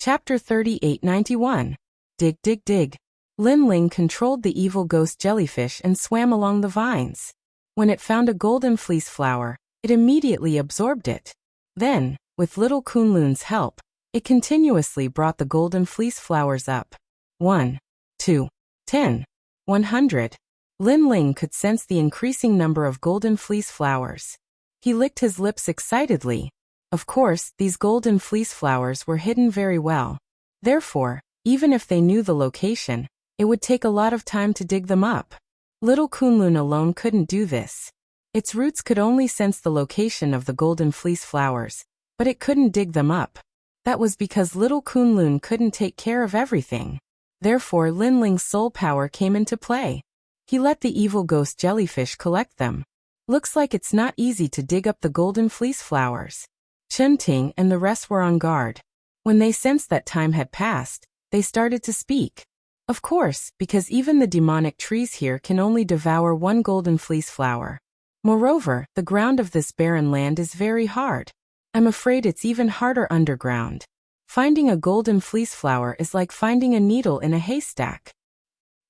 Chapter 3891. Dig, dig, dig. Lin Ling controlled the evil ghost jellyfish and swam along the vines. When it found a golden fleece flower, it immediately absorbed it. Then, with little Kunlun's help, it continuously brought the golden fleece flowers up. 1, 2, 10, 100. Lin Ling could sense the increasing number of golden fleece flowers. He licked his lips excitedly. Of course, these golden fleece flowers were hidden very well. Therefore, even if they knew the location, it would take a lot of time to dig them up. Little Kunlun alone couldn't do this. Its roots could only sense the location of the golden fleece flowers, but it couldn't dig them up. That was because little Kunlun couldn't take care of everything. Therefore, Lin Ling's soul power came into play. He let the evil ghost jellyfish collect them. Looks like it's not easy to dig up the golden fleece flowers. Chen Ting and the rest were on guard. When they sensed that time had passed, they started to speak. Of course, because even the demonic trees here can only devour one golden fleece flower. Moreover, the ground of this barren land is very hard. I'm afraid it's even harder underground. Finding a golden fleece flower is like finding a needle in a haystack.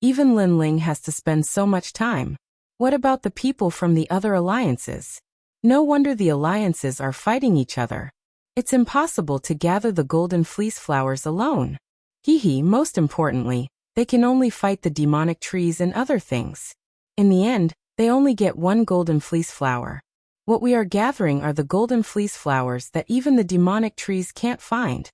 Even Lin Ling has to spend so much time. What about the people from the other alliances? No wonder the alliances are fighting each other. It's impossible to gather the golden fleece flowers alone. Most importantly, they can only fight the demonic trees and other things. In the end, they only get one golden fleece flower. What we are gathering are the golden fleece flowers that even the demonic trees can't find.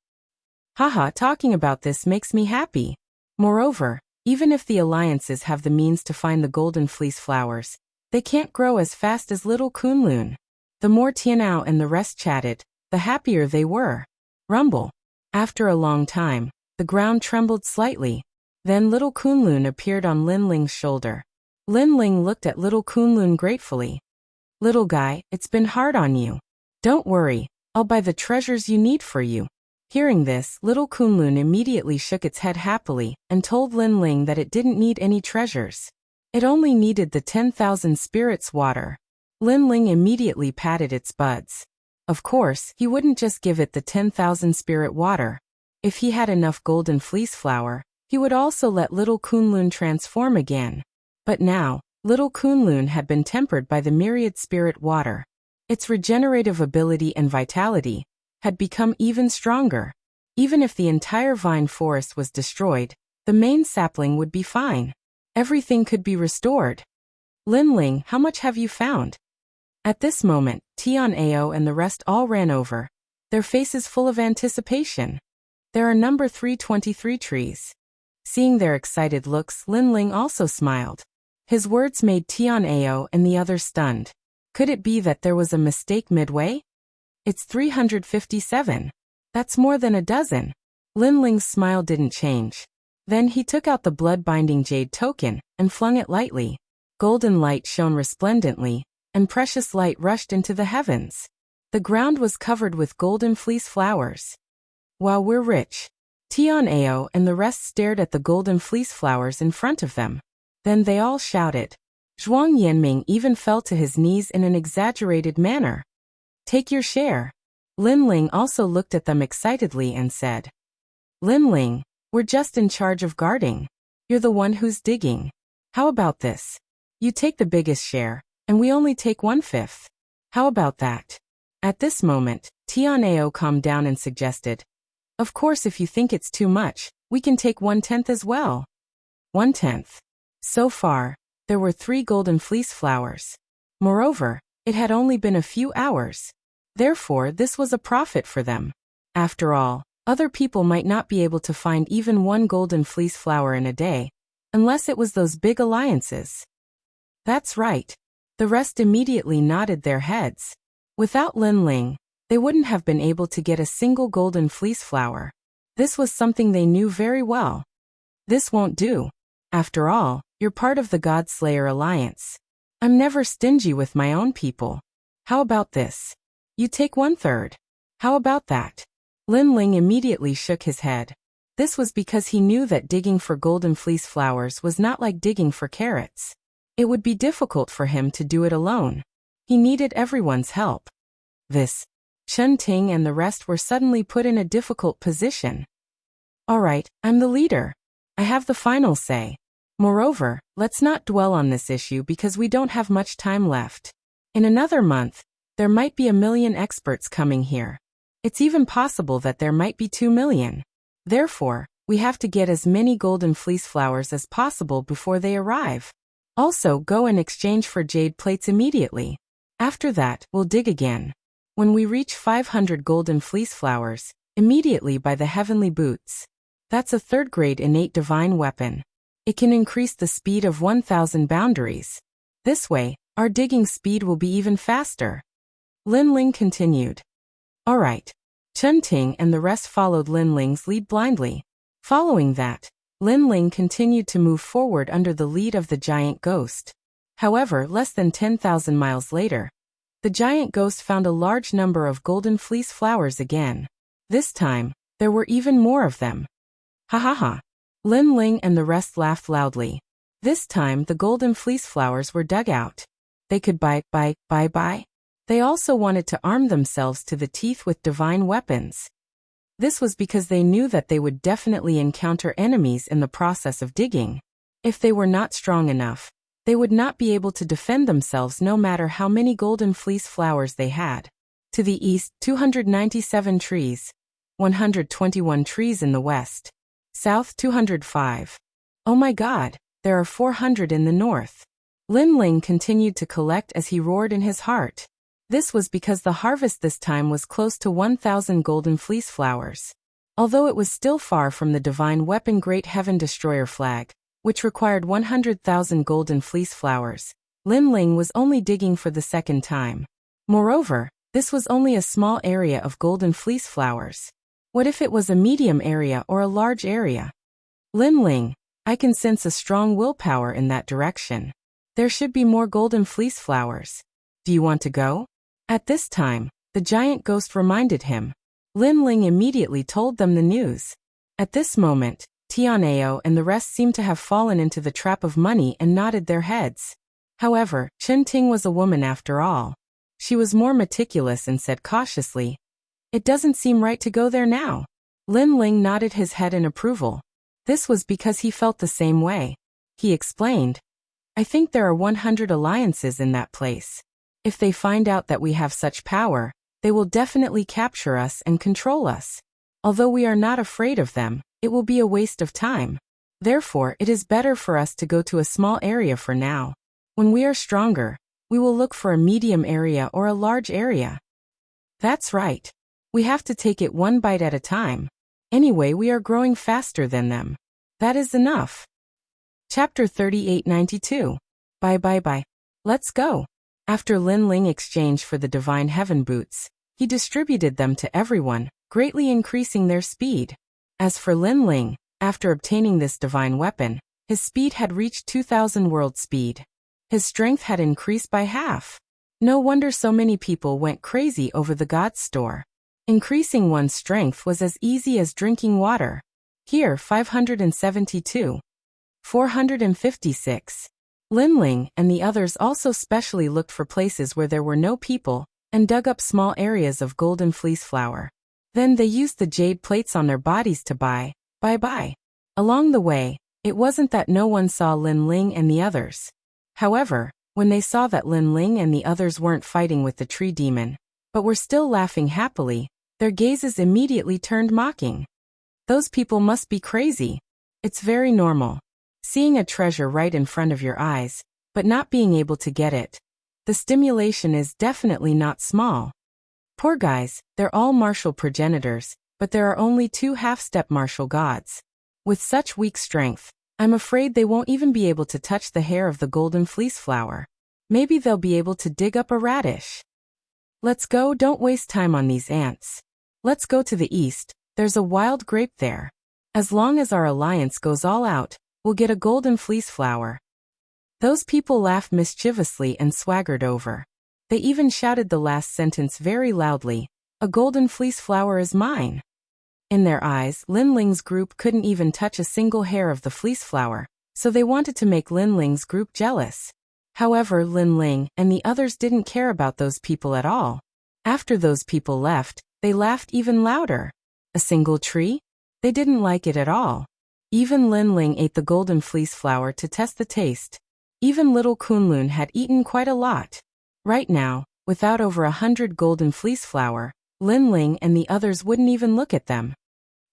Talking about this makes me happy. Moreover, even if the alliances have the means to find the golden fleece flowers, they can't grow as fast as little Kunlun. The more Tianao and the rest chatted, the happier they were. Rumble. After a long time, the ground trembled slightly. Then little Kunlun appeared on Lin Ling's shoulder. Lin Ling looked at little Kunlun gratefully. Little guy, it's been hard on you. Don't worry, I'll buy the treasures you need for you. Hearing this, little Kunlun immediately shook its head happily and told Lin Ling that it didn't need any treasures. It only needed the 10,000 spirits water. Lin Ling immediately patted its buds. Of course, he wouldn't just give it the 10,000 spirit water. If he had enough golden fleece flower, he would also let little Kunlun transform again. But now, little Kunlun had been tempered by the myriad spirit water. Its regenerative ability and vitality had become even stronger. Even if the entire vine forest was destroyed, the main sapling would be fine. Everything could be restored. Lin Ling, how much have you found? At this moment, Tian Ao and the rest all ran over, their faces full of anticipation. There are number 323 trees. Seeing their excited looks, Lin Ling also smiled. His words made Tian Ao and the others stunned. Could it be that there was a mistake midway? It's 357. That's more than a dozen. Lin Ling's smile didn't change. Then he took out the blood-binding jade token and flung it lightly. Golden light shone resplendently, and precious light rushed into the heavens. The ground was covered with golden fleece flowers. Wow, we're rich. Tian Ao and the rest stared at the golden fleece flowers in front of them. Then they all shouted. Zhuang Yanming even fell to his knees in an exaggerated manner. Take your share. Lin Ling also looked at them excitedly and said, Lin Ling, we're just in charge of guarding. You're the one who's digging. How about this? You take the biggest share, and we only take 1/5. How about that? At this moment, Tian Ao calmed down and suggested, Of course, if you think it's too much, we can take 1/10 as well. 1/10. So far, there were 3 golden fleece flowers. Moreover, it had only been a few hours. Therefore, this was a profit for them. After all, other people might not be able to find even one golden fleece flower in a day, unless it was those big alliances. That's right. The rest immediately nodded their heads. Without Lin Ling, they wouldn't have been able to get a single golden fleece flower. This was something they knew very well. This won't do. After all, you're part of the God Slayer Alliance. I'm never stingy with my own people. How about this? You take 1/3. How about that? Lin Ling immediately shook his head. This was because he knew that digging for golden fleece flowers was not like digging for carrots. It would be difficult for him to do it alone. He needed everyone's help. Chen Ting and the rest were suddenly put in a difficult position. Alright, I'm the leader. I have the final say. Moreover, let's not dwell on this issue because we don't have much time left. In another month, there might be 1,000,000 experts coming here. It's even possible that there might be 2,000,000. Therefore, we have to get as many golden fleece flowers as possible before they arrive. Also, go and exchange for jade plates immediately. After that, we'll dig again. When we reach 500 golden fleece flowers, immediately buy the heavenly boots. That's a 3rd grade innate divine weapon. It can increase the speed of 1,000 boundaries. This way, our digging speed will be even faster. Lin Ling continued. Alright. Chen Ting and the rest followed Lin Ling's lead blindly. Following that, Lin Ling continued to move forward under the lead of the giant ghost. However, less than 10,000 miles later, the giant ghost found a large number of golden fleece flowers again. This time, there were even more of them. Ha ha ha. Lin Ling and the rest laughed loudly. This time the golden fleece flowers were dug out. They could buy. They also wanted to arm themselves to the teeth with divine weapons. This was because they knew that they would definitely encounter enemies in the process of digging. If they were not strong enough, they would not be able to defend themselves no matter how many golden fleece flowers they had. To the east, 297 trees. 121 trees in the west. South, 205. Oh my god, there are 400 in the north. Lin Ling continued to collect as he roared in his heart. This was because the harvest this time was close to 1,000 golden fleece flowers. Although it was still far from the divine weapon Great Heaven Destroyer flag, which required 100,000 golden fleece flowers, Lin Ling was only digging for the 2nd time. Moreover, this was only a small area of golden fleece flowers. What if it was a medium area or a large area? Lin Ling, I can sense a strong willpower in that direction. There should be more golden fleece flowers. Do you want to go? At this time, the giant ghost reminded him. Lin Ling immediately told them the news. At this moment, Tianao and the rest seemed to have fallen into the trap of money and nodded their heads. However, Chen Ting was a woman after all. She was more meticulous and said cautiously, "It doesn't seem right to go there now." Lin Ling nodded his head in approval. This was because he felt the same way. He explained, "I think there are 100 alliances in that place. If they find out that we have such power, they will definitely capture us and control us. Although we are not afraid of them, it will be a waste of time. Therefore, it is better for us to go to a small area for now. When we are stronger, we will look for a medium area or a large area." That's right. We have to take it one bite at a time. Anyway, we are growing faster than them. That is enough. Chapter 3892. Bye. Let's go. After Lin Ling exchanged for the divine heaven boots, he distributed them to everyone, greatly increasing their speed. As for Lin Ling, after obtaining this divine weapon, his speed had reached 2,000 world speed. His strength had increased by half. No wonder so many people went crazy over the God's store. Increasing one's strength was as easy as drinking water. Here, 572. 456. Lin Ling and the others also specially looked for places where there were no people, and dug up small areas of golden fleece flower. Then they used the jade plates on their bodies to buy. Along the way, it wasn't that no one saw Lin Ling and the others. However, when they saw that Lin Ling and the others weren't fighting with the tree demon, but were still laughing happily, their gazes immediately turned mocking. Those people must be crazy. It's very normal. Seeing a treasure right in front of your eyes, but not being able to get it. The stimulation is definitely not small. Poor guys, they're all martial progenitors, but there are only 2 half-step martial gods. With such weak strength, I'm afraid they won't even be able to touch the hair of the golden fleece flower. Maybe they'll be able to dig up a radish. Let's go, don't waste time on these ants. Let's go to the east, there's a wild grape there. As long as our alliance goes all out, we'll get a golden fleece flower. Those people laughed mischievously and swaggered over. They even shouted the last sentence very loudly, "A golden fleece flower is mine." In their eyes, Lin Ling's group couldn't even touch a single hair of the fleece flower, so they wanted to make Lin Ling's group jealous. However, Lin Ling and the others didn't care about those people at all. After those people left, they laughed even louder. A single tree? They didn't like it at all. Even Lin Ling ate the golden fleece flower to test the taste. Even little Kunlun had eaten quite a lot. Right now, without over 100 golden fleece flower, Lin Ling and the others wouldn't even look at them.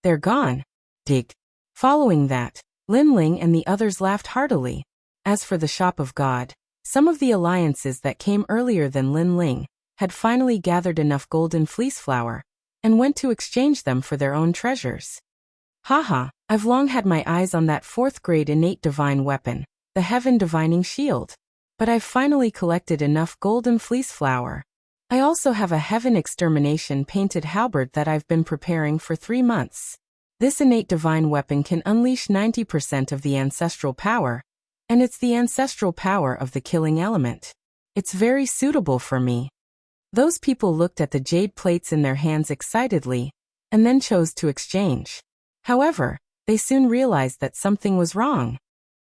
They're gone. Dig. Following that, Lin Ling and the others laughed heartily. As for the shop of God, some of the alliances that came earlier than Lin Ling had finally gathered enough golden fleece flower and went to exchange them for their own treasures. Haha, I've long had my eyes on that 4th grade innate divine weapon, the Heaven Divining Shield. But I've finally collected enough golden fleece flower. I also have a Heaven Extermination painted halberd that I've been preparing for 3 months. This innate divine weapon can unleash 90% of the ancestral power, and it's the ancestral power of the killing element. It's very suitable for me. Those people looked at the jade plates in their hands excitedly, and then chose to exchange. However, they soon realized that something was wrong.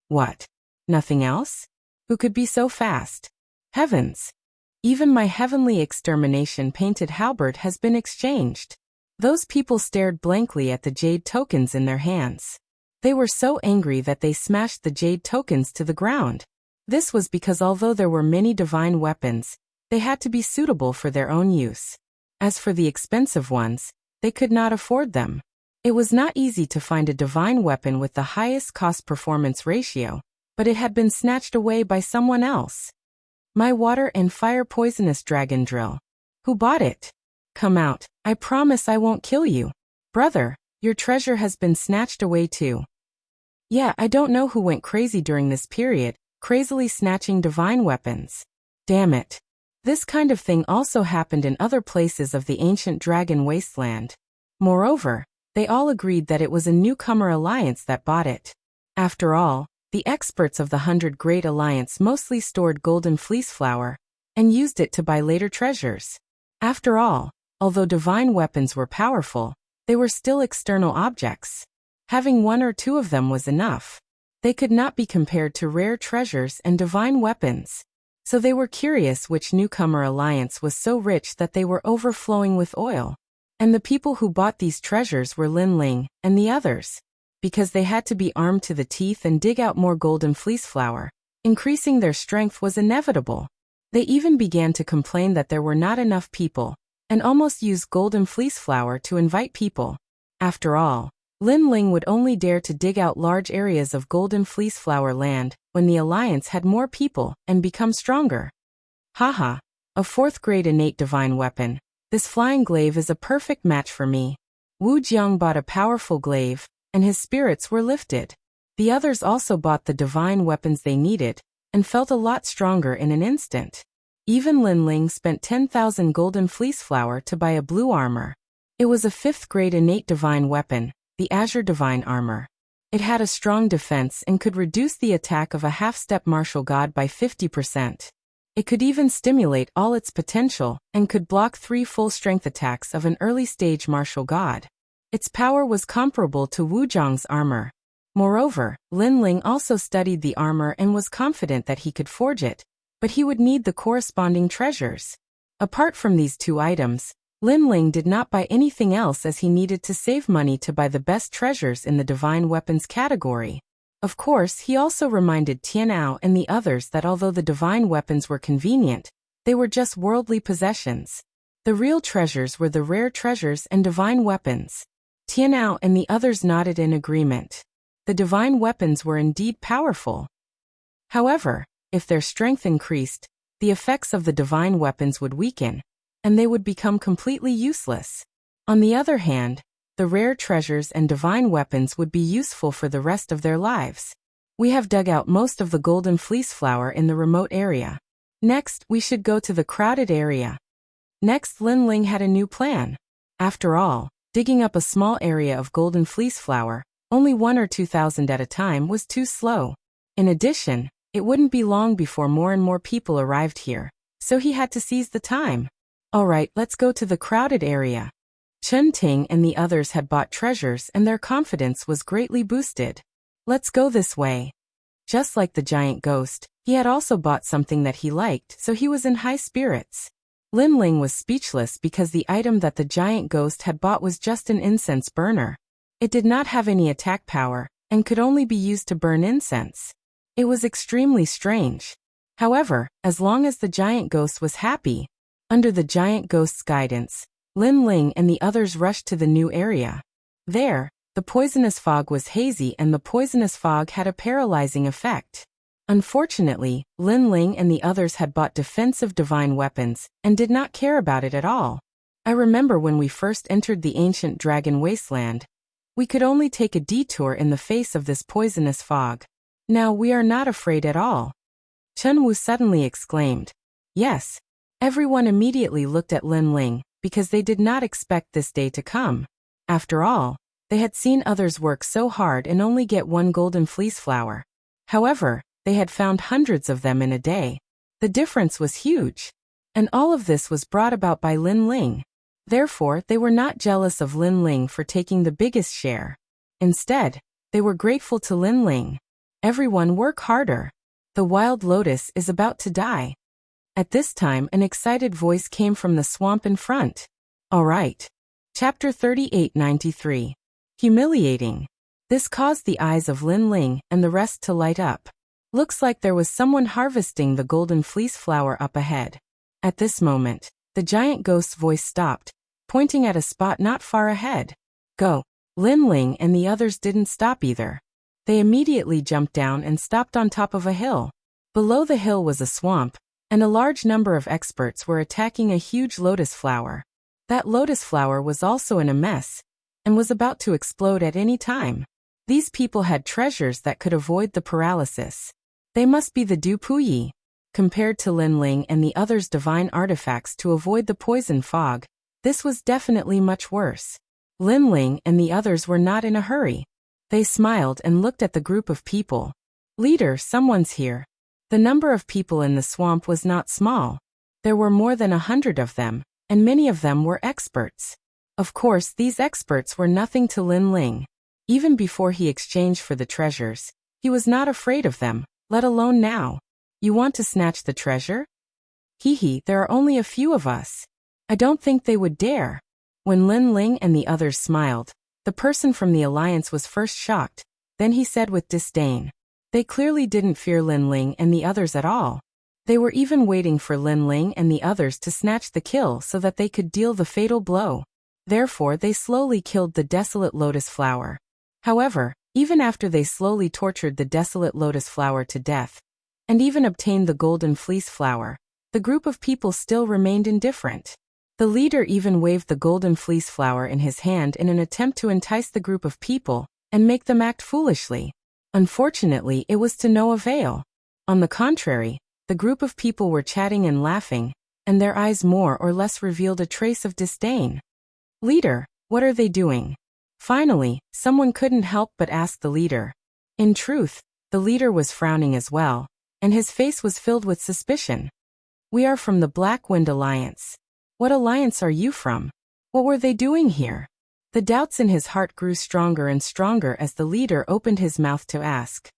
What? Nothing else? Who could be so fast? Heavens! Even my heavenly extermination painted halberd has been exchanged. Those people stared blankly at the jade tokens in their hands. They were so angry that they smashed the jade tokens to the ground. This was because although there were many divine weapons, they had to be suitable for their own use. As for the expensive ones, they could not afford them. It was not easy to find a divine weapon with the highest cost-performance ratio, but it had been snatched away by someone else. My water and fire poisonous dragon drill. Who bought it? Come out, I promise I won't kill you. Brother, your treasure has been snatched away too. Yeah, I don't know who went crazy during this period, crazily snatching divine weapons. Damn it. This kind of thing also happened in other places of the ancient dragon wasteland. Moreover, they all agreed that it was a newcomer alliance that bought it. After all, the experts of the 100 Great Alliance mostly stored golden fleece flower and used it to buy later treasures. After all, although divine weapons were powerful, they were still external objects. Having 1 or 2 of them was enough. They could not be compared to rare treasures and divine weapons. So they were curious which newcomer alliance was so rich that they were overflowing with oil. And the people who bought these treasures were Lin Ling and the others. Because they had to be armed to the teeth and dig out more golden fleece flower, increasing their strength was inevitable. They even began to complain that there were not enough people, and almost used golden fleece flower to invite people. After all, Lin Ling would only dare to dig out large areas of golden fleece flower land when the alliance had more people and become stronger. Haha, a 4th grade innate divine weapon. This flying glaive is a perfect match for me. Wu Jiang bought a powerful glaive, and his spirits were lifted. The others also bought the divine weapons they needed, and felt a lot stronger in an instant. Even Lin Ling spent 10,000 golden fleece flower to buy a blue armor. It was a 5th grade innate divine weapon, the Azure Divine Armor. It had a strong defense and could reduce the attack of a half-step martial god by 50%. It could even stimulate all its potential and could block 3 full-strength attacks of an early-stage martial god. Its power was comparable to Wu Zhang's armor. Moreover, Lin Ling also studied the armor and was confident that he could forge it, but he would need the corresponding treasures. Apart from these 2 items, Lin Ling did not buy anything else as he needed to save money to buy the best treasures in the divine weapons category. Of course, he also reminded Tianao and the others that although the divine weapons were convenient, they were just worldly possessions. The real treasures were the rare treasures and divine weapons. Tianao and the others nodded in agreement. The divine weapons were indeed powerful. However, if their strength increased, the effects of the divine weapons would weaken, and they would become completely useless. On the other hand, the rare treasures and divine weapons would be useful for the rest of their lives. We have dug out most of the golden fleece flower in the remote area. Next, we should go to the crowded area. Next, Lin Ling had a new plan. After all, digging up a small area of golden fleece flower, only 1 or 2,000 at a time, was too slow. In addition, it wouldn't be long before more and more people arrived here, so he had to seize the time. Alright, let's go to the crowded area. Chen Ting and the others had bought treasures and their confidence was greatly boosted. Let's go this way. Just like the giant ghost, he had also bought something that he liked, so he was in high spirits. Lin Ling was speechless because the item that the giant ghost had bought was just an incense burner. It did not have any attack power, and could only be used to burn incense. It was extremely strange. However, as long as the giant ghost was happy, under the giant ghost's guidance, Lin Ling and the others rushed to the new area. There, the poisonous fog was hazy and the poisonous fog had a paralyzing effect. Unfortunately, Lin Ling and the others had bought defensive divine weapons and did not care about it at all. I remember when we first entered the ancient dragon wasteland, we could only take a detour in the face of this poisonous fog. Now we are not afraid at all. Chen Wu suddenly exclaimed. Yes. Everyone immediately looked at Lin Ling, because they did not expect this day to come. After all, they had seen others work so hard and only get one golden fleece flower. However, they had found hundreds of them in a day. The difference was huge. And all of this was brought about by Lin Ling. Therefore, they were not jealous of Lin Ling for taking the biggest share. Instead, they were grateful to Lin Ling. Everyone work harder. The wild lotus is about to die. At this time, an excited voice came from the swamp in front. All right. Chapter 3893. Humiliating. This caused the eyes of Lin Ling and the rest to light up. Looks like there was someone harvesting the golden fleece flower up ahead. At this moment, the giant ghost's voice stopped, pointing at a spot not far ahead. Go. Lin Ling and the others didn't stop either. They immediately jumped down and stopped on top of a hill. Below the hill was a swamp, and a large number of experts were attacking a huge lotus flower. That lotus flower was also in a mess, and was about to explode at any time. These people had treasures that could avoid the paralysis. They must be the Du Puyi. Compared to Lin Ling and the others' divine artifacts to avoid the poison fog, this was definitely much worse. Lin Ling and the others were not in a hurry. They smiled and looked at the group of people. Leader, someone's here. The number of people in the swamp was not small. There were more than 100 of them, and many of them were experts. Of course, these experts were nothing to Lin Ling. Even before he exchanged for the treasures, he was not afraid of them, let alone now. You want to snatch the treasure? Hee, there are only a few of us. I don't think they would dare. When Lin Ling and the others smiled, the person from the alliance was first shocked, then he said with disdain. They clearly didn't fear Lin Ling and the others at all. They were even waiting for Lin Ling and the others to snatch the kill so that they could deal the fatal blow. Therefore, they slowly killed the desolate lotus flower. However, even after they slowly tortured the desolate lotus flower to death, and even obtained the golden fleece flower, the group of people still remained indifferent. The leader even waved the golden fleece flower in his hand in an attempt to entice the group of people and make them act foolishly. Unfortunately, it was to no avail. On the contrary, the group of people were chatting and laughing, and their eyes more or less revealed a trace of disdain. Leader, what are they doing? Finally, someone couldn't help but ask the leader. In truth, the leader was frowning as well, and his face was filled with suspicion. We are from the Black Wind Alliance. What alliance are you from? What were they doing here? The doubts in his heart grew stronger and stronger as the leader opened his mouth to ask.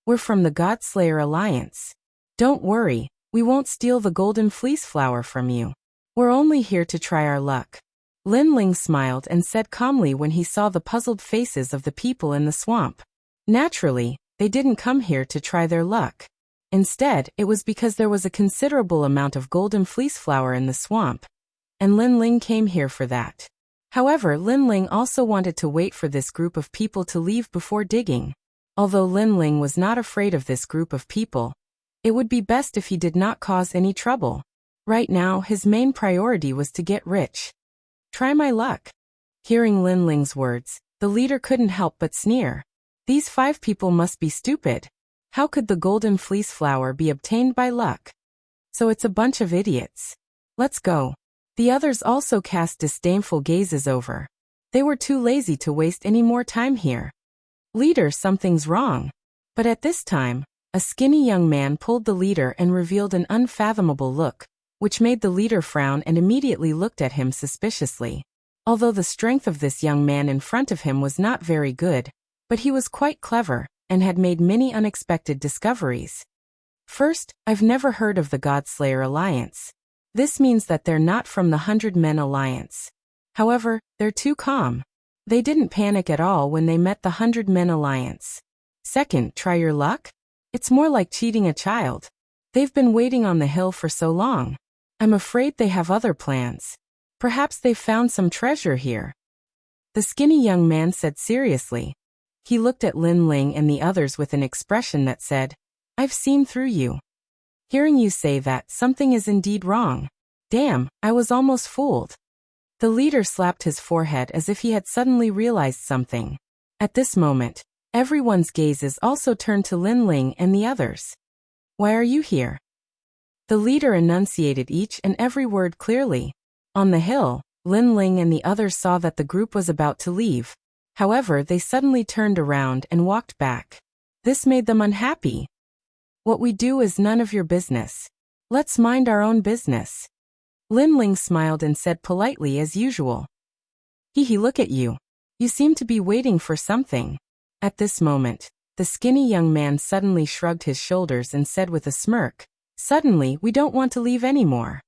We're from the Godslayer Alliance. Don't worry, we won't steal the golden fleece flower from you. We're only here to try our luck. Lin Ling smiled and said calmly when he saw the puzzled faces of the people in the swamp. Naturally, they didn't come here to try their luck. Instead, it was because there was a considerable amount of golden fleece flower in the swamp, and Lin Ling came here for that. However, Lin Ling also wanted to wait for this group of people to leave before digging. Although Lin Ling was not afraid of this group of people, it would be best if he did not cause any trouble. Right now, his main priority was to get rich. Try my luck. Hearing Lin Ling's words, the leader couldn't help but sneer. These 5 people must be stupid. How could the golden fleece flower be obtained by luck? So it's a bunch of idiots. Let's go. The others also cast disdainful gazes over. They were too lazy to waste any more time here. Leader, something's wrong. But at this time, a skinny young man pulled the leader and revealed an unfathomable look, which made the leader frown and immediately looked at him suspiciously. Although the strength of this young man in front of him was not very good, but he was quite clever, and had made many unexpected discoveries. First, I've never heard of the Godslayer Alliance. This means that they're not from the 100 Men Alliance. However, they're too calm. They didn't panic at all when they met the 100-Men alliance. Second, try your luck? It's more like cheating a child. They've been waiting on the hill for so long. I'm afraid they have other plans. Perhaps they've found some treasure here. The skinny young man said seriously. He looked at Lin Ling and the others with an expression that said, I've seen through you. Hearing you say that, something is indeed wrong. Damn, I was almost fooled. The leader slapped his forehead as if he had suddenly realized something. At this moment, everyone's gazes also turned to Lin Ling and the others. Why are you here? The leader enunciated each and every word clearly. On the hill, Lin Ling and the others saw that the group was about to leave. However, they suddenly turned around and walked back. This made them unhappy. What we do is none of your business. Let's mind our own business. Lin Ling smiled and said politely as usual. Hee, look at you. You seem to be waiting for something. At this moment, the skinny young man suddenly shrugged his shoulders and said with a smirk, Suddenly, we don't want to leave anymore.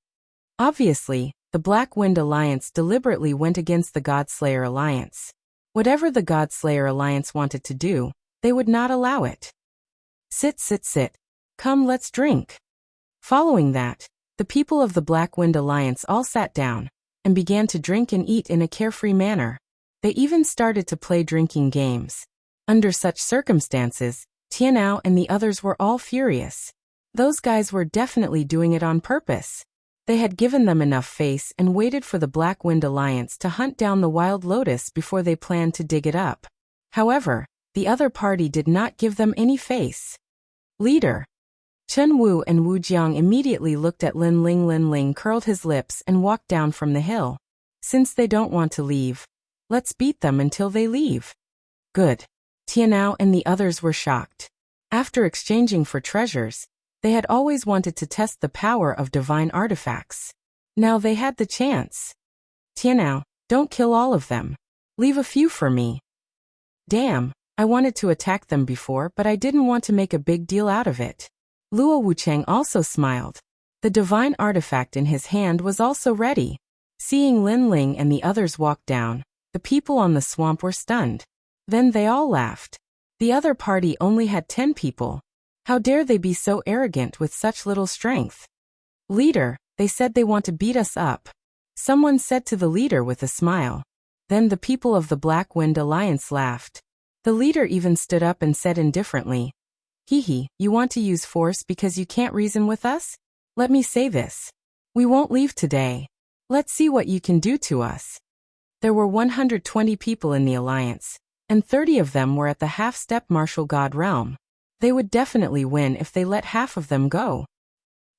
Obviously, the Black Wind Alliance deliberately went against the Godslayer Alliance. Whatever the Godslayer Alliance wanted to do, they would not allow it. Sit. Come, let's drink. Following that, the people of the Black Wind Alliance all sat down and began to drink and eat in a carefree manner. They even started to play drinking games. Under such circumstances, Tianao and the others were all furious. Those guys were definitely doing it on purpose. They had given them enough face and waited for the Black Wind Alliance to hunt down the Wild Lotus before they planned to dig it up. However, the other party did not give them any face. Leader. Chen Wu and Wu Jiang immediately looked at Lin Ling. Lin Ling curled his lips and walked down from the hill. Since they don't want to leave, let's beat them until they leave. Good. Tianao and the others were shocked. After exchanging for treasures, they had always wanted to test the power of divine artifacts. Now they had the chance. Tianao, don't kill all of them. Leave a few for me. Damn, I wanted to attack them before, but I didn't want to make a big deal out of it. Luo Wucheng also smiled. The divine artifact in his hand was also ready. Seeing Lin Ling and the others walk down, the people on the swamp were stunned. Then they all laughed. The other party only had 10 people. How dare they be so arrogant with such little strength? Leader, they said they want to beat us up. Someone said to the leader with a smile. Then the people of the Black Wind Alliance laughed. The leader even stood up and said indifferently, Hee, you want to use force because you can't reason with us? Let me say this. We won't leave today. Let's see what you can do to us. There were 120 people in the alliance, and 30 of them were at the half-step martial god realm. They would definitely win if they let half of them go.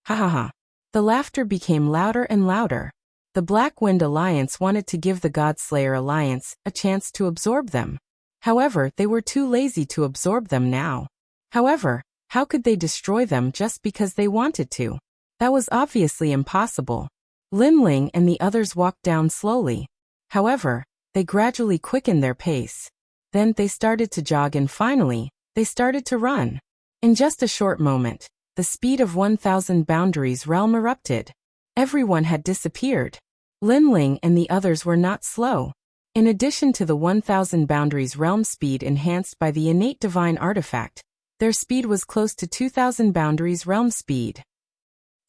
Ha. The laughter became louder and louder. The Black Wind Alliance wanted to give the Godslayer Alliance a chance to absorb them. However, they were too lazy to absorb them now. However, how could they destroy them just because they wanted to? That was obviously impossible. Lin Ling and the others walked down slowly. However, they gradually quickened their pace. Then they started to jog and finally, they started to run. In just a short moment, the speed of 1,000 boundaries realm erupted. Everyone had disappeared. Lin Ling and the others were not slow. In addition to the 1,000 boundaries realm speed enhanced by the innate divine artifact, their speed was close to 2,000 boundaries realm speed.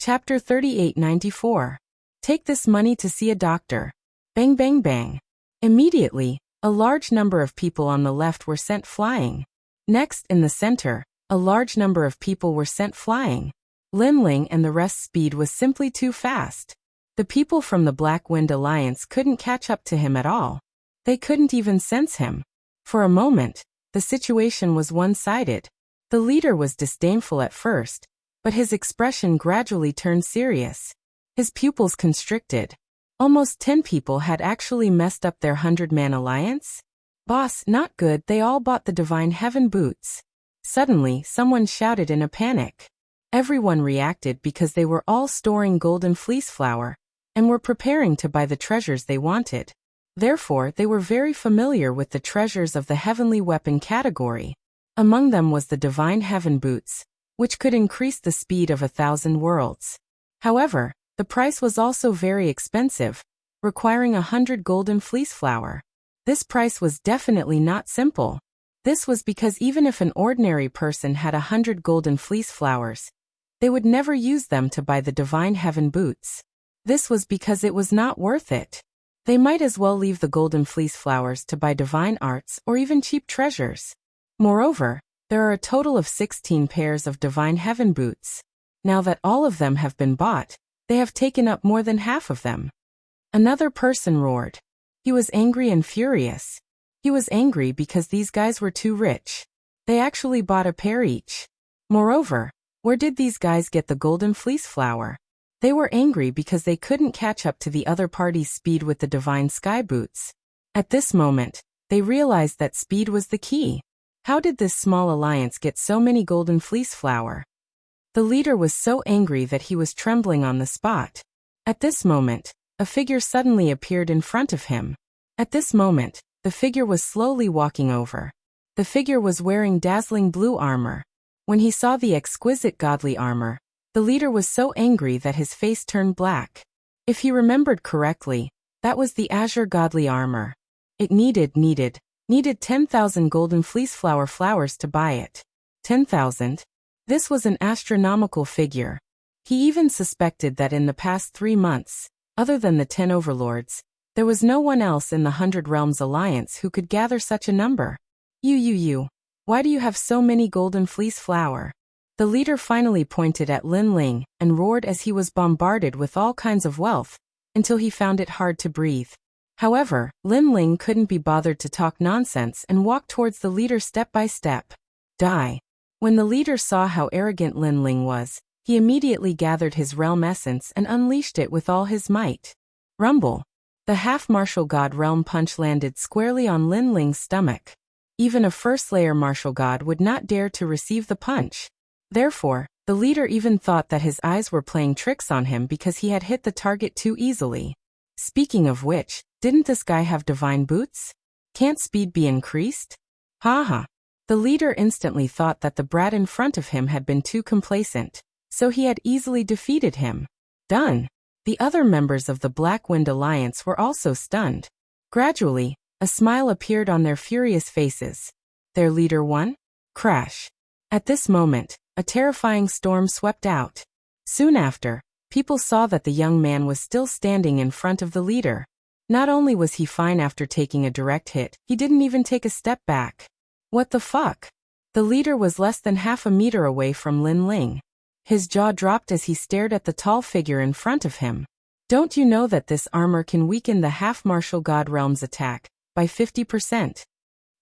Chapter 3894. Take this money to see a doctor. Bang bang bang. Immediately, a large number of people on the left were sent flying. Next, in the center, a large number of people were sent flying. Lin Ling and the rest's speed was simply too fast. The people from the Black Wind Alliance couldn't catch up to him at all. They couldn't even sense him. For a moment, the situation was one-sided. The leader was disdainful at first, but his expression gradually turned serious. His pupils constricted. Almost 10 people had actually messed up their 100-man alliance. Boss, not good. They all bought the Divine Heaven boots. Suddenly, someone shouted in a panic. Everyone reacted because they were all storing golden fleece flower and were preparing to buy the treasures they wanted. Therefore, they were very familiar with the treasures of the heavenly weapon category. Among them was the Divine Heaven boots, which could increase the speed of 1,000 worlds. However, the price was also very expensive, requiring 100 golden fleece flower. This price was definitely not simple. This was because even if an ordinary person had 100 golden fleece flowers, they would never use them to buy the divine heaven boots. This was because it was not worth it. They might as well leave the golden fleece flowers to buy divine arts or even cheap treasures. Moreover, there are a total of 16 pairs of divine heaven boots. Now that all of them have been bought, they have taken up more than half of them. Another person roared. He was angry and furious. He was angry because these guys were too rich. They actually bought a pair each. Moreover, where did these guys get the golden fleece flower? They were angry because they couldn't catch up to the other party's speed with the divine sky boots. At this moment, they realized that speed was the key. How did this small alliance get so many golden fleece flower? The leader was so angry that he was trembling on the spot. At this moment, a figure suddenly appeared in front of him. At this moment, the figure was slowly walking over. The figure was wearing dazzling blue armor. When he saw the exquisite godly armor, the leader was so angry that his face turned black. If he remembered correctly, that was the azure godly armor. It needed 10,000 golden fleece flowers to buy it. 10,000? This was an astronomical figure. He even suspected that in the past 3 months, other than the 10 overlords, there was no one else in the 100 Realms Alliance who could gather such a number. Why do you have so many golden fleece flower? The leader finally pointed at Lin Ling and roared as he was bombarded with all kinds of wealth, until he found it hard to breathe. However, Lin Ling couldn't be bothered to talk nonsense and walked towards the leader step by step. Die. When the leader saw how arrogant Lin Ling was, he immediately gathered his realm essence and unleashed it with all his might. Rumble. The half-martial god realm punch landed squarely on Lin Ling's stomach. Even a first-layer martial god would not dare to receive the punch. Therefore, the leader even thought that his eyes were playing tricks on him because he had hit the target too easily. Speaking of which, didn't this guy have divine boots? Can't speed be increased? Haha. The leader instantly thought that the brat in front of him had been too complacent, so he had easily defeated him. Done. The other members of the Black Wind Alliance were also stunned. Gradually, a smile appeared on their furious faces. Their leader won? Crash. At this moment, a terrifying storm swept out. Soon after, people saw that the young man was still standing in front of the leader. Not only was he fine after taking a direct hit, he didn't even take a step back. What the fuck? The leader was less than half a meter away from Lin Ling. His jaw dropped as he stared at the tall figure in front of him. Don't you know that this armor can weaken the half-martial god realm's attack by 50%?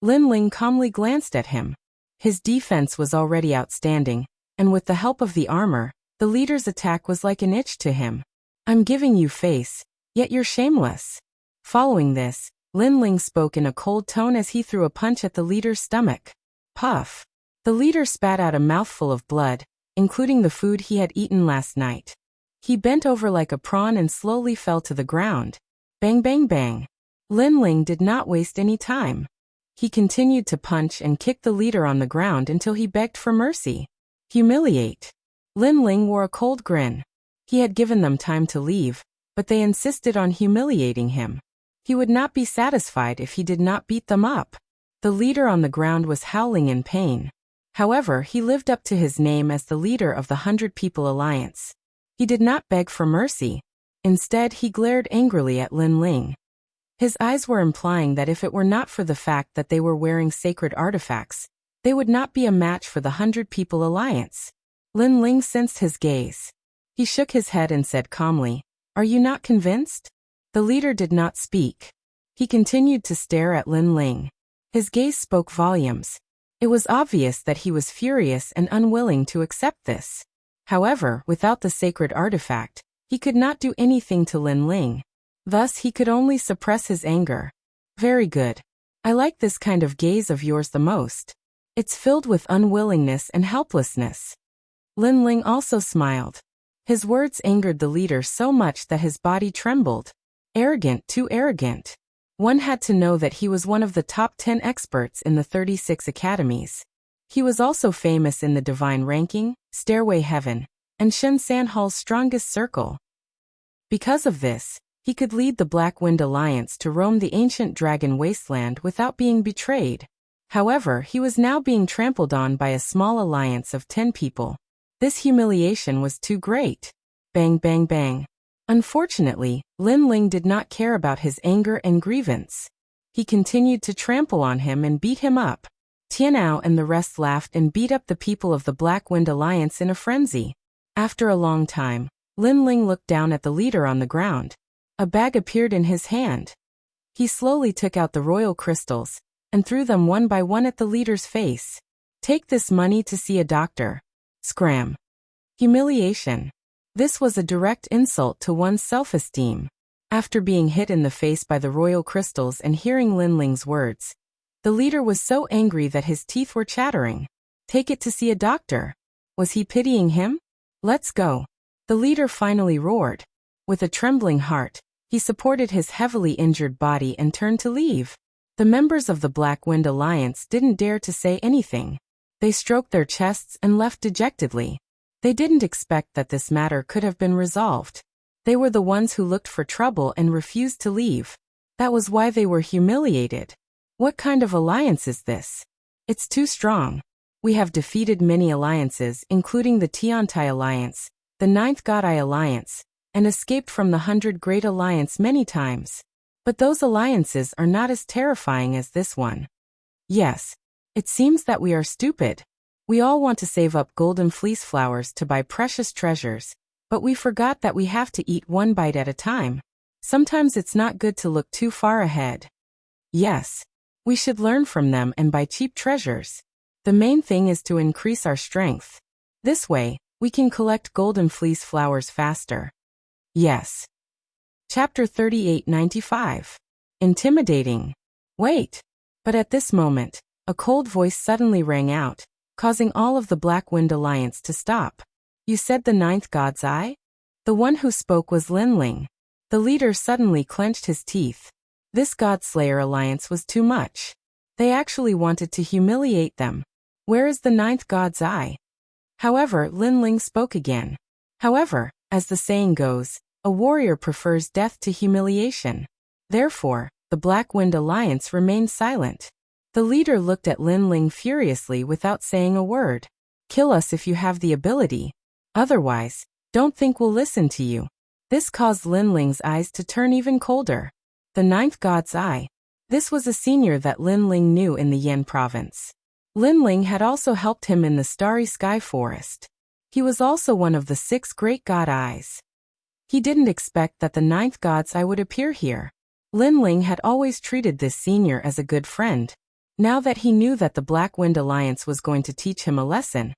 Lin Ling calmly glanced at him. His defense was already outstanding, and with the help of the armor, the leader's attack was like an itch to him. I'm giving you face, yet you're shameless. Following this, Lin Ling spoke in a cold tone as he threw a punch at the leader's stomach. Puff. The leader spat out a mouthful of blood, including the food he had eaten last night. He bent over like a prawn and slowly fell to the ground. Bang bang bang. Lin Ling did not waste any time. He continued to punch and kick the leader on the ground until he begged for mercy. Humiliate. Lin Ling wore a cold grin. He had given them time to leave, but they insisted on humiliating him. He would not be satisfied if he did not beat them up. The leader on the ground was howling in pain. However, he lived up to his name as the leader of the 100 People Alliance. He did not beg for mercy. Instead, he glared angrily at Lin Ling. His eyes were implying that if it were not for the fact that they were wearing sacred artifacts, they would not be a match for the 100 People Alliance. Lin Ling sensed his gaze. He shook his head and said calmly, "Are you not convinced?" The leader did not speak. He continued to stare at Lin Ling. His gaze spoke volumes. It was obvious that he was furious and unwilling to accept this. However, without the sacred artifact, he could not do anything to Lin Ling. Thus, he could only suppress his anger. Very good. I like this kind of gaze of yours the most. It's filled with unwillingness and helplessness. Lin Ling also smiled. His words angered the leader so much that his body trembled. Arrogant, too arrogant. One had to know that he was one of the top 10 experts in the 36 academies. He was also famous in the Divine Ranking, Stairway Heaven, and Shen San Hall's strongest circle. Because of this, He could lead the Black Wind Alliance to roam the ancient dragon wasteland without being betrayed. However, he was now being trampled on by a small alliance of 10 people. This humiliation was too great. Bang bang bang. Unfortunately, Lin Ling did not care about his anger and grievance. He continued to trample on him and beat him up. Tianao and the rest laughed and beat up the people of the Black Wind Alliance in a frenzy. After a long time, Lin Ling looked down at the leader on the ground. A bag appeared in his hand. He slowly took out the royal crystals and threw them one by one at the leader's face. Take this money to see a doctor. Scram. Humiliation. This was a direct insult to one's self-esteem. After being hit in the face by the royal crystals and hearing Lin Ling's words, the leader was so angry that his teeth were chattering. Take it to see a doctor. Was he pitying him? Let's go. The leader finally roared. With a trembling heart, he supported his heavily injured body and turned to leave. The members of the Black Wind Alliance didn't dare to say anything. They stroked their chests and left dejectedly. They didn't expect that this matter could have been resolved. They were the ones who looked for trouble and refused to leave. That was why they were humiliated. What kind of alliance is this? It's too strong. We have defeated many alliances, including the Tiantai Alliance, the Ninth God Eye Alliance, and escaped from the 100 Great Alliance many times. But those alliances are not as terrifying as this one. Yes. It seems that we are stupid. We all want to save up golden fleece flowers to buy precious treasures, but we forgot that we have to eat one bite at a time. Sometimes it's not good to look too far ahead. Yes. We should learn from them and buy cheap treasures. The main thing is to increase our strength. This way, we can collect golden fleece flowers faster. Yes. Chapter 3895. Intimidating. Wait. But at this moment, a cold voice suddenly rang out, causing all of the Black Wind Alliance to stop. You said the Ninth God's Eye? The one who spoke was Lin Ling. The leader suddenly clenched his teeth. This God-Slayer alliance was too much. They actually wanted to humiliate them. Where is the Ninth God's Eye? However, Lin Ling spoke again. However, as the saying goes, a warrior prefers death to humiliation. Therefore, the Black Wind Alliance remained silent. The leader looked at Lin Ling furiously without saying a word. Kill us if you have the ability. Otherwise, don't think we'll listen to you. This caused Lin Ling's eyes to turn even colder. The Ninth God's Eye. This was a senior that Lin Ling knew in the Yan province. Lin Ling had also helped him in the Starry Sky Forest. He was also one of the 6 great God Eyes. He didn't expect that the Ninth God's Eye would appear here. Lin Ling had always treated this senior as a good friend. Now that he knew that the Black Wind Alliance was going to teach him a lesson,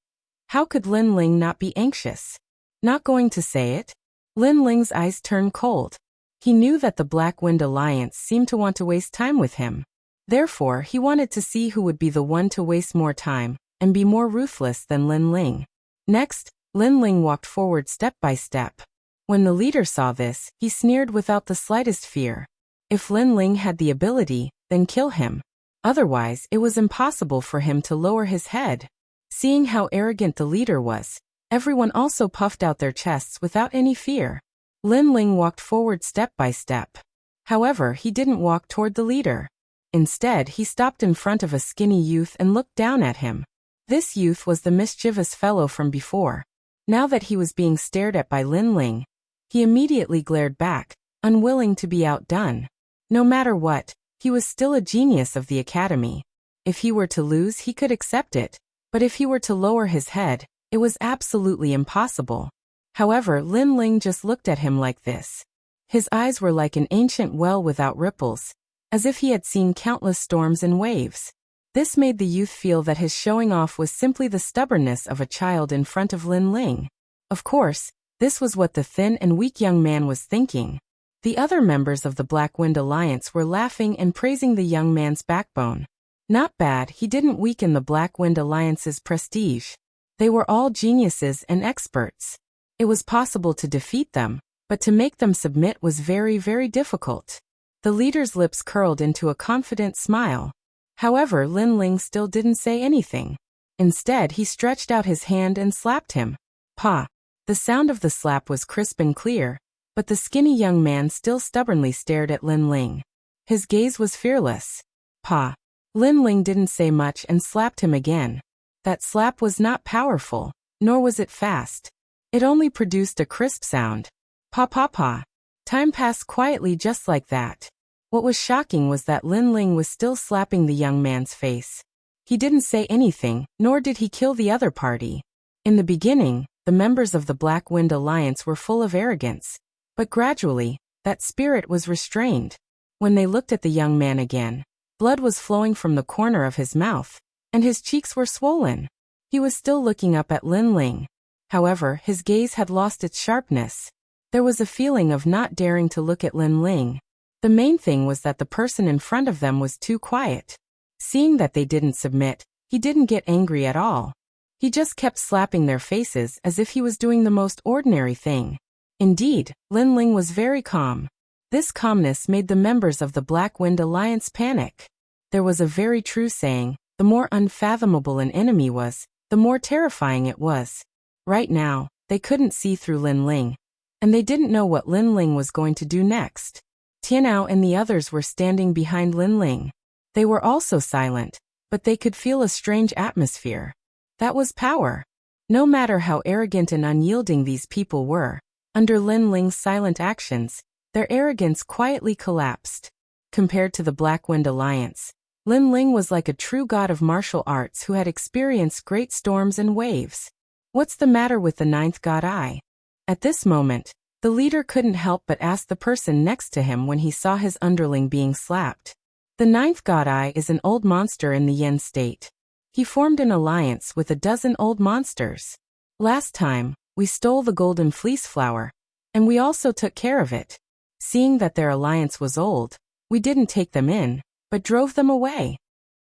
how could Lin Ling not be anxious? Not going to say it? Lin Ling's eyes turned cold. He knew that the Black Wind Alliance seemed to want to waste time with him. Therefore, he wanted to see who would be the one to waste more time and be more ruthless than Lin Ling. Next, Lin Ling walked forward step by step. When the leader saw this, he sneered without the slightest fear. If Lin Ling had the ability, then kill him. Otherwise, it was impossible for him to lower his head. Seeing how arrogant the leader was, everyone also puffed out their chests without any fear. Lin Ling walked forward step by step. However, he didn't walk toward the leader. Instead, he stopped in front of a skinny youth and looked down at him. This youth was the mischievous fellow from before. Now that he was being stared at by Lin Ling, he immediately glared back, unwilling to be outdone. No matter what, he was still a genius of the academy. If he were to lose, he could accept it. But if he were to lower his head, it was absolutely impossible. However, Lin Ling just looked at him like this. His eyes were like an ancient well without ripples, as if he had seen countless storms and waves. This made the youth feel that his showing off was simply the stubbornness of a child in front of Lin Ling. Of course, this was what the thin and weak young man was thinking. The other members of the Black Wind Alliance were laughing and praising the young man's backbone. Not bad, he didn't weaken the Black Wind Alliance's prestige. They were all geniuses and experts. It was possible to defeat them, but to make them submit was very, very difficult. The leader's lips curled into a confident smile. However, Lin Ling still didn't say anything. Instead, he stretched out his hand and slapped him. Pa! The sound of the slap was crisp and clear, but the skinny young man still stubbornly stared at Lin Ling. His gaze was fearless. Pa. Lin Ling didn't say much and slapped him again. That slap was not powerful, nor was it fast. It only produced a crisp sound. Pa pa pa. Time passed quietly just like that. What was shocking was that Lin Ling was still slapping the young man's face. He didn't say anything, nor did he kill the other party. In the beginning, the members of the Black Wind Alliance were full of arrogance, but gradually, that spirit was restrained. When they looked at the young man again, blood was flowing from the corner of his mouth, and his cheeks were swollen. He was still looking up at Lin Ling. However, his gaze had lost its sharpness. There was a feeling of not daring to look at Lin Ling. The main thing was that the person in front of them was too quiet. Seeing that they didn't submit, he didn't get angry at all. He just kept slapping their faces as if he was doing the most ordinary thing. Indeed, Lin Ling was very calm. This calmness made the members of the Black Wind Alliance panic. There was a very true saying, the more unfathomable an enemy was, the more terrifying it was. Right now, they couldn't see through Lin Ling, and they didn't know what Lin Ling was going to do next. Tianao and the others were standing behind Lin Ling. They were also silent, but they could feel a strange atmosphere. That was power. No matter how arrogant and unyielding these people were, under Lin Ling's silent actions, their arrogance quietly collapsed. Compared to the Black Wind Alliance, Lin Ling was like a true god of martial arts who had experienced great storms and waves. What's the matter with the ninth god eye? At this moment, the leader couldn't help but ask the person next to him when he saw his underling being slapped. The ninth god eye is an old monster in the Yen state. He formed an alliance with a dozen old monsters. Last time, we stole the golden fleece flower, and we also took care of it. Seeing that their alliance was old, we didn't take them in, but drove them away.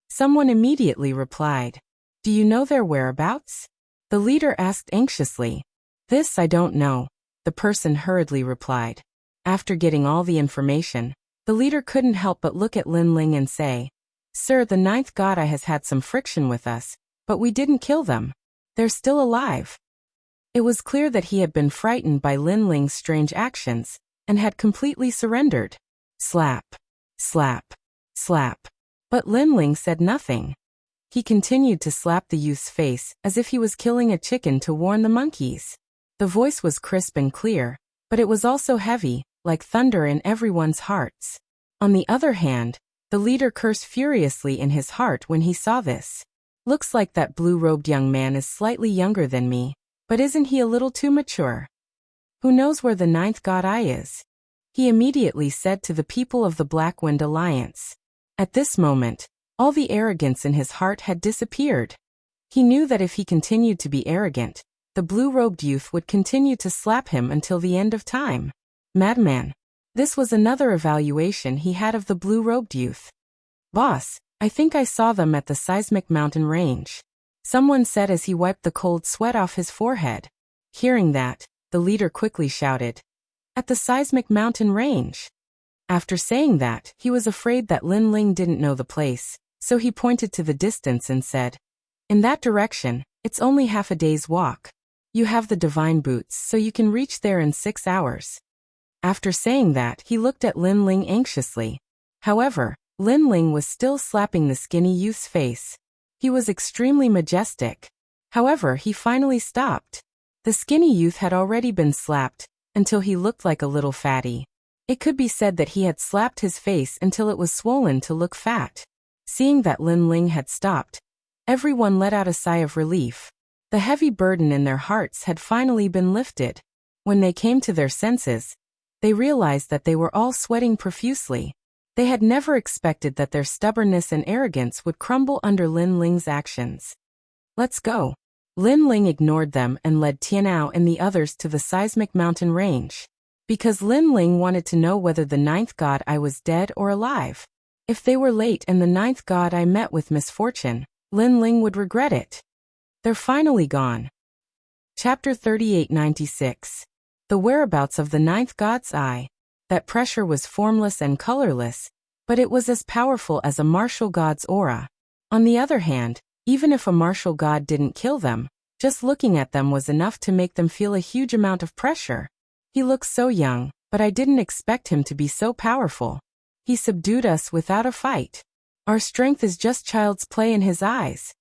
Someone immediately replied, "Do you know their whereabouts?" The leader asked anxiously. "This I don't know," the person hurriedly replied. After getting all the information, the leader couldn't help but look at Lin Ling and say, "Sir, the ninth god eye has had some friction with us, but we didn't kill them. They're still alive." It was clear that he had been frightened by Lin Ling's strange actions, and had completely surrendered. Slap, slap, slap. But Lin Ling said nothing. He continued to slap the youth's face as if he was killing a chicken to warn the monkeys. The voice was crisp and clear, but it was also heavy, like thunder in everyone's hearts. On the other hand, the leader cursed furiously in his heart when he saw this. "Looks like that blue-robed young man is slightly younger than me, but isn't he a little too mature? Who knows where the ninth god eye is?" he immediately said to the people of the Black Wind Alliance. At this moment, all the arrogance in his heart had disappeared. He knew that if he continued to be arrogant, the blue-robed youth would continue to slap him until the end of time. Madman. This was another evaluation he had of the blue-robed youth. "Boss, I think I saw them at the seismic mountain range," someone said as he wiped the cold sweat off his forehead. Hearing that, the leader quickly shouted, "At the seismic mountain range?" After saying that, he was afraid that Lin Ling didn't know the place, so he pointed to the distance and said, "In that direction, it's only half a day's walk. You have the divine boots, so you can reach there in 6 hours. After saying that, he looked at Lin Ling anxiously. However, Lin Ling was still slapping the skinny youth's face. He was extremely majestic. However, he finally stopped. The skinny youth had already been slapped, until he looked like a little fatty. It could be said that he had slapped his face until it was swollen to look fat. Seeing that Lin Ling had stopped, everyone let out a sigh of relief. The heavy burden in their hearts had finally been lifted. When they came to their senses, they realized that they were all sweating profusely. They had never expected that their stubbornness and arrogance would crumble under Lin Ling's actions. "Let's go." Lin Ling ignored them and led Tianao and the others to the seismic mountain range. Because Lin Ling wanted to know whether the ninth god eye was dead or alive. If they were late and the ninth god eye met with misfortune, Lin Ling would regret it. They're finally gone. Chapter 3896. The whereabouts of the ninth god's eye. That pressure was formless and colorless, but it was as powerful as a martial god's aura. On the other hand, even if a martial god didn't kill them, just looking at them was enough to make them feel a huge amount of pressure. He looked so young, but I didn't expect him to be so powerful. He subdued us without a fight. Our strength is just child's play in his eyes."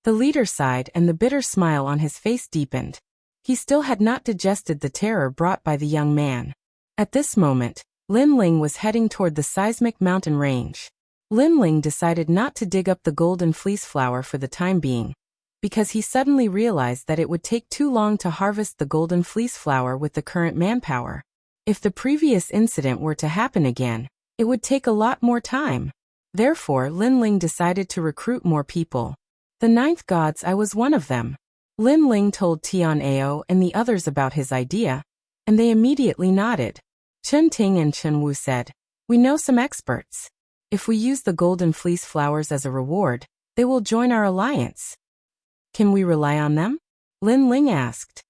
The leader sighed and the bitter smile on his face deepened. He still had not digested the terror brought by the young man. At this moment, Lin Ling was heading toward the seismic mountain range. Lin Ling decided not to dig up the golden fleece flower for the time being, because he suddenly realized that it would take too long to harvest the golden fleece flower with the current manpower. If the previous incident were to happen again, it would take a lot more time. Therefore, Lin Ling decided to recruit more people. The 9th gods, I was one of them. Lin Ling told Tian Ao and the others about his idea, and they immediately nodded. Chen Ting and Chen Wu said, "We know some experts. If we use the golden fleece flowers as a reward, they will join our alliance." "Can we rely on them?" Lin Ling asked.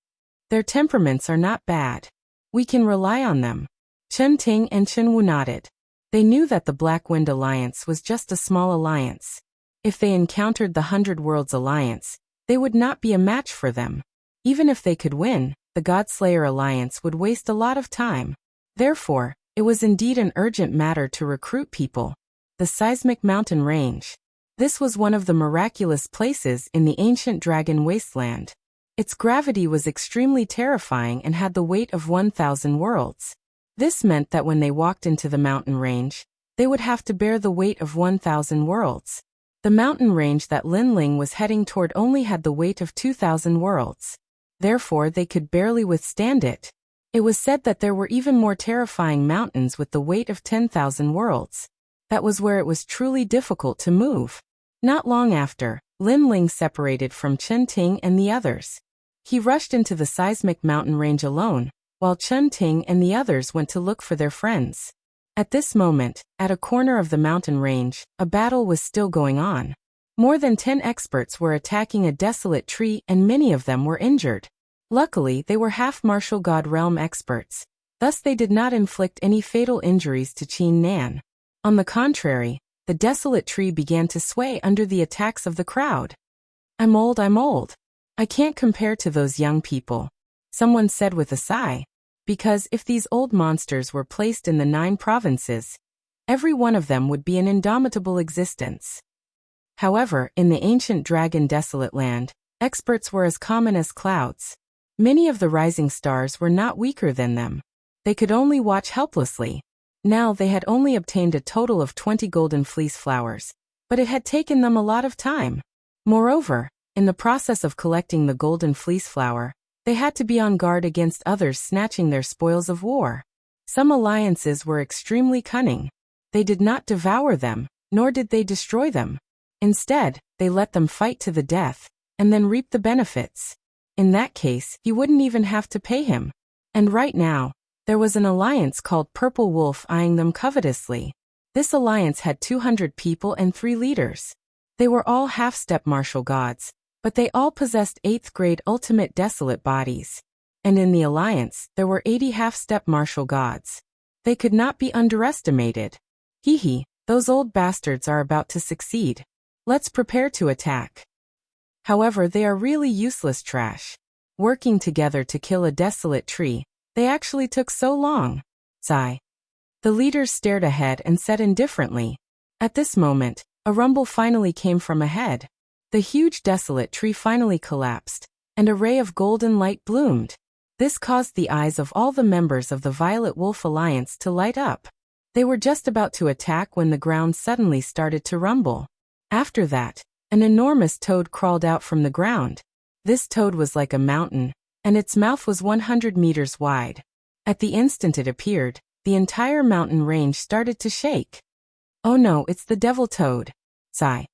"Their temperaments are not bad. We can rely on them." Chen Ting and Chen Wu nodded. They knew that the Black Wind Alliance was just a small alliance. If they encountered the 100 Worlds Alliance, they would not be a match for them. Even if they could win, the Godslayer Alliance would waste a lot of time. Therefore, it was indeed an urgent matter to recruit people. The seismic mountain range. This was one of the miraculous places in the ancient dragon wasteland. Its gravity was extremely terrifying and had the weight of 1,000 worlds. This meant that when they walked into the mountain range, they would have to bear the weight of 1,000 worlds. The mountain range that Lin Ling was heading toward only had the weight of 2,000 worlds. Therefore, they could barely withstand it. It was said that there were even more terrifying mountains with the weight of 10,000 worlds. That was where it was truly difficult to move. Not long after, Lin Ling separated from Chen Ting and the others. He rushed into the seismic mountain range alone, while Chen Ting and the others went to look for their friends. At this moment, at a corner of the mountain range, a battle was still going on. More than 10 experts were attacking a desolate tree and many of them were injured. Luckily, they were half martial god realm experts, thus they did not inflict any fatal injuries to Qin Nan. On the contrary, the desolate tree began to sway under the attacks of the crowd. I'm old. I can't compare to those young people," someone said with a sigh, because if these old monsters were placed in the 9 provinces, every one of them would be an indomitable existence. However, in the ancient dragon desolate land, experts were as common as clouds. Many of the rising stars were not weaker than them. They could only watch helplessly. Now they had only obtained a total of 20 golden fleece flowers, but it had taken them a lot of time. Moreover, in the process of collecting the golden fleece flower, they had to be on guard against others snatching their spoils of war. Some alliances were extremely cunning. They did not devour them, nor did they destroy them. Instead, they let them fight to the death, and then reap the benefits. In that case, he wouldn't even have to pay him. And right now, there was an alliance called Purple Wolf eyeing them covetously. This alliance had 200 people and 3 leaders. They were all half-step martial gods, but they all possessed 8th grade ultimate desolate bodies. And in the alliance, there were 80 half-step martial gods. They could not be underestimated. Hee, those old bastards are about to succeed. Let's prepare to attack. However, they are really useless trash. Working together to kill a desolate tree, they actually took so long. Sigh. The leaders stared ahead and said indifferently. At this moment, a rumble finally came from ahead. The huge desolate tree finally collapsed, and a ray of golden light bloomed. This caused the eyes of all the members of the Violet Wolf Alliance to light up. They were just about to attack when the ground suddenly started to rumble. After that, an enormous toad crawled out from the ground. This toad was like a mountain, and its mouth was 100 meters wide. At the instant it appeared, the entire mountain range started to shake. Oh no, it's the devil toad. Sigh.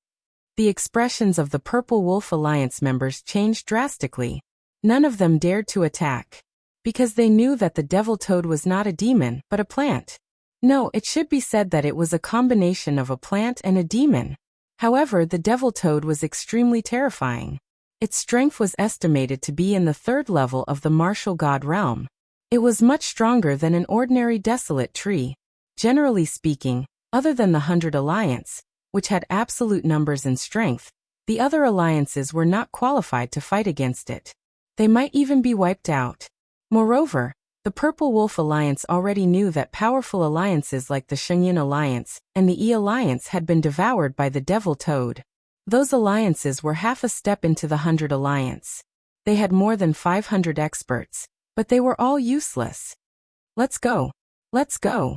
The expressions of the Purple Wolf Alliance members changed drastically. None of them dared to attack, because they knew that the devil toad was not a demon, but a plant. No, it should be said that it was a combination of a plant and a demon. However, the devil toad was extremely terrifying. Its strength was estimated to be in the 3rd level of the martial god realm. It was much stronger than an ordinary desolate tree. Generally speaking, other than the 100 Alliance, which had absolute numbers and strength, the other alliances were not qualified to fight against it. They might even be wiped out. Moreover, The Purple Wolf Alliance already knew that powerful alliances like the Shengyan Alliance and the Alliance had been devoured by the Devil Toad. Those alliances were half a step into the 100 Alliance. They had more than 500 experts, but they were all useless. Let's go. Let's go.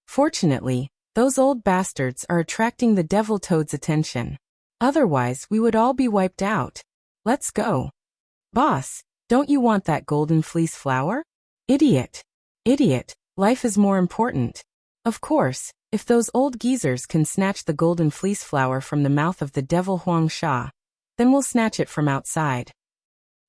Fortunately, those old bastards are attracting the Devil Toad's attention. Otherwise, we would all be wiped out. Let's go. Boss, don't you want that golden fleece flower? Idiot. Idiot, life is more important. Of course, if those old geezers can snatch the golden fleece flower from the mouth of the devil Huang Sha, then we'll snatch it from outside.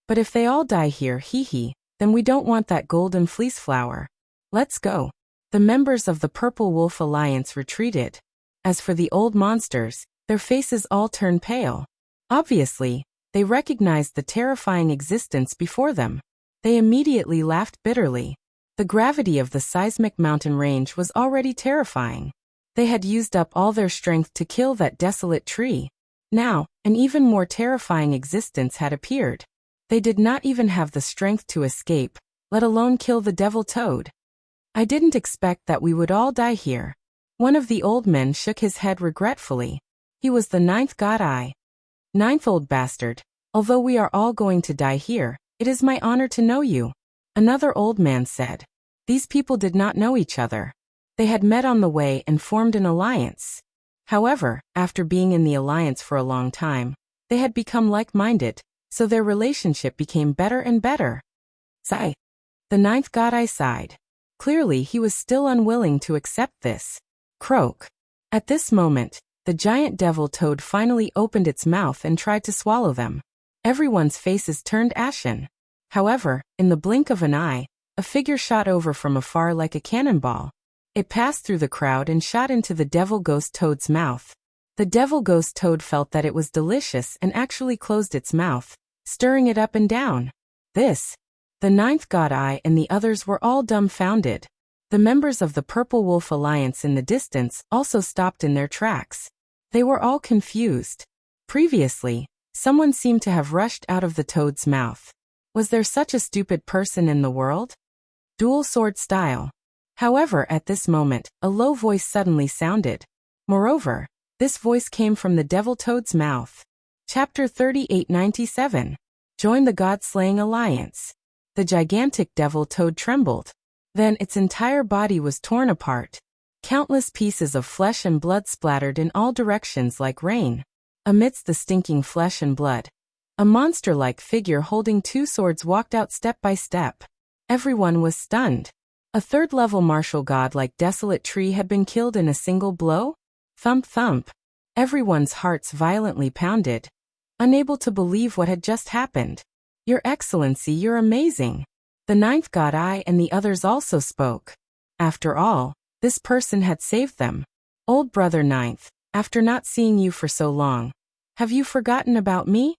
But if they all die here, hee, then we don't want that golden fleece flower. Let's go. The members of the Purple Wolf Alliance retreated. As for the old monsters, their faces all turned pale. Obviously, they recognized the terrifying existence before them. They immediately laughed bitterly. The gravity of the seismic mountain range was already terrifying. They had used up all their strength to kill that desolate tree. Now, an even more terrifying existence had appeared. They did not even have the strength to escape, let alone kill the Devil Toad. I didn't expect that we would all die here. One of the old men shook his head regretfully. He was the 9th God Eye. 9th old bastard, although we are all going to die here, it is my honor to know you. Another old man said. These people did not know each other. They had met on the way and formed an alliance. However, after being in the alliance for a long time, they had become like-minded, so their relationship became better and better. Sigh. The 9th God Eye sighed. Clearly he was still unwilling to accept this. Croak. At this moment, the giant devil toad finally opened its mouth and tried to swallow them. Everyone's faces turned ashen. However, in the blink of an eye, a figure shot over from afar like a cannonball. It passed through the crowd and shot into the devil ghost toad's mouth. The devil ghost toad felt that it was delicious and actually closed its mouth, stirring it up and down. This. The 9th God Eye and the others were all dumbfounded. The members of the Purple Wolf Alliance in the distance also stopped in their tracks. They were all confused. Previously, someone seemed to have rushed out of the toad's mouth. Was there such a stupid person in the world? Dual sword style. However, at this moment, a low voice suddenly sounded. Moreover, this voice came from the devil toad's mouth. Chapter 3897. Join the God-slaying alliance. The gigantic devil toad trembled. Then its entire body was torn apart. Countless pieces of flesh and blood splattered in all directions like rain. Amidst the stinking flesh and blood, a monster-like figure holding 2 swords walked out step by step. Everyone was stunned. A 3rd-level martial god like Desolate Tree had been killed in a single blow? Thump thump. Everyone's hearts violently pounded, unable to believe what had just happened. Your Excellency, you're amazing. The 9th God Eye and the others also spoke. After all, this person had saved them. Old brother 9th, after not seeing you for so long, have you forgotten about me?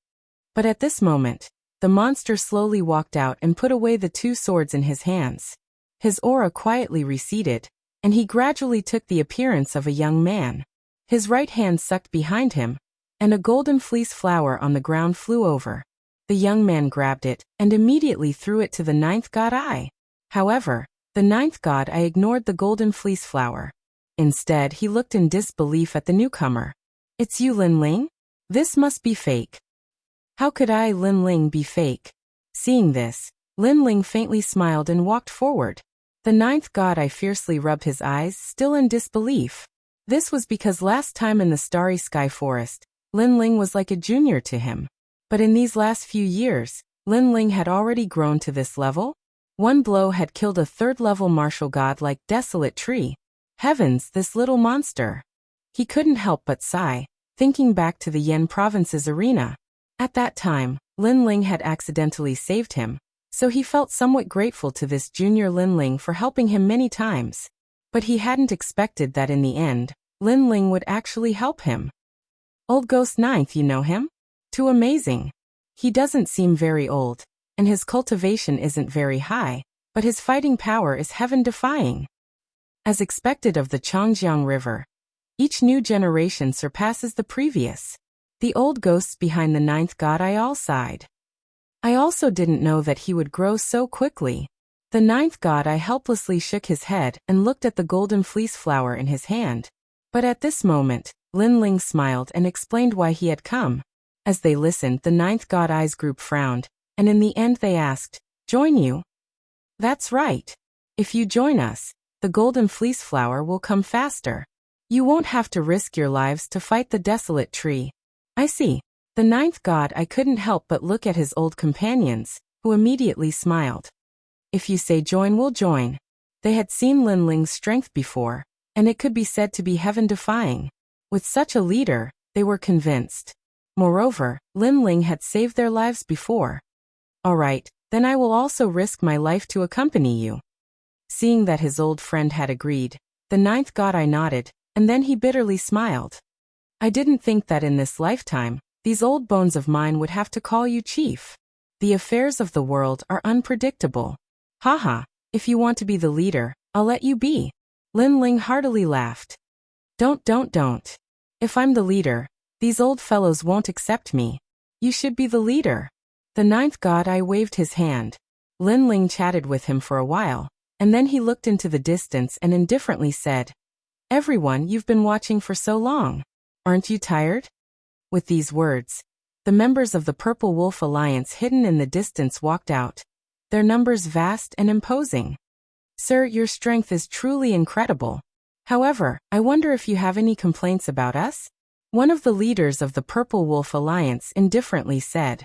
But at this moment, the monster slowly walked out and put away the 2 swords in his hands. His aura quietly receded, and he gradually took the appearance of a young man. His right hand sucked behind him, and a golden fleece flower on the ground flew over. The young man grabbed it and immediately threw it to the 9th God Eye. However, the 9th God Eye ignored the golden fleece flower. Instead, he looked in disbelief at the newcomer. It's you, Lin Ling? This must be fake. How could I, Lin Ling, be fake? Seeing this, Lin Ling faintly smiled and walked forward. The 9th God Eye fiercely rubbed his eyes, still in disbelief. This was because last time in the Starry Sky Forest, Lin Ling was like a junior to him. But in these last few years, Lin Ling had already grown to this level. One blow had killed a 3rd-level martial god like Desolate Tree. Heavens, this little monster. He couldn't help but sigh, thinking back to the Yen province's arena. At that time, Lin Ling had accidentally saved him, so he felt somewhat grateful to this junior Lin Ling for helping him many times. But he hadn't expected that in the end, Lin Ling would actually help him. Old Ghost 9th, you know him? Too amazing. He doesn't seem very old, and his cultivation isn't very high, but his fighting power is heaven-defying. As expected of the Changjiang River, each new generation surpasses the previous. The old ghosts behind the 9th God Eye all sighed. I also didn't know that he would grow so quickly. The ninth god eye helplessly shook his head and looked at the golden fleece flower in his hand. But at this moment, Lin Ling smiled and explained why he had come. As they listened, the ninth god eye's group frowned, and in the end they asked, "Join you?" "That's right. If you join us, the golden fleece flower will come faster. You won't have to risk your lives to fight the desolate tree." "I see." The ninth god eye couldn't help but look at his old companions, who immediately smiled. "If you say join, we'll join." They had seen Lin Ling's strength before, and it could be said to be heaven-defying. With such a leader, they were convinced. Moreover, Lin Ling had saved their lives before. "All right, then I will also risk my life to accompany you." Seeing that his old friend had agreed, the ninth god eye nodded, and then he bitterly smiled. "I didn't think that in this lifetime, these old bones of mine would have to call you chief. The affairs of the world are unpredictable. Haha, if you want to be the leader, I'll let you be." Lin Ling heartily laughed. Don't. If I'm the leader, these old fellows won't accept me. You should be the leader." The ninth god eye waved his hand. Lin Ling chatted with him for a while, and then he looked into the distance and indifferently said, "Everyone, you've been watching for so long. Aren't you tired?" With these words, the members of the Purple Wolf Alliance hidden in the distance walked out, their numbers vast and imposing. "Sir, your strength is truly incredible. However, I wonder if you have any complaints about us?" One of the leaders of the Purple Wolf Alliance indifferently said.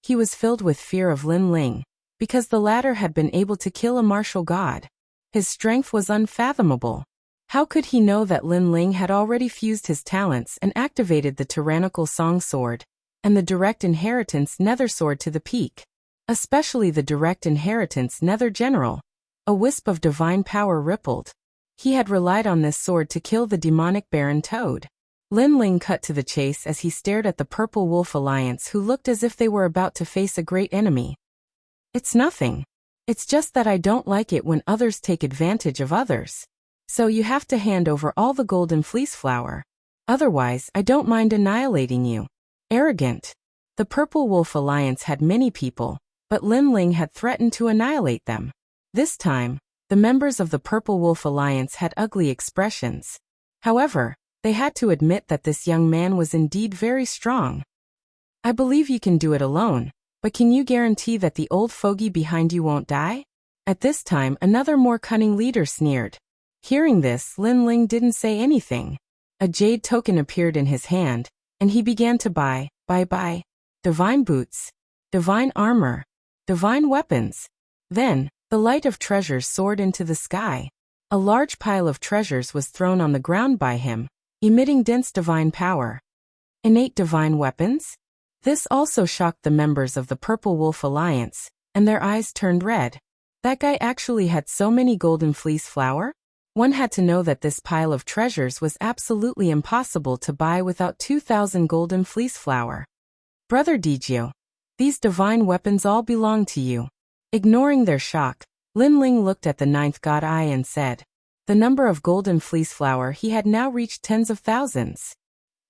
He was filled with fear of Lin Ling, because the latter had been able to kill a martial god. His strength was unfathomable. How could he know that Lin Ling had already fused his talents and activated the tyrannical Song Sword, and the direct inheritance Nether Sword to the peak? Especially the direct inheritance Nether General. A wisp of divine power rippled. He had relied on this sword to kill the demonic Baron Toad. Lin Ling cut to the chase as he stared at the Purple Wolf Alliance, who looked as if they were about to face a great enemy. "It's nothing. It's just that I don't like it when others take advantage of others. So you have to hand over all the golden fleece flower. Otherwise, I don't mind annihilating you." Arrogant. The Purple Wolf Alliance had many people, but Lin Ling had threatened to annihilate them. This time, the members of the Purple Wolf Alliance had ugly expressions. However, they had to admit that this young man was indeed very strong. "I believe you can do it alone, but can you guarantee that the old fogey behind you won't die?" At this time, another more cunning leader sneered. Hearing this, Lin Ling didn't say anything. A jade token appeared in his hand, and he began to buy divine boots, divine armor, divine weapons. Then, the light of treasures soared into the sky. A large pile of treasures was thrown on the ground by him, emitting dense divine power. Innate divine weapons? This also shocked the members of the Purple Wolf Alliance, and their eyes turned red. That guy actually had so many golden fleece flower? One had to know that this pile of treasures was absolutely impossible to buy without 2,000 golden fleece flower. "Brother Digio, these divine weapons all belong to you." Ignoring their shock, Lin Ling looked at the ninth god eye and said, the number of golden fleece flower he had now reached tens of thousands.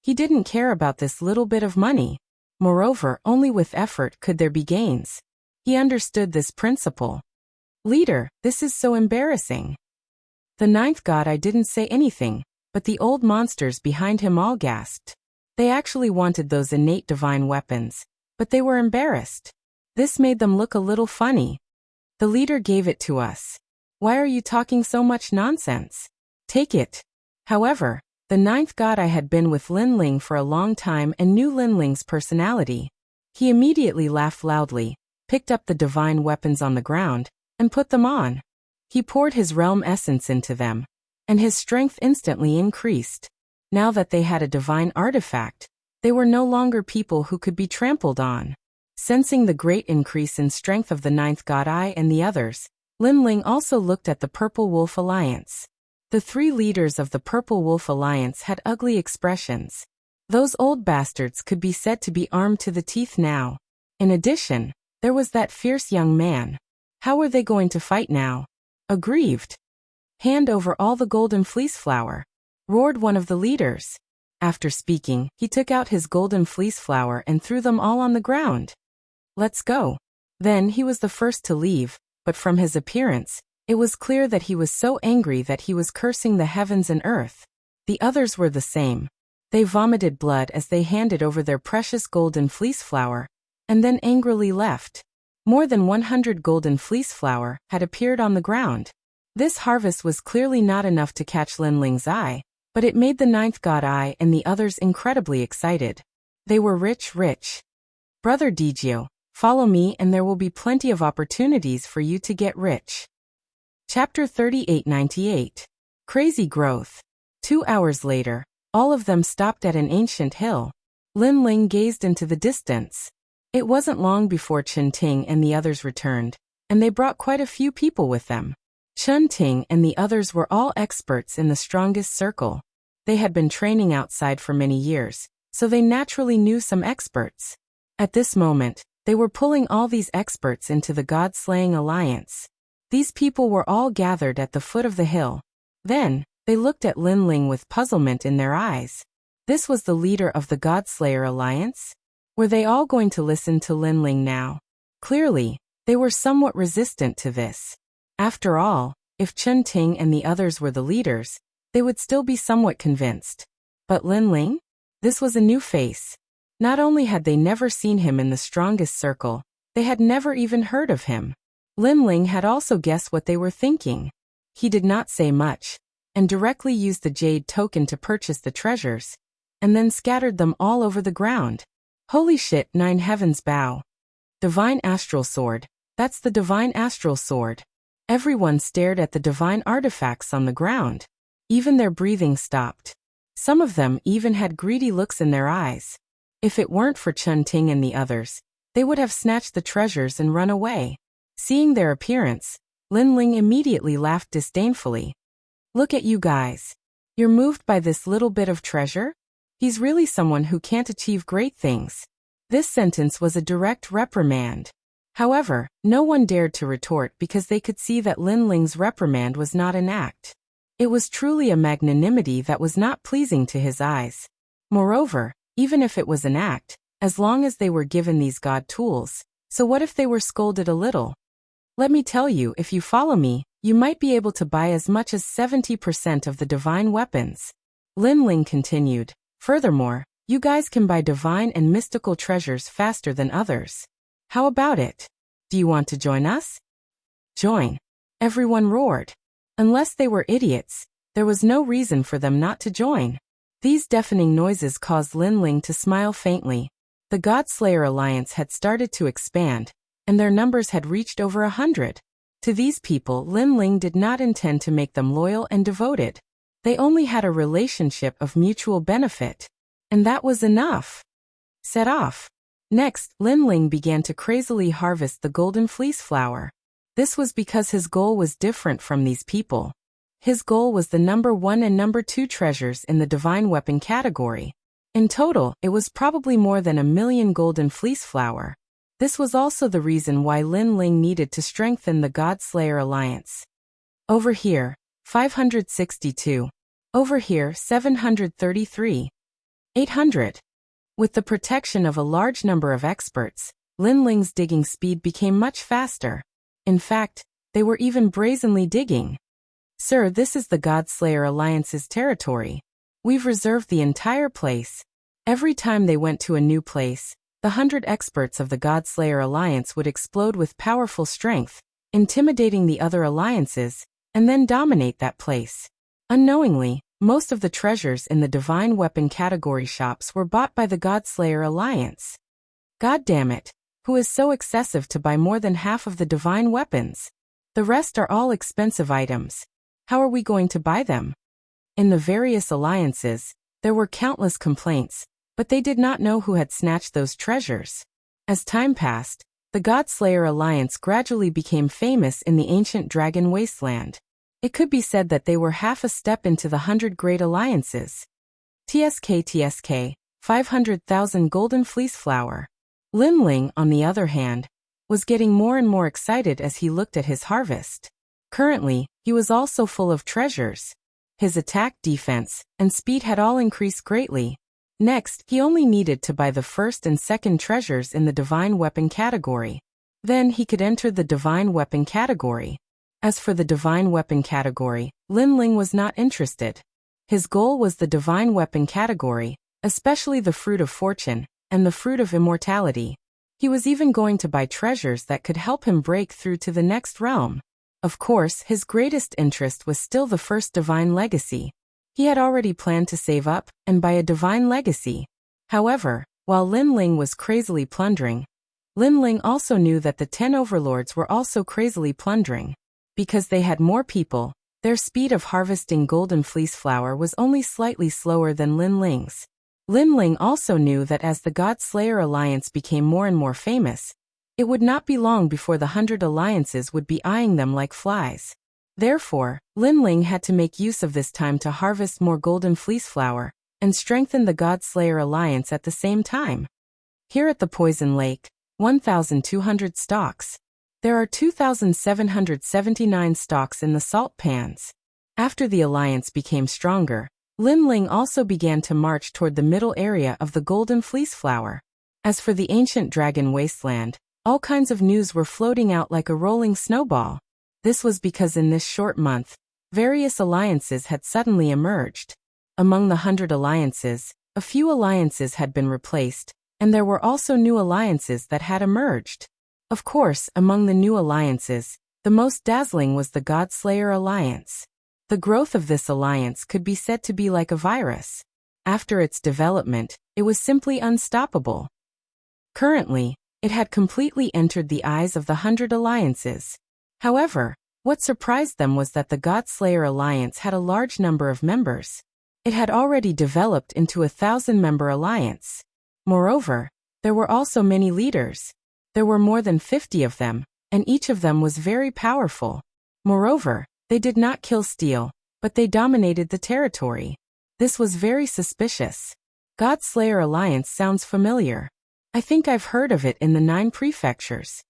He didn't care about this little bit of money. Moreover, only with effort could there be gains. He understood this principle. "Leader, this is so embarrassing." The ninth god eye didn't say anything, but the old monsters behind him all gasped. They actually wanted those innate divine weapons, but they were embarrassed. This made them look a little funny. "The leader gave it to us. Why are you talking so much nonsense? Take it." However, the ninth god eye had been with Lin Ling for a long time and knew Lin Ling's personality. He immediately laughed loudly, picked up the divine weapons on the ground, and put them on. He poured his realm essence into them, and his strength instantly increased. Now that they had a divine artifact, they were no longer people who could be trampled on. Sensing the great increase in strength of the ninth god eye and the others, Lin Ling also looked at the Purple Wolf Alliance. The three leaders of the Purple Wolf Alliance had ugly expressions. Those old bastards could be said to be armed to the teeth now. In addition, there was that fierce young man. How were they going to fight now? Aggrieved. "Hand over all the golden fleece flower," roared one of the leaders. After speaking, he took out his golden fleece flower and threw them all on the ground. "Let's go." Then he was the first to leave, but from his appearance, it was clear that he was so angry that he was cursing the heavens and earth. The others were the same. They vomited blood as they handed over their precious golden fleece flower, and then angrily left. More than 100 golden fleece flower had appeared on the ground. This harvest was clearly not enough to catch Lin Ling's eye, but it made the ninth god eye and the others incredibly excited. They were rich. Brother Digio, follow me and there will be plenty of opportunities for you to get rich. Chapter 3898. Crazy Growth. 2 hours later, all of them stopped at an ancient hill. Lin Ling gazed into the distance. It wasn't long before Chen Ting and the others returned, and they brought quite a few people with them. Chen Ting and the others were all experts in the strongest circle. They had been training outside for many years, so they naturally knew some experts. At this moment, they were pulling all these experts into the God-slaying alliance. These people were all gathered at the foot of the hill. Then, they looked at Lin Ling with puzzlement in their eyes. This was the leader of the God-slayer alliance? Were they all going to listen to Lin Ling now? Clearly, they were somewhat resistant to this. After all, if Chen Ting and the others were the leaders, they would still be somewhat convinced. But Lin Ling? This was a new face. Not only had they never seen him in the strongest circle, they had never even heard of him. Lin Ling had also guessed what they were thinking. He did not say much, and directly used the jade token to purchase the treasures, and then scattered them all over the ground. Holy shit, 9 heavens bow. Divine Astral Sword. That's the Divine Astral Sword. Everyone stared at the divine artifacts on the ground. Even their breathing stopped. Some of them even had greedy looks in their eyes. If it weren't for Chen Ting and the others, they would have snatched the treasures and run away. Seeing their appearance, Lin Ling immediately laughed disdainfully. Look at you guys. You're moved by this little bit of treasure? He's really someone who can't achieve great things. This sentence was a direct reprimand. However, no one dared to retort because they could see that Lin Ling's reprimand was not an act. It was truly a magnanimity that was not pleasing to his eyes. Moreover, even if it was an act, as long as they were given these god tools, so what if they were scolded a little? Let me tell you, if you follow me, you might be able to buy as much as 70% of the divine weapons. Lin Ling continued. Furthermore, you guys can buy divine and mystical treasures faster than others. How about it? Do you want to join us? Join. Everyone roared. Unless they were idiots, there was no reason for them not to join. These deafening noises caused Lin Ling to smile faintly. The God-Slayer Alliance had started to expand, and their numbers had reached over 100. To these people, Lin Ling did not intend to make them loyal and devoted. They only had a relationship of mutual benefit. And that was enough. Set off. Next, Lin Ling began to crazily harvest the golden fleece flower. This was because his goal was different from these people. His goal was the number 1 and number 2 treasures in the divine weapon category. In total, it was probably more than 1 million golden fleece flower. This was also the reason why Lin Ling needed to strengthen the God-Slayer Alliance. Over here, 562. Over here, 733. 800. With the protection of a large number of experts, Lin Ling's digging speed became much faster. In fact, they were even brazenly digging. Sir, this is the God-Slayer Alliance's territory. We've reserved the entire place. Every time they went to a new place, the 100 experts of the God-Slayer Alliance would explode with powerful strength, intimidating the other alliances, and then dominate that place. Unknowingly, most of the treasures in the divine weapon category shops were bought by the God-Slayer Alliance. God damn it, who is so excessive to buy more than half of the divine weapons? The rest are all expensive items. How are we going to buy them? In the various alliances, there were countless complaints, but they did not know who had snatched those treasures. As time passed, the God-Slayer Alliance gradually became famous in the ancient dragon wasteland. It could be said that they were half a step into the 100 great alliances. TSK, 500,000 golden fleece flower. Lin Ling, on the other hand, was getting more and more excited as he looked at his harvest. Currently, he was also full of treasures. His attack, defense, and speed had all increased greatly. Next, he only needed to buy the first and second treasures in the divine weapon category. Then he could enter the divine weapon category. As for the divine weapon category, Lin Ling was not interested. His goal was the divine weapon category, especially the fruit of fortune and the fruit of immortality. He was even going to buy treasures that could help him break through to the next realm. Of course, his greatest interest was still the first divine legacy. He had already planned to save up and buy a divine legacy. However, while Lin Ling was crazily plundering, Lin Ling also knew that the 10 overlords were also crazily plundering. Because they had more people, their speed of harvesting golden fleece flower was only slightly slower than Lin Ling's. Lin Ling also knew that as the God Slayer Alliance became more and more famous, it would not be long before the 100 alliances would be eyeing them like flies. Therefore, Lin Ling had to make use of this time to harvest more golden fleece flower and strengthen the God Slayer Alliance at the same time. Here at the Poison Lake, 1,200 stalks. There are 2,779 stalks in the salt pans. After the alliance became stronger, Lin Ling also began to march toward the middle area of the golden fleece flower. As for the ancient dragon wasteland, all kinds of news were floating out like a rolling snowball. This was because in this short month, various alliances had suddenly emerged. Among the 100 alliances, a few alliances had been replaced, and there were also new alliances that had emerged. Of course, among the new alliances, the most dazzling was the God Slayer Alliance. The growth of this alliance could be said to be like a virus. After its development, it was simply unstoppable. Currently, it had completely entered the eyes of the 100 alliances. However, what surprised them was that the God Slayer Alliance had a large number of members. It had already developed into a 1,000-member alliance. Moreover, there were also many leaders. There were more than 50 of them, and each of them was very powerful. Moreover, they did not kill steal, but they dominated the territory. This was very suspicious. God Slayer Alliance sounds familiar. I think I've heard of it in the 9 prefectures.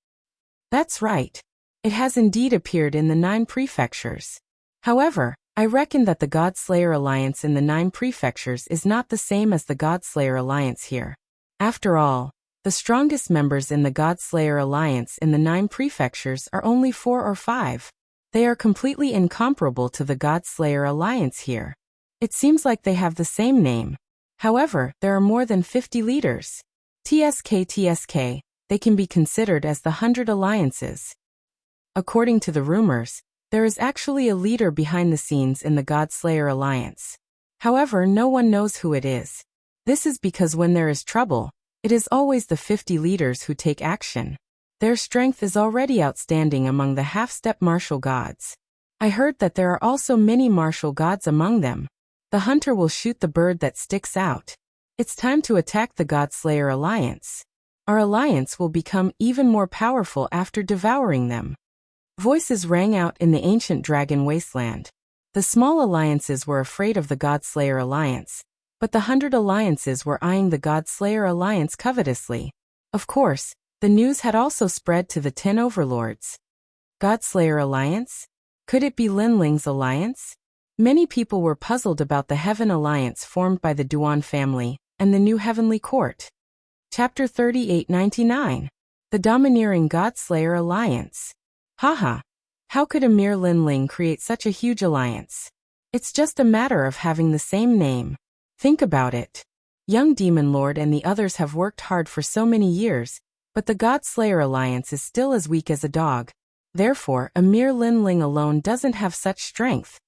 That's right. It has indeed appeared in the 9 prefectures. However, I reckon that the God Slayer Alliance in the 9 prefectures is not the same as the God Slayer Alliance here. After all, the strongest members in the God Slayer Alliance in the 9 prefectures are only 4 or 5. They are completely incomparable to the God Slayer Alliance here. It seems like they have the same name. However, there are more than 50 leaders. TSK, they can be considered as the 100 alliances. According to the rumors, there is actually a leader behind the scenes in the God Slayer Alliance. However, no one knows who it is. This is because when there is trouble, it is always the 50 leaders who take action. Their strength is already outstanding among the half-step martial gods. I heard that there are also many martial gods among them. The hunter will shoot the bird that sticks out. It's time to attack the God Slayer Alliance. Our alliance will become even more powerful after devouring them. Voices rang out in the ancient dragon wasteland. The small alliances were afraid of the God Slayer Alliance, but the 100 alliances were eyeing the God Slayer Alliance covetously. Of course, the news had also spread to the 10 overlords. God Slayer Alliance? Could it be Lin Ling's alliance? Many people were puzzled about the Heaven Alliance formed by the Duan family and the new Heavenly Court. Chapter 3899. The Domineering God Slayer Alliance. Haha. How could a mere Lin Ling create such a huge alliance? It's just a matter of having the same name. Think about it. Young Demon Lord and the others have worked hard for so many years, but the God Slayer Alliance is still as weak as a dog. Therefore, a mere Lin Ling alone doesn't have such strength.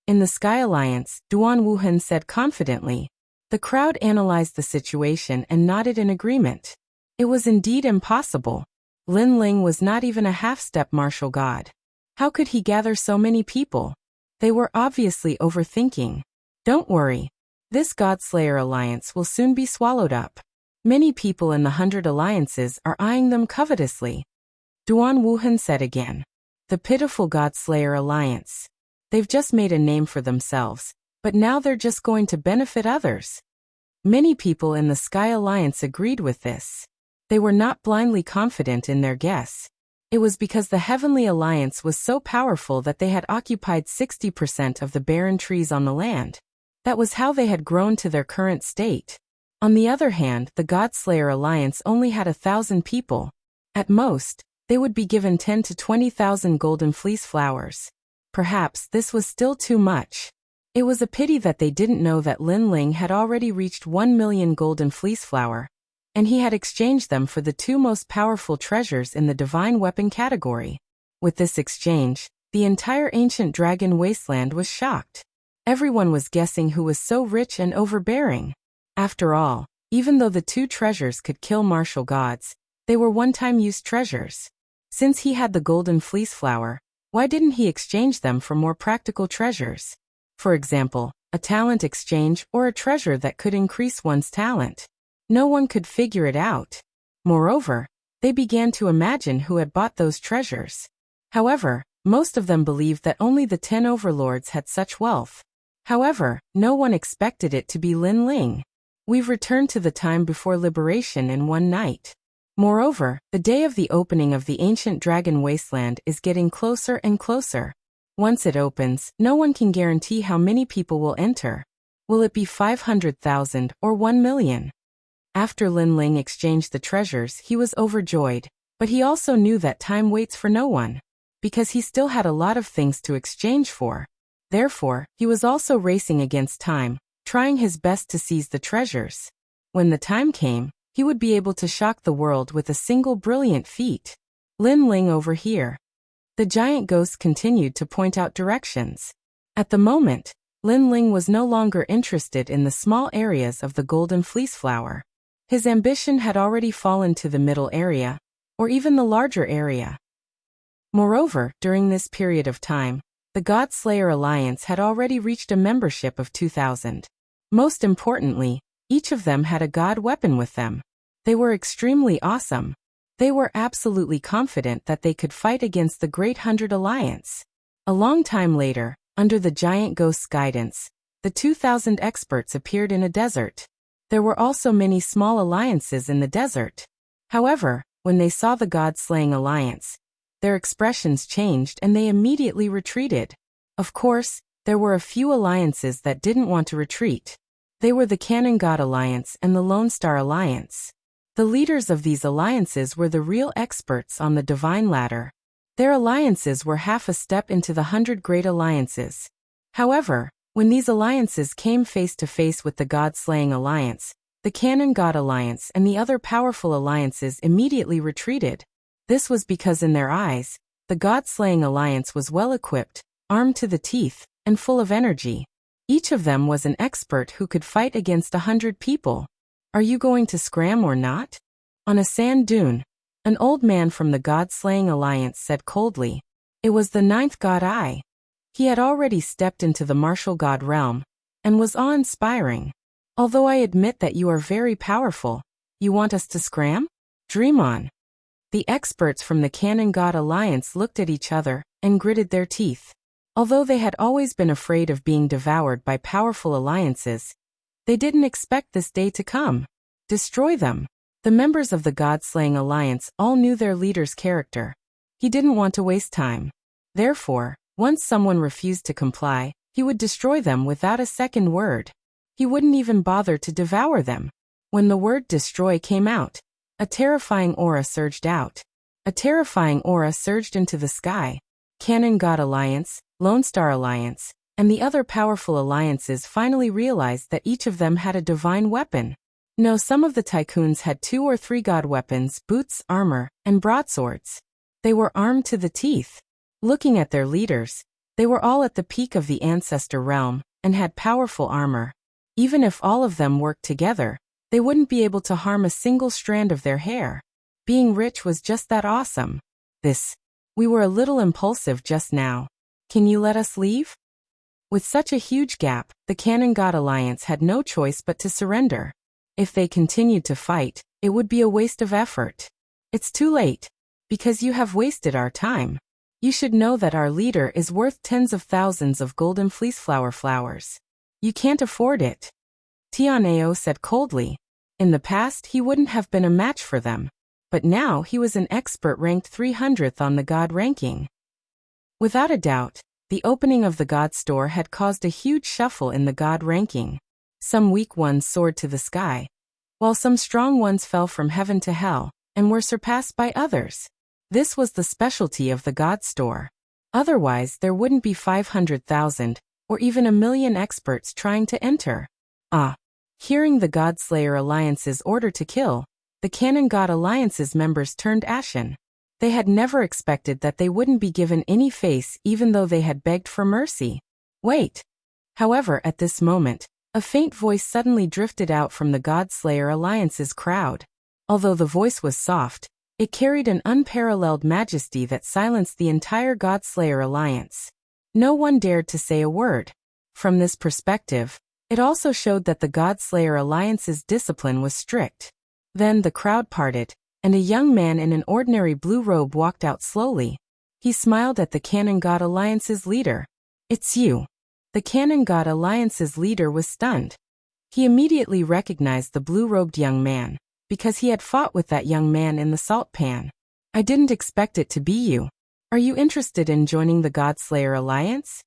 In the Sky Alliance, Duan Wuhan said confidently. The crowd analyzed the situation and nodded in agreement. It was indeed impossible. Lin Ling was not even a half-step martial god. How could he gather so many people? They were obviously overthinking. Don't worry. This God Slayer Alliance will soon be swallowed up. Many people in the 100 alliances are eyeing them covetously. Duan Wuhan said again. The pitiful God Slayer Alliance. They've just made a name for themselves, but now they're just going to benefit others. Many people in the Sky Alliance agreed with this. They were not blindly confident in their guess. It was because the Heavenly Alliance was so powerful that they had occupied 60% of the barren trees on the land. That was how they had grown to their current state. On the other hand, the God Slayer Alliance only had 1,000 people. At most, they would be given 10 to 20,000 golden fleece flowers. Perhaps this was still too much. It was a pity that they didn't know that Lin Ling had already reached 1 million golden fleece flower, and he had exchanged them for the 2 most powerful treasures in the divine weapon category. With this exchange, the entire ancient dragon wasteland was shocked. Everyone was guessing who was so rich and overbearing. After all, even though the 2 treasures could kill martial gods, they were one-time use treasures. Since he had the golden fleece flower, why didn't he exchange them for more practical treasures? For example, a talent exchange or a treasure that could increase one's talent. No one could figure it out. Moreover, they began to imagine who had bought those treasures. However, most of them believed that only the 10 overlords had such wealth. However, no one expected it to be Lin Ling. We've returned to the time before liberation in one night. Moreover, the day of the opening of the ancient dragon wasteland is getting closer and closer. Once it opens, no one can guarantee how many people will enter. Will it be 500,000 or 1 million? After Lin Ling exchanged the treasures, he was overjoyed, but he also knew that time waits for no one, because he still had a lot of things to exchange for. Therefore, he was also racing against time, trying his best to seize the treasures. When the time came, he would be able to shock the world with a single brilliant feat. Lin Ling over here. The giant ghost continued to point out directions. At the moment, Lin Ling was no longer interested in the small areas of the golden fleece flower. His ambition had already fallen to the middle area, or even the larger area. Moreover, during this period of time, the God Slayer Alliance had already reached a membership of 2,000. Most importantly, each of them had a god weapon with them. They were extremely awesome. They were absolutely confident that they could fight against the Great 100 Alliance. A long time later, under the giant ghost's guidance, the 2,000 experts appeared in a desert. There were also many small alliances in the desert. However, when they saw the god-slaying alliance, their expressions changed and they immediately retreated. Of course, there were a few alliances that didn't want to retreat. They were the Cannon God Alliance and the Lone Star Alliance. The leaders of these alliances were the real experts on the divine ladder. Their alliances were half a step into the 100 great alliances. However, when these alliances came face to face with the God-slaying alliance, the Cannon God Alliance and the other powerful alliances immediately retreated. This was because in their eyes, the God-slaying alliance was well-equipped, armed to the teeth, and full of energy. Each of them was an expert who could fight against 100 people. Are you going to scram or not? On a sand dune, an old man from the God-slaying alliance said coldly. It was the 9th God Eye. He had already stepped into the martial god realm, and was awe-inspiring. Although I admit that you are very powerful, you want us to scram? Dream on. The experts from the Cannon God Alliance looked at each other, and gritted their teeth. Although they had always been afraid of being devoured by powerful alliances, they didn't expect this day to come. Destroy them. The members of the God-slaying alliance all knew their leader's character. He didn't want to waste time. Therefore, once someone refused to comply, he would destroy them without a second word. He wouldn't even bother to devour them. When the word destroy came out, a terrifying aura surged out. A terrifying aura surged into the sky. Cannon God Alliance, Lone Star Alliance, and the other powerful alliances finally realized that each of them had a divine weapon. No, some of the tycoons had 2 or 3 god weapons, boots, armor, and broadswords. They were armed to the teeth. Looking at their leaders, they were all at the peak of the ancestor realm, and had powerful armor. Even if all of them worked together, they wouldn't be able to harm a single strand of their hair. Being rich was just that awesome. We were a little impulsive just now. Can you let us leave? With such a huge gap, the Cannon God Alliance had no choice but to surrender. If they continued to fight, it would be a waste of effort. It's too late. Because you have wasted our time. You should know that our leader is worth tens of thousands of golden fleeceflower flowers. You can't afford it. Tianeo said coldly. In the past he wouldn't have been a match for them. But now he was an expert ranked 300th on the God ranking. Without a doubt, the opening of the God store had caused a huge shuffle in the God ranking. Some weak ones soared to the sky, while some strong ones fell from heaven to hell, and were surpassed by others. This was the specialty of the God Store. Otherwise, there wouldn't be 500,000 or even 1,000,000 experts trying to enter. Hearing the Godslayer Alliance's order to kill, the Canon God Alliance's members turned ashen. They had never expected that they wouldn't be given any face even though they had begged for mercy. Wait. However, at this moment, a faint voice suddenly drifted out from the Godslayer Alliance's crowd. Although the voice was soft, it carried an unparalleled majesty that silenced the entire Godslayer Alliance. No one dared to say a word. From this perspective, it also showed that the Godslayer Alliance's discipline was strict. Then the crowd parted, and a young man in an ordinary blue robe walked out slowly. He smiled at the Canon God Alliance's leader. "It's you." The Canon God Alliance's leader was stunned. He immediately recognized the blue-robed young man, because he had fought with that young man in the salt pan. "I didn't expect it to be you. Are you interested in joining the Godslayer Alliance?"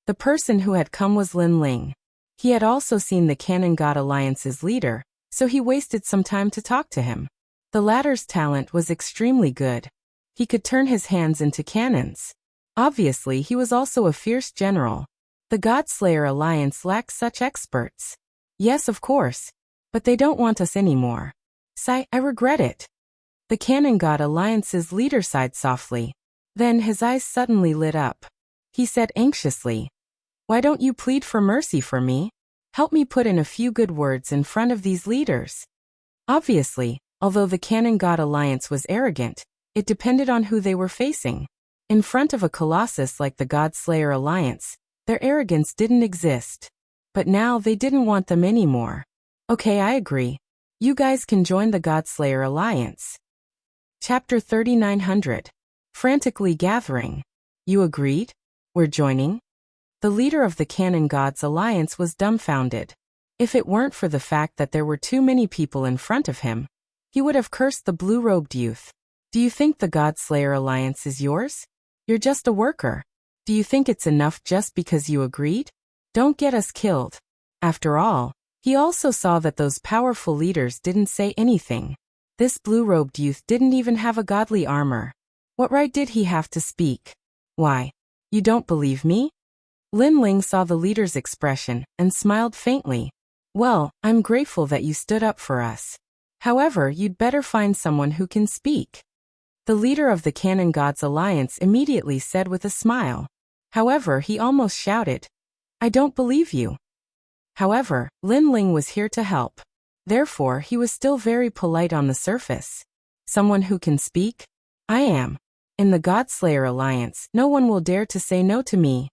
The person who had come was Lin Ling. He had also seen the Canon God Alliance's leader, so he wasted some time to talk to him. The latter's talent was extremely good. He could turn his hands into cannons. Obviously, he was also a fierce general. The Godslayer Alliance lacks such experts. "Yes, of course. But they don't want us anymore. Sigh, I regret it." The Canon God Alliance's leader sighed softly. Then his eyes suddenly lit up. He said anxiously, "Why don't you plead for mercy for me? Help me put in a few good words in front of these leaders." Obviously, although the Canon God Alliance was arrogant, it depended on who they were facing. In front of a colossus like the Godslayer Alliance, their arrogance didn't exist. But now they didn't want them anymore. "Okay, I agree. You guys can join the Godslayer Alliance." Chapter 3900. Frantically gathering. "You agreed? We're joining?" The leader of the Canon Gods Alliance was dumbfounded. If it weren't for the fact that there were too many people in front of him, he would have cursed the blue-robed youth. "Do you think the Godslayer Alliance is yours? You're just a worker. Do you think it's enough just because you agreed? Don't get us killed." After all, he also saw that those powerful leaders didn't say anything. This blue-robed youth didn't even have a godly armor. What right did he have to speak? "Why? You don't believe me?" Lin Ling saw the leader's expression and smiled faintly. "Well, I'm grateful that you stood up for us. However, you'd better find someone who can speak." The leader of the Canon Gods Alliance immediately said with a smile. However, he almost shouted, "I don't believe you." However, Lin Ling was here to help. Therefore, he was still very polite on the surface. "Someone who can speak? I am. In the Godslayer Alliance, no one will dare to say no to me."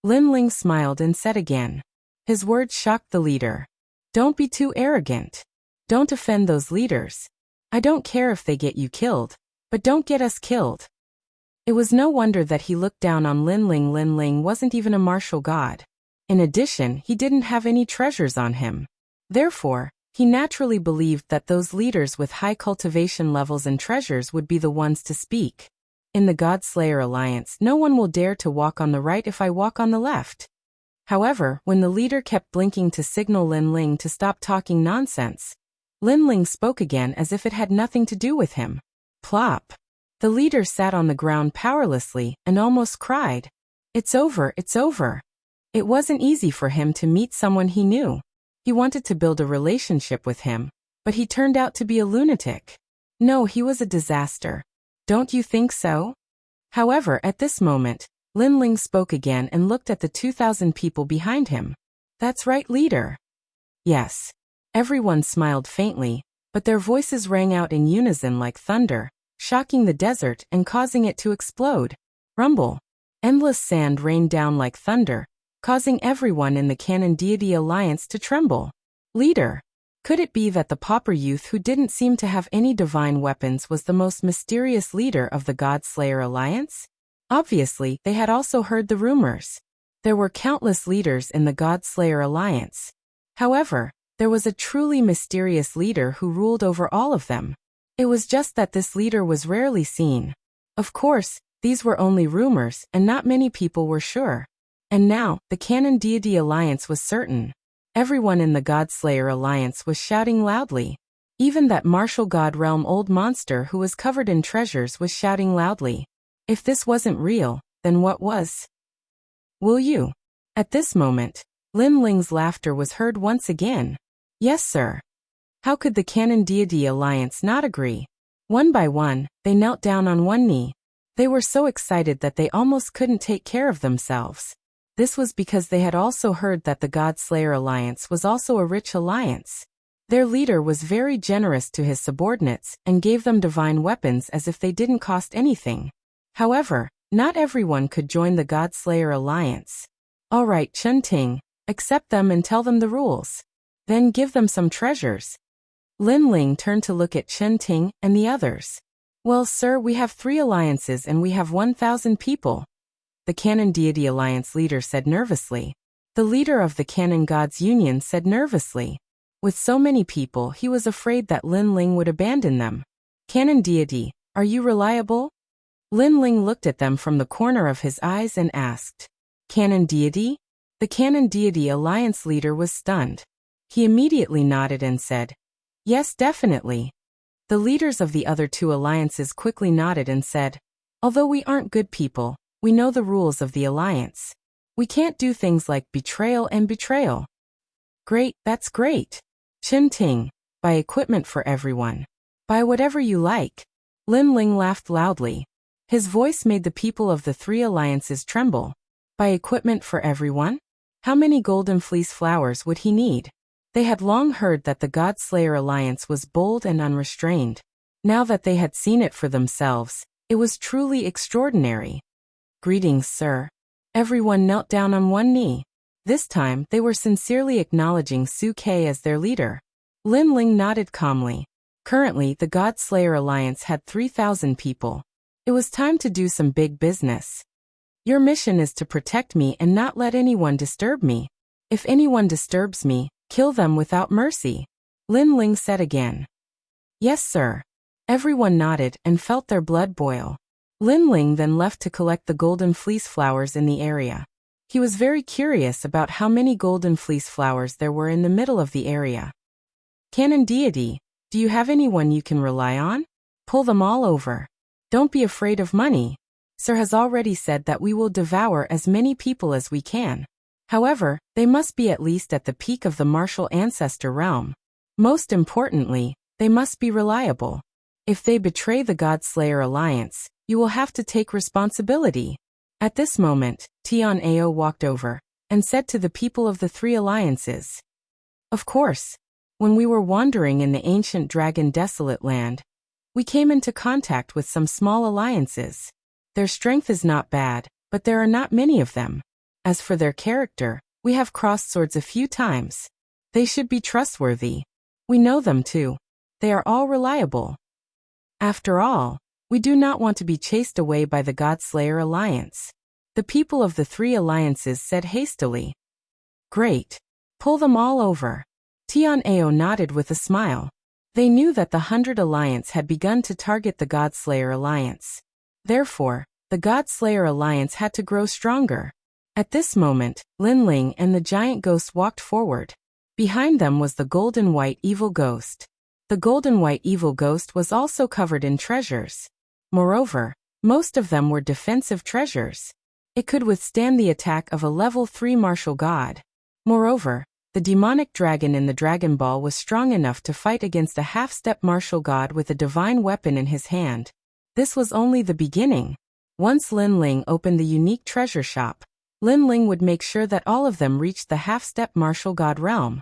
Lin Ling smiled and said again. His words shocked the leader. "Don't be too arrogant. Don't offend those leaders. I don't care if they get you killed, but don't get us killed." It was no wonder that he looked down on Lin Ling. Lin Ling wasn't even a martial god. In addition, he didn't have any treasures on him. Therefore, he naturally believed that those leaders with high cultivation levels and treasures would be the ones to speak. In the Godslayer Alliance, no one will dare to walk on the right if I walk on the left. However, when the leader kept blinking to signal Lin Ling to stop talking nonsense, Lin Ling spoke again as if it had nothing to do with him. Plop. The leader sat on the ground powerlessly and almost cried. It's over, it's over. It wasn't easy for him to meet someone he knew. He wanted to build a relationship with him, but he turned out to be a lunatic. No, he was a disaster. Don't you think so? However, at this moment, Lin Ling spoke again and looked at the 2,000 people behind him. That's right, leader. Yes. Everyone smiled faintly, but their voices rang out in unison like thunder, shocking the desert and causing it to explode. Rumble. Endless sand rained down like thunder, causing everyone in the Canon Deity Alliance to tremble. Leader. Could it be that the pauper youth who didn't seem to have any divine weapons was the most mysterious leader of the Godslayer Alliance? Obviously, they had also heard the rumors. There were countless leaders in the Godslayer Alliance. However, there was a truly mysterious leader who ruled over all of them. It was just that this leader was rarely seen. Of course, these were only rumors and not many people were sure. And now, the Canon Deity Alliance was certain. Everyone in the Godslayer Alliance was shouting loudly. Even that martial god realm old monster who was covered in treasures was shouting loudly. If this wasn't real, then what was? Will you? At this moment, Lin Ling's laughter was heard once again. Yes, sir. How could the Canon Deity Alliance not agree? One by one, they knelt down on one knee. They were so excited that they almost couldn't take care of themselves. This was because they had also heard that the God Slayer Alliance was also a rich alliance. Their leader was very generous to his subordinates and gave them divine weapons as if they didn't cost anything. However, not everyone could join the God Slayer Alliance. All right, Chen Ting, accept them and tell them the rules. Then give them some treasures. Lin Ling turned to look at Chen Ting and the others. Well, sir, we have 3 alliances and we have 1,000 people. The Canon Deity Alliance leader said nervously. The leader of the Canon Gods Union said nervously. With so many people, he was afraid that Lin Ling would abandon them. Canon Deity, are you reliable? Lin Ling looked at them from the corner of his eyes and asked. Canon Deity? The Canon Deity Alliance leader was stunned. He immediately nodded and said, yes, definitely. The leaders of the other 2 alliances quickly nodded and said, although we aren't good people, we know the rules of the alliance. We can't do things like betrayal and betrayal. Great, that's great. Chen Ting, buy equipment for everyone. Buy whatever you like. Lin Ling laughed loudly. His voice made the people of the 3 alliances tremble. Buy equipment for everyone? How many golden fleece flowers would he need? They had long heard that the God Slayer Alliance was bold and unrestrained. Now that they had seen it for themselves, it was truly extraordinary. Greetings, sir. Everyone knelt down on one knee. This time, they were sincerely acknowledging Su Ke as their leader. Lin Ling nodded calmly. Currently, the God Slayer Alliance had 3,000 people. It was time to do some big business. Your mission is to protect me and not let anyone disturb me. If anyone disturbs me, kill them without mercy. Lin Ling said again. Yes, sir. Everyone nodded and felt their blood boil. Lin Ling then left to collect the golden fleece flowers in the area. He was very curious about how many golden fleece flowers there were in the middle of the area. Canon Deity, do you have anyone you can rely on? Pull them all over. Don't be afraid of money. Sir has already said that we will devour as many people as we can. However, they must be at least at the peak of the martial ancestor realm. Most importantly, they must be reliable. If they betray the God Slayer Alliance, you will have to take responsibility. At this moment, Tian Ao walked over and said to the people of the 3 alliances. Of course, when we were wandering in the ancient dragon desolate land, we came into contact with some small alliances. Their strength is not bad, but there are not many of them. As for their character, we have crossed swords a few times. They should be trustworthy. We know them too. They are all reliable. After all, we do not want to be chased away by the God Slayer Alliance. The people of the 3 alliances said hastily. Great. Pull them all over. Tian Ao nodded with a smile. They knew that the 100 Alliance had begun to target the God Slayer Alliance. Therefore, the God Slayer Alliance had to grow stronger. At this moment, Lin Ling and the giant ghost walked forward. Behind them was the golden white evil ghost. The golden white evil ghost was also covered in treasures. Moreover, most of them were defensive treasures. It could withstand the attack of a level 3 martial god. Moreover, the demonic dragon in the Dragon Ball was strong enough to fight against a half-step martial god with a divine weapon in his hand. This was only the beginning. Once Lin Ling opened the unique treasure shop, Lin Ling would make sure that all of them reached the half-step martial god realm.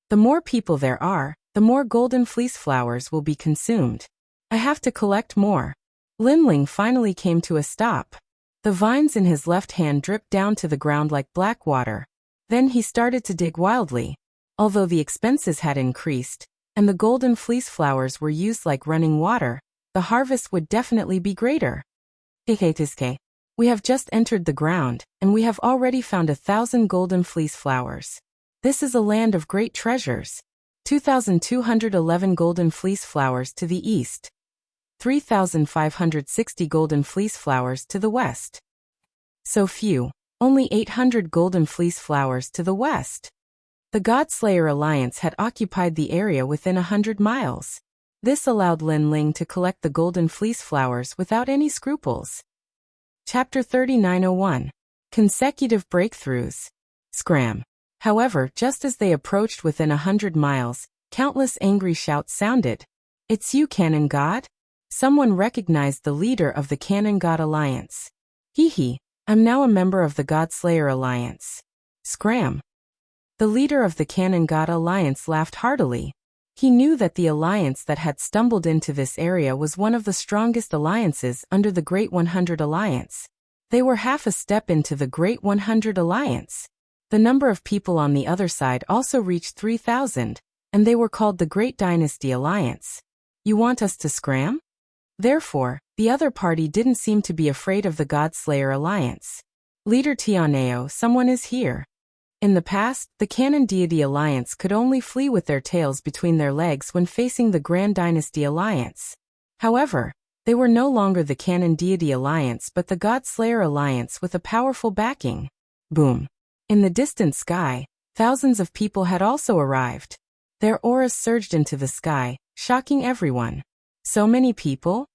The more people there are, the more golden fleece flowers will be consumed. I have to collect more. Lin Ling finally came to a stop. The vines in his left hand dripped down to the ground like black water. Then he started to dig wildly. Although the expenses had increased, and the golden fleece flowers were used like running water, the harvest would definitely be greater. We have just entered the ground, and we have already found 1,000 golden fleece flowers. This is a land of great treasures. 2,211 golden fleece flowers to the east. 3,560 golden fleece flowers to the west. So few, only 800 golden fleece flowers to the west. The Godslayer Alliance had occupied the area within 100 miles. This allowed Lin Ling to collect the golden fleece flowers without any scruples. Chapter 3901. Consecutive Breakthroughs. Scram. However, just as they approached within 100 miles, countless angry shouts sounded. "It's you, Cannon God?" Someone recognized the leader of the Cannon God Alliance. "Hee, I'm now a member of the Godslayer Alliance." Scram. The leader of the Cannon God Alliance laughed heartily. He knew that the alliance that had stumbled into this area was one of the strongest alliances under the Great 100 Alliance. They were half a step into the Great 100 Alliance. The number of people on the other side also reached 3,000, and they were called the Great Dynasty Alliance. "You want us to scram?" Therefore, the other party didn't seem to be afraid of the Godslayer Alliance. "Leader Tianao, someone is here." In the past, the Cannon Deity Alliance could only flee with their tails between their legs when facing the Grand Dynasty Alliance. However, they were no longer the Cannon Deity Alliance but the Godslayer Alliance with a powerful backing. Boom. In the distant sky, thousands of people had also arrived. Their auras surged into the sky, shocking everyone. So many people?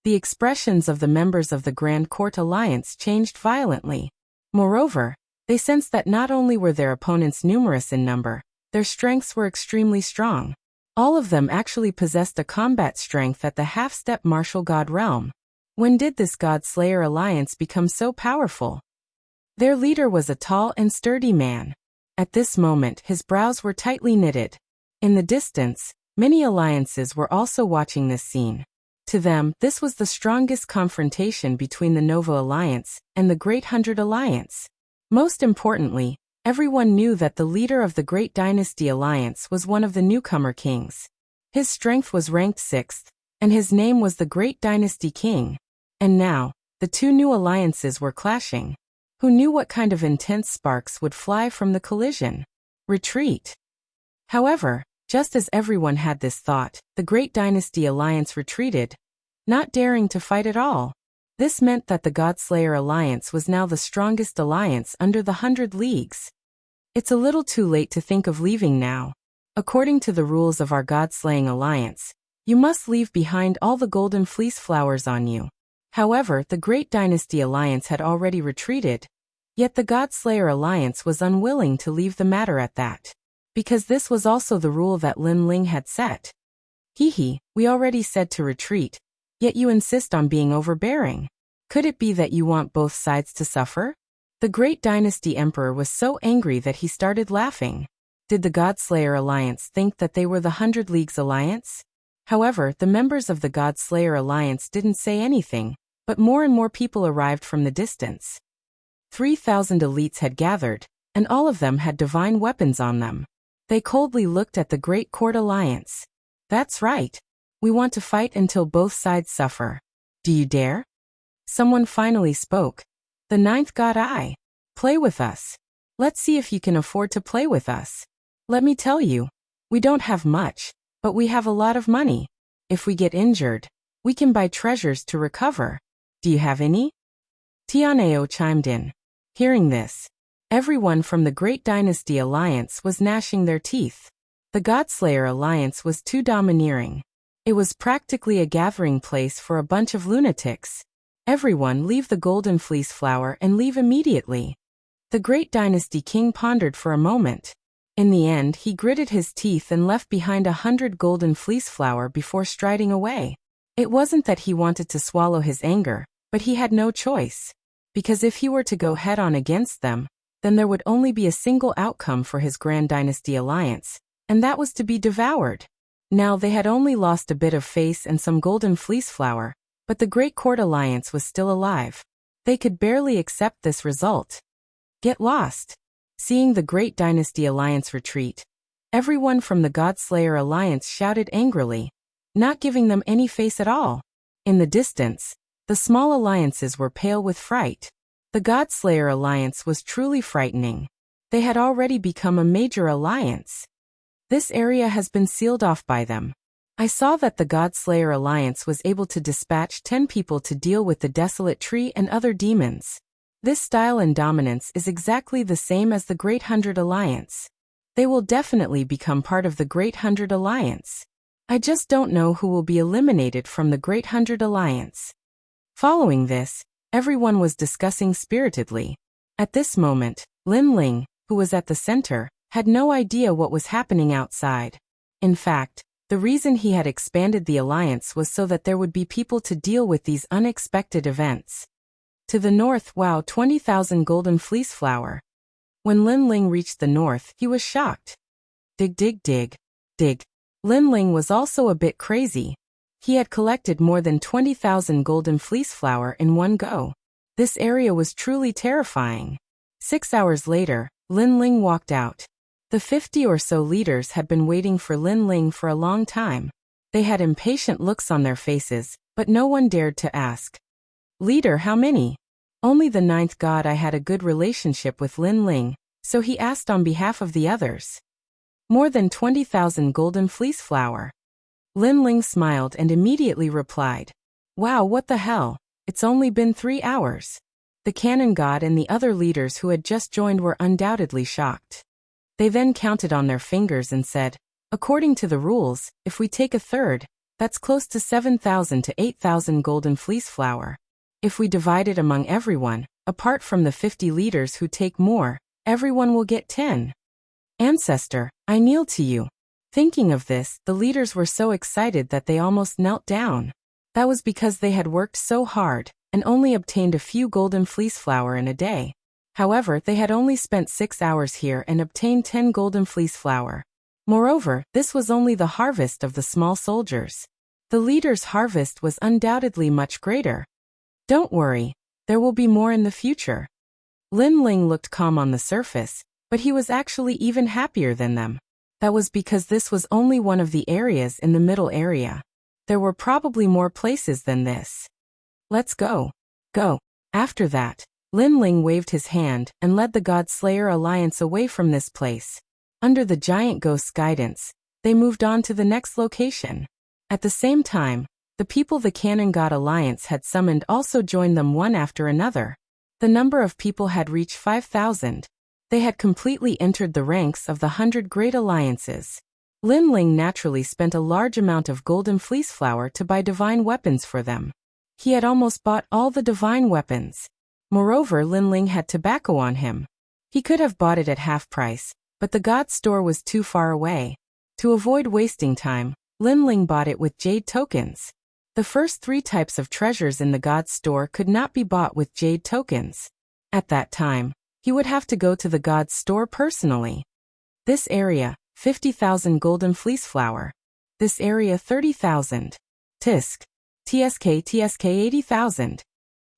The expressions of the members of the Grand Court Alliance changed violently. Moreover, they sensed that not only were their opponents numerous in number, their strengths were extremely strong. All of them actually possessed a combat strength at the half-step martial god realm. When did this Godslayer Alliance become so powerful? Their leader was a tall and sturdy man. At this moment, his brows were tightly knitted. In the distance, many alliances were also watching this scene. To them, this was the strongest confrontation between the Nova Alliance and the Great 100 Alliance. Most importantly, everyone knew that the leader of the Great Dynasty Alliance was one of the newcomer kings. His strength was ranked 6th, and his name was the Great Dynasty King. And now, the two new alliances were clashing. Who knew what kind of intense sparks would fly from the collision? Retreat. However, just as everyone had this thought, the Great Dynasty Alliance retreated, not daring to fight at all. This meant that the Godslayer Alliance was now the strongest alliance under the 100 Leagues. It's a little too late to think of leaving now. According to the rules of our God-slaying alliance, you must leave behind all the golden fleece flowers on you. However, the Great Dynasty Alliance had already retreated, yet the Godslayer Alliance was unwilling to leave the matter at that. Because this was also the rule that Lin Ling had set. "Hee, we already said to retreat, yet you insist on being overbearing. Could it be that you want both sides to suffer?" The Great Dynasty Emperor was so angry that he started laughing. Did the Godslayer Alliance think that they were the 100 Leagues Alliance? However, the members of the Godslayer Alliance didn't say anything, but more and more people arrived from the distance. 3,000 elites had gathered, and all of them had divine weapons on them. They coldly looked at the Great Court Alliance. "That's right. We want to fight until both sides suffer. Do you dare?" Someone finally spoke. "The 9th God Eye. Play with us. Let's see if you can afford to play with us. Let me tell you, we don't have much, but we have a lot of money. If we get injured, we can buy treasures to recover. Do you have any?" Tianao chimed in. Hearing this, everyone from the Great Dynasty Alliance was gnashing their teeth. The Godslayer Alliance was too domineering. It was practically a gathering place for a bunch of lunatics. "Everyone leave the golden fleece flower and leave immediately." The Great Dynasty King pondered for a moment. In the end, he gritted his teeth and left behind 100 golden fleece flower before striding away. It wasn't that he wanted to swallow his anger, but he had no choice. Because if he were to go head-on against them, then there would only be a single outcome for his Grand Dynasty Alliance, and that was to be devoured. Now they had only lost a bit of face and some golden fleece flower, but the Great Court Alliance was still alive. They could barely accept this result. Get lost. Seeing the Great Dynasty Alliance retreat, everyone from the Godslayer Alliance shouted angrily, not giving them any face at all. In the distance, the small alliances were pale with fright. The Godslayer Alliance was truly frightening. They had already become a major alliance. This area has been sealed off by them. I saw that the Godslayer Alliance was able to dispatch 10 people to deal with the Desolate Tree and other demons. This style and dominance is exactly the same as the Great 100 Alliance. They will definitely become part of the Great 100 Alliance. I just don't know who will be eliminated from the Great 100 Alliance. Following this, everyone was discussing spiritedly. At this moment, Lin Ling, who was at the center, had no idea what was happening outside. In fact, the reason he had expanded the alliance was so that there would be people to deal with these unexpected events. To the north, wow, 20,000 golden fleece flower. When Lin Ling reached the north, he was shocked. Dig dig dig. Dig. Lin Ling was also a bit crazy. He had collected more than 20,000 golden fleece flower in one go. This area was truly terrifying. 6 hours later, Lin Ling walked out. The 50 or so leaders had been waiting for Lin Ling for a long time. They had impatient looks on their faces, but no one dared to ask. Leader, how many? Only the 9th god. I had a good relationship with Lin Ling, so he asked on behalf of the others. More than 20,000 golden fleece flower. Lin Ling smiled and immediately replied. Wow, what the hell? It's only been 3 hours. The Cannon God and the other leaders who had just joined were undoubtedly shocked. They then counted on their fingers and said, according to the rules, if we take a third, that's close to 7,000 to 8,000 golden fleece flower. If we divide it among everyone, apart from the 50 leaders who take more, everyone will get 10. Ancestor, I kneel to you. Thinking of this, the leaders were so excited that they almost knelt down. That was because they had worked so hard, and only obtained a few golden fleece flower in a day. However, they had only spent 6 hours here and obtained 10 golden fleece flower. Moreover, this was only the harvest of the small soldiers. The leader's harvest was undoubtedly much greater. Don't worry, there will be more in the future. Lin Ling looked calm on the surface, but he was actually even happier than them. That was because this was only one of the areas in the middle area. There were probably more places than this. Let's go. Go. After that, Lin Ling waved his hand and led the God Slayer Alliance away from this place. Under the giant ghost's guidance, they moved on to the next location. At the same time, the people the Cannon God Alliance had summoned also joined them one after another. The number of people had reached 5,000. They had completely entered the ranks of the 100 great alliances. Lin Ling naturally spent a large amount of golden fleece flower to buy divine weapons for them. He had almost bought all the divine weapons. Moreover, Lin Ling had tobacco on him. He could have bought it at half price, but the god store was too far away. To avoid wasting time, Lin Ling bought it with jade tokens. The first 3 types of treasures in the god store could not be bought with jade tokens. At that time, he would have to go to the god's store personally. This area, 50,000 golden fleece flower. This area 30,000. Tisk. TSK 80,000.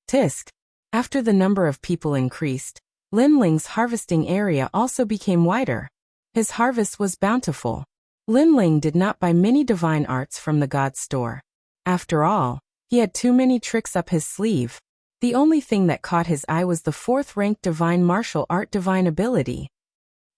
Tisk. After the number of people increased, Lin Ling's harvesting area also became wider. His harvest was bountiful. Lin Ling did not buy many divine arts from the god store. After all, he had too many tricks up his sleeve. The only thing that caught his eye was the 4th-ranked divine martial art divine ability.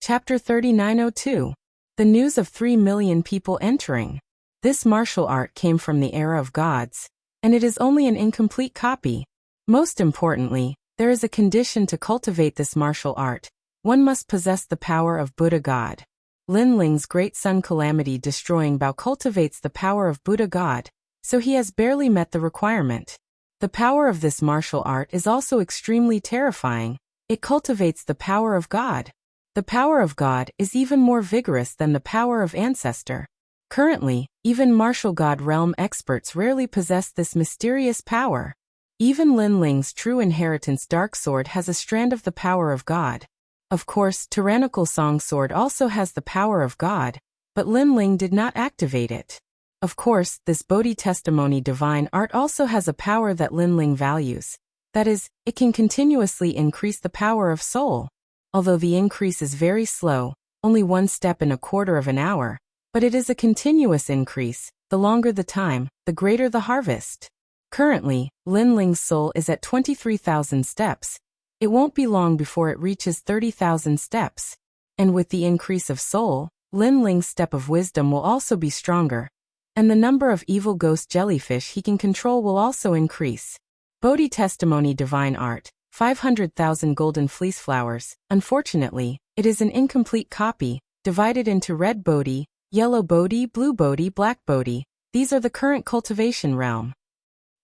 Chapter 3902. The news of 3 million people entering. This martial art came from the era of gods, and it is only an incomplete copy. Most importantly, there is a condition to cultivate this martial art. One must possess the power of Buddha God. Lin Ling's great son Calamity Destroying Bao cultivates the power of Buddha God, so he has barely met the requirement. The power of this martial art is also extremely terrifying. It cultivates the power of God. The power of God is even more vigorous than the power of Ancestor. Currently, even martial god realm experts rarely possess this mysterious power. Even Lin Ling's true inheritance Dark Sword has a strand of the power of God. Of course, Tyrannical Song Sword also has the power of God, but Lin Ling did not activate it. Of course, this Bodhi Testimony divine art also has a power that Lin Ling values. That is, it can continuously increase the power of soul. Although the increase is very slow, only 1 step in a quarter of an hour, but it is a continuous increase. The longer the time, the greater the harvest. Currently, Lin Ling's soul is at 23,000 steps. It won't be long before it reaches 30,000 steps. And with the increase of soul, Lin Ling's step of wisdom will also be stronger. And the number of evil ghost jellyfish he can control will also increase. Bodhi Testimony Divine Art, 500,000 golden fleece flowers. Unfortunately, it is an incomplete copy. divided into red Bodhi, yellow Bodhi, blue Bodhi, black Bodhi. These are the current cultivation realm.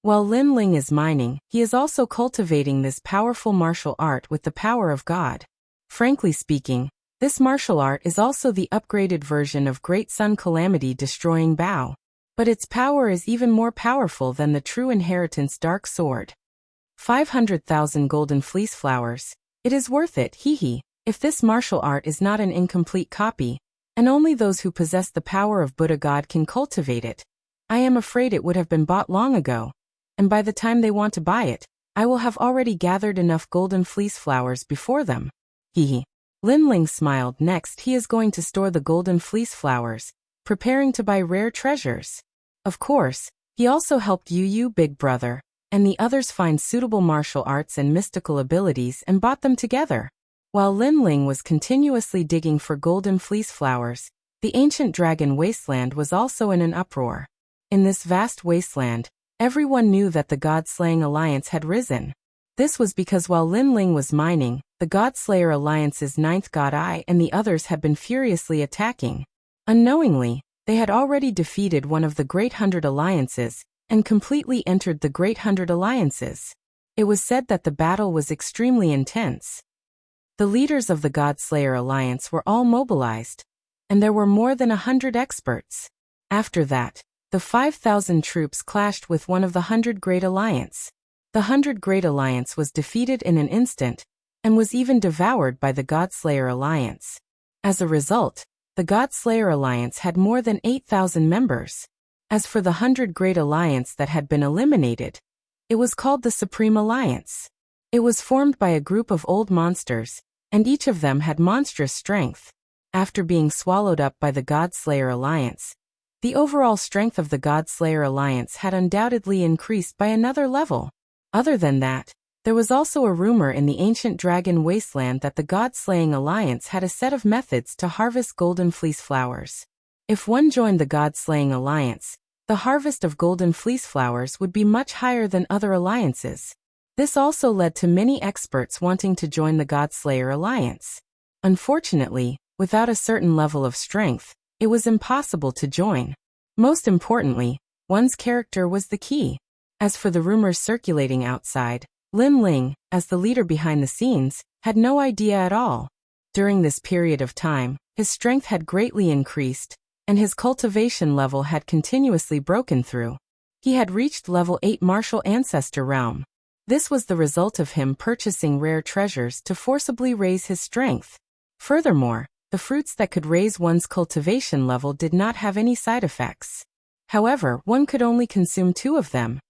While Lin Ling is mining, he is also cultivating this powerful martial art with the power of God. Frankly speaking, this martial art is also the upgraded version of Great Sun Calamity destroying Bao. But its power is even more powerful than the true inheritance Dark Sword. 500,000 golden fleece flowers. It is worth it, hee. If this martial art is not an incomplete copy, and only those who possess the power of Buddha God can cultivate it, I am afraid it would have been bought long ago, and by the time they want to buy it, I will have already gathered enough golden fleece flowers before them. Hee. Lin Ling smiled. Next he is going to store the golden fleece flowers, preparing to buy rare treasures. Of course, he also helped Yu, big brother, and the others find suitable martial arts and mystical abilities and bought them together. While Lin Ling was continuously digging for golden fleece flowers, the ancient dragon wasteland was also in an uproar. In this vast wasteland, everyone knew that the God-slaying alliance had risen. This was because while Lin Ling was mining, the God-slayer alliance's ninth god Eye and the others had been furiously attacking. Unknowingly, they had already defeated one of the Great Hundred Alliances, and completely entered the Great Hundred Alliances. It was said that the battle was extremely intense. The leaders of the God-slayer alliance were all mobilized, and there were more than 100 experts. After that, the 5,000 troops clashed with one of the 100 Great Alliance. The 100 Great Alliance was defeated in an instant, and was even devoured by the God-slayer alliance. As a result, the God-slayer alliance had more than 8,000 members. As for the 100 Great Alliance that had been eliminated, it was called the Supreme Alliance. It was formed by a group of old monsters, and each of them had monstrous strength. After being swallowed up by the God-slayer alliance, the overall strength of the God-slayer alliance had undoubtedly increased by another level. Other than that, there was also a rumor in the ancient dragon wasteland that the God-slaying alliance had a set of methods to harvest golden fleece flowers. If one joined the God-slaying alliance, the harvest of golden fleece flowers would be much higher than other alliances. This also led to many experts wanting to join the God-slayer alliance. Unfortunately, without a certain level of strength, it was impossible to join. Most importantly, one's character was the key. As for the rumors circulating outside, Lin Ling, as the leader behind the scenes, had no idea at all. During this period of time, his strength had greatly increased, and his cultivation level had continuously broken through. He had reached level 8 martial ancestor realm. This was the result of him purchasing rare treasures to forcibly raise his strength. Furthermore, the fruits that could raise one's cultivation level did not have any side effects. However, one could only consume 2 of them,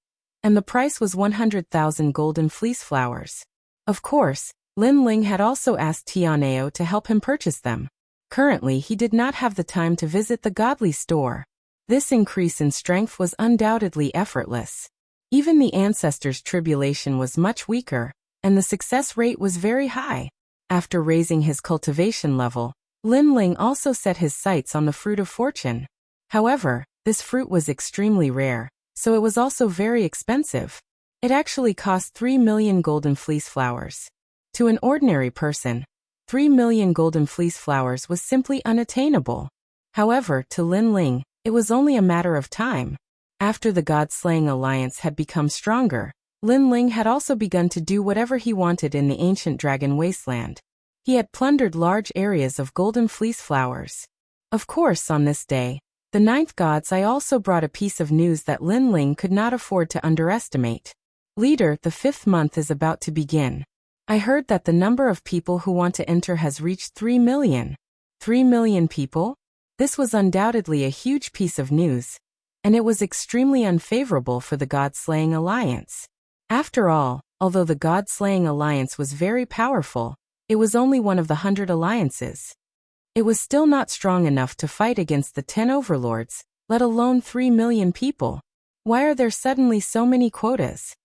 and the price was 100,000 golden fleece flowers. Of course, Lin Ling had also asked Tianao to help him purchase them. Currently he did not have the time to visit the godly store. This increase in strength was undoubtedly effortless. Even the ancestors' tribulation was much weaker, and the success rate was very high. After raising his cultivation level, Lin Ling also set his sights on the fruit of fortune. However, this fruit was extremely rare, so it was also very expensive. It actually cost 3 million golden fleece flowers. To an ordinary person, 3 million golden fleece flowers was simply unattainable. However, to Lin Ling, it was only a matter of time. After the God-slaying alliance had become stronger, Lin Ling had also begun to do whatever he wanted in the ancient dragon wasteland. He had plundered large areas of golden fleece flowers. Of course, on this day, the 9th god's eye also brought a piece of news that Lin Ling could not afford to underestimate. Leader, the 5th month is about to begin. I heard that the number of people who want to enter has reached 3 million. 3 million people? This was undoubtedly a huge piece of news, and it was extremely unfavorable for the God-slaying alliance. After all, although the God-slaying alliance was very powerful, it was only one of the 100 alliances. It was still not strong enough to fight against the 10 overlords, let alone 3 million people. Why are there suddenly so many quotas?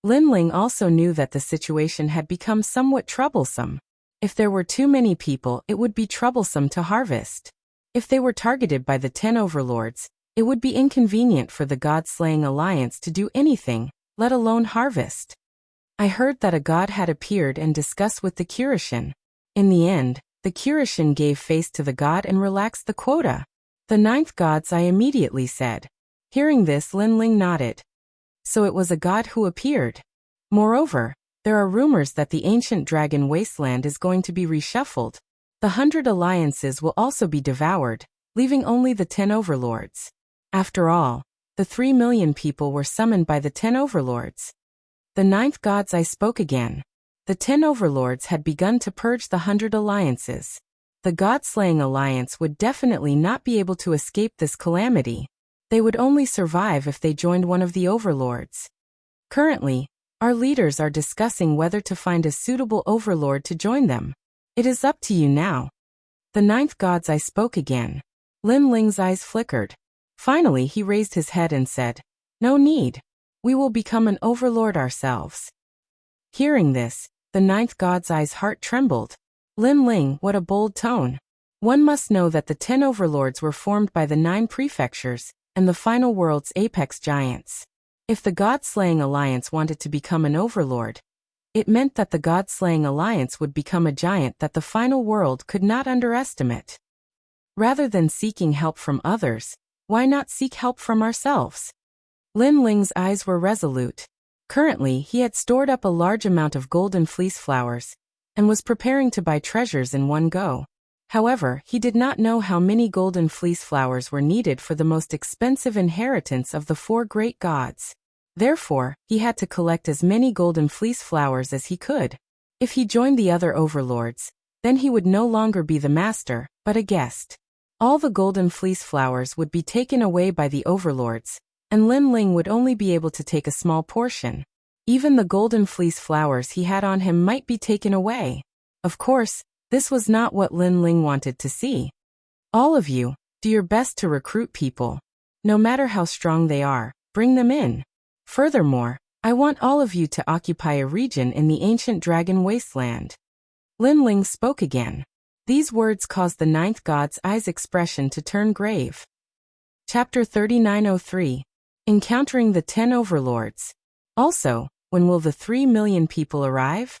Lin Ling also knew that the situation had become somewhat troublesome. If there were too many people, it would be troublesome to harvest. If they were targeted by the 10 overlords, it would be inconvenient for the God-slaying alliance to do anything, let alone harvest. I heard that a god had appeared and discussed with the Kirishin. In the end, The Kirishin gave face to the god and relaxed the quota. The ninth god's eye immediately said. Hearing this, Lin Ling nodded. So it was a god who appeared. Moreover, there are rumors that the ancient dragon wasteland is going to be reshuffled. The 100 alliances will also be devoured, leaving only the 10 overlords. After all, the 3 million people were summoned by the 10 overlords. The ninth god's eye spoke again. The 10 overlords had begun to purge the 100 alliances. The god-slaying alliance would definitely not be able to escape this calamity. They would only survive if they joined one of the overlords. Currently, our leaders are discussing whether to find a suitable overlord to join them. It is up to you now. The ninth god's eye spoke again. Lin Ling's eyes flickered. Finally, he raised his head and said, No need. We will become an overlord ourselves. Hearing this, the ninth god's eye's heart trembled. Lin Ling, what a bold tone. One must know that the 10 overlords were formed by the 9 prefectures and the final world's apex giants. If the God-slaying alliance wanted to become an overlord, it meant that the God-slaying alliance would become a giant that the final world could not underestimate. Rather than seeking help from others, why not seek help from ourselves? Lin Ling's eyes were resolute. Currently, he had stored up a large amount of golden fleece flowers and was preparing to buy treasures in one go. However, he did not know how many golden fleece flowers were needed for the most expensive inheritance of the 4 great gods. Therefore, he had to collect as many golden fleece flowers as he could. If he joined the other overlords, then he would no longer be the master, but a guest. All the golden fleece flowers would be taken away by the overlords, and Lin Ling would only be able to take a small portion. Even the golden fleece flowers he had on him might be taken away. Of course, this was not what Lin Ling wanted to see. All of you, do your best to recruit people. No matter how strong they are, bring them in. Furthermore, I want all of you to occupy a region in the ancient dragon wasteland. Lin Ling spoke again. These words caused the ninth god's eye's expression to turn grave. Chapter 3903. Encountering the 10 overlords. Also, when will the 3 million people arrive?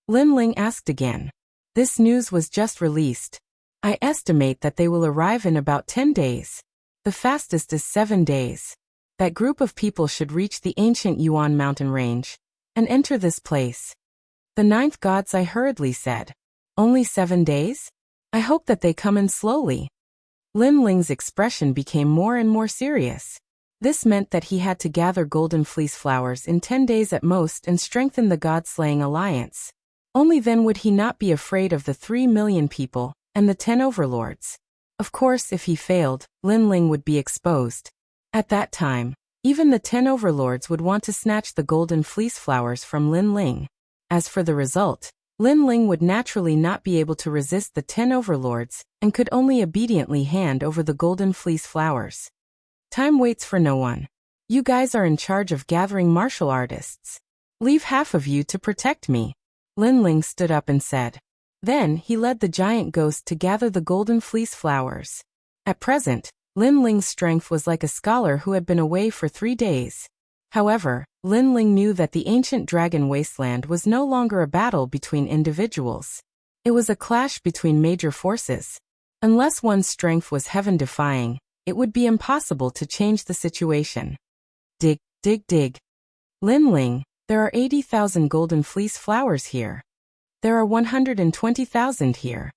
Lin Ling asked again. This news was just released. I estimate that they will arrive in about 10 days. The fastest is 7 days. That group of people should reach the ancient Yuan mountain range and enter this place. The ninth god's eye hurriedly said. Only 7 days? I hope that they come in slowly. Lin Ling's expression became more and more serious. This meant that he had to gather golden fleece flowers in 10 days at most and strengthen the god-slaying alliance. Only then would he not be afraid of the 3 million people and the 10 overlords. Of course, if he failed, Lin Ling would be exposed. At that time, even the 10 overlords would want to snatch the golden fleece flowers from Lin Ling. As for the result, Lin Ling would naturally not be able to resist the 10 overlords and could only obediently hand over the golden fleece flowers. Time waits for no one. You guys are in charge of gathering martial artists. Leave half of you to protect me. Lin Ling stood up and said. Then he led the giant ghost to gather the golden fleece flowers. At present, Lin Ling's strength was like a scholar who had been away for 3 days. However, Lin Ling knew that the ancient dragon wasteland was no longer a battle between individuals. It was a clash between major forces. Unless one's strength was heaven-defying, it would be impossible to change the situation. Dig, dig, dig. Lin Ling, there are 80,000 golden fleece flowers here. There are 120,000 here.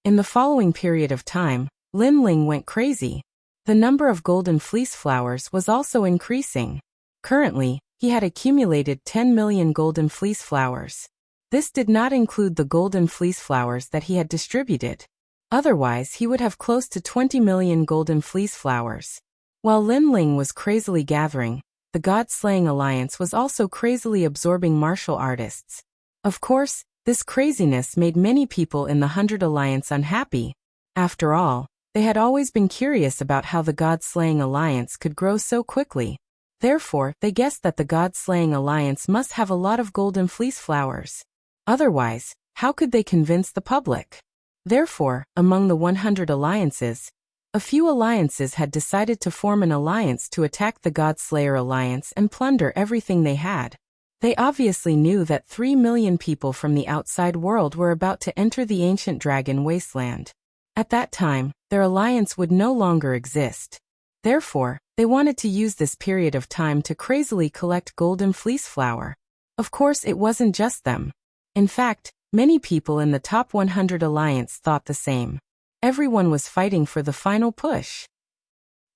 In the following period of time, Lin Ling went crazy. The number of golden fleece flowers was also increasing. Currently, he had accumulated 10 million golden fleece flowers. This did not include the golden fleece flowers that he had distributed. Otherwise, he would have close to 20 million golden fleece flowers. While Lin Ling was crazily gathering, the God-slaying alliance was also crazily absorbing martial artists. Of course, this craziness made many people in the 100 Alliance unhappy. After all, they had always been curious about how the God-slaying alliance could grow so quickly. Therefore, they guessed that the God-slaying alliance must have a lot of golden fleece flowers. Otherwise, how could they convince the public? Therefore, among the 100 alliances, a few alliances had decided to form an alliance to attack the God-Slayer alliance and plunder everything they had. They obviously knew that 3 million people from the outside world were about to enter the ancient dragon wasteland. At that time, their alliance would no longer exist. Therefore, they wanted to use this period of time to crazily collect golden fleece flower. Of course, it wasn't just them. In fact, many people in the top 100 alliance thought the same. Everyone was fighting for the final push.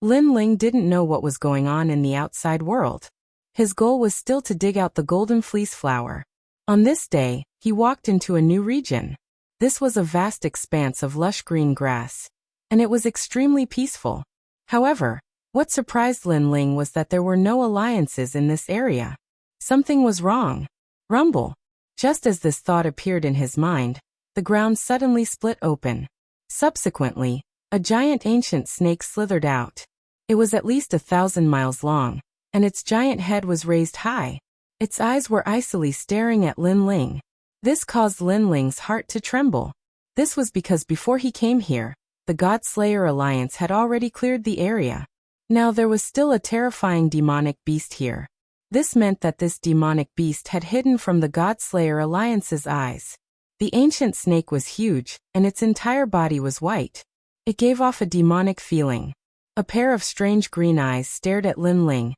Lin Ling didn't know what was going on in the outside world. His goal was still to dig out the golden fleece flower. On this day, he walked into a new region. This was a vast expanse of lush green grass, and it was extremely peaceful. However, what surprised Lin Ling was that there were no alliances in this area. Something was wrong. Rumble. Just as this thought appeared in his mind, the ground suddenly split open. Subsequently, a giant ancient snake slithered out. It was at least 1,000 miles long, and its giant head was raised high. Its eyes were icily staring at Lin Ling. This caused Lin Ling's heart to tremble. This was because before he came here, the God Slayer Alliance had already cleared the area. Now there was still a terrifying demonic beast here. This meant that this demonic beast had hidden from the God Slayer Alliance's eyes. The ancient snake was huge, and its entire body was white. It gave off a demonic feeling. A pair of strange green eyes stared at Lin Ling,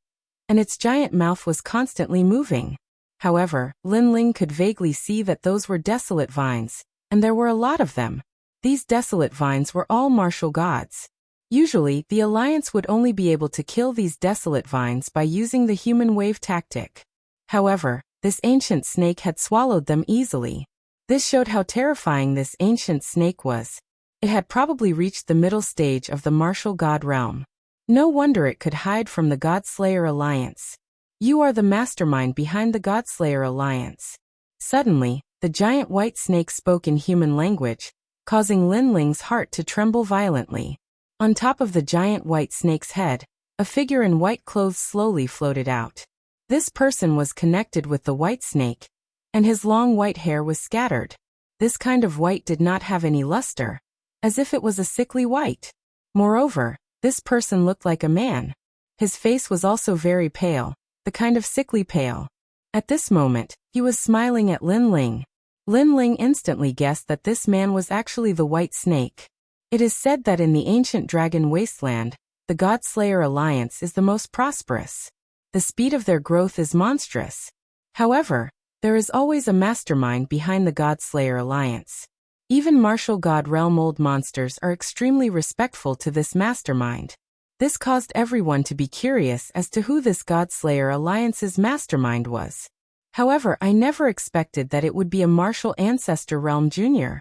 and its giant mouth was constantly moving. However, Lin Ling could vaguely see that those were desolate vines, and there were a lot of them. These desolate vines were all martial gods. Usually, the Alliance would only be able to kill these desolate vines by using the human wave tactic. However, this ancient snake had swallowed them easily. This showed how terrifying this ancient snake was. It had probably reached the middle stage of the martial god realm. No wonder it could hide from the Godslayer Alliance. You are the mastermind behind the Godslayer Alliance. Suddenly, the giant white snake spoke in human language, causing Lin Ling's heart to tremble violently. On top of the giant white snake's head, a figure in white clothes slowly floated out. This person was connected with the white snake, and his long white hair was scattered. This kind of white did not have any luster, as if it was a sickly white. Moreover, this person looked like a man. His face was also very pale, the kind of sickly pale. At this moment, he was smiling at Lin Ling. Lin Ling instantly guessed that this man was actually the white snake. It is said that in the ancient dragon wasteland, the Godslayer Alliance is the most prosperous. The speed of their growth is monstrous. However, there is always a mastermind behind the Godslayer Alliance. Even martial god realm old monsters are extremely respectful to this mastermind. This caused everyone to be curious as to who this Godslayer Alliance's mastermind was. However, I never expected that it would be a martial ancestor realm junior.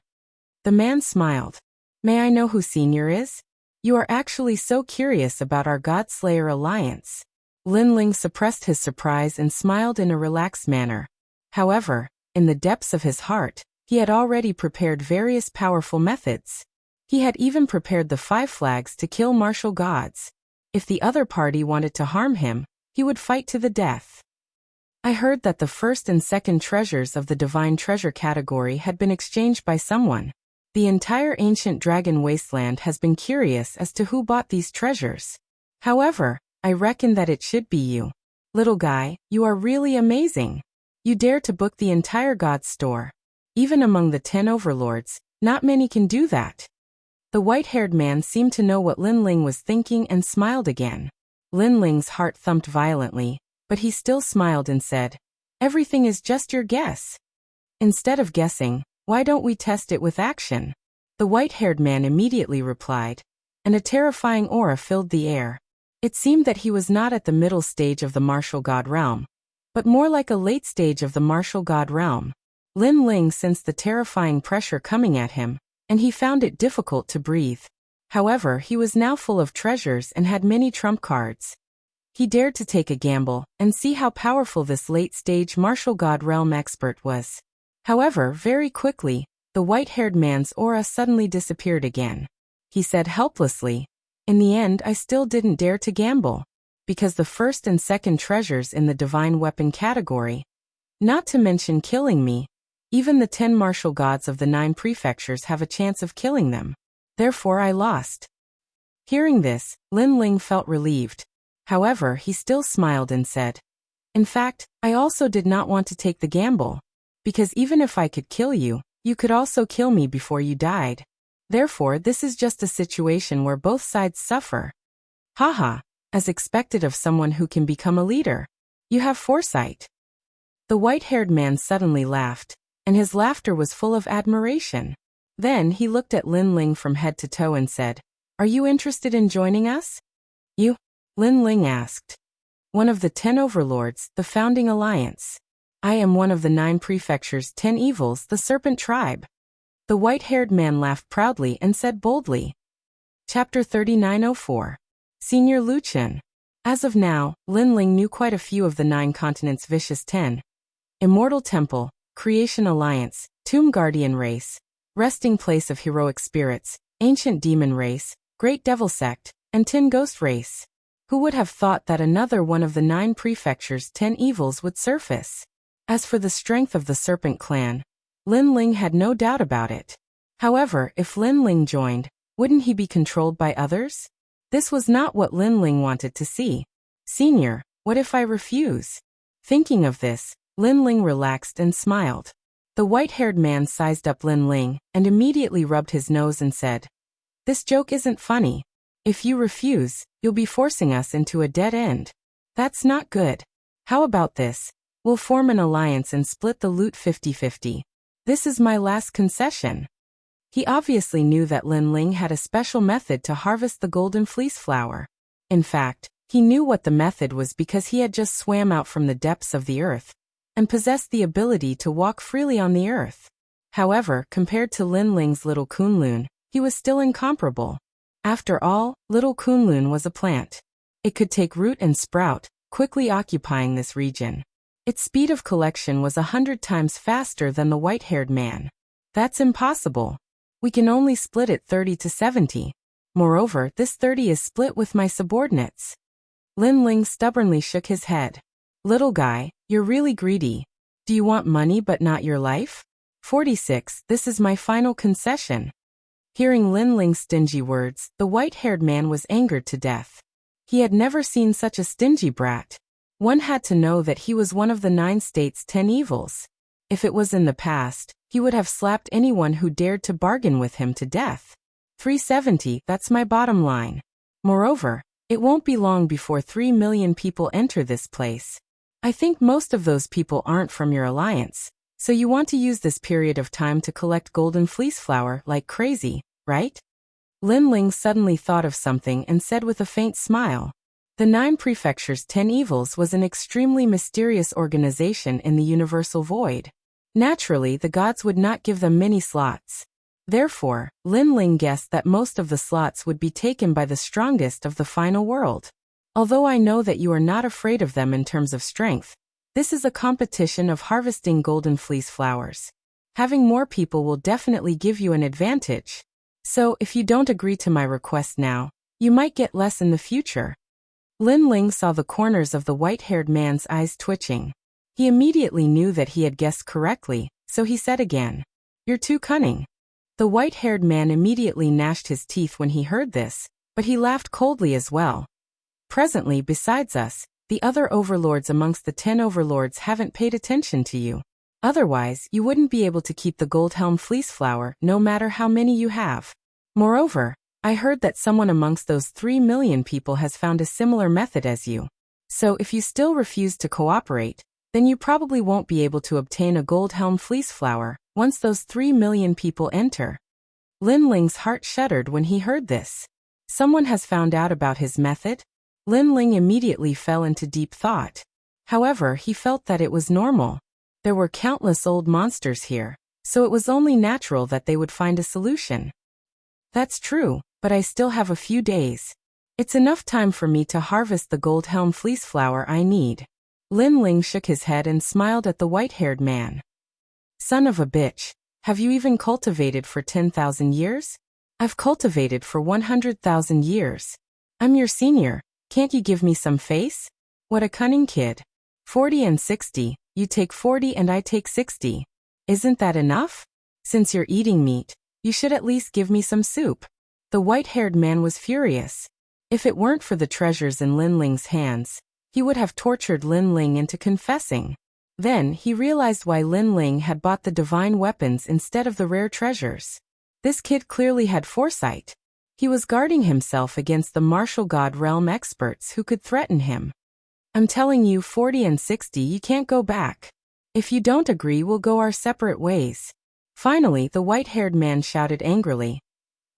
The man smiled. May I know who senior is? You are actually so curious about our Godslayer Alliance. Lin Ling suppressed his surprise and smiled in a relaxed manner. However, in the depths of his heart, he had already prepared various powerful methods. He had even prepared the 5 flags to kill martial gods. If the other party wanted to harm him, he would fight to the death. I heard that the first and second treasures of the divine treasure category had been exchanged by someone. The entire ancient dragon wasteland has been curious as to who bought these treasures. However, I reckon that it should be you. Little guy, you are really amazing. You dare to book the entire god store. Even among the 10 overlords, not many can do that. The white-haired man seemed to know what Lin Ling was thinking and smiled again. Lin Ling's heart thumped violently, but he still smiled and said, "Everything is just your guess. Instead of guessing, why don't we test it with action?" The white-haired man immediately replied, and a terrifying aura filled the air. It seemed that he was not at the middle stage of the martial god realm, but more like a late stage of the martial god realm. Lin Ling sensed the terrifying pressure coming at him, and he found it difficult to breathe. However, he was now full of treasures and had many trump cards. He dared to take a gamble and see how powerful this late-stage martial god realm expert was. However, very quickly, the white-haired man's aura suddenly disappeared again. He said helplessly, "In the end, I still didn't dare to gamble, because the first and second treasures in the divine weapon category, not to mention killing me, even the 10 martial gods of the 9 prefectures have a chance of killing them. Therefore I lost." Hearing this, Lin Ling felt relieved. However, he still smiled and said, In fact, I also did not want to take the gamble. Because even if I could kill you, you could also kill me before you died. Therefore, this is just a situation where both sides suffer. Haha, as expected of someone who can become a leader. You have foresight. The white-haired man suddenly laughed, and his laughter was full of admiration. Then he looked at Lin Ling from head to toe and said, "Are you interested in joining us?" You? Lin Ling asked. One of the 10 overlords, the founding alliance. I am one of the 9 prefectures, 10 evils, the serpent tribe. The white-haired man laughed proudly and said boldly. Chapter 3904. Senior Luchin. As of now, Lin Ling knew quite a few of the 9 continents' vicious 10. Immortal Temple, Creation Alliance, Tomb Guardian Race, Resting Place of Heroic Spirits, Ancient Demon Race, Great Devil Sect, and 10 Ghost Race. Who would have thought that another one of the 9 prefectures' 10 evils would surface? As for the strength of the Serpent Clan, Lin Ling had no doubt about it. However, if Lin Ling joined, wouldn't he be controlled by others? This was not what Lin Ling wanted to see. Senior, what if I refuse? Thinking of this, Lin Ling relaxed and smiled. The white-haired man sized up Lin Ling and immediately rubbed his nose and said, "This joke isn't funny. If you refuse, you'll be forcing us into a dead end. That's not good. How about this? We'll form an alliance and split the loot 50-50. This is my last concession." He obviously knew that Lin Ling had a special method to harvest the golden fleece flower. In fact, he knew what the method was because he had just swam out from the depths of the earth and possessed the ability to walk freely on the earth. However, compared to Lin Ling's little Kunlun, he was still incomparable. After all, little Kunlun was a plant. It could take root and sprout, quickly occupying this region. Its speed of collection was 100 times faster than the white-haired man. That's impossible. We can only split it 30-70. Moreover, this 30 is split with my subordinates. Lin Ling stubbornly shook his head. Little guy, you're really greedy. Do you want money but not your life? 46. This is my final concession. Hearing Lin Ling's stingy words, the white-haired man was angered to death. He had never seen such a stingy brat. One had to know that he was one of the 9 states' 10 evils. If it was in the past, he would have slapped anyone who dared to bargain with him to death. 370, that's my bottom line. Moreover, it won't be long before 3 million people enter this place. I think most of those people aren't from your alliance, so you want to use this period of time to collect golden fleece flower like crazy, right? Lin Ling suddenly thought of something and said with a faint smile. The 9 prefectures' 10 evils was an extremely mysterious organization in the universal void. Naturally, the gods would not give them many slots. Therefore, Lin Ling guessed that most of the slots would be taken by the strongest of the final world. Although I know that you are not afraid of them in terms of strength, this is a competition of harvesting golden fleece flowers. Having more people will definitely give you an advantage. So, if you don't agree to my request now, you might get less in the future. Lin Ling saw the corners of the white-haired man's eyes twitching. He immediately knew that he had guessed correctly, so he said again, "You're too cunning." The white-haired man immediately gnashed his teeth when he heard this, but he laughed coldly as well. Presently, besides us, the other overlords amongst the 10 overlords haven't paid attention to you. Otherwise, you wouldn't be able to keep the Goldhelm fleece flower no matter how many you have. Moreover, I heard that someone amongst those 3 million people has found a similar method as you. So if you still refuse to cooperate, then you probably won't be able to obtain a Goldhelm fleece flower once those 3 million people enter. Lin Ling's heart shuddered when he heard this. Someone has found out about his method? Lin Ling immediately fell into deep thought. However, he felt that it was normal. There were countless old monsters here, so it was only natural that they would find a solution. That's true, but I still have a few days. It's enough time for me to harvest the Goldhelm fleece flower I need. Lin Ling shook his head and smiled at the white-haired man. Son of a bitch, have you even cultivated for 10,000 years? I've cultivated for 100,000 years. I'm your senior, can't you give me some face? What a cunning kid. 40 and 60, you take 40 and I take 60. Isn't that enough? Since you're eating meat, you should at least give me some soup. The white-haired man was furious. If it weren't for the treasures in Lin Ling's hands, he would have tortured Lin Ling into confessing. Then, he realized why Lin Ling had bought the divine weapons instead of the rare treasures. This kid clearly had foresight. He was guarding himself against the martial god realm experts who could threaten him. I'm telling you, 40 and 60, you can't go back. If you don't agree, we'll go our separate ways. Finally, the white-haired man shouted angrily.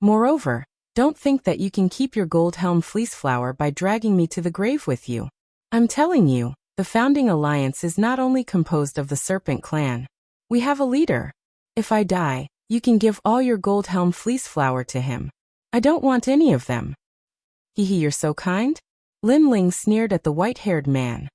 Moreover, don't think that you can keep your gold helm fleece flower by dragging me to the grave with you. I'm telling you, the founding alliance is not only composed of the Serpent clan. We have a leader. If I die, you can give all your gold helm fleece flower to him. I don't want any of them. Hehe, you're so kind? Lin Ling sneered at the white-haired man.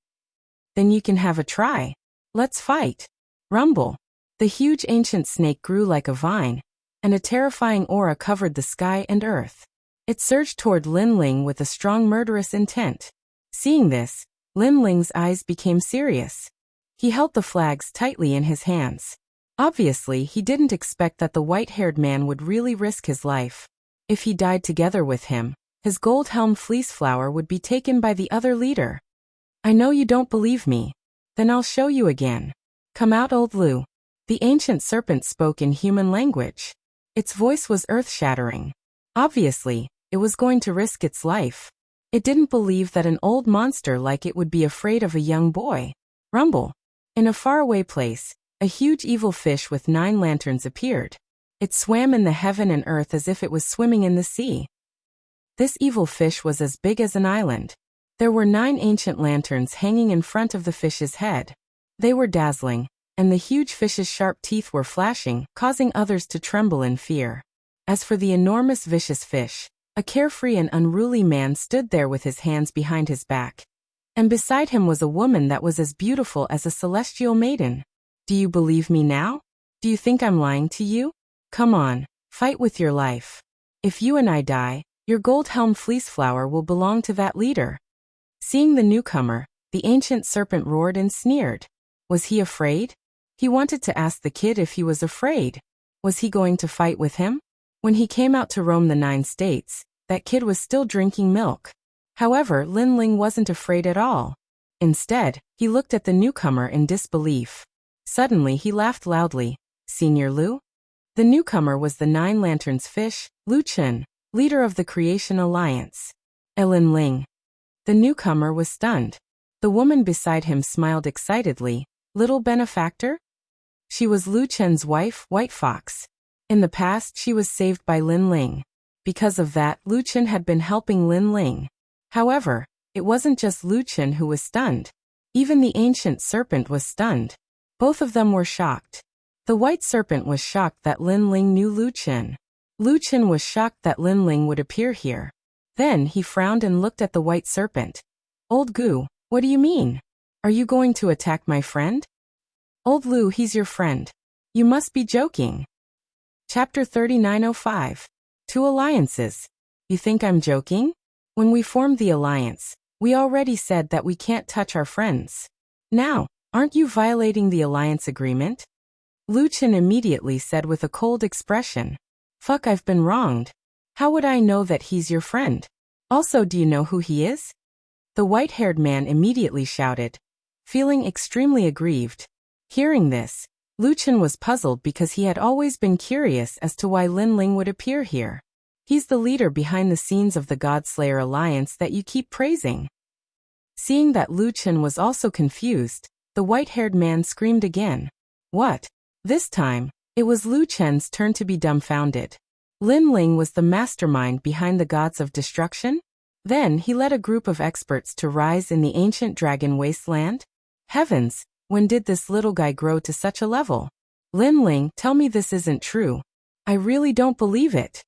Then you can have a try. Let's fight. Rumble. The huge ancient snake grew like a vine, and a terrifying aura covered the sky and earth. It surged toward Lin Ling with a strong murderous intent. Seeing this, Lin Ling's eyes became serious. He held the flags tightly in his hands. Obviously, he didn't expect that the white-haired man would really risk his life. If he died together with him, his gold helm fleece flower would be taken by the other leader. I know you don't believe me. Then I'll show you again. Come out, old Lu. The ancient serpent spoke in human language. Its voice was earth-shattering. Obviously, it was going to risk its life. It didn't believe that an old monster like it would be afraid of a young boy. Rumble. In a faraway place, a huge evil fish with 9 lanterns appeared. It swam in the heaven and earth as if it was swimming in the sea. This evil fish was as big as an island. There were 9 ancient lanterns hanging in front of the fish's head. They were dazzling, and the huge fish's sharp teeth were flashing, causing others to tremble in fear. As for the enormous vicious fish, a carefree and unruly man stood there with his hands behind his back. And beside him was a woman that was as beautiful as a celestial maiden. Do you believe me now? Do you think I'm lying to you? Come on, fight with your life. If you and I die, your gold helm fleece flower will belong to that leader. Seeing the newcomer, the ancient serpent roared and sneered. Was he afraid? He wanted to ask the kid if he was afraid. Was he going to fight with him? When he came out to roam the 9 states, that kid was still drinking milk. However, Lin Ling wasn't afraid at all. Instead, he looked at the newcomer in disbelief. Suddenly he laughed loudly. Senior Lu? The newcomer was the 9 lanterns fish, Lu Chen, leader of the Creation Alliance. Lin Ling. The newcomer was stunned. The woman beside him smiled excitedly. Little benefactor? She was Lu Chen's wife, White Fox. In the past, she was saved by Lin Ling. Because of that, Lu Chen had been helping Lin Ling. However, it wasn't just Lu Chen who was stunned. Even the ancient serpent was stunned. Both of them were shocked. The white serpent was shocked that Lin Ling knew Lu Chen. Lu Chen was shocked that Lin Ling would appear here. Then he frowned and looked at the white serpent. Old Gu, what do you mean? Are you going to attack my friend? Old Lu, he's your friend. You must be joking. Chapter 3905. 2 alliances. You think I'm joking? When we formed the alliance, we already said that we can't touch our friends. Now, aren't you violating the alliance agreement? Lu Chen immediately said with a cold expression. Fuck, I've been wronged. How would I know that he's your friend? Also, do you know who he is? The white-haired man immediately shouted, feeling extremely aggrieved. Hearing this, Lu Chen was puzzled because he had always been curious as to why Lin Ling would appear here. He's the leader behind the scenes of the Godslayer Alliance that you keep praising. Seeing that Lu Chen was also confused, the white-haired man screamed again. What? This time, it was Lu Chen's turn to be dumbfounded. Lin Ling was the mastermind behind the gods of destruction? Then he led a group of experts to rise in the ancient dragon wasteland? Heavens, when did this little guy grow to such a level? Lin Ling, tell me this isn't true. I really don't believe it.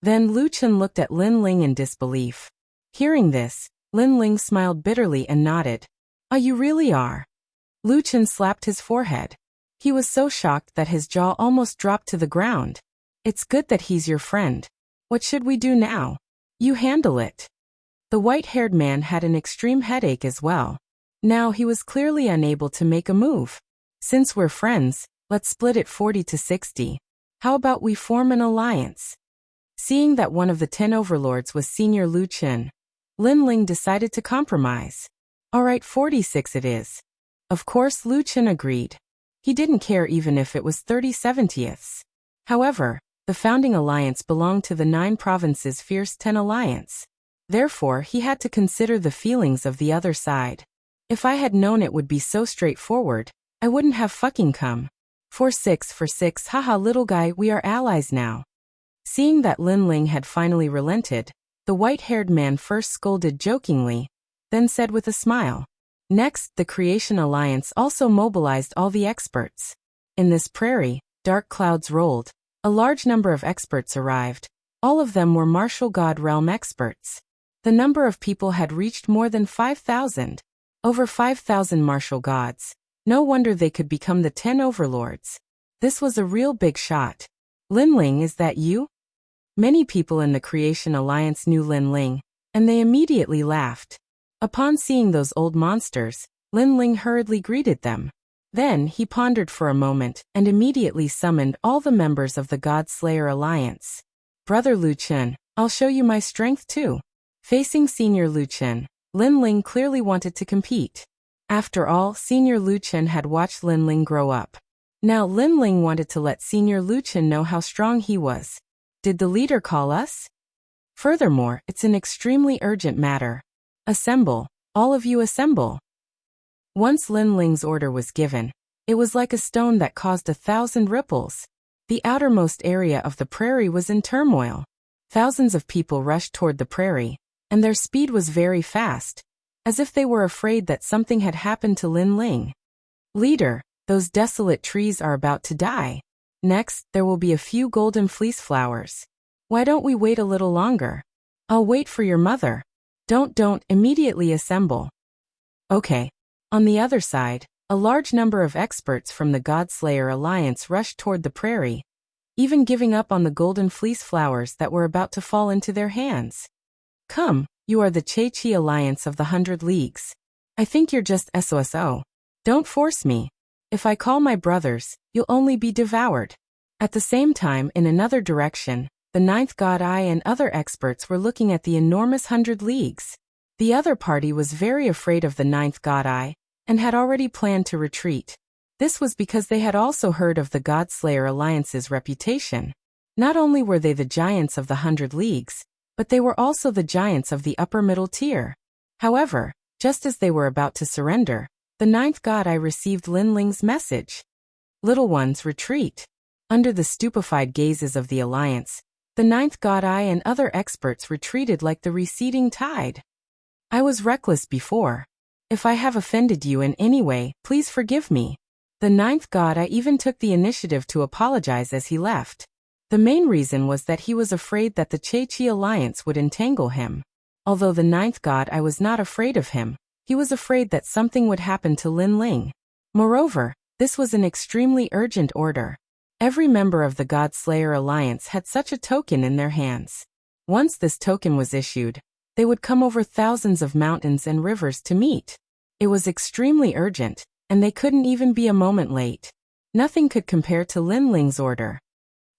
Then Lu Chen looked at Lin Ling in disbelief. Hearing this, Lin Ling smiled bitterly and nodded. Ah, you really are. Lu Chen slapped his forehead. He was so shocked that his jaw almost dropped to the ground. It's good that he's your friend. What should we do now? You handle it. The white-haired man had an extreme headache as well. Now he was clearly unable to make a move. Since we're friends, let's split it 40 to 60. How about we form an alliance? Seeing that one of the 10 overlords was Senior Lu Chen, Lin Ling decided to compromise. Alright, 46 it is. Of course Lu Chen agreed. He didn't care even if it was 30/70ths. However, the founding alliance belonged to the 9 provinces Fierce 10 alliance. Therefore, he had to consider the feelings of the other side. If I had known it would be so straightforward, I wouldn't have fucking come. 46, haha little guy, we are allies now. Seeing that Lin Ling had finally relented, the white-haired man first scolded jokingly, then said with a smile. Next, the Creation Alliance also mobilized all the experts. In this prairie, dark clouds rolled. A large number of experts arrived. All of them were martial god realm experts. The number of people had reached more than 5,000. Over 5,000 martial gods. No wonder they could become the 10 overlords. This was a real big shot. Lin Ling, is that you? Many people in the Creation Alliance knew Lin Ling, and they immediately laughed. Upon seeing those old monsters, Lin Ling hurriedly greeted them. Then he pondered for a moment and immediately summoned all the members of the God Slayer Alliance. Brother Lu Chen, I'll show you my strength too. Facing Senior Lu Chen, Lin Ling clearly wanted to compete. After all, Senior Lu Chen had watched Lin Ling grow up. Now Lin Ling wanted to let Senior Lu Chen know how strong he was. Did the leader call us? Furthermore, it's an extremely urgent matter. Assemble, all of you assemble. Once Lin Ling's order was given, it was like a stone that caused 1,000 ripples. The outermost area of the prairie was in turmoil. Thousands of people rushed toward the prairie, and their speed was very fast, as if they were afraid that something had happened to Lin Ling. Leader, those desolate trees are about to die. Next, there will be a few golden fleece flowers. Why don't we wait a little longer? I'll wait for your mother. Don't immediately assemble. Okay. On the other side, a large number of experts from the Godslayer Alliance rushed toward the prairie, even giving up on the golden fleece flowers that were about to fall into their hands. Come, you are the Che-Chi Alliance of the 100 Leagues. I think you're just SOSO. Don't force me. If I call my brothers, you'll only be devoured. At the same time, in another direction, the 9th God Eye and other experts were looking at the enormous 100 Leagues. The other party was very afraid of the 9th God Eye, and had already planned to retreat. This was because they had also heard of the Godslayer Alliance's reputation. Not only were they the giants of the 100 Leagues, but they were also the giants of the upper middle tier. However, just as they were about to surrender, the 9th God Eye received Lin Ling's message. Little ones, retreat. Under the stupefied gazes of the Alliance, the 9th God Eye and other experts retreated like the receding tide. I was reckless before. If I have offended you in any way, please forgive me. The 9th God Eye even took the initiative to apologize as he left. The main reason was that he was afraid that the Che-Chi Alliance would entangle him. Although the 9th God Eye was not afraid of him, he was afraid that something would happen to Lin Ling. Moreover, this was an extremely urgent order. Every member of the Godslayer Alliance had such a token in their hands. Once this token was issued, they would come over thousands of mountains and rivers to meet. It was extremely urgent, and they couldn't even be a moment late. Nothing could compare to Lin Ling's order.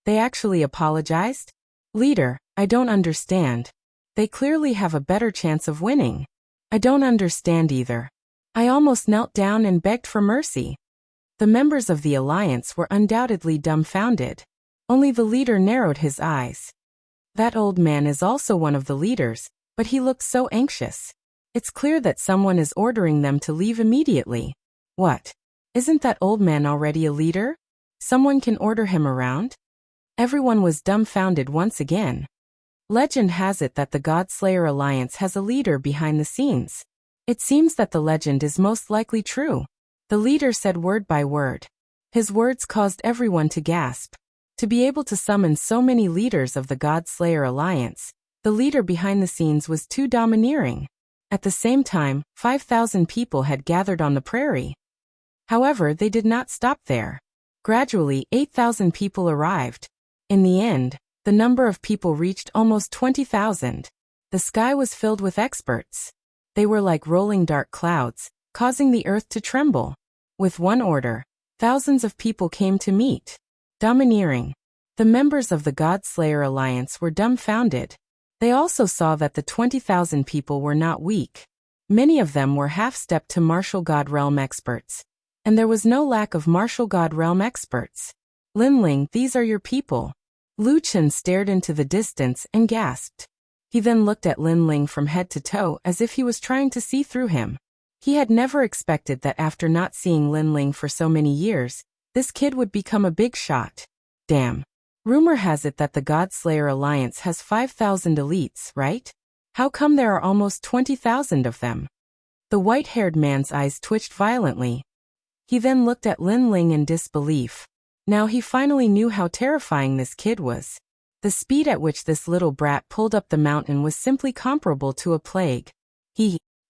They actually apologized? Leader, I don't understand. They clearly have a better chance of winning. I don't understand either. I almost knelt down and begged for mercy. The members of the alliance were undoubtedly dumbfounded. Only the leader narrowed his eyes. That old man is also one of the leaders, but he looked so anxious. It's clear that someone is ordering them to leave immediately. What? Isn't that old man already a leader? Someone can order him around? Everyone was dumbfounded once again. Legend has it that the Godslayer Alliance has a leader behind the scenes. It seems that the legend is most likely true. The leader said word by word. His words caused everyone to gasp. To be able to summon so many leaders of the Godslayer Alliance, the leader behind the scenes was too domineering. At the same time, 5,000 people had gathered on the prairie. However, they did not stop there. Gradually, 8,000 people arrived. In the end, the number of people reached almost 20,000. The sky was filled with experts. They were like rolling dark clouds, causing the earth to tremble. With one order, thousands of people came to meet. Domineering. The members of the Godslayer Alliance were dumbfounded. They also saw that the 20,000 people were not weak. Many of them were half-stepped to martial god realm experts. And there was no lack of martial god realm experts. Linling, these are your people. Lu Chen stared into the distance and gasped. He then looked at Linling from head to toe as if he was trying to see through him. He had never expected that after not seeing Linling for so many years, this kid would become a big shot. Damn. Rumor has it that the God-Slayer Alliance has 5,000 elites, right? How come there are almost 20,000 of them? The white-haired man's eyes twitched violently. He then looked at Linling in disbelief. Now he finally knew how terrifying this kid was. The speed at which this little brat pulled up the mountain was simply comparable to a plague.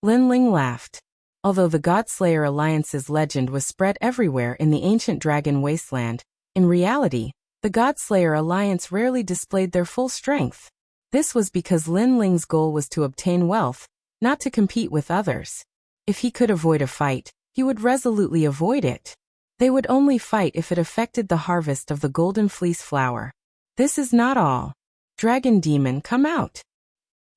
Linling laughed. Although the God-Slayer Alliance's legend was spread everywhere in the ancient dragon wasteland, in reality, the God-Slayer Alliance rarely displayed their full strength. This was because Linling's goal was to obtain wealth, not to compete with others. If he could avoid a fight, he would resolutely avoid it. They would only fight if it affected the harvest of the golden fleece flower. This is not all. Dragon Demon, come out.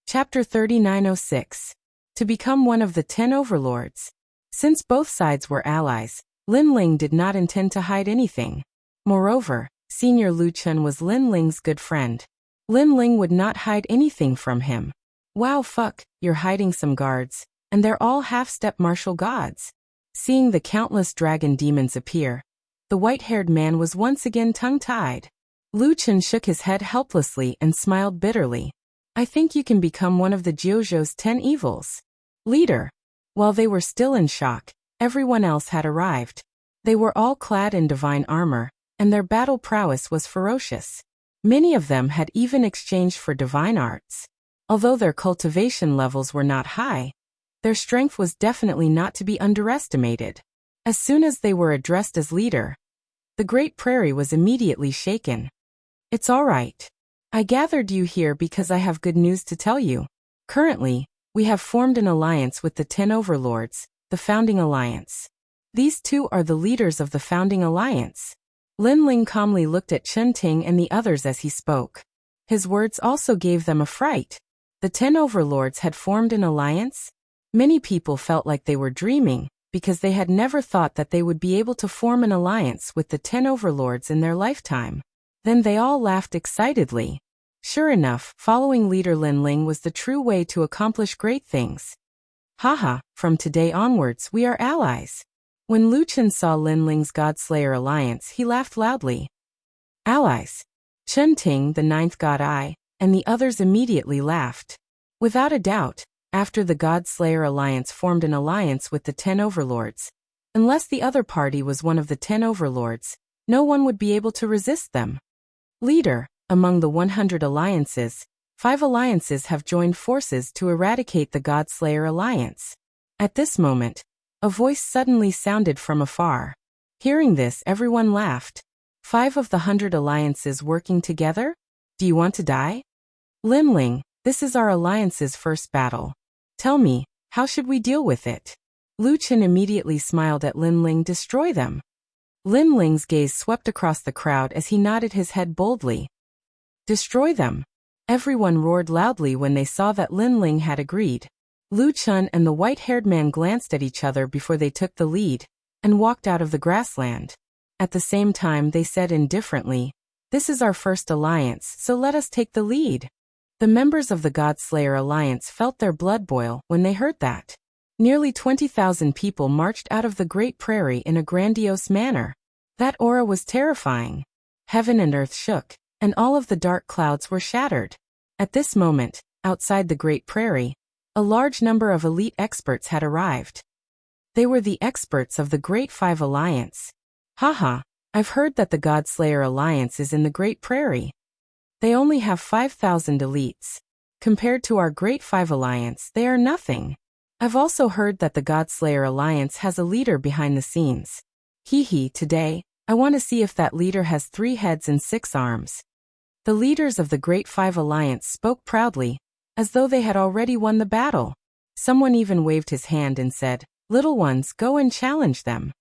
Chapter 3906. To become one of the 10 overlords. Since both sides were allies, Linling did not intend to hide anything. Moreover, Senior Lu Chen was Linling's good friend. Linling would not hide anything from him. Wow, fuck, you're hiding some guards, and they're all half-step martial gods. Seeing the countless dragon demons appear, the white-haired man was once again tongue-tied. Lu Chen shook his head helplessly and smiled bitterly. I think you can become one of the Jiuzhou's 10 evils. Leader. While they were still in shock, everyone else had arrived. They were all clad in divine armor, and their battle prowess was ferocious. Many of them had even exchanged for divine arts. Although their cultivation levels were not high, their strength was definitely not to be underestimated. As soon as they were addressed as leader, the Great Prairie was immediately shaken. It's all right. I gathered you here because I have good news to tell you. Currently, we have formed an alliance with the 10 overlords, the Founding Alliance. These two are the leaders of the Founding Alliance. Linling calmly looked at Chen Ting and the others as he spoke. His words also gave them a fright. The 10 overlords had formed an alliance? Many people felt like they were dreaming, because they had never thought that they would be able to form an alliance with the 10 overlords in their lifetime. Then they all laughed excitedly. Sure enough, following leader Linling was the true way to accomplish great things. Haha, from today onwards we are allies. When Lu Chen saw Linling's God-Slayer alliance, he laughed loudly. Allies. Chen Ting, the 9th God Eye, and the others immediately laughed. Without a doubt, after the God-Slayer Alliance formed an alliance with the 10 overlords, unless the other party was one of the 10 overlords, no one would be able to resist them. Leader. Among the 100 alliances, 5 alliances have joined forces to eradicate the God-Slayer Alliance. At this moment, a voice suddenly sounded from afar. Hearing this, everyone laughed. 5 of the 100 alliances working together? Do you want to die? Linling, this is our alliance's first battle. Tell me, how should we deal with it? Lu Chen immediately smiled at Linling. Destroy them. Linling's gaze swept across the crowd as he nodded his head boldly. Destroy them. Everyone roared loudly when they saw that Linling had agreed. Lu Chen and the white-haired man glanced at each other before they took the lead, and walked out of the grassland. At the same time they said indifferently, this is our first alliance, so let us take the lead. The members of the God-Slayer Alliance felt their blood boil when they heard that. Nearly 20,000 people marched out of the Great Prairie in a grandiose manner. That aura was terrifying. Heaven and earth shook, and all of the dark clouds were shattered. At this moment, outside the Great Prairie, a large number of elite experts had arrived. They were the experts of the Great Five Alliance. Haha, I've heard that the God-Slayer Alliance is in the Great Prairie. They only have 5,000 elites. Compared to our Great Five Alliance, they are nothing. I've also heard that the God-Slayer Alliance has a leader behind the scenes. Today, I want to see if that leader has 3 heads and 6 arms. The leaders of the Great Five Alliance spoke proudly, as though they had already won the battle. Someone even waved his hand and said, "Little ones, go and challenge them."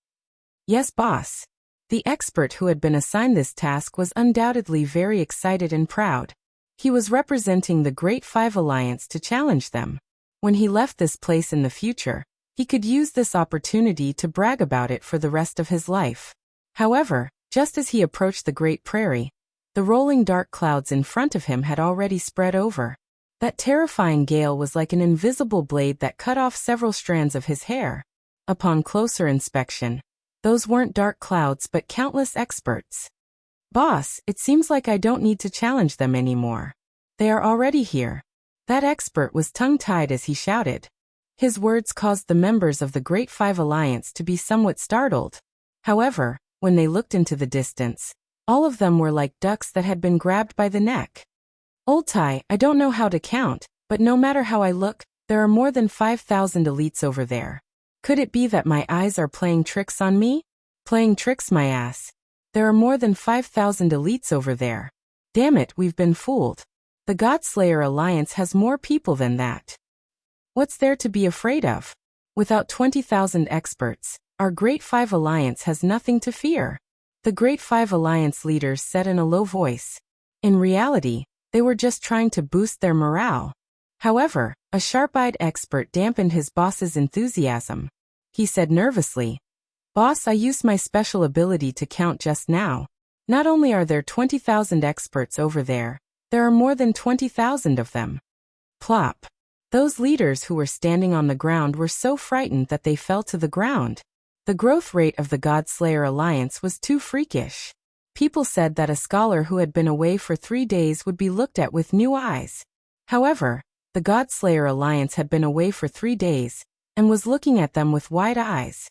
Yes, boss. The expert who had been assigned this task was undoubtedly very excited and proud. He was representing the Great Five Alliance to challenge them. When he left this place in the future, he could use this opportunity to brag about it for the rest of his life. However, just as he approached the Great Prairie, the rolling dark clouds in front of him had already spread over. That terrifying gale was like an invisible blade that cut off several strands of his hair. Upon closer inspection, those weren't dark clouds but countless experts. "Boss, it seems like I don't need to challenge them anymore. They are already here." That expert was tongue-tied as he shouted. His words caused the members of the Great Five Alliance to be somewhat startled. However, when they looked into the distance, all of them were like ducks that had been grabbed by the neck. "Old Tai, I don't know how to count, but no matter how I look, there are more than 5,000 elites over there. Could it be that my eyes are playing tricks on me?" "Playing tricks, my ass. There are more than 5,000 elites over there. Damn it, we've been fooled. The Godslayer Alliance has more people than that. What's there to be afraid of? Without 20,000 experts, our Great Five Alliance has nothing to fear," the Great Five Alliance leaders said in a low voice. In reality, they were just trying to boost their morale. However, a sharp-eyed expert dampened his boss's enthusiasm. He said nervously, "Boss, I used my special ability to count just now. Not only are there 20,000 experts over there are more than 20,000 of them." Plop. Those leaders who were standing on the ground were so frightened that they fell to the ground. The growth rate of the Godslayer Alliance was too freakish. People said that a scholar who had been away for 3 days would be looked at with new eyes. However, the Godslayer Alliance had been away for 3 days, and was looking at them with wide eyes.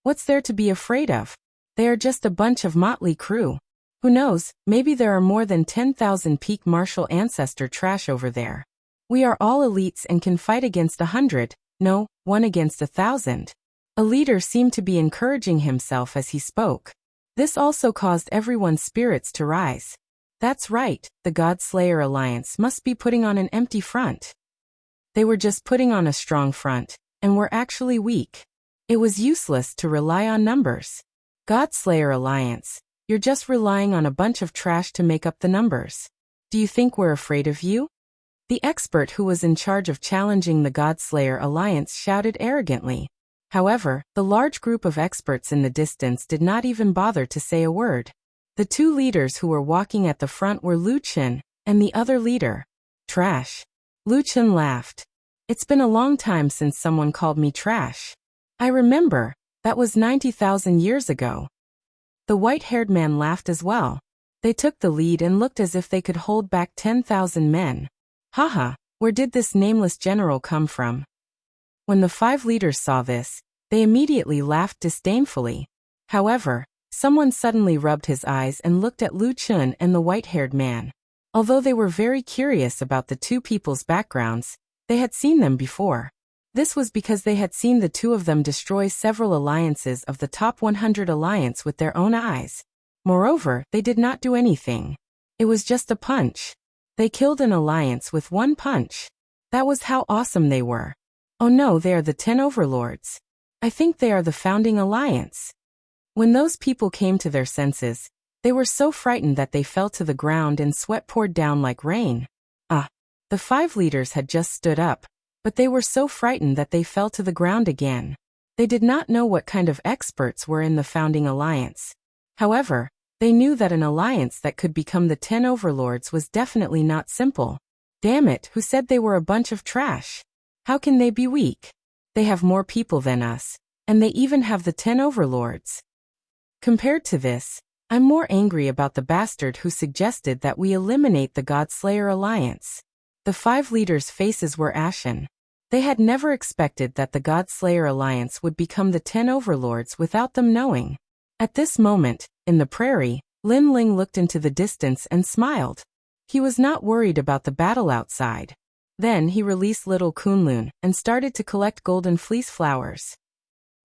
What's there to be afraid of? They are just a bunch of motley crew. Who knows, maybe there are more than 10,000 peak martial ancestor trash over there. We are all elites and can fight against 100, no, 1 against 1,000. A leader seemed to be encouraging himself as he spoke. This also caused everyone's spirits to rise. That's right, the Godslayer Alliance must be putting on an empty front. They were just putting on a strong front, and were actually weak. It was useless to rely on numbers. Godslayer Alliance, you're just relying on a bunch of trash to make up the numbers. Do you think we're afraid of you? The expert who was in charge of challenging the Godslayer Alliance shouted arrogantly. However, the large group of experts in the distance did not even bother to say a word. The 2 leaders who were walking at the front were Lu Chen and the other leader. "Trash." Lu Chen laughed. "It's been a long time since someone called me trash. I remember, that was 90,000 years ago." The white-haired man laughed as well. They took the lead and looked as if they could hold back 10,000 men. Haha, where did this nameless general come from? When the 5 leaders saw this, they immediately laughed disdainfully. However, someone suddenly rubbed his eyes and looked at Lu Chun and the white-haired man. Although they were very curious about the 2 people's backgrounds, they had seen them before. This was because they had seen the 2 of them destroy several alliances of the top 100 alliance with their own eyes. Moreover, they did not do anything. It was just a punch. They killed an alliance with 1 punch. That was how awesome they were. Oh no, they are the 10 overlords. I think they are the founding alliance. When those people came to their senses, they were so frightened that they fell to the ground and sweat poured down like rain. The 5 leaders had just stood up, but they were so frightened that they fell to the ground again. They did not know what kind of experts were in the founding alliance. However, they knew that an alliance that could become the 10 overlords was definitely not simple. Damn it, who said they were a bunch of trash? How can they be weak? They have more people than us, and they even have the 10 overlords. Compared to this, I'm more angry about the bastard who suggested that we eliminate the Godslayer Alliance. The 5 leaders' faces were ashen. They had never expected that the Godslayer Alliance would become the 10 overlords without them knowing. At this moment, in the prairie, Lin Ling looked into the distance and smiled. He was not worried about the battle outside. Then he released little Kunlun and started to collect golden fleece flowers.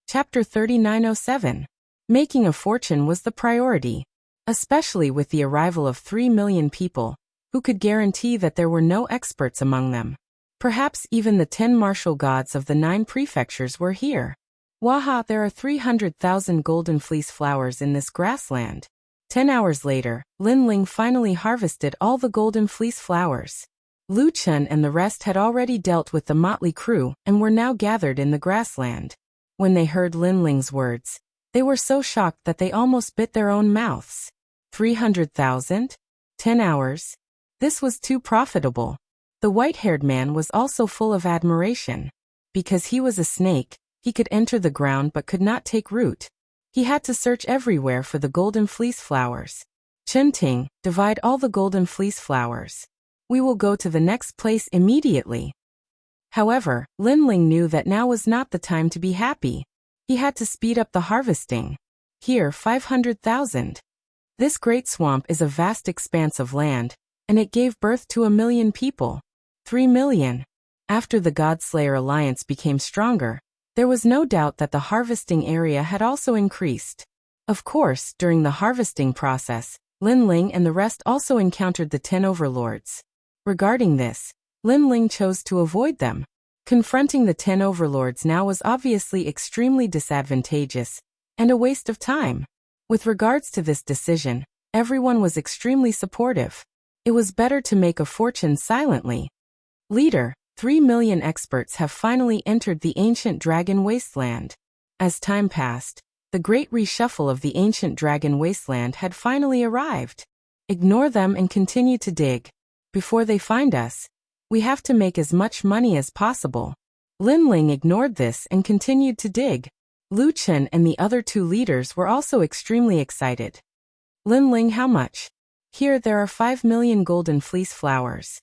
Chapter 3907. Making a fortune was the priority, especially with the arrival of 3 million people, who could guarantee that there were no experts among them. Perhaps even the 10 martial gods of the 9 prefectures were here. Waha, there are 300,000 golden fleece flowers in this grassland. 10 hours later, Lin Ling finally harvested all the golden fleece flowers. Lu Chen and the rest had already dealt with the motley crew and were now gathered in the grassland. When they heard Lin Ling's words, they were so shocked that they almost bit their own mouths. 300,000? 10 hours? This was too profitable. The white-haired man was also full of admiration. Because he was a snake, he could enter the ground but could not take root. He had to search everywhere for the golden fleece flowers. Chen Ting, divide all the golden fleece flowers. We will go to the next place immediately. However, Lin Ling knew that now was not the time to be happy. He had to speed up the harvesting. Here 500,000. This great swamp is a vast expanse of land, and it gave birth to 1 million people. 3 million. After the Godslayer alliance became stronger, there was no doubt that the harvesting area had also increased. Of course, during the harvesting process, Lin Ling and the rest also encountered the 10 overlords. Regarding this, Lin Ling chose to avoid them. Confronting the 10 overlords now was obviously extremely disadvantageous, and a waste of time. With regards to this decision, everyone was extremely supportive. It was better to make a fortune silently. Leader, 3 million experts have finally entered the ancient dragon wasteland. As time passed, the great reshuffle of the ancient dragon wasteland had finally arrived. Ignore them and continue to dig. Before they find us, we have to make as much money as possible. Lin Ling ignored this and continued to dig. Lu Chen and the other 2 leaders were also extremely excited. Lin Ling, how much? Here there are 5 million golden fleece flowers.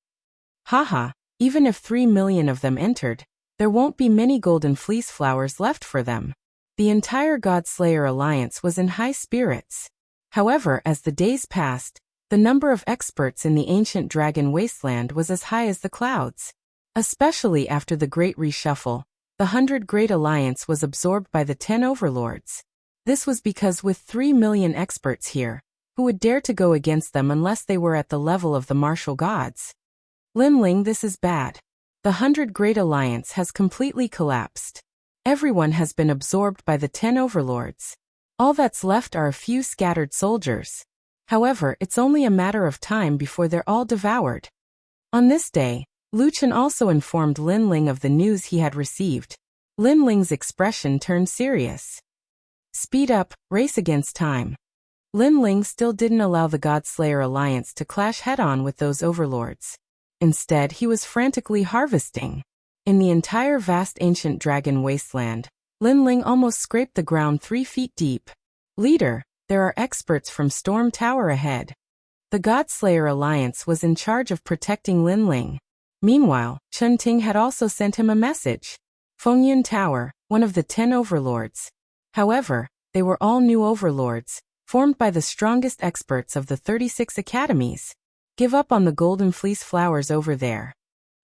Haha, even if 3 million of them entered, there won't be many golden fleece flowers left for them. The entire Godslayer alliance was in high spirits. However, as the days passed, the number of experts in the ancient dragon wasteland was as high as the clouds. Especially after the great reshuffle, the 100 Great Alliance was absorbed by the 10 overlords. This was because with 3 million experts here, who would dare to go against them unless they were at the level of the martial gods? Lin Ling, this is bad. The 100 Great Alliance has completely collapsed. Everyone has been absorbed by the 10 overlords. All that's left are a few scattered soldiers. However, it's only a matter of time before they're all devoured. On this day, Lu Chen also informed Lin Ling of the news he had received. Lin Ling's expression turned serious. Speed up, race against time. Lin Ling still didn't allow the Godslayer alliance to clash head-on with those overlords. Instead, he was frantically harvesting. In the entire vast ancient dragon wasteland, Lin Ling almost scraped the ground 3 feet deep. Leader, there are experts from Storm Tower ahead. The Godslayer alliance was in charge of protecting Lin Ling. Meanwhile, Chen Ting had also sent him a message. Fengyun Tower, one of the 10 overlords. However, they were all new overlords, formed by the strongest experts of the 36 academies. Give up on the golden fleece flowers over there.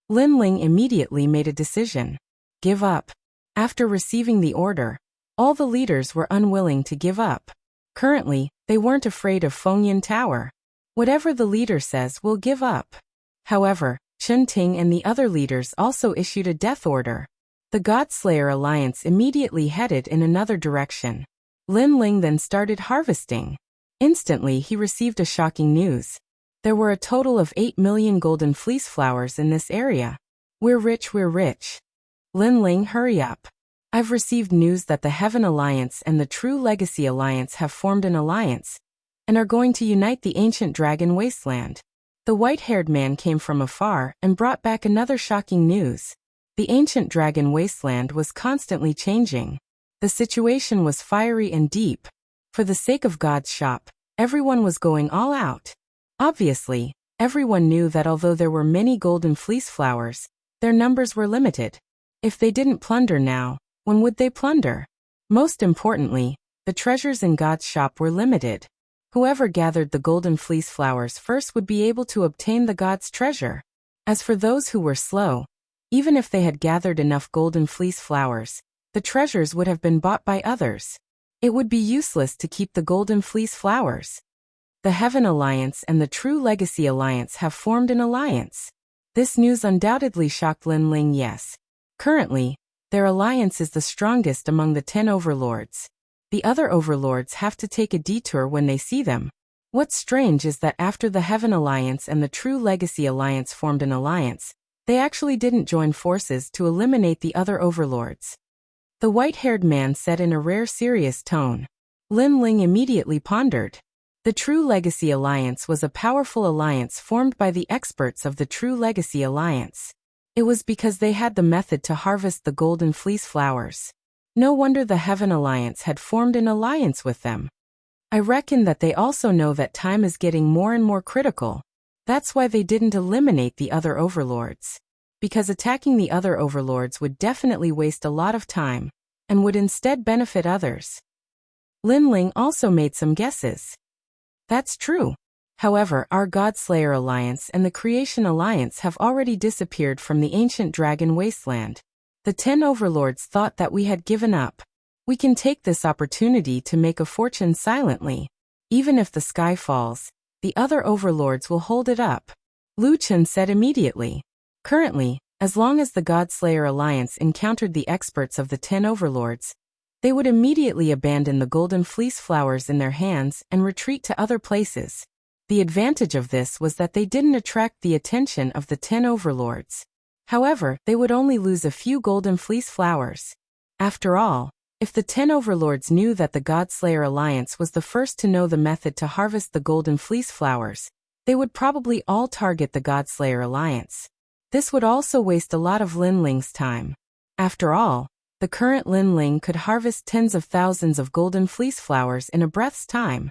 Lin Ling immediately made a decision. Give up. After receiving the order, all the leaders were unwilling to give up. Currently, they weren't afraid of Fengyun Tower. Whatever the leader says, we'll give up. However, Chen Ting and the other leaders also issued a death order. The Godslayer alliance immediately headed in another direction. Lin Ling then started harvesting. Instantly, he received a shocking news. There were a total of 8 million golden fleece flowers in this area. We're rich, we're rich. Lin Ling, hurry up. I've received news that the Heaven Alliance and the True Legacy Alliance have formed an alliance and are going to unite the ancient dragon wasteland. The white-haired man came from afar and brought back another shocking news. The ancient dragon wasteland was constantly changing. The situation was fiery and deep. For the sake of God's shop, everyone was going all out. Obviously, everyone knew that although there were many golden fleece flowers, their numbers were limited. If they didn't plunder now, when would they plunder? Most importantly, the treasures in God's shop were limited. Whoever gathered the golden fleece flowers first would be able to obtain the God's treasure. As for those who were slow, even if they had gathered enough golden fleece flowers, the treasures would have been bought by others. It would be useless to keep the golden fleece flowers. The Heaven Alliance and the True Legacy Alliance have formed an alliance. This news undoubtedly shocked Lin Ling, yes. Currently, their alliance is the strongest among the 10 overlords. The other overlords have to take a detour when they see them. What's strange is that after the Heaven Alliance and the True Legacy Alliance formed an alliance, they actually didn't join forces to eliminate the other overlords. The white-haired man said in a rare serious tone. Lin Ling immediately pondered. The True Legacy Alliance was a powerful alliance formed by the experts of the True Legacy Alliance. It was because they had the method to harvest the golden fleece flowers. No wonder the Heaven Alliance had formed an alliance with them. I reckon that they also know that time is getting more and more critical. That's why they didn't eliminate the other overlords. Because attacking the other overlords would definitely waste a lot of time, and would instead benefit others. Lin Ling also made some guesses. That's true. However, our Godslayer Alliance and the Creation Alliance have already disappeared from the ancient dragon wasteland. The 10 overlords thought that we had given up. We can take this opportunity to make a fortune silently. Even if the sky falls, the other overlords will hold it up. Lu Chen said immediately. Currently, as long as the Godslayer Alliance encountered the experts of the 10 overlords, they would immediately abandon the golden fleece flowers in their hands and retreat to other places. The advantage of this was that they didn't attract the attention of the 10 overlords. However, they would only lose a few golden fleece flowers. After all, if the 10 overlords knew that the Godslayer Alliance was the first to know the method to harvest the golden fleece flowers, they would probably all target the Godslayer Alliance. This would also waste a lot of Lin Ling's time. After all, the current Lin Ling could harvest tens of thousands of golden fleece flowers in a breath's time.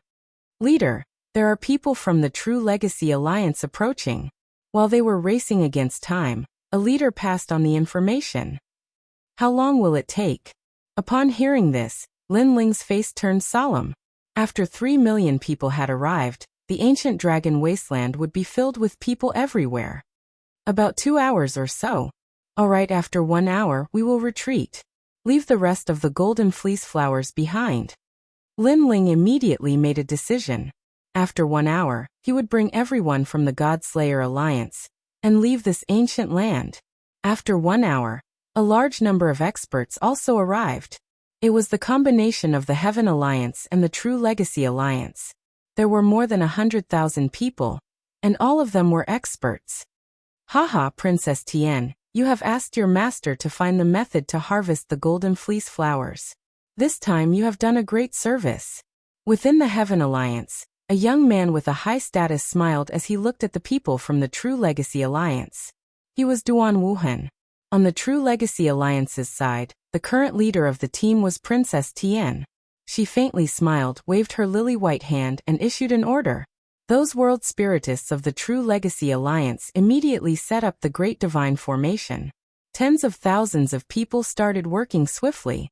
Leader, there are people from the True Legacy Alliance approaching. While they were racing against time, a leader passed on the information. How long will it take? Upon hearing this, Lin Ling's face turned solemn. After 3 million people had arrived, the ancient dragon wasteland would be filled with people everywhere. About 2 hours or so. Alright, after 1 hour, we will retreat. Leave the rest of the golden fleece flowers behind. Lin Ling immediately made a decision. After 1 hour, he would bring everyone from the Godslayer Alliance and leave this ancient land. After 1 hour, a large number of experts also arrived. It was the combination of the Heaven Alliance and the True Legacy Alliance. There were more than 100,000 people, and all of them were experts. Haha, Princess Tian, you have asked your master to find the method to harvest the golden fleece flowers. This time you have done a great service. Within the Heaven Alliance, a young man with a high status smiled as he looked at the people from the True Legacy Alliance. He was Duan Wuhan. On the True Legacy Alliance's side, the current leader of the team was Princess Tian. She faintly smiled, waved her lily-white hand and issued an order. Those world spiritists of the True Legacy Alliance immediately set up the Great Divine Formation. Tens of thousands of people started working swiftly.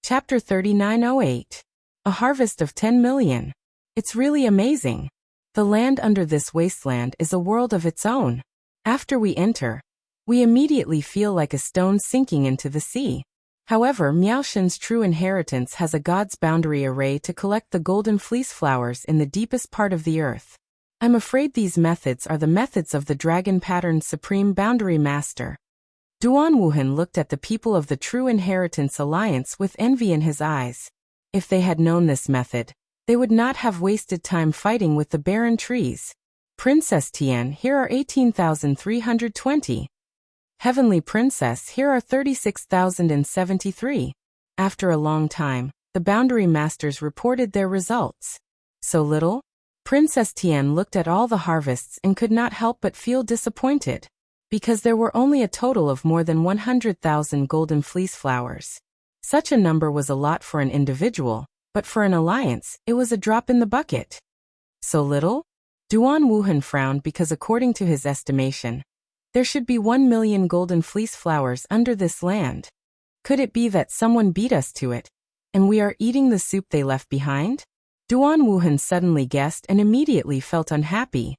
Chapter 3908. A harvest of 10 million. It's really amazing. The land under this wasteland is a world of its own. After we enter, we immediately feel like a stone sinking into the sea. However, Miaoshen's true inheritance has a God's boundary array to collect the golden fleece flowers in the deepest part of the earth. I'm afraid these methods are the methods of the dragon-patterned Supreme Boundary Master. Duan Wuhan looked at the people of the True Inheritance Alliance with envy in his eyes. If they had known this method, they would not have wasted time fighting with the barren trees. Princess Tian, here are 18,320. Heavenly Princess, here are 36,073. After a long time, the Boundary Masters reported their results. So little? Princess Tian looked at all the harvests and could not help but feel disappointed. Because there were only a total of more than 100,000 golden fleece flowers. Such a number was a lot for an individual, but for an alliance, it was a drop in the bucket. So little? Duan Wuhan frowned because according to his estimation, there should be 1 million golden fleece flowers under this land. Could it be that someone beat us to it, and we are eating the soup they left behind? Duan Wuhan suddenly guessed and immediately felt unhappy.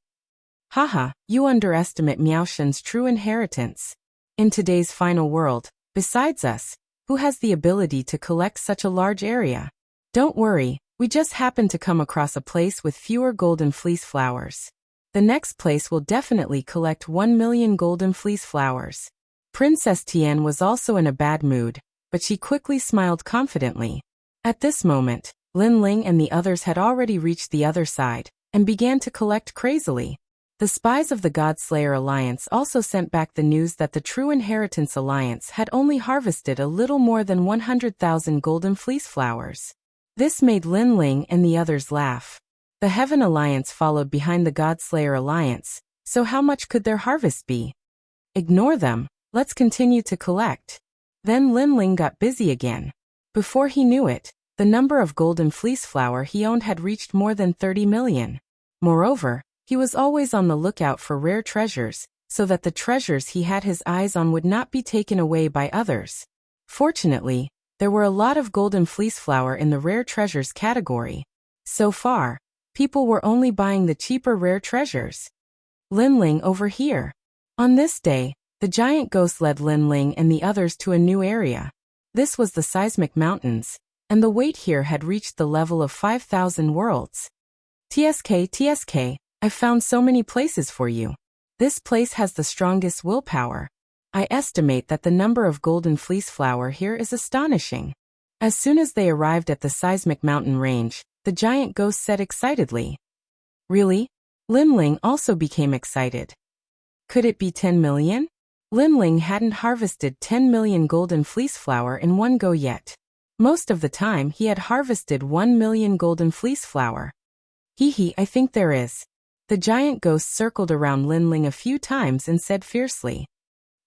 Haha, you underestimate Miaoshen's true inheritance. In today's final world, besides us, who has the ability to collect such a large area? Don't worry, we just happened to come across a place with fewer golden fleece flowers. The next place will definitely collect 1 million golden fleece flowers. Princess Tian was also in a bad mood, but she quickly smiled confidently. At this moment, Lin Ling and the others had already reached the other side, and began to collect crazily. The spies of the Godslayer Alliance also sent back the news that the True Inheritance Alliance had only harvested a little more than 100,000 golden fleece flowers. This made Lin Ling and the others laugh. The Heaven Alliance followed behind the Godslayer Alliance, so how much could their harvest be? Ignore them, let's continue to collect. Then Lin Ling got busy again. Before he knew it, the number of golden fleece flower he owned had reached more than 30 million. Moreover, he was always on the lookout for rare treasures, so that the treasures he had his eyes on would not be taken away by others. Fortunately, there were a lot of golden fleece flower in the rare treasures category. So far, people were only buying the cheaper rare treasures. Lin Ling over here. On this day, the giant ghost led Lin Ling and the others to a new area. This was the Seismic Mountains, and the weight here had reached the level of 5,000 worlds. TSK, I found so many places for you. This place has the strongest willpower. I estimate that the number of golden fleece flower here is astonishing. As soon as they arrived at the Seismic Mountain range, the giant ghost said excitedly. Really? Lin Ling also became excited. Could it be 10 million? Lin Ling hadn't harvested 10 million golden fleece flower in one go yet. Most of the time he had harvested 1 million golden fleece flower. I think there is. The giant ghost circled around Lin Ling a few times and said fiercely.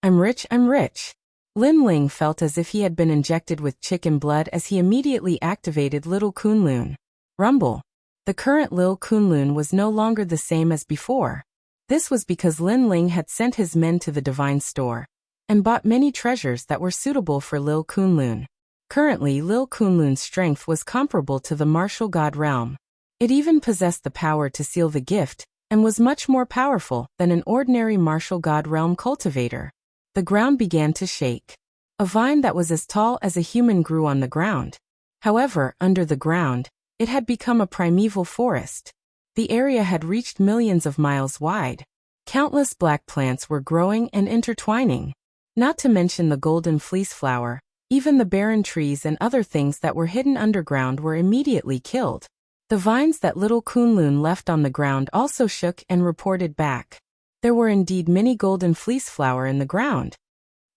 I'm rich. Lin Ling felt as if he had been injected with chicken blood as he immediately activated Little Kunlun. Rumble. The current Lil Kunlun was no longer the same as before. This was because Lin Ling had sent his men to the Divine Store and bought many treasures that were suitable for Lil Kunlun. Currently, Lil Kunlun's strength was comparable to the martial god realm. It even possessed the power to seal the gift, and was much more powerful than an ordinary martial god realm cultivator. The ground began to shake. A vine that was as tall as a human grew on the ground. However, under the ground, it had become a primeval forest. The area had reached millions of miles wide. Countless black plants were growing and intertwining. Not to mention the golden fleece flower, even the barren trees and other things that were hidden underground were immediately killed. The vines that Little Kunlun left on the ground also shook and reported back. There were indeed many golden fleece flower in the ground.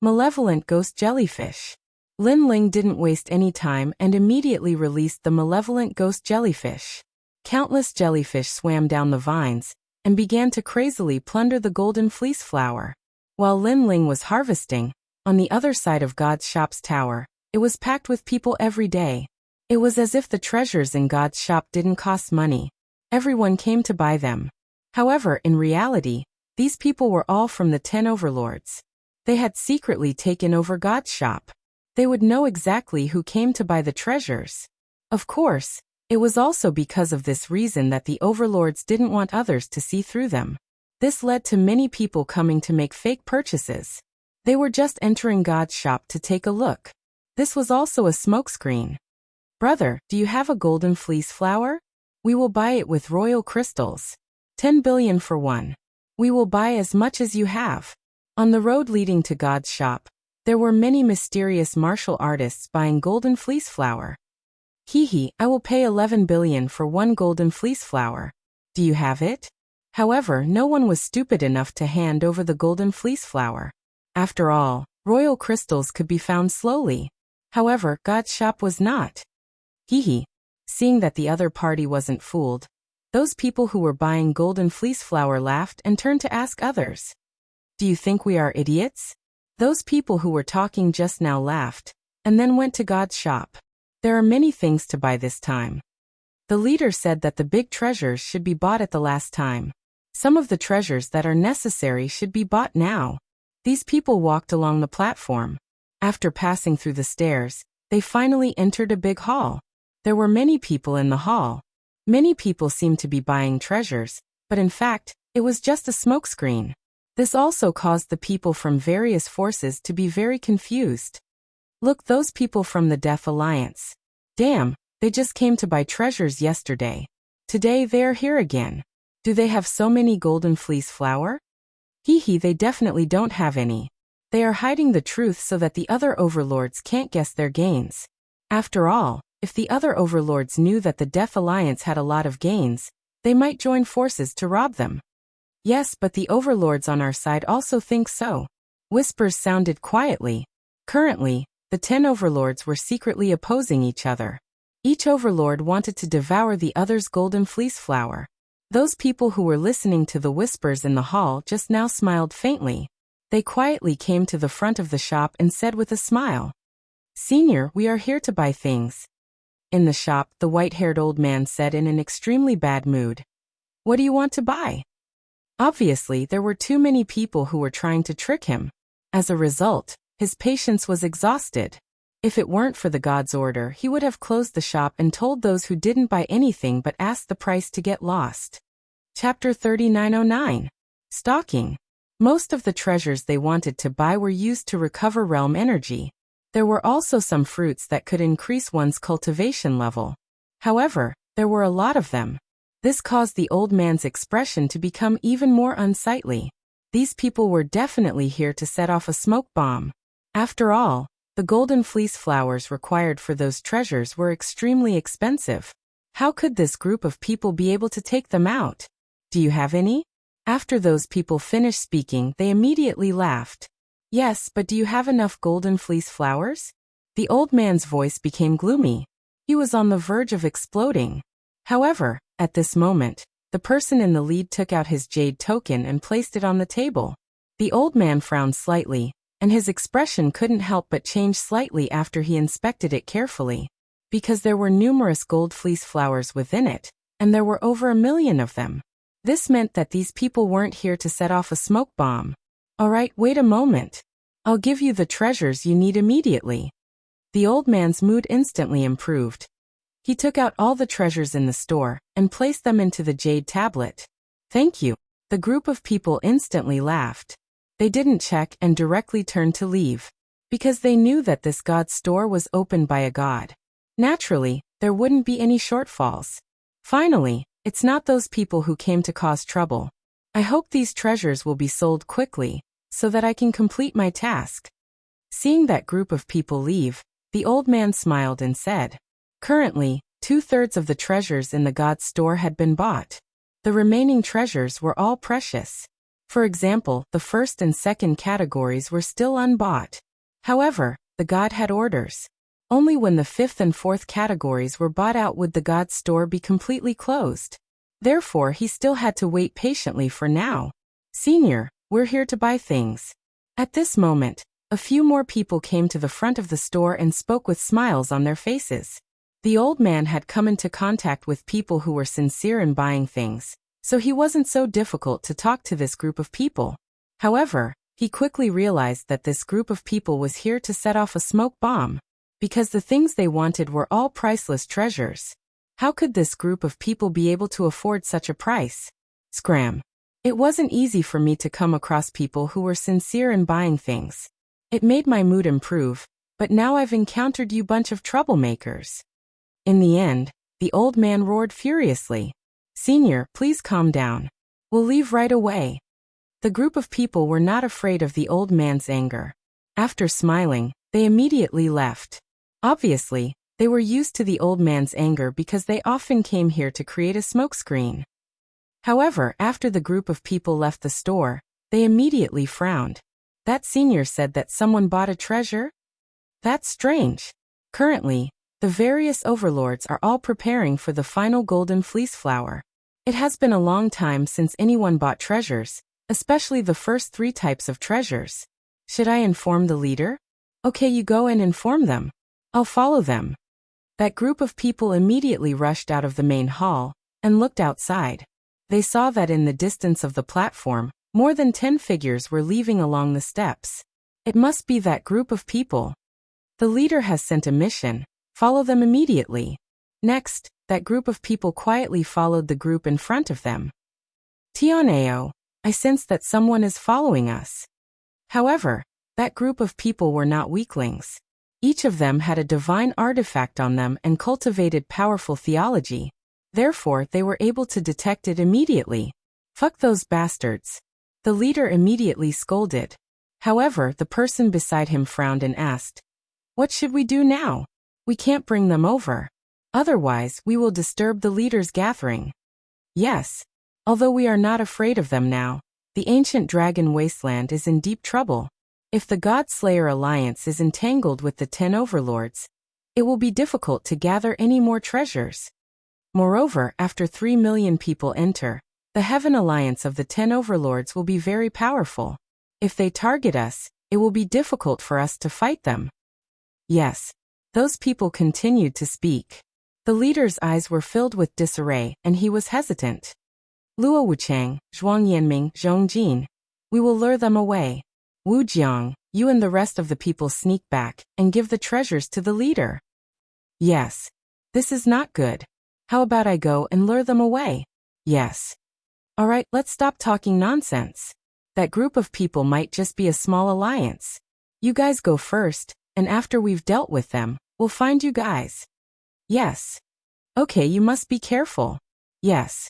Malevolent ghost jellyfish. Lin Ling didn't waste any time and immediately released the malevolent ghost jellyfish. Countless jellyfish swam down the vines and began to crazily plunder the golden fleece flower. While Lin Ling was harvesting, on the other side of God's shop's tower, it was packed with people every day. It was as if the treasures in God's shop didn't cost money. Everyone came to buy them. However, in reality, these people were all from the 10 overlords. They had secretly taken over God's shop. They would know exactly who came to buy the treasures. Of course, it was also because of this reason that the overlords didn't want others to see through them. This led to many people coming to make fake purchases. They were just entering God's shop to take a look. This was also a smokescreen. Brother, do you have a golden fleece flower? We will buy it with royal crystals. 10 billion for one. We will buy as much as you have. On the road leading to God's shop, there were many mysterious martial artists buying golden fleece flower. I will pay 11 billion for one golden fleece flower. Do you have it? However, no one was stupid enough to hand over the golden fleece flower. After all, royal crystals could be found slowly. However, God's shop was not. Seeing that the other party wasn't fooled, those people who were buying golden fleece flower laughed and turned to ask others. Do you think we are idiots? Those people who were talking just now laughed, and then went to God's shop. There are many things to buy this time. The leader said that the big treasures should be bought at the last time. Some of the treasures that are necessary should be bought now. These people walked along the platform. After passing through the stairs, they finally entered a big hall. There were many people in the hall. Many people seemed to be buying treasures, but in fact, it was just a smokescreen. This also caused the people from various forces to be very confused. Look, those people from the Death Alliance. Damn, they just came to buy treasures yesterday. Today they are here again. Do they have so many golden fleece flower? They definitely don't have any. They are hiding the truth so that the other overlords can't guess their gains. After all, if the other overlords knew that the Death Alliance had a lot of gains, They might join forces to rob them. Yes, but the overlords on our side also think so. Whispers sounded quietly. Currently, the 10 overlords were secretly opposing each other. Each overlord wanted to devour the other's golden fleece flower. Those people who were listening to the whispers in the hall just now smiled faintly. They quietly came to the front of the shop and said with a smile, "Senior, we are here to buy things." In the shop, the white-haired old man said in an extremely bad mood, "What do you want to buy?" Obviously, there were too many people who were trying to trick him. As a result, his patience was exhausted. If it weren't for the god's order, he would have closed the shop and told those who didn't buy anything but asked the price to get lost. Chapter 3909. Stalking. Most of the treasures they wanted to buy were used to recover realm energy. There were also some fruits that could increase one's cultivation level. However, there were a lot of them. This caused the old man's expression to become even more unsightly. These people were definitely here to set off a smoke bomb. After all, the golden fleece flowers required for those treasures were extremely expensive. How could this group of people be able to take them out? Do you have any? After those people finished speaking, they immediately laughed. Yes, but do you have enough golden fleece flowers? The old man's voice became gloomy. He was on the verge of exploding. However, at this moment, the person in the lead took out his jade token and placed it on the table. The old man frowned slightly, and his expression couldn't help but change slightly after he inspected it carefully. Because there were numerous gold fleece flowers within it, and there were over 1 million of them. This meant that these people weren't here to set off a smoke bomb. Alright, wait a moment. I'll give you the treasures you need immediately. The old man's mood instantly improved. He took out all the treasures in the store and placed them into the jade tablet. Thank you. The group of people instantly laughed. They didn't check and directly turned to leave, because they knew that this god's store was opened by a god. Naturally, there wouldn't be any shortfalls. Finally, it's not those people who came to cause trouble. I hope these treasures will be sold quickly, so that I can complete my task. Seeing that group of people leave, the old man smiled and said, currently, 2/3 of the treasures in the god's store had been bought. The remaining treasures were all precious. For example, the first and second categories were still unbought. However, the god had orders. Only when the fifth and fourth categories were bought out would the god's store be completely closed. Therefore, he still had to wait patiently for now. Senior, we're here to buy things. At this moment, a few more people came to the front of the store and spoke with smiles on their faces. The old man had come into contact with people who were sincere in buying things, so he wasn't so difficult to talk to this group of people. However, he quickly realized that this group of people was here to set off a smoke bomb, because the things they wanted were all priceless treasures. How could this group of people be able to afford such a price? Scram. It wasn't easy for me to come across people who were sincere in buying things. It made my mood improve, but now I've encountered you bunch of troublemakers. In the end, the old man roared furiously. Senior, please calm down. We'll leave right away. The group of people were not afraid of the old man's anger. After smiling, they immediately left. Obviously, they were used to the old man's anger because they often came here to create a smokescreen. However, after the group of people left the store, they immediately frowned. That senior said that someone bought a treasure? That's strange. Currently, the various overlords are all preparing for the final golden fleece flower. It has been a long time since anyone bought treasures, especially the first 3 types of treasures. Should I inform the leader? Okay, you go and inform them. I'll follow them. That group of people immediately rushed out of the main hall and looked outside. They saw that in the distance of the platform, more than 10 figures were leaving along the steps. It must be that group of people. The leader has sent a mission. Follow them immediately. Next, that group of people quietly followed the group in front of them. Tioneo, I sense that someone is following us. However, that group of people were not weaklings. Each of them had a divine artifact on them and cultivated powerful theology. Therefore, they were able to detect it immediately. Fuck those bastards. The leader immediately scolded. However, the person beside him frowned and asked, what should we do now? We can't bring them over. Otherwise, we will disturb the leader's gathering. Yes. Although we are not afraid of them now, the ancient dragon wasteland is in deep trouble. If the God Slayer alliance is entangled with the 10 overlords, it will be difficult to gather any more treasures. Moreover, after 3 million people enter, the Heaven Alliance of the 10 overlords will be very powerful. If they target us, it will be difficult for us to fight them. Yes. Those people continued to speak. The leader's eyes were filled with disarray, and he was hesitant. Luo Wuchang, Zhuang Yanming, Zhong Jin. We will lure them away. Wu Jiang, you and the rest of the people sneak back, and give the treasures to the leader. Yes. This is not good. How about I go and lure them away? Yes. Alright, let's stop talking nonsense. That group of people might just be a small alliance. You guys go first, and after we've dealt with them, we'll find you guys. Yes. Okay, you must be careful. Yes.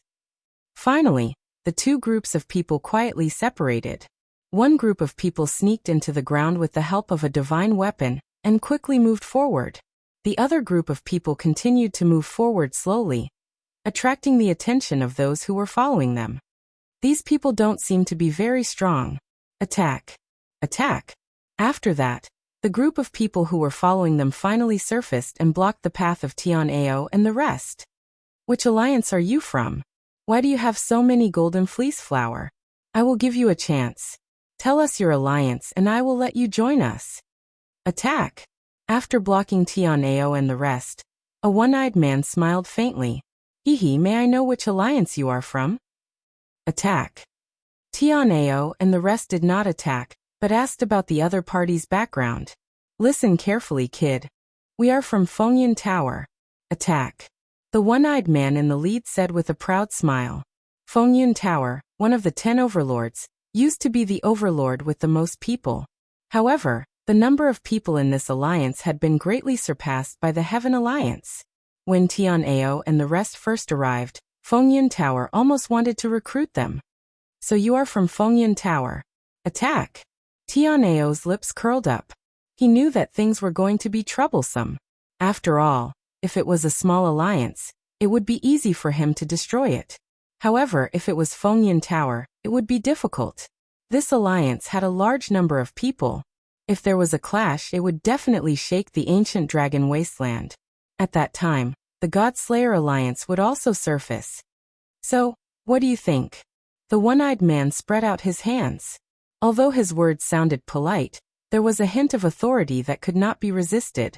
Finally, the two groups of people quietly separated. One group of people sneaked into the ground with the help of a divine weapon, and quickly moved forward. The other group of people continued to move forward slowly, attracting the attention of those who were following them. These people don't seem to be very strong. Attack. Attack. After that, the group of people who were following them finally surfaced and blocked the path of Tian Ao and the rest. Which alliance are you from? Why do you have so many golden fleece flower? I will give you a chance. Tell us your alliance and I will let you join us. Attack. After blocking Tian Ao and the rest, a one-eyed man smiled faintly. Hehe, may I know which alliance you are from? Attack. Tian Ao and the rest did not attack, but asked about the other party's background. Listen carefully, kid. We are from Fengyan Tower. Attack. The one-eyed man in the lead said with a proud smile. Fengyan Tower, one of the 10 overlords, used to be the overlord with the most people. However, the number of people in this alliance had been greatly surpassed by the Heaven Alliance. When Tian Ao and the rest first arrived, Fengyan Tower almost wanted to recruit them. So you are from Fengyan Tower. Attack. Tian Ao's lips curled up. He knew that things were going to be troublesome. After all, if it was a small alliance, it would be easy for him to destroy it. However, if it was Fengyan Tower, it would be difficult. This alliance had a large number of people. If there was a clash, it would definitely shake the ancient dragon wasteland. At that time, the God Slayer alliance would also surface. So, what do you think? The one-eyed man spread out his hands. Although his words sounded polite, there was a hint of authority that could not be resisted.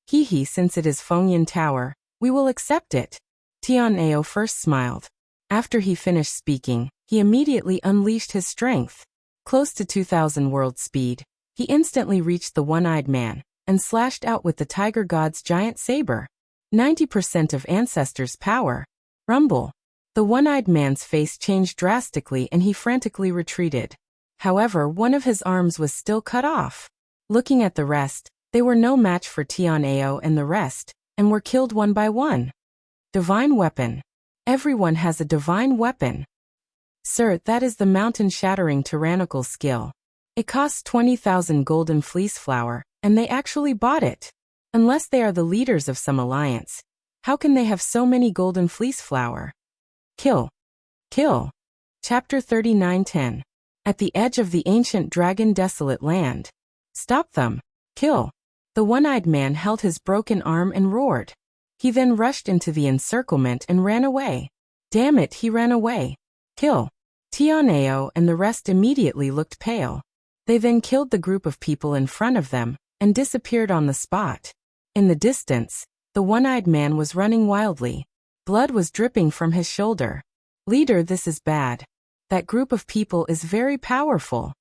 Hehe, since it is Fengyan Tower, we will accept it. Tian Ao first smiled. After he finished speaking, he immediately unleashed his strength. Close to 2,000 world speed, he instantly reached the one-eyed man, and slashed out with the tiger god's giant saber. 90% of ancestors' power. Rumble. The one-eyed man's face changed drastically and he frantically retreated. However, one of his arms was still cut off. Looking at the rest, they were no match for Tian Ao and the rest, and were killed one by one. Divine weapon. Everyone has a divine weapon. Sir, that is the mountain-shattering tyrannical skill. It costs 20,000 golden fleece flower, and they actually bought it. Unless they are the leaders of some alliance, how can they have so many golden fleece flower? Kill. Kill. Chapter 39:10. At the edge of the ancient dragon desolate land. Stop them. Kill. The one-eyed man held his broken arm and roared. He then rushed into the encirclement and ran away. Damn it, he ran away. Kill. Tian Ao and the rest immediately looked pale. They then killed the group of people in front of them, and disappeared on the spot. In the distance, the one-eyed man was running wildly. Blood was dripping from his shoulder. Leader, this is bad. That group of people is very powerful.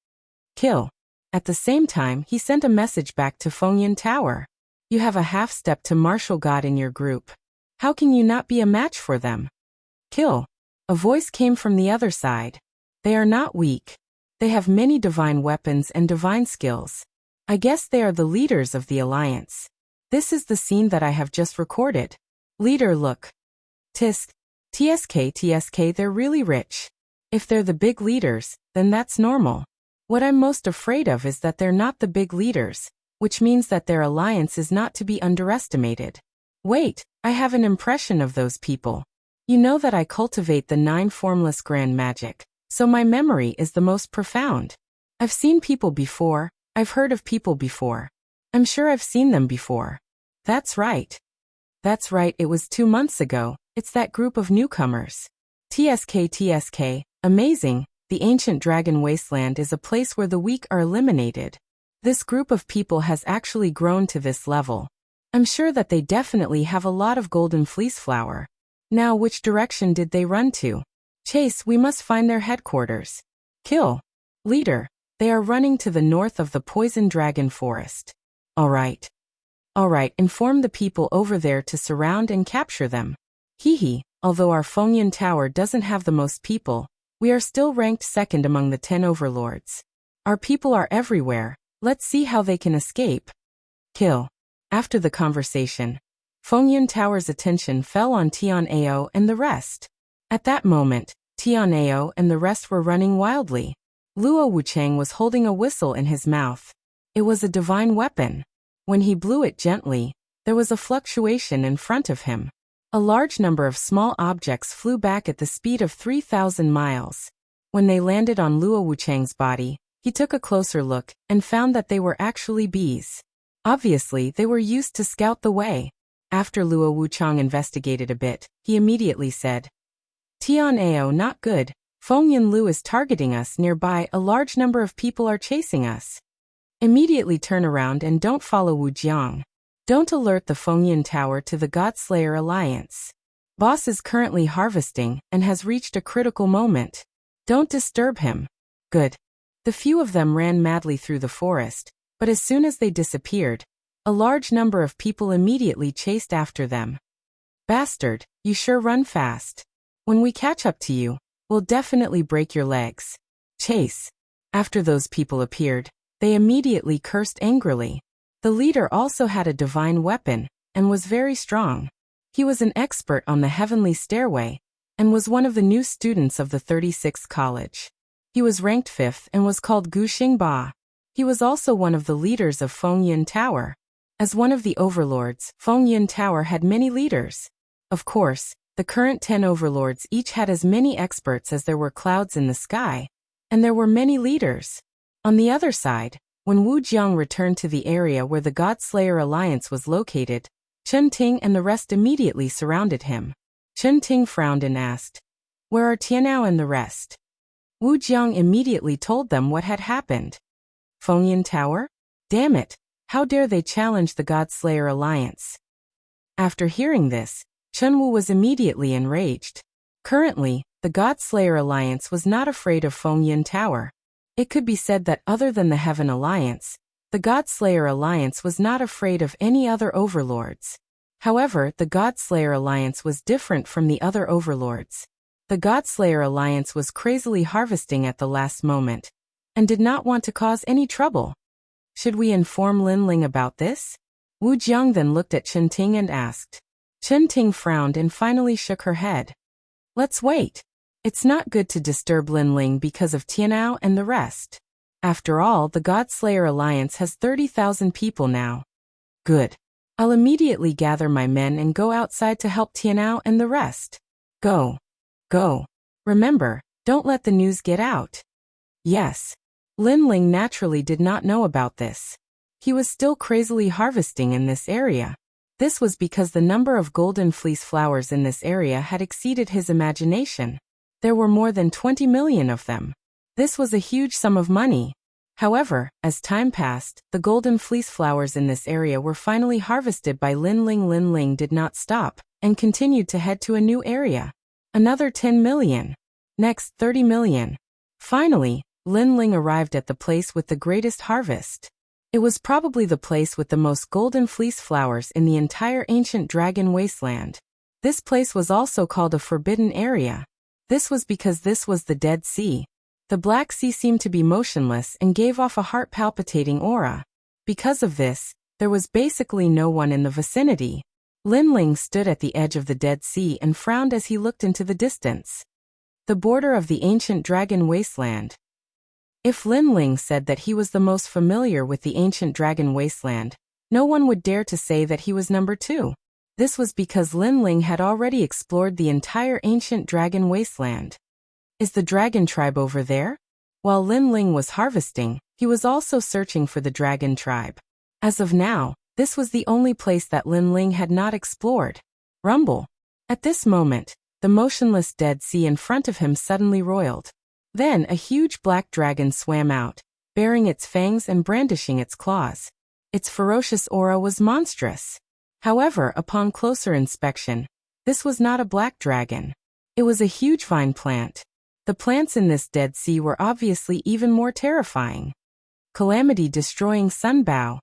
Kill. At the same time, he sent a message back to Fengyan Tower. You have a half-step to martial god in your group. How can you not be a match for them? Kill. A voice came from the other side. They are not weak. They have many divine weapons and divine skills. I guess they are the leaders of the alliance. This is the scene that I have just recorded. Leader, look. TSK, they're really rich. If they're the big leaders, then that's normal. What I'm most afraid of is that they're not the big leaders, which means that their alliance is not to be underestimated. Wait, I have an impression of those people. You know that I cultivate the 9 formless grand magic, so my memory is the most profound. I've seen people before, I've heard of people before. I'm sure I've seen them before. That's right. That's right, it was 2 months ago, it's that group of newcomers. TSK, amazing, the ancient dragon wasteland is a place where the weak are eliminated. This group of people has actually grown to this level. I'm sure that they definitely have a lot of golden fleece flower. Now which direction did they run to? Chase, we must find their headquarters. Kill. Leader, they are running to the north of the poison dragon forest. Alright, inform the people over there to surround and capture them. Hehe, although our Fengyan Tower doesn't have the most people, we are still ranked second among the 10 overlords. Our people are everywhere, let's see how they can escape. Kill. After the conversation, Fengyan Tower's attention fell on Tian'ao and the rest. At that moment, Tian'ao and the rest were running wildly. Luo Wuchang was holding a whistle in his mouth. It was a divine weapon. When he blew it gently, there was a fluctuation in front of him. A large number of small objects flew back at the speed of 3,000 miles. When they landed on Luo Wuchang's body, he took a closer look and found that they were actually bees. Obviously, they were used to scout the way. After Luo Wuchang investigated a bit, he immediately said, Tian'ao, not good. Fengyan Lu is targeting us nearby, a large number of people are chasing us. Immediately turn around and don't follow Wu Jiang. Don't alert the Fengyan Tower to the Godslayer Alliance. Boss is currently harvesting and has reached a critical moment. Don't disturb him. Good. The few of them ran madly through the forest, but as soon as they disappeared, a large number of people immediately chased after them. Bastard, you sure run fast. When we catch up to you, we'll definitely break your legs. Chase. After those people appeared, they immediately cursed angrily. The leader also had a divine weapon, and was very strong. He was an expert on the heavenly stairway, and was one of the new students of the 36th college. He was ranked 5th and was called Gu Xingba. He was also one of the leaders of Fengyan Tower. As one of the overlords, Fengyan Tower had many leaders. Of course, the current 10 overlords each had as many experts as there were clouds in the sky, and there were many leaders. On the other side, when Wu Jiang returned to the area where the Godslayer Alliance was located, Chen Ting and the rest immediately surrounded him. Chen Ting frowned and asked, Where are Tian'ao and the rest? Wu Jiang immediately told them what had happened. Fengyan Tower? Damn it, how dare they challenge the Godslayer Alliance? After hearing this, Chen Wu was immediately enraged. Currently, the Godslayer Alliance was not afraid of Fengyan Tower. It could be said that other than the Heaven Alliance, the Godslayer Alliance was not afraid of any other overlords. However, the Godslayer Alliance was different from the other overlords. The Godslayer Alliance was crazily harvesting at the last moment, and did not want to cause any trouble. Should we inform Lin Ling about this? Wu Jiang then looked at Chen Ting and asked. Chen Ting frowned and finally shook her head. Let's wait. It's not good to disturb Lin Ling because of Tian'ao and the rest. After all, the Godslayer Alliance has 30,000 people now. Good. I'll immediately gather my men and go outside to help Tian'ao and the rest. Go. Go. Remember, don't let the news get out. Yes. Lin Ling naturally did not know about this. He was still crazily harvesting in this area. This was because the number of golden fleece flowers in this area had exceeded his imagination. There were more than 20 million of them. This was a huge sum of money. However, as time passed, the golden fleece flowers in this area were finally harvested by Lin Ling. Lin Ling did not stop, and continued to head to a new area. Another 10 million. Next, 30 million. Finally, Lin Ling arrived at the place with the greatest harvest. It was probably the place with the most golden fleece flowers in the entire ancient dragon wasteland. This place was also called a forbidden area. This was because this was the Dead Sea. The Black Sea seemed to be motionless and gave off a heart-palpitating aura. Because of this, there was basically no one in the vicinity. Lin Ling stood at the edge of the Dead Sea and frowned as he looked into the distance. The border of the ancient dragon wasteland. If Lin Ling said that he was the most familiar with the ancient dragon wasteland, no one would dare to say that he was number 2. This was because Lin Ling had already explored the entire ancient dragon wasteland. Is the dragon tribe over there? While Lin Ling was harvesting, he was also searching for the dragon tribe. As of now, this was the only place that Lin Ling had not explored. Rumble. At this moment, the motionless Dead Sea in front of him suddenly roiled. Then a huge black dragon swam out, baring its fangs and brandishing its claws. Its ferocious aura was monstrous. However, upon closer inspection, this was not a black dragon. It was a huge vine plant. The plants in this Dead Sea were obviously even more terrifying. Calamity-destroying sunbow.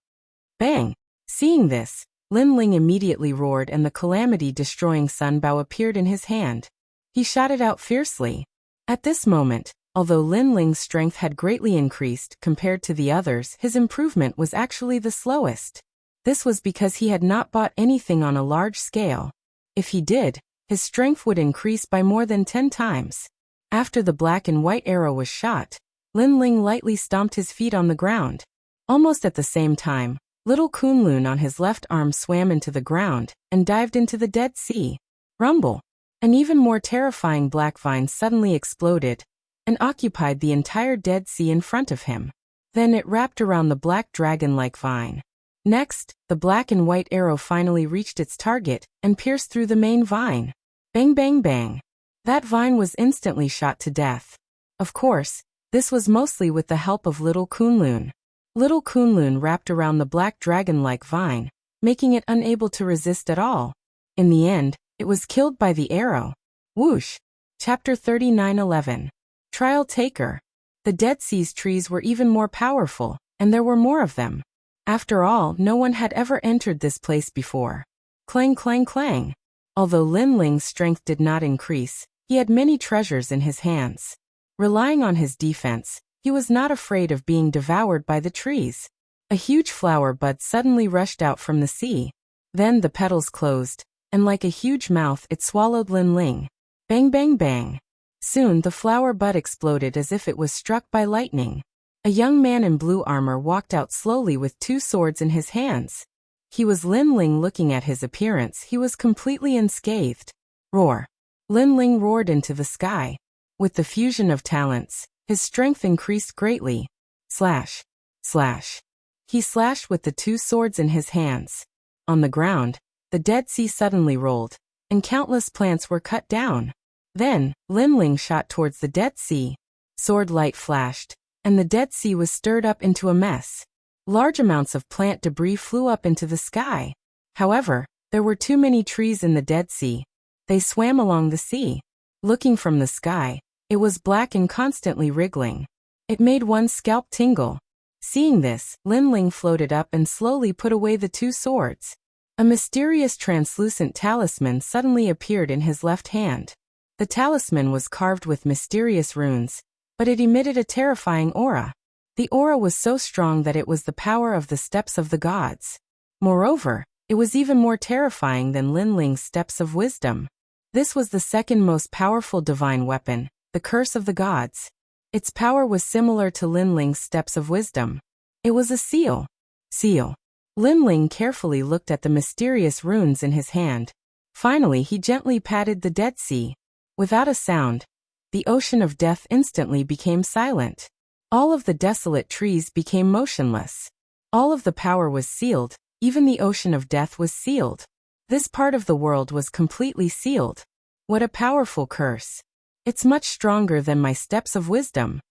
Bang! Seeing this, Lin Ling immediately roared and the calamity-destroying sunbow appeared in his hand. He shot it out fiercely. At this moment, although Lin Ling's strength had greatly increased compared to the others, his improvement was actually the slowest. This was because he had not bought anything on a large scale. If he did, his strength would increase by more than 10 times. After the black and white arrow was shot, Lin Ling lightly stomped his feet on the ground. Almost at the same time, little Kunlun on his left arm swam into the ground and dived into the Dead Sea. Rumble! An even more terrifying black vine suddenly exploded and occupied the entire Dead Sea in front of him. Then it wrapped around the black dragon-like vine. Next, the black and white arrow finally reached its target and pierced through the main vine. Bang bang bang. That vine was instantly shot to death. Of course, this was mostly with the help of little Kunlun. Little Kunlun wrapped around the black dragon-like vine, making it unable to resist at all. In the end, it was killed by the arrow. Whoosh! Chapter 39:11. Trial Taker. The Dead Sea's trees were even more powerful, and there were more of them. After all, no one had ever entered this place before. Clang clang clang. Although Lin Ling's strength did not increase, he had many treasures in his hands. Relying on his defense, he was not afraid of being devoured by the trees. A huge flower bud suddenly rushed out from the sea. Then the petals closed, and like a huge mouth it swallowed Lin Ling. Bang bang bang. Soon the flower bud exploded as if it was struck by lightning. A young man in blue armor walked out slowly with 2 swords in his hands. He was Lin Ling. Looking at his appearance, he was completely unscathed. Roar! Lin Ling roared into the sky. With the fusion of talents, his strength increased greatly. Slash! Slash! He slashed with the 2 swords in his hands. On the ground, the Dead Sea suddenly rolled, and countless plants were cut down. Then, Lin Ling shot towards the Dead Sea. Sword light flashed, and the Dead Sea was stirred up into a mess. Large amounts of plant debris flew up into the sky. However, there were too many trees in the Dead Sea. They swam along the sea. Looking from the sky, it was black and constantly wriggling. It made one's scalp tingle. Seeing this, Lin Ling floated up and slowly put away the 2 swords. A mysterious translucent talisman suddenly appeared in his left hand. The talisman was carved with mysterious runes, but it emitted a terrifying aura. The aura was so strong that it was the power of the steps of the gods. Moreover, it was even more terrifying than Lin Ling's steps of wisdom. This was the second most powerful divine weapon, the curse of the gods. Its power was similar to Lin Ling's steps of wisdom. It was a seal. Seal. Lin Ling carefully looked at the mysterious runes in his hand. Finally, he gently patted the Dead Sea. Without a sound, the ocean of death instantly became silent. All of the desolate trees became motionless. All of the power was sealed, even the ocean of death was sealed. This part of the world was completely sealed. What a powerful curse. It's much stronger than my steps of wisdom.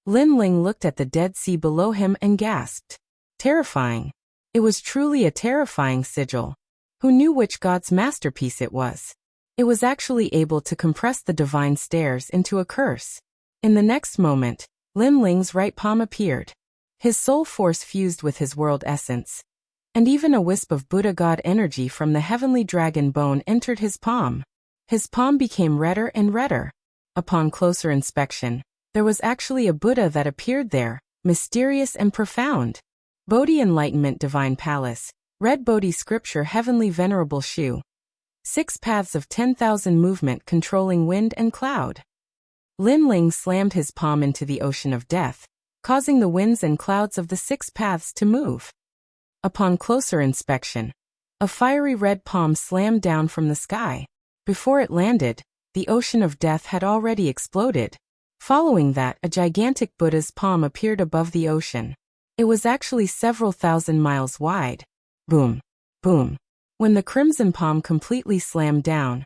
Lin Ling looked at the Dead Sea below him and gasped. Terrifying. It was truly a terrifying sigil. Who knew which god's masterpiece it was? It was actually able to compress the divine stairs into a curse. In the next moment, Lin Ling's right palm appeared. His soul force fused with his world essence. And even a wisp of Buddha god energy from the heavenly dragon bone entered his palm. His palm became redder and redder. Upon closer inspection, there was actually a Buddha that appeared there, mysterious and profound. Bodhi Enlightenment Divine Palace, Red Bodhi Scripture Heavenly Venerable Shu. 6 paths of 10,000 movement controlling wind and cloud. Lin Ling slammed his palm into the ocean of death, causing the winds and clouds of the 6 paths to move. Upon closer inspection, A fiery red palm slammed down from the sky. Before it landed, the ocean of death had already exploded. Following that, a gigantic Buddha's palm appeared above the ocean. It was actually several thousand miles wide. Boom. Boom. When the crimson palm completely slammed down,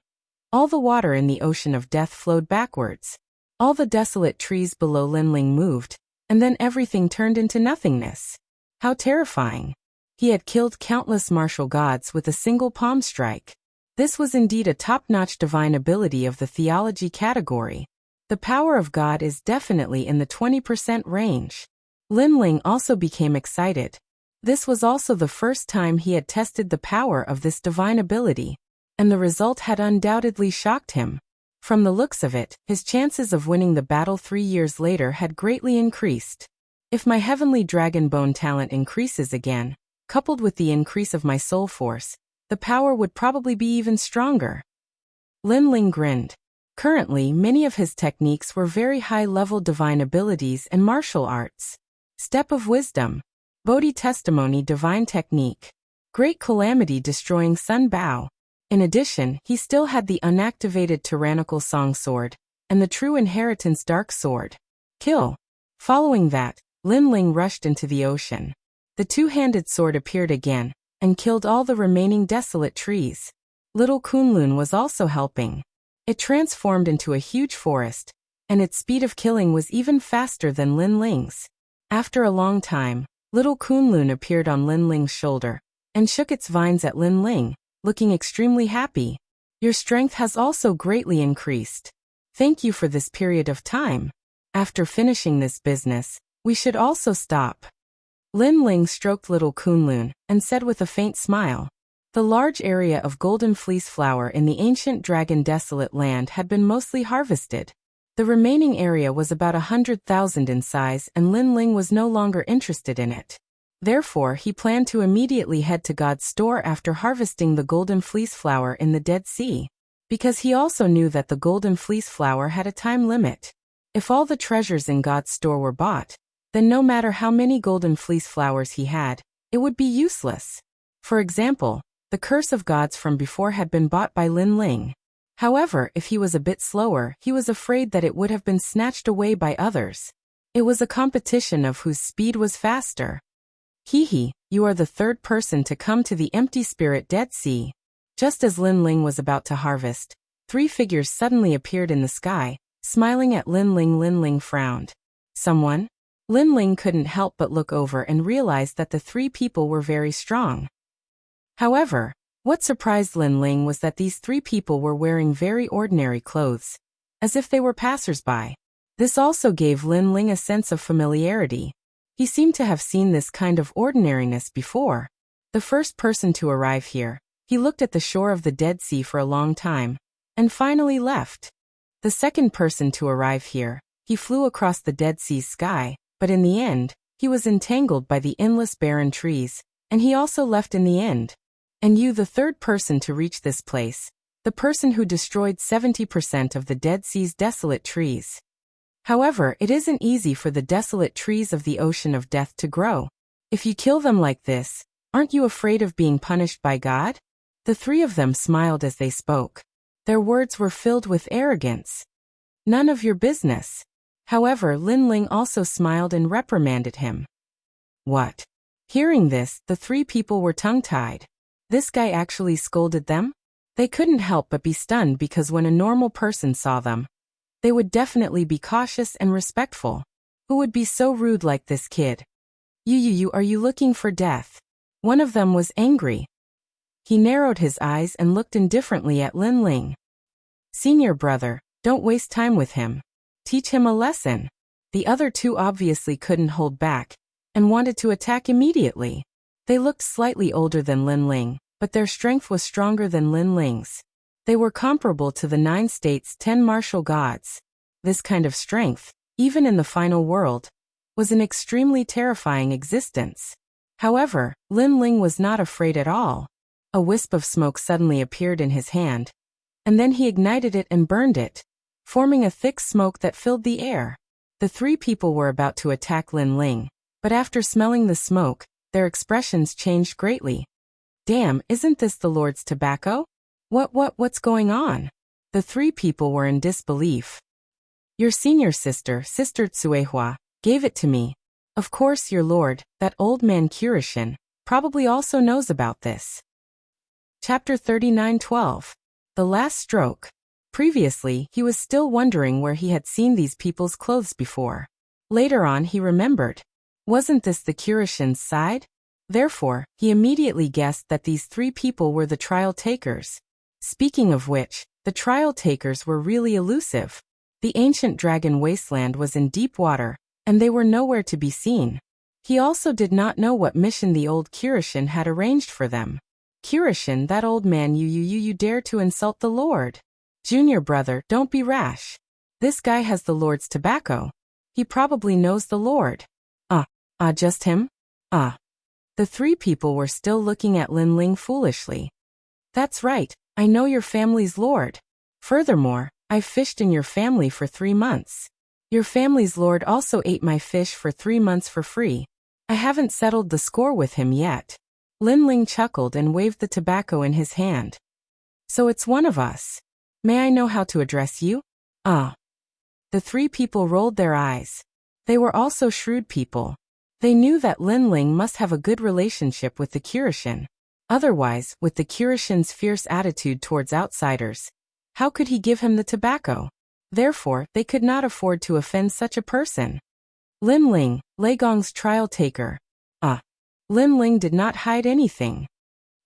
all the water in the ocean of death flowed backwards. All the desolate trees below Linling moved, and then everything turned into nothingness. How terrifying. He had killed countless martial gods with a single palm strike. This was indeed a top-notch divine ability of the theology category. The power of God is definitely in the 20% range. Linling also became excited. This was also the first time he had tested the power of this divine ability, and the result had undoubtedly shocked him. From the looks of it, his chances of winning the battle 3 years later had greatly increased. If my heavenly dragon bone talent increases again, coupled with the increase of my soul force, the power would probably be even stronger. Linling grinned. Currently, many of his techniques were very high-level divine abilities and martial arts. Step of Wisdom. Bodhi Testimony Divine Technique. Great Calamity Destroying Sun Bao. In addition, he still had the unactivated Tyrannical Song Sword, and the True Inheritance Dark Sword. Kill. Following that, Linling rushed into the ocean. The two-handed sword appeared again, and killed all the remaining desolate trees. Little Kunlun was also helping. It transformed into a huge forest, and its speed of killing was even faster than Linling's. After a long time, Little Kunlun appeared on Linling's shoulder, and shook its vines at Linling, looking extremely happy. Your strength has also greatly increased. Thank you for this period of time. After finishing this business, we should also stop. Linling stroked Little Kunlun, and said with a faint smile. The large area of golden fleece flower in the ancient dragon desolate land had been mostly harvested. The remaining area was about 100,000 in size, and Linling was no longer interested in it. Therefore, he planned to immediately head to God's store after harvesting the golden fleece flower in the Dead Sea, because he also knew that the golden fleece flower had a time limit. If all the treasures in God's store were bought, then no matter how many golden fleece flowers he had, it would be useless. For example, the curse of gods from before had been bought by Linling. However, if he was a bit slower, he was afraid that it would have been snatched away by others. It was a competition of whose speed was faster. Hehe, you are the third person to come to the empty spirit Dead Sea. Just as Linling was about to harvest, 3 figures suddenly appeared in the sky, smiling at Linling. Linling frowned. Someone? Linling couldn't help but look over and realize that the 3 people were very strong. However, what surprised Linling was that these 3 people were wearing very ordinary clothes, as if they were passers-by. This also gave Linling a sense of familiarity. He seemed to have seen this kind of ordinariness before. The first person to arrive here, he looked at the shore of the Dead Sea for a long time, and finally left. The second person to arrive here, he flew across the Dead Sea's sky, but in the end, he was entangled by the endless barren trees, and he also left in the end. And you, the third person to reach this place, the person who destroyed 70% of the Dead Sea's desolate trees. However, it isn't easy for the desolate trees of the ocean of death to grow. If you kill them like this, aren't you afraid of being punished by God? The 3 of them smiled as they spoke. Their words were filled with arrogance. None of your business. However, Linling also smiled and reprimanded him. What? Hearing this, the 3 people were tongue-tied. This guy actually scolded them? They couldn't help but be stunned because when a normal person saw them, they would definitely be cautious and respectful. Who would be so rude like this kid? You, are you looking for death? One of them was angry. He narrowed his eyes and looked indifferently at Linling. Senior brother, don't waste time with him. Teach him a lesson. The other 2 obviously couldn't hold back, and wanted to attack immediately. They looked slightly older than Linling, but their strength was stronger than Linling's. They were comparable to the 9 states' 10 martial gods. This kind of strength, even in the final world, was an extremely terrifying existence. However, Linling was not afraid at all. A wisp of smoke suddenly appeared in his hand, and then he ignited it and burned it, forming a thick smoke that filled the air. The 3 people were about to attack Linling, but after smelling the smoke, their expressions changed greatly. Damn, isn't this the Lord's tobacco? What's going on? The three people were in disbelief. Your senior sister, Sister Tsuehua, gave it to me. Of course your lord, that old man Kirishin, probably also knows about this. Chapter 39:12. The Last Stroke. Previously, he was still wondering where he had seen these people's clothes before. Later on he remembered. Wasn't this the Kirishin's side? Therefore, he immediately guessed that these three people were the trial takers. Speaking of which, the trial takers were really elusive. The ancient dragon wasteland was in deep water, and they were nowhere to be seen. He also did not know what mission the old Kirishin had arranged for them. Kirishin, that old man, you dare to insult the Lord. Junior brother, don't be rash. This guy has the Lord's tobacco. He probably knows the Lord. Just him? The three people were still looking at Lin Ling foolishly. That's right, I know your family's Lord. Furthermore, I've fished in your family for 3 months. Your family's Lord also ate my fish for 3 months for free. I haven't settled the score with him yet. Lin Ling chuckled and waved the tobacco in his hand. So it's one of us. May I know how to address you? The three people rolled their eyes. They were also shrewd people. They knew that Lin Ling must have a good relationship with the Kirishin. Otherwise, with the Kirishin's fierce attitude towards outsiders, how could he give him the tobacco? Therefore, they could not afford to offend such a person. Lin Ling, Lei Gong's trial taker. Lin Ling did not hide anything.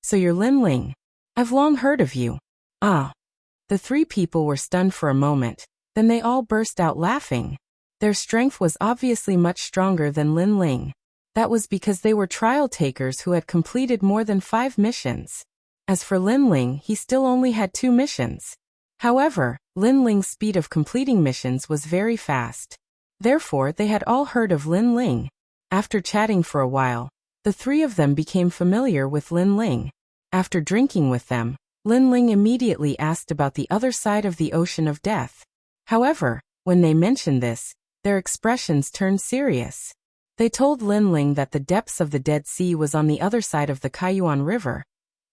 So you're Lin Ling. I've long heard of you. The three people were stunned for a moment, then they all burst out laughing. Their strength was obviously much stronger than Lin Ling. That was because they were trial takers who had completed more than 5 missions. As for Lin Ling, he still only had 2 missions. However, Lin Ling's speed of completing missions was very fast. Therefore, they had all heard of Lin Ling. After chatting for a while, the three of them became familiar with Lin Ling. After drinking with them, Lin Ling immediately asked about the other side of the ocean of death. However, when they mentioned this, their expressions turned serious. They told Lin Ling that the depths of the Dead Sea was on the other side of the Kaiyuan River,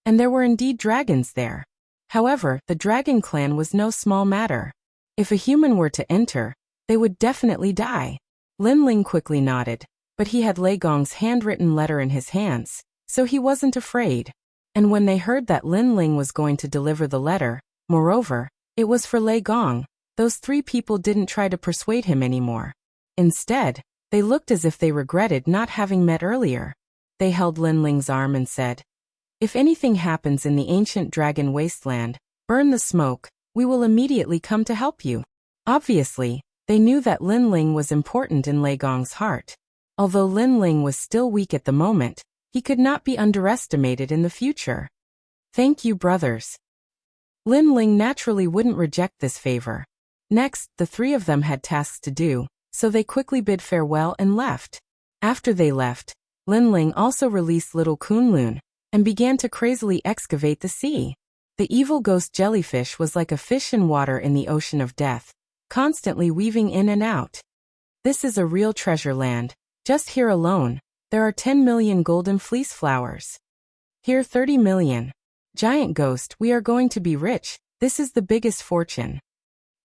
and there were indeed dragons there. However, the dragon clan was no small matter. If a human were to enter, they would definitely die. Lin Ling quickly nodded, but he had Lei Gong's handwritten letter in his hands, so he wasn't afraid. And when they heard that Lin Ling was going to deliver the letter, moreover, it was for Lei Gong, those three people didn't try to persuade him anymore. Instead, they looked as if they regretted not having met earlier. They held Lin Ling's arm and said, "If anything happens in the ancient dragon wasteland, burn the smoke, we will immediately come to help you." Obviously, they knew that Lin Ling was important in Lei Gong's heart. Although Lin Ling was still weak at the moment, he could not be underestimated in the future. Thank you, brothers. Lin Ling naturally wouldn't reject this favor. Next, the three of them had tasks to do, so they quickly bid farewell and left. After they left, Lin Ling also released little Kunlun and began to crazily excavate the sea. The evil ghost jellyfish was like a fish in water in the ocean of death, constantly weaving in and out. This is a real treasure land. Just here alone, there are 10 million golden fleece flowers. Here 30 million. Giant ghost, we are going to be rich. This is the biggest fortune.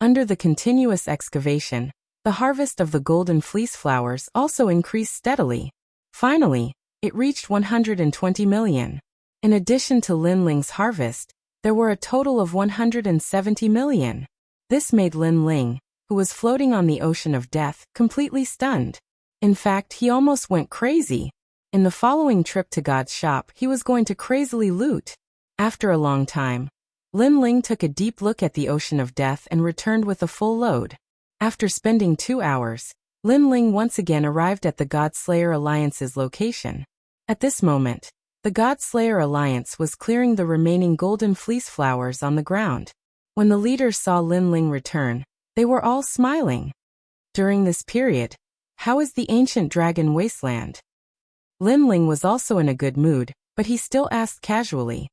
Under the continuous excavation, the harvest of the golden fleece flowers also increased steadily. Finally, it reached 120 million. In addition to Lin Ling's harvest, there were a total of 170 million. This made Lin Ling, who was floating on the ocean of death, completely stunned. In fact, he almost went crazy. In the following trip to God's shop, he was going to crazily loot. After a long time, Lin Ling took a deep look at the ocean of death and returned with a full load. After spending 2 hours, Lin Ling once again arrived at the God Slayer Alliance's location. At this moment, the God Slayer Alliance was clearing the remaining golden fleece flowers on the ground. When the leaders saw Lin Ling return, they were all smiling. During this period, how is the ancient dragon wasteland? Lin Ling was also in a good mood, but he still asked casually.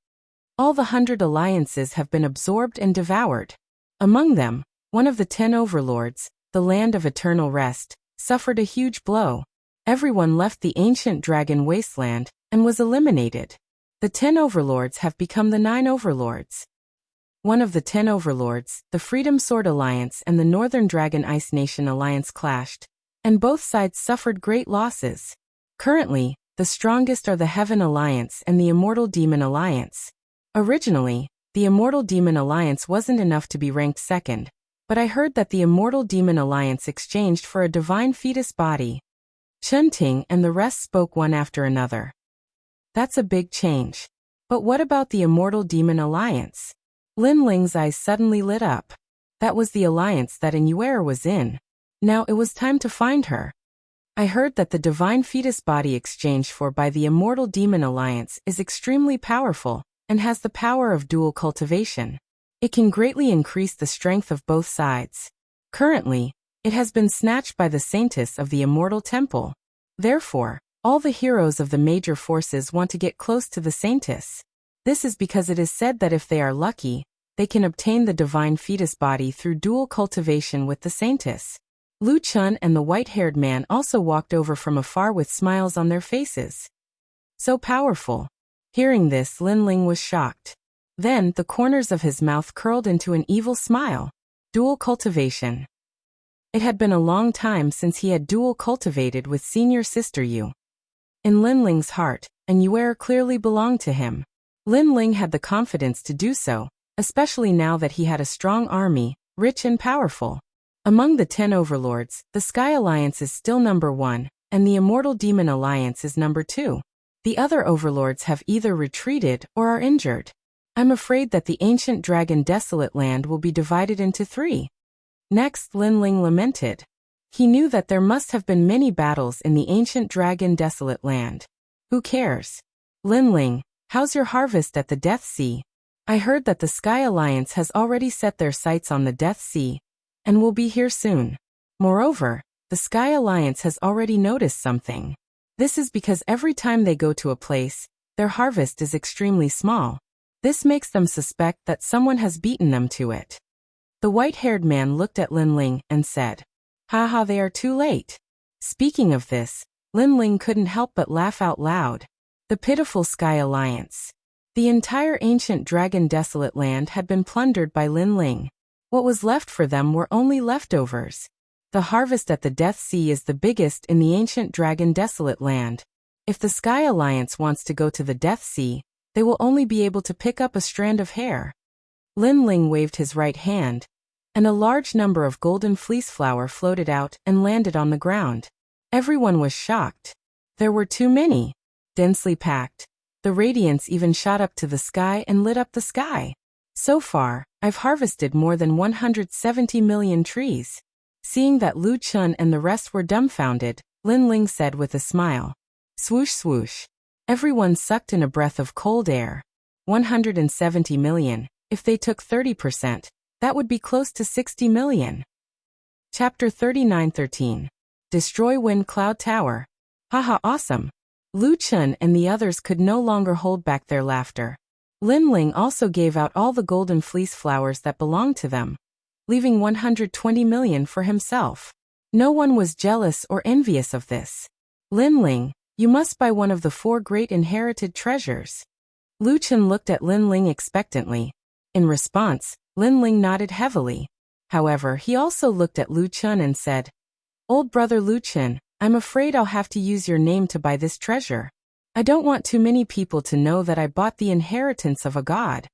All the 100 alliances have been absorbed and devoured. Among them, one of the 10 overlords, the land of eternal rest, suffered a huge blow. Everyone left the ancient dragon wasteland and was eliminated. The The 10 overlords have become the 9 overlords. One of the 10 overlords, the Freedom Sword Alliance and the Northern Dragon Ice Nation Alliance clashed, and both sides suffered great losses. Currently, the strongest are the Heaven Alliance and the Immortal Demon Alliance. Originally, the Immortal Demon Alliance wasn't enough to be ranked second, but I heard that the Immortal Demon Alliance exchanged for a divine fetus body. Chunting and the rest spoke one after another. That's a big change. But what about the Immortal Demon Alliance? Lin Ling's eyes suddenly lit up. That was the alliance that Inuera was in. Now it was time to find her. I heard that the divine fetus body exchanged for by the Immortal Demon Alliance is extremely powerful and has the power of dual cultivation. It can greatly increase the strength of both sides. Currently, it has been snatched by the Saintess of the Immortal Temple. Therefore, all the heroes of the major forces want to get close to the Saintess. This is because it is said that if they are lucky, they can obtain the divine fetus body through dual cultivation with the Saintess. Lu Chun and the white-haired man also walked over from afar with smiles on their faces. So powerful. Hearing this, Lin Ling was shocked. Then, the corners of his mouth curled into an evil smile. Dual cultivation. It had been a long time since he had dual cultivated with senior sister Yu. In Lin Ling's heart, Inuera clearly belonged to him. Lin Ling had the confidence to do so, especially now that he had a strong army, rich and powerful. Among the 10 overlords, the Sky Alliance is still number 1, and the Immortal Demon Alliance is number 2. The other overlords have either retreated or are injured. I'm afraid that the ancient dragon desolate land will be divided into 3. Next, Lin Ling lamented. He knew that there must have been many battles in the ancient dragon desolate land. Who cares? Lin Ling, how's your harvest at the Death Sea? I heard that the Sky Alliance has already set their sights on the Death Sea, and will be here soon. Moreover, the Sky Alliance has already noticed something. This is because every time they go to a place, their harvest is extremely small. This makes them suspect that someone has beaten them to it. The white-haired man looked at Lin Ling and said, "Haha, they are too late." Speaking of this, Lin Ling couldn't help but laugh out loud. The pitiful Sky Alliance. The entire ancient dragon desolate land had been plundered by Lin Ling. What was left for them were only leftovers. The harvest at the Death Sea is the biggest in the ancient dragon desolate land. If the Sky Alliance wants to go to the Death Sea, they will only be able to pick up a strand of hair. Lin Ling waved his right hand, and a large number of golden fleece flower floated out and landed on the ground. Everyone was shocked. There were too many. Densely packed. The radiance even shot up to the sky and lit up the sky. So far, I've harvested more than 170 million trees. Seeing that Lu Chun and the rest were dumbfounded, Lin Ling said with a smile. Swoosh swoosh. Everyone sucked in a breath of cold air. 170 million. If they took 30%, that would be close to 60 million. Chapter 39:13. Destroy Wind Cloud Tower. Haha, awesome. Lu Chun and the others could no longer hold back their laughter. Lin Ling also gave out all the golden fleece flowers that belonged to them, leaving 120 million for himself. No one was jealous or envious of this. Lin Ling, you must buy one of the 4 great inherited treasures. Lu Chun looked at Lin Ling expectantly. In response, Lin Ling nodded heavily. However, he also looked at Lu Chun and said, "Old brother Lu Chun, I'm afraid I'll have to use your name to buy this treasure. I don't want too many people to know that I bought the inheritance of a god."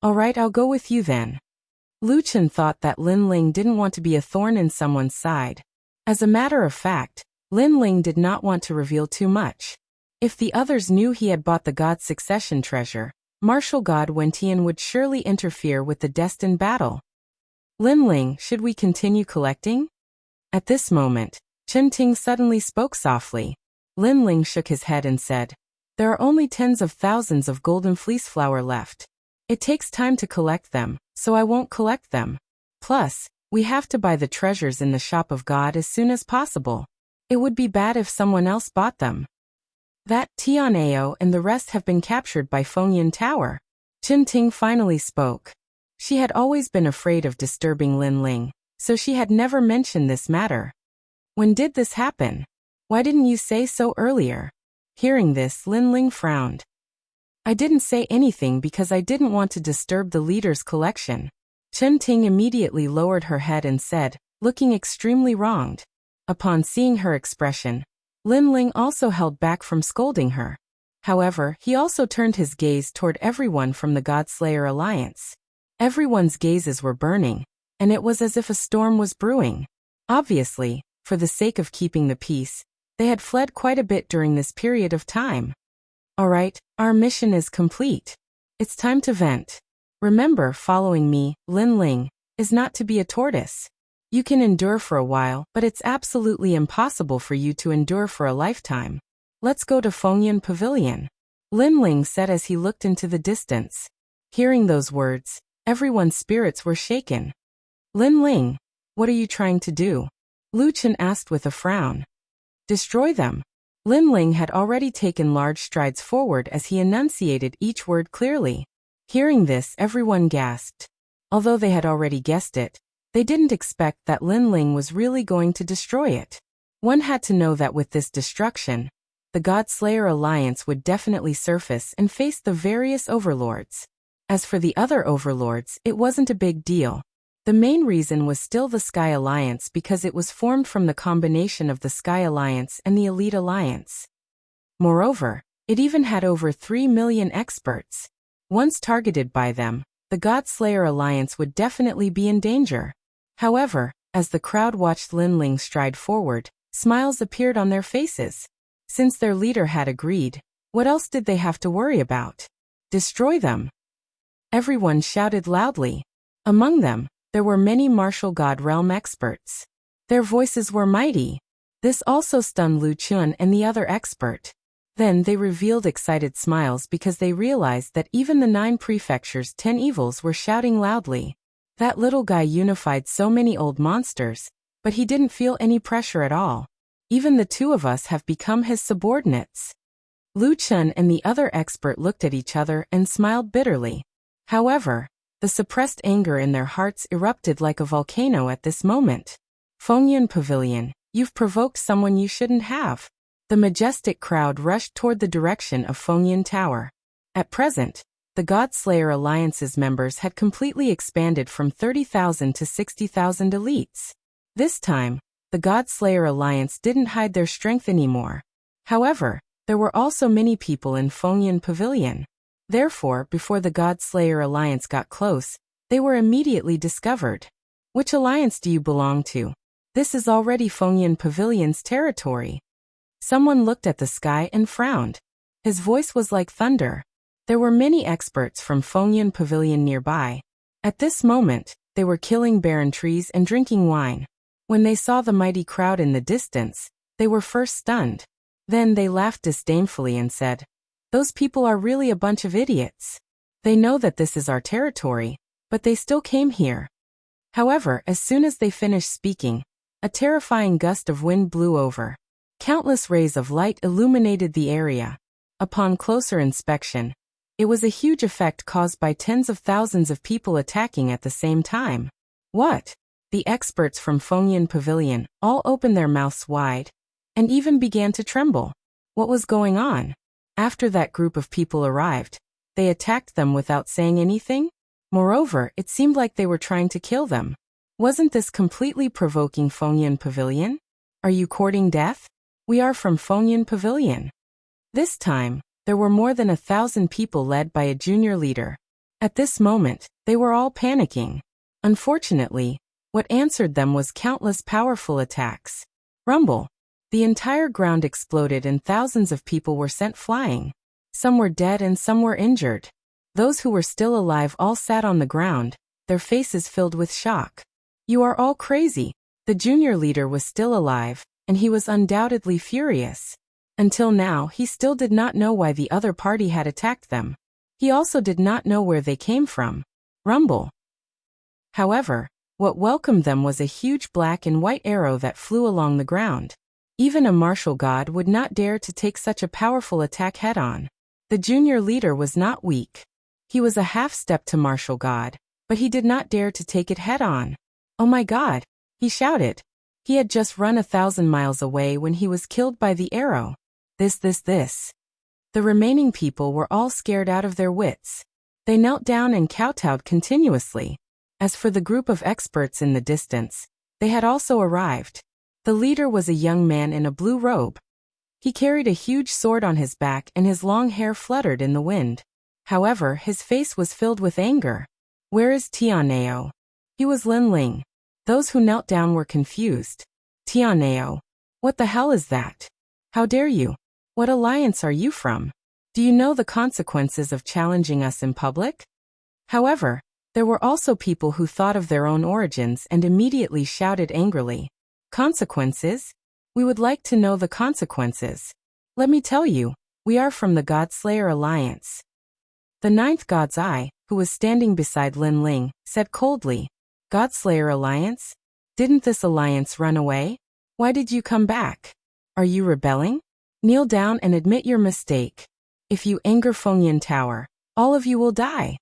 "Alright, I'll go with you then." Lu Chun thought that Lin Ling didn't want to be a thorn in someone's side. As a matter of fact, Lin Ling did not want to reveal too much. If the others knew he had bought the god's succession treasure, martial god Wentian would surely interfere with the destined battle. "Lin Ling, should we continue collecting?" At this moment, Chen Ting suddenly spoke softly. Lin Ling shook his head and said, "There are only tens of thousands of golden fleece flower left. It takes time to collect them, so I won't collect them. Plus, we have to buy the treasures in the shop of God as soon as possible. It would be bad if someone else bought them." That Tianao and the rest have been captured by Fengyan Tower. Chen Ting finally spoke. She had always been afraid of disturbing Lin Ling, so she had never mentioned this matter. "When did this happen? Why didn't you say so earlier?" Hearing this, Lin Ling frowned. I didn't say anything because I didn't want to disturb the leader's collection. Chen Ting immediately lowered her head and said, looking extremely wronged. Upon seeing her expression, Lin Ling also held back from scolding her. However, he also turned his gaze toward everyone from the Godslayer Alliance. Everyone's gazes were burning, and it was as if a storm was brewing. Obviously, for the sake of keeping the peace, they had fled quite a bit during this period of time. Alright, our mission is complete. It's time to vent. Remember, following me, Lin Ling, is not to be a tortoise. You can endure for a while, but it's absolutely impossible for you to endure for a lifetime. Let's go to Fengyan Pavilion, Lin Ling said as he looked into the distance. Hearing those words, everyone's spirits were shaken. Lin Ling, what are you trying to do? Lu Chen asked with a frown. Destroy them. Lin Ling had already taken large strides forward as he enunciated each word clearly. Hearing this, everyone gasped. Although they had already guessed it, they didn't expect that Lin Ling was really going to destroy it. One had to know that with this destruction, the Godslayer Alliance would definitely surface and face the various overlords. As for the other overlords, it wasn't a big deal. The main reason was still the Sky Alliance because it was formed from the combination of the Sky Alliance and the Elite Alliance. Moreover, it even had over 3 million experts. Once targeted by them, the Godslayer Alliance would definitely be in danger. However, as the crowd watched Lin Ling stride forward, smiles appeared on their faces. Since their leader had agreed, what else did they have to worry about? Destroy them. Everyone shouted loudly. Among them, there were many martial god realm experts. Their voices were mighty. This also stunned Lu Chun and the other expert. Then they revealed excited smiles because they realized that even the 9 prefectures' 10 evils were shouting loudly. That little guy unified so many old monsters, but he didn't feel any pressure at all. Even the 2 of us have become his subordinates. Lu Chun and the other expert looked at each other and smiled bitterly. However, the suppressed anger in their hearts erupted like a volcano at this moment. Fengyan Pavilion, you've provoked someone you shouldn't have. The majestic crowd rushed toward the direction of Fengyan Tower. At present, the Godslayer Alliance's members had completely expanded from 30,000 to 60,000 elites. This time, the Godslayer Alliance didn't hide their strength anymore. However, there were also many people in Fengyan Pavilion. Therefore, before the Godslayer Alliance got close, they were immediately discovered. Which alliance do you belong to? This is already Fengyan Pavilion's territory. Someone looked at the sky and frowned. His voice was like thunder. There were many experts from Fengyan Pavilion nearby. At this moment, they were killing barren trees and drinking wine. When they saw the mighty crowd in the distance, they were first stunned. Then they laughed disdainfully and said, "Those people are really a bunch of idiots. They know that this is our territory, but they still came here." However, as soon as they finished speaking, a terrifying gust of wind blew over. Countless rays of light illuminated the area. Upon closer inspection, it was a huge effect caused by tens of thousands of people attacking at the same time. What? The experts from Fengyan Pavilion all opened their mouths wide, and even began to tremble. What was going on? After that group of people arrived, they attacked them without saying anything? Moreover, it seemed like they were trying to kill them. Wasn't this completely provoking Fengyan Pavilion? Are you courting death? We are from Fengyan Pavilion. This time, there were more than 1,000 people led by a junior leader. At this moment, they were all panicking. Unfortunately, what answered them was countless powerful attacks. Rumble. The entire ground exploded and thousands of people were sent flying. Some were dead and some were injured. Those who were still alive all sat on the ground, their faces filled with shock. You are all crazy. The junior leader was still alive, and he was undoubtedly furious. Until now, he still did not know why the other party had attacked them. He also did not know where they came from. Rumble. However, what welcomed them was a huge black and white arrow that flew along the ground. Even a martial god would not dare to take such a powerful attack head-on. The junior leader was not weak. He was a half-step to martial god, but he did not dare to take it head-on. "Oh my god!" he shouted. He had just run 1,000 miles away when he was killed by the arrow. This. The remaining people were all scared out of their wits. They knelt down and kowtowed continuously. As for the group of experts in the distance, they had also arrived. The leader was a young man in a blue robe. He carried a huge sword on his back and his long hair fluttered in the wind. However, his face was filled with anger. "Where is Tianao?" He was Lin Ling. Those who knelt down were confused. "Tianao? What the hell is that? How dare you? What alliance are you from? Do you know the consequences of challenging us in public?" However, there were also people who thought of their own origins and immediately shouted angrily, "Consequences? We would like to know the consequences. Let me tell you, we are from the Godslayer Alliance." The ninth God's Eye, who was standing beside Lin Ling, said coldly, "Godslayer Alliance? Didn't this alliance run away? Why did you come back? Are you rebelling? Kneel down and admit your mistake. If you anger Fengyan Tower, all of you will die."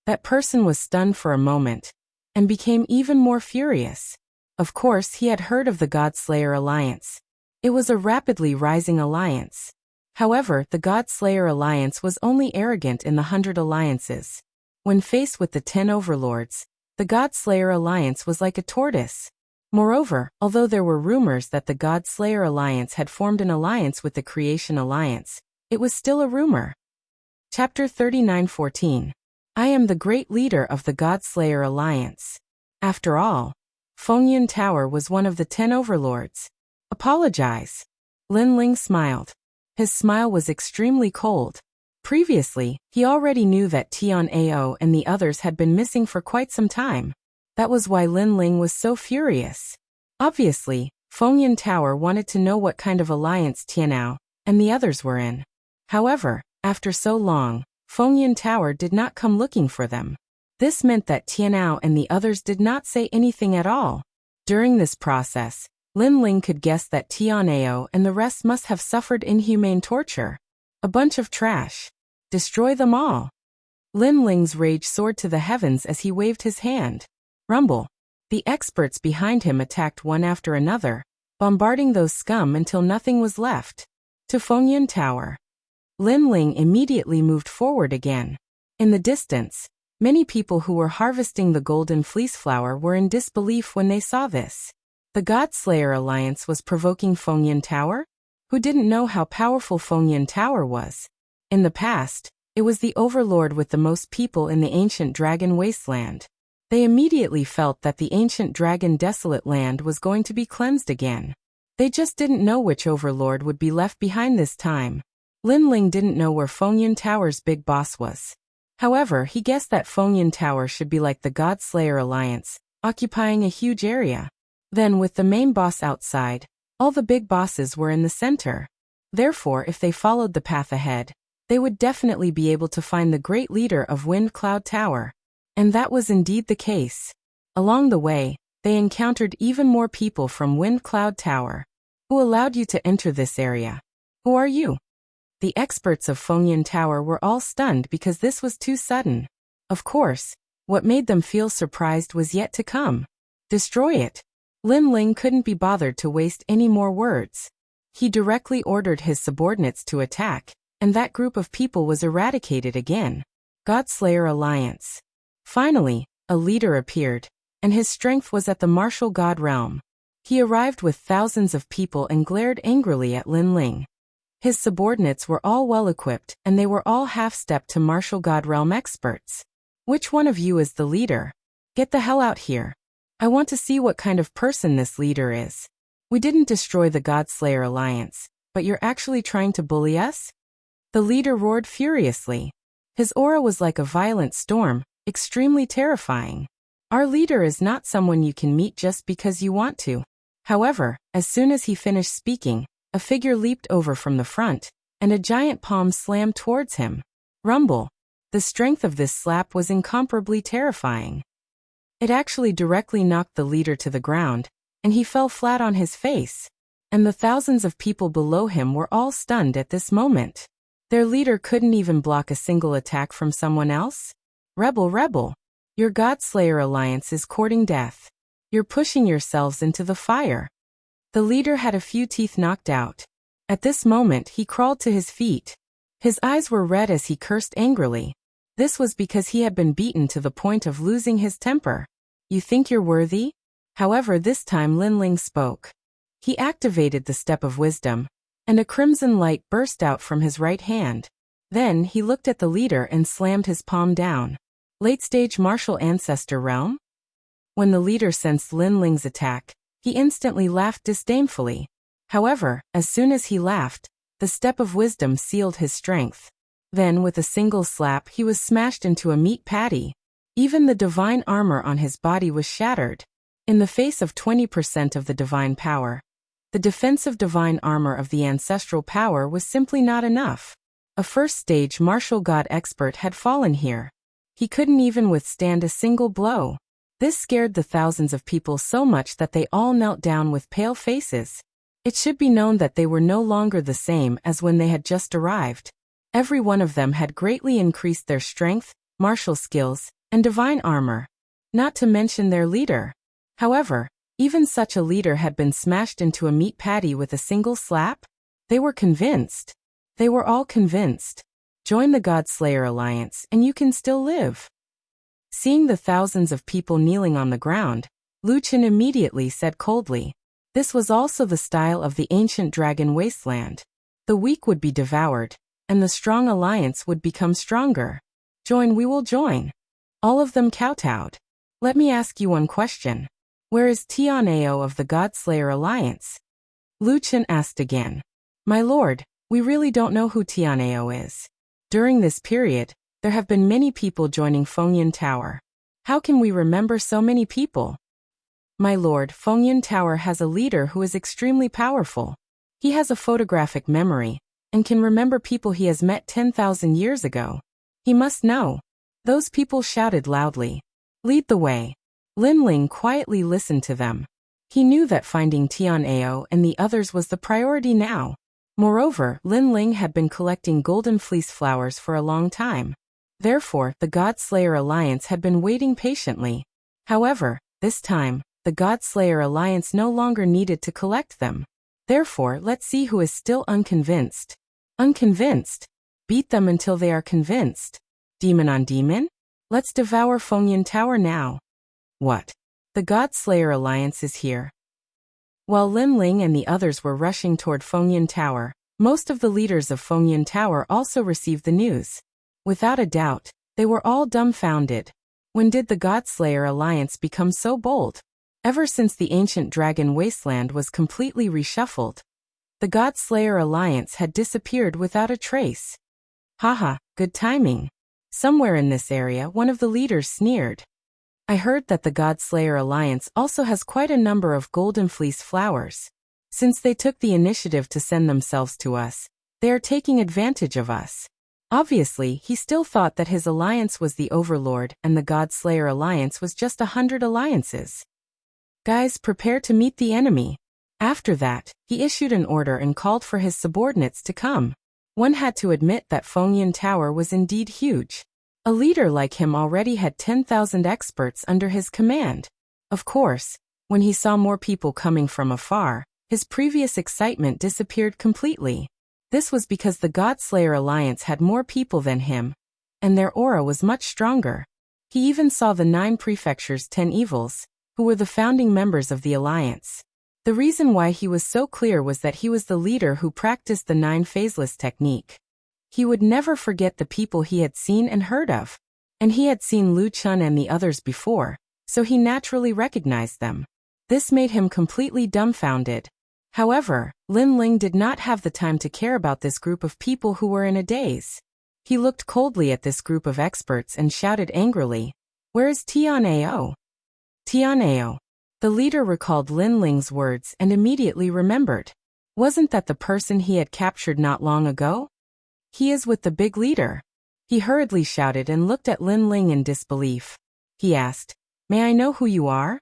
That person was stunned for a moment, and became even more furious. Of course, he had heard of the Godslayer Alliance. It was a rapidly rising alliance. However, the Godslayer Alliance was only arrogant in the 100 alliances. When faced with the 10 overlords, the Godslayer Alliance was like a tortoise. Moreover, although there were rumors that the Godslayer Alliance had formed an alliance with the Creation Alliance, it was still a rumor. Chapter 39:14. I am the great leader of the Godslayer Alliance. After all, Fengyan Tower was one of the 10 overlords. Apologize. Lin Ling smiled. His smile was extremely cold. Previously, he already knew that Tianao and the others had been missing for quite some time. That was why Lin Ling was so furious. Obviously, Fengyan Tower wanted to know what kind of alliance Tianao and the others were in. However, after so long, Fengyan Tower did not come looking for them. This meant that Tianao and the others did not say anything at all. During this process, Lin Ling could guess that Tianao and the rest must have suffered inhumane torture. A bunch of trash. Destroy them all. Lin Ling's rage soared to the heavens as he waved his hand. Rumble. The experts behind him attacked one after another, bombarding those scum until nothing was left. To Fengyan Tower. Lin Ling immediately moved forward again. In the distance, many people who were harvesting the golden fleece flower were in disbelief when they saw this. The Godslayer Alliance was provoking Fengyan Tower? Who didn't know how powerful Fengyan Tower was? In the past, it was the overlord with the most people in the ancient dragon wasteland. They immediately felt that the ancient dragon desolate land was going to be cleansed again. They just didn't know which overlord would be left behind this time. Lin Ling didn't know where Fengyan Tower's big boss was. However, he guessed that Fengyan Tower should be like the Godslayer Alliance, occupying a huge area. Then, with the main boss outside, all the big bosses were in the center. Therefore, if they followed the path ahead, they would definitely be able to find the great leader of Wind Cloud Tower. And that was indeed the case. Along the way, they encountered even more people from Wind Cloud Tower. Who allowed you to enter this area? Who are you? The experts of Fengyan Tower were all stunned because this was too sudden. Of course, what made them feel surprised was yet to come. Destroy it. Lin Ling couldn't be bothered to waste any more words. He directly ordered his subordinates to attack, and that group of people was eradicated again. Godslayer Alliance. Finally, a leader appeared, and his strength was at the martial god realm. He arrived with thousands of people and glared angrily at Lin Ling. His subordinates were all well-equipped, and they were all half-stepped to martial god realm experts. Which one of you is the leader? Get the hell out here. I want to see what kind of person this leader is. We didn't destroy the Godslayer Alliance, but you're actually trying to bully us? The leader roared furiously. His aura was like a violent storm, extremely terrifying. Our leader is not someone you can meet just because you want to. However, as soon as he finished speaking, a figure leaped over from the front, and a giant palm slammed towards him. Rumble. The strength of this slap was incomparably terrifying. It actually directly knocked the leader to the ground, and he fell flat on his face. And the thousands of people below him were all stunned at this moment. Their leader couldn't even block a single attack from someone else? Rebel. Your Godslayer Alliance is courting death. You're pushing yourselves into the fire. The leader had a few teeth knocked out. At this moment he crawled to his feet. His eyes were red as he cursed angrily. This was because he had been beaten to the point of losing his temper. You think you're worthy? However, this time Linling spoke. He activated the step of wisdom, and a crimson light burst out from his right hand. Then he looked at the leader and slammed his palm down. Late-stage martial ancestor realm? When the leader sensed Linling's attack, he instantly laughed disdainfully. However, as soon as he laughed, the step of wisdom sealed his strength. Then with a single slap he was smashed into a meat patty. Even the divine armor on his body was shattered. In the face of 20% of the divine power, the defensive divine armor of the ancestral power was simply not enough. A first-stage martial god expert had fallen here. He couldn't even withstand a single blow. This scared the thousands of people so much that they all knelt down with pale faces. It should be known that they were no longer the same as when they had just arrived. Every one of them had greatly increased their strength, martial skills, and divine armor. Not to mention their leader. However, even such a leader had been smashed into a meat patty with a single slap? They were convinced. They were all convinced. Join the Godslayer Alliance and you can still live. Seeing the thousands of people kneeling on the ground, Lu Chen immediately said coldly. This was also the style of the ancient dragon wasteland. The weak would be devoured, and the strong alliance would become stronger. Join, we will join. All of them kowtowed. Let me ask you one question. Where is Tian'ao of the Godslayer Alliance? Lu Chen asked again. My lord, we really don't know who Tian'ao is. During this period, there have been many people joining Fengyan Tower. How can we remember so many people? My lord, Fengyan Tower has a leader who is extremely powerful. He has a photographic memory, and can remember people he has met 10,000 years ago. He must know. Those people shouted loudly. Lead the way. Linling quietly listened to them. He knew that finding Tian'ao and the others was the priority now. Moreover, Linling had been collecting golden fleece flowers for a long time. Therefore, the Godslayer Alliance had been waiting patiently. However, this time, the Godslayer Alliance no longer needed to collect them. Therefore, let's see who is still unconvinced. Unconvinced? Beat them until they are convinced. Demon on demon? Let's devour Fengyan Tower now. What? The Godslayer Alliance is here. While Linling and the others were rushing toward Fengyan Tower, most of the leaders of Fengyan Tower also received the news. Without a doubt, they were all dumbfounded. When did the Godslayer Alliance become so bold? Ever since the ancient dragon wasteland was completely reshuffled, the Godslayer Alliance had disappeared without a trace. Haha, good timing. Somewhere in this area, one of the leaders sneered. I heard that the Godslayer Alliance also has quite a number of golden fleece flowers. Since they took the initiative to send themselves to us, they are taking advantage of us. Obviously, he still thought that his alliance was the Overlord and the Godslayer Alliance was just 100 alliances. Guys, prepare to meet the enemy. After that, he issued an order and called for his subordinates to come. One had to admit that Fengyan Tower was indeed huge. A leader like him already had 10,000 experts under his command. Of course, when he saw more people coming from afar, his previous excitement disappeared completely. This was because the Godslayer Alliance had more people than him, and their aura was much stronger. He even saw the 9 prefectures' 10 evils, who were the founding members of the alliance. The reason why he was so clear was that he was the leader who practiced the 9 phaseless technique. He would never forget the people he had seen and heard of. And he had seen Lu Chen and the others before, so he naturally recognized them. This made him completely dumbfounded. However, Linling did not have the time to care about this group of people who were in a daze. He looked coldly at this group of experts and shouted angrily, "Where is Tian'ao?" Tian'ao. The leader recalled Linling's words and immediately remembered. Wasn't that the person he had captured not long ago? He is with the big leader. He hurriedly shouted and looked at Linling in disbelief. He asked, "May I know who you are?"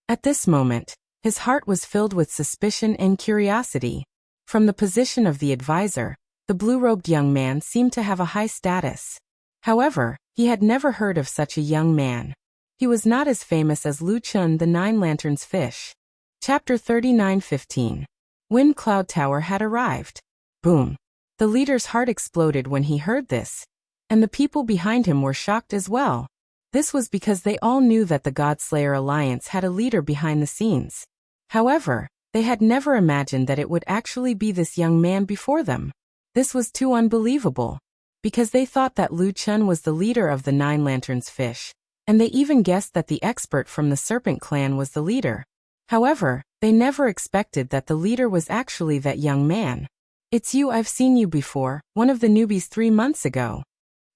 At this moment, his heart was filled with suspicion and curiosity. From the position of the advisor, the blue-robed young man seemed to have a high status. However, he had never heard of such a young man. He was not as famous as Lu Chen the 9 Lanterns Fish. Chapter 39:15. Wind Cloud Tower had arrived. Boom. The leader's heart exploded when he heard this, and the people behind him were shocked as well. This was because they all knew that the Godslayer Alliance had a leader behind the scenes. However, they had never imagined that it would actually be this young man before them. This was too unbelievable, because they thought that Lu Chun was the leader of the Nine Lanterns fish, and they even guessed that the expert from the Serpent Clan was the leader. However, they never expected that the leader was actually that young man. "It's you, I've seen you before, one of the newbies 3 months ago."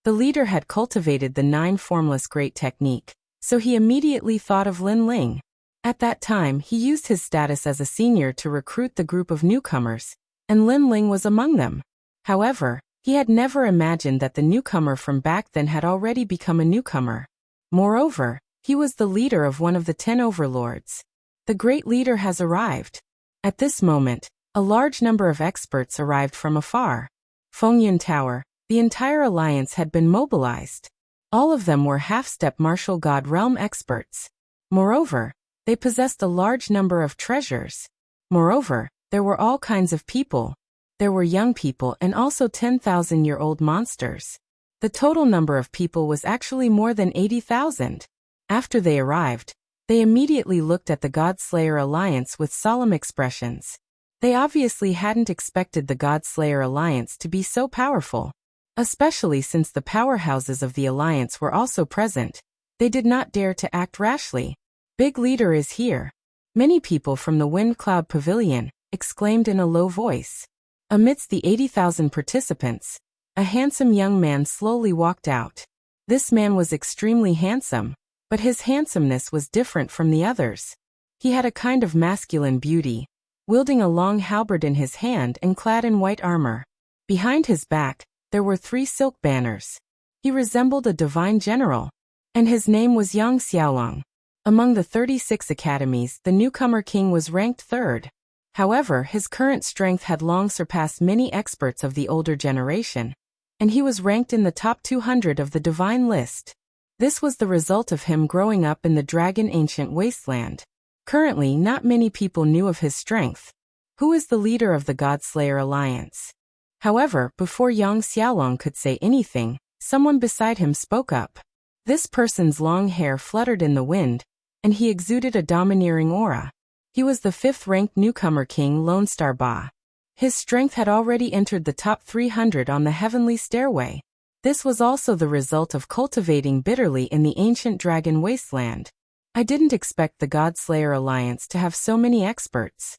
The leader had cultivated the 9 formless great technique, so he immediately thought of Lin Ling. At that time, he used his status as a senior to recruit the group of newcomers, and Lin Ling was among them. However, he had never imagined that the newcomer from back then had already become a newcomer. Moreover, he was the leader of one of the 10 overlords. The great leader has arrived. At this moment, a large number of experts arrived from afar. Fengyun Tower, the entire alliance had been mobilized. All of them were half-step martial god realm experts. Moreover, they possessed a large number of treasures. Moreover, there were all kinds of people. There were young people and also 10,000-year-old monsters. The total number of people was actually more than 80,000. After they arrived, they immediately looked at the Godslayer Alliance with solemn expressions. They obviously hadn't expected the Godslayer Alliance to be so powerful. Especially since the powerhouses of the Alliance were also present, they did not dare to act rashly. "Big leader is here." Many people from the Wind Cloud Pavilion exclaimed in a low voice. Amidst the 80,000 participants, a handsome young man slowly walked out. This man was extremely handsome, but his handsomeness was different from the others. He had a kind of masculine beauty, wielding a long halberd in his hand and clad in white armor. Behind his back, there were 3 silk banners. He resembled a divine general, and his name was Yang Xiaolong. Among the 36 academies, the newcomer king was ranked 3rd. However, his current strength had long surpassed many experts of the older generation, and he was ranked in the top 200 of the divine list. This was the result of him growing up in the Dragon Ancient Wasteland. Currently, not many people knew of his strength. Who is the leader of the Godslayer Alliance? However, before Yang Xiaolong could say anything, someone beside him spoke up. This person's long hair fluttered in the wind, and he exuded a domineering aura. He was the 5th-ranked newcomer king Lone Star Ba. His strength had already entered the top 300 on the heavenly stairway. This was also the result of cultivating bitterly in the ancient dragon wasteland. I didn't expect the Godslayer Alliance to have so many experts.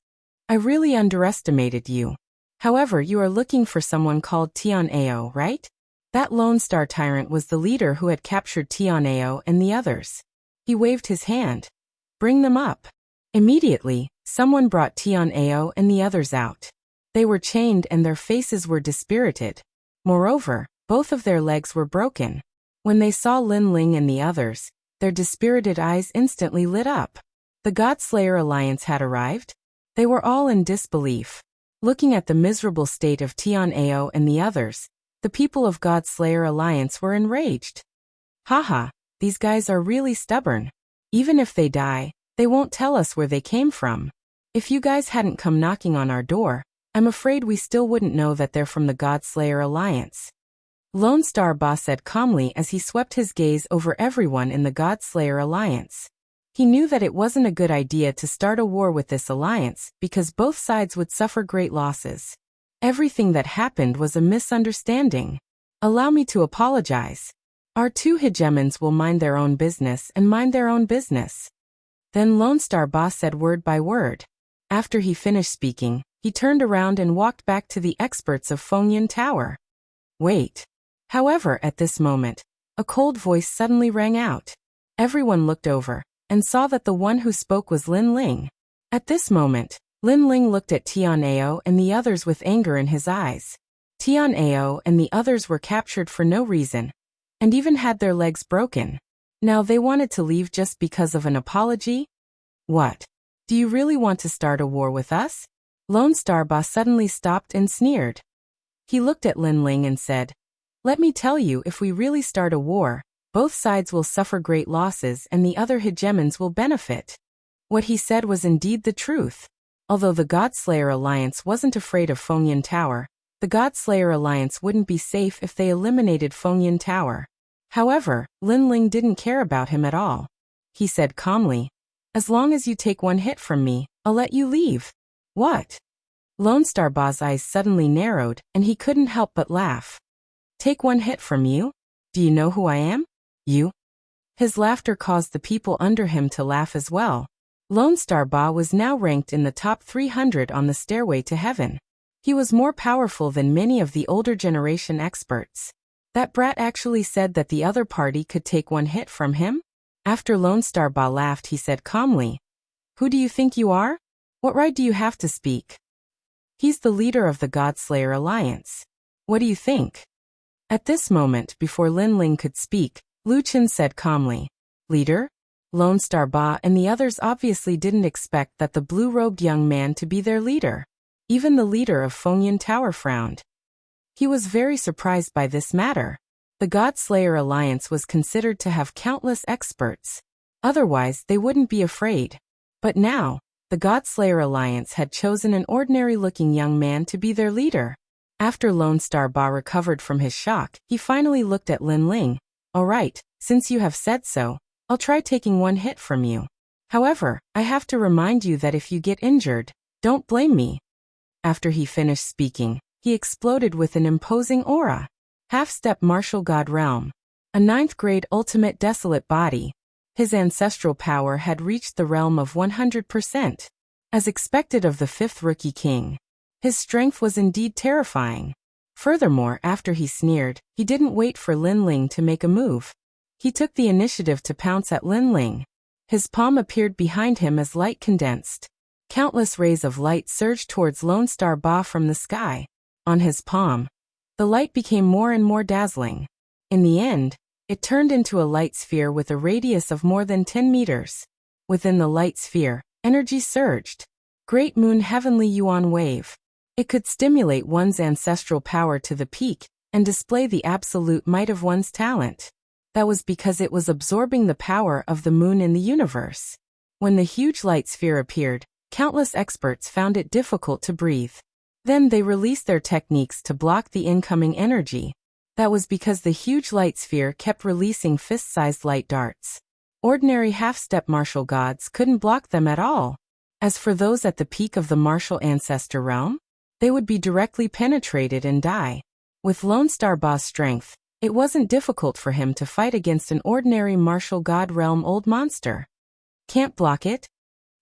I really underestimated you. However, you are looking for someone called Tian Ao, right? That Lone Star tyrant was the leader who had captured Tian Ao and the others. He waved his hand. "Bring them up." Immediately, someone brought Tian Ao and the others out. They were chained and their faces were dispirited. Moreover, both of their legs were broken. When they saw Lin Ling and the others, their dispirited eyes instantly lit up. The Godslayer Alliance had arrived? They were all in disbelief. Looking at the miserable state of Tian Ao and the others, the people of Godslayer Alliance were enraged. Haha, these guys are really stubborn. Even if they die, they won't tell us where they came from. If you guys hadn't come knocking on our door, I'm afraid we still wouldn't know that they're from the Godslayer Alliance. Lone Star Ba said calmly as he swept his gaze over everyone in the Godslayer Alliance. He knew that it wasn't a good idea to start a war with this alliance because both sides would suffer great losses. Everything that happened was a misunderstanding. Allow me to apologize. Our 2 hegemons will mind their own business and mind their own business. Then Lone Star Ba said word by word. After he finished speaking, he turned around and walked back to the experts of Fengyun Tower. Wait. However, at this moment, a cold voice suddenly rang out. Everyone looked over and saw that the one who spoke was Lin Ling. At this moment, Lin Ling looked at Tian Ao and the others with anger in his eyes. Tian Ao and the others were captured for no reason, and even had their legs broken. Now they wanted to leave just because of an apology? What? Do you really want to start a war with us? Lone Star Ba suddenly stopped and sneered. He looked at Lin Ling and said, "Let me tell you, if we really start a war, both sides will suffer great losses and the other hegemons will benefit." What he said was indeed the truth. Although the Godslayer Alliance wasn't afraid of Fengyun Tower, The Godslayer Alliance wouldn't be safe if they eliminated Fengyan Tower. However, Lin Ling didn't care about him at all. He said calmly, "As long as you take one hit from me, I'll let you leave." "What?" Lone Star Ba's eyes suddenly narrowed, and he couldn't help but laugh. "Take one hit from you? Do you know who I am? You?" His laughter caused the people under him to laugh as well. Lone Star Ba was now ranked in the top 300 on the stairway to heaven. He was more powerful than many of the older generation experts. That brat actually said that the other party could take one hit from him? After Lone Star Ba laughed, he said calmly, "Who do you think you are? What right do you have to speak?" "He's the leader of the Godslayer Alliance. What do you think?" At this moment, before Lin Ling could speak, Lu Chen said calmly, "Leader?" Lone Star Ba and the others obviously didn't expect that the blue-robed young man to be their leader. Even the leader of Fengyan Tower frowned. He was very surprised by this matter. The Godslayer Alliance was considered to have countless experts. Otherwise, they wouldn't be afraid. But now, the Godslayer Alliance had chosen an ordinary-looking young man to be their leader. After Lone Star Ba recovered from his shock, he finally looked at Lin Ling. "All right, since you have said so, I'll try taking one hit from you. However, I have to remind you that if you get injured, don't blame me." After he finished speaking, he exploded with an imposing aura. Half-step martial god realm. A 9th grade ultimate desolate body. His ancestral power had reached the realm of 100%. As expected of the 5th rookie king. His strength was indeed terrifying. Furthermore, after he sneered, he didn't wait for Lin Ling to make a move. He took the initiative to pounce at Lin Ling. His palm appeared behind him as light condensed. Countless rays of light surged towards Lone Star Ba from the sky. On his palm, the light became more and more dazzling. In the end, it turned into a light sphere with a radius of more than 10 meters. Within the light sphere, energy surged. Great Moon Heavenly Yuan Wave. It could stimulate one's ancestral power to the peak and display the absolute might of one's talent. That was because it was absorbing the power of the moon in the universe. When the huge light sphere appeared, countless experts found it difficult to breathe. Then they released their techniques to block the incoming energy. That was because the huge light sphere kept releasing fist-sized light darts. Ordinary half-step martial gods couldn't block them at all. As for those at the peak of the martial ancestor realm, they would be directly penetrated and die. With Lone Star Ba's strength, it wasn't difficult for him to fight against an ordinary martial god realm old monster. "Can't block it?"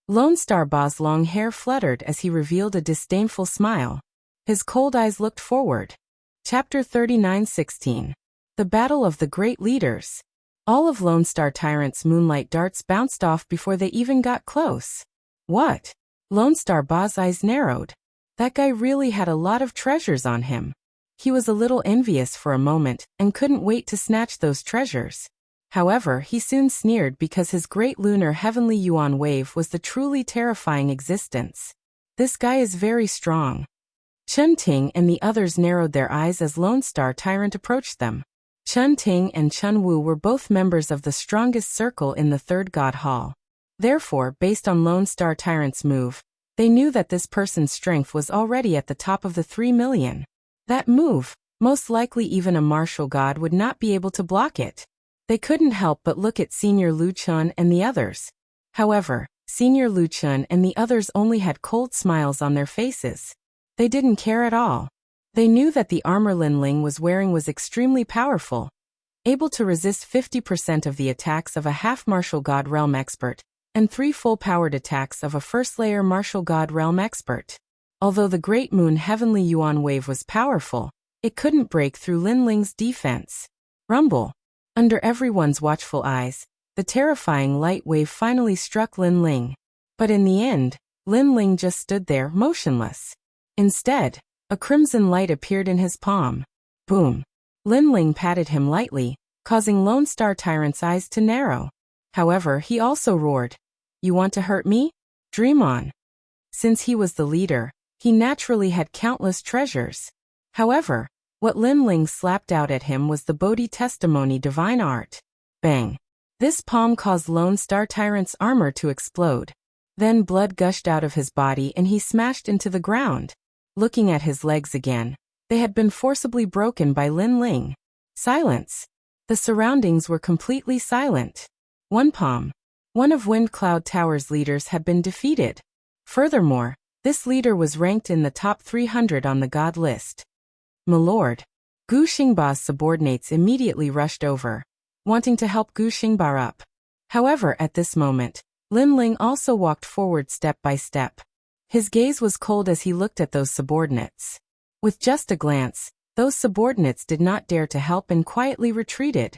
Lone Star Ba's long hair fluttered as he revealed a disdainful smile. His cold eyes looked forward. Chapter 39:16. The Battle of the Great Leaders. All of Lone Star Tyrant's moonlight darts bounced off before they even got close. What? Lone Star Ba's eyes narrowed. That guy really had a lot of treasures on him. He was a little envious for a moment and couldn't wait to snatch those treasures. However, he soon sneered because his great lunar heavenly yuan wave was the truly terrifying existence. This guy is very strong. Chun Ting and the others narrowed their eyes as Lone Star Tyrant approached them. Chun Ting and Chun Wu were both members of the strongest circle in the Third God Hall. Therefore, based on Lone Star Tyrant's move, they knew that this person's strength was already at the top of the 3 million. That move, most likely even a martial god would not be able to block it. They couldn't help but look at Senior Lu Chun and the others. However, Senior Lu Chun and the others only had cold smiles on their faces. They didn't care at all. They knew that the armor Lin Ling was wearing was extremely powerful, able to resist 50% of the attacks of a half-martial god realm expert, and 3 full-powered attacks of a first-layer martial god realm expert. Although the Great Moon Heavenly Yuan Wave was powerful, it couldn't break through Lin Ling's defense. Rumble. Under everyone's watchful eyes, the terrifying light wave finally struck Lin Ling. But in the end, Lin Ling just stood there, motionless. Instead, a crimson light appeared in his palm. Boom. Lin Ling patted him lightly, causing Lone Star Tyrant's eyes to narrow. However, he also roared, "You want to hurt me? Dream on." Since he was the leader, he naturally had countless treasures. However, what Lin Ling slapped out at him was the Bodhi Testimony Divine Art. Bang. This palm caused Lone Star Tyrant's armor to explode. Then blood gushed out of his body and he smashed into the ground. Looking at his legs again, They had been forcibly broken by Lin Ling. Silence. The surroundings were completely silent. One of Wind Cloud Tower's leaders had been defeated. Furthermore, this leader was ranked in the top 300 on the god list. My lord. Gu Xingba's subordinates immediately rushed over, wanting to help Gu Xingba up. However, at this moment, Lin Ling also walked forward step by step. His gaze was cold as he looked at those subordinates. With just a glance, those subordinates did not dare to help and quietly retreated.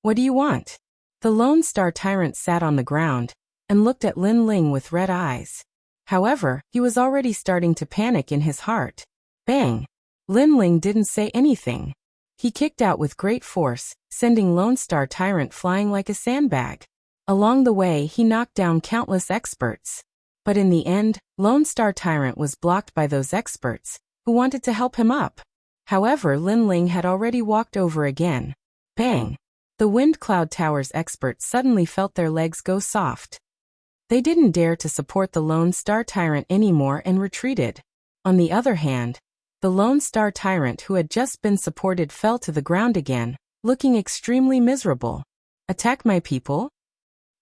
What do you want? The Lone Star Tyrant sat on the ground and looked at Lin Ling with red eyes. However, he was already starting to panic in his heart. Bang! Lin Ling didn't say anything. He kicked out with great force, sending Lone Star Tyrant flying like a sandbag. Along the way, he knocked down countless experts. But in the end, Lone Star Tyrant was blocked by those experts, who wanted to help him up. However, Lin Ling had already walked over again. Bang! The Wind Cloud Tower's experts suddenly felt their legs go soft. They didn't dare to support the Lone Star Tyrant anymore and retreated. On the other hand, the Lone Star Tyrant who had just been supported fell to the ground again, looking extremely miserable. Attack my people?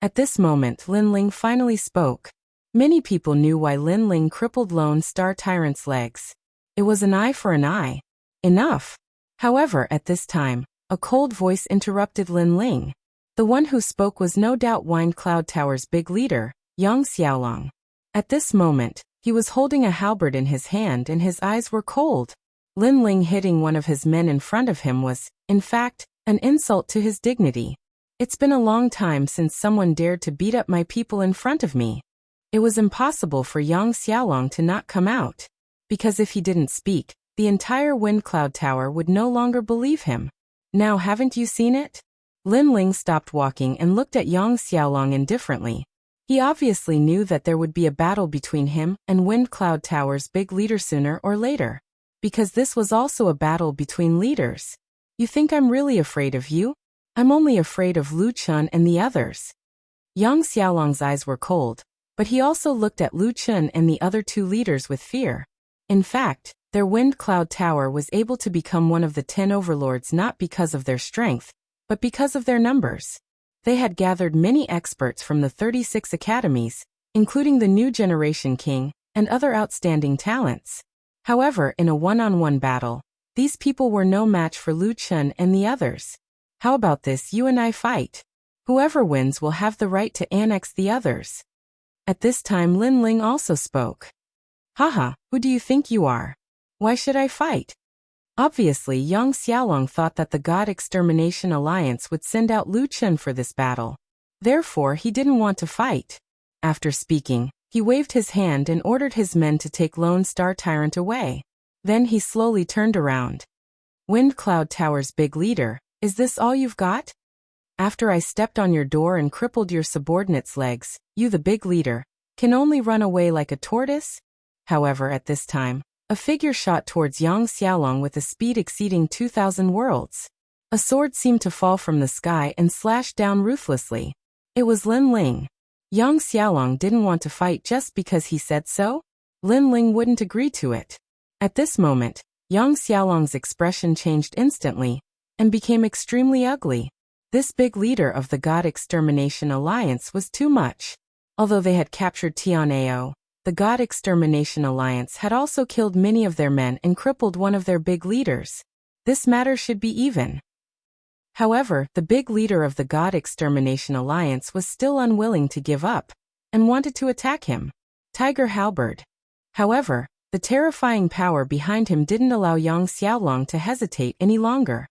At this moment, Lin Ling finally spoke. Many people knew why Lin Ling crippled Lone Star Tyrant's legs. It was an eye for an eye. Enough. However, at this time, a cold voice interrupted Lin Ling. The one who spoke was no doubt Wind Cloud Tower's big leader, Yang Xiaolong. At this moment, he was holding a halberd in his hand and his eyes were cold. Lin Ling hitting one of his men in front of him was, in fact, an insult to his dignity. It's been a long time since someone dared to beat up my people in front of me. It was impossible for Yang Xiaolong to not come out. Because if he didn't speak, the entire Wind Cloud Tower would no longer believe him. Now haven't you seen it? Lin Ling stopped walking and looked at Yang Xiaolong indifferently. He obviously knew that there would be a battle between him and Wind Cloud Tower's big leader sooner or later. Because this was also a battle between leaders. You think I'm really afraid of you? I'm only afraid of Lu Chun and the others. Yang Xiaolong's eyes were cold, but he also looked at Lu Chun and the other two leaders with fear. In fact, their Wind Cloud Tower was able to become one of the 10 overlords not because of their strength, but because of their numbers. They had gathered many experts from the 36 academies, including the new generation king, and other outstanding talents. However, in a one-on-one battle, these people were no match for Lu Chun and the others. How about this, you and I fight? Whoever wins will have the right to annex the others. At this time Lin Ling also spoke. Haha, who do you think you are? Why should I fight? Obviously, Yang Xiaolong thought that the God Extermination Alliance would send out Lu Chun for this battle. Therefore, he didn't want to fight. After speaking, he waved his hand and ordered his men to take Lone Star Tyrant away. Then he slowly turned around. Wind Cloud Tower's big leader, is this all you've got? After I stepped on your door and crippled your subordinates' legs, you the big leader, can only run away like a tortoise? However, at this time, a figure shot towards Yang Xiaolong with a speed exceeding 2,000 worlds. A sword seemed to fall from the sky and slash down ruthlessly. It was Lin Ling. Yang Xiaolong didn't want to fight just because he said so. Lin Ling wouldn't agree to it. At this moment, Yang Xiaolong's expression changed instantly and became extremely ugly. This big leader of the God Extermination Alliance was too much. Although they had captured Tianao, the God Extermination Alliance had also killed many of their men and crippled one of their big leaders. This matter should be even. However, the big leader of the God Extermination Alliance was still unwilling to give up, and wanted to attack him. Tiger Halberd. However, the terrifying power behind him didn't allow Yang Xiaolong to hesitate any longer.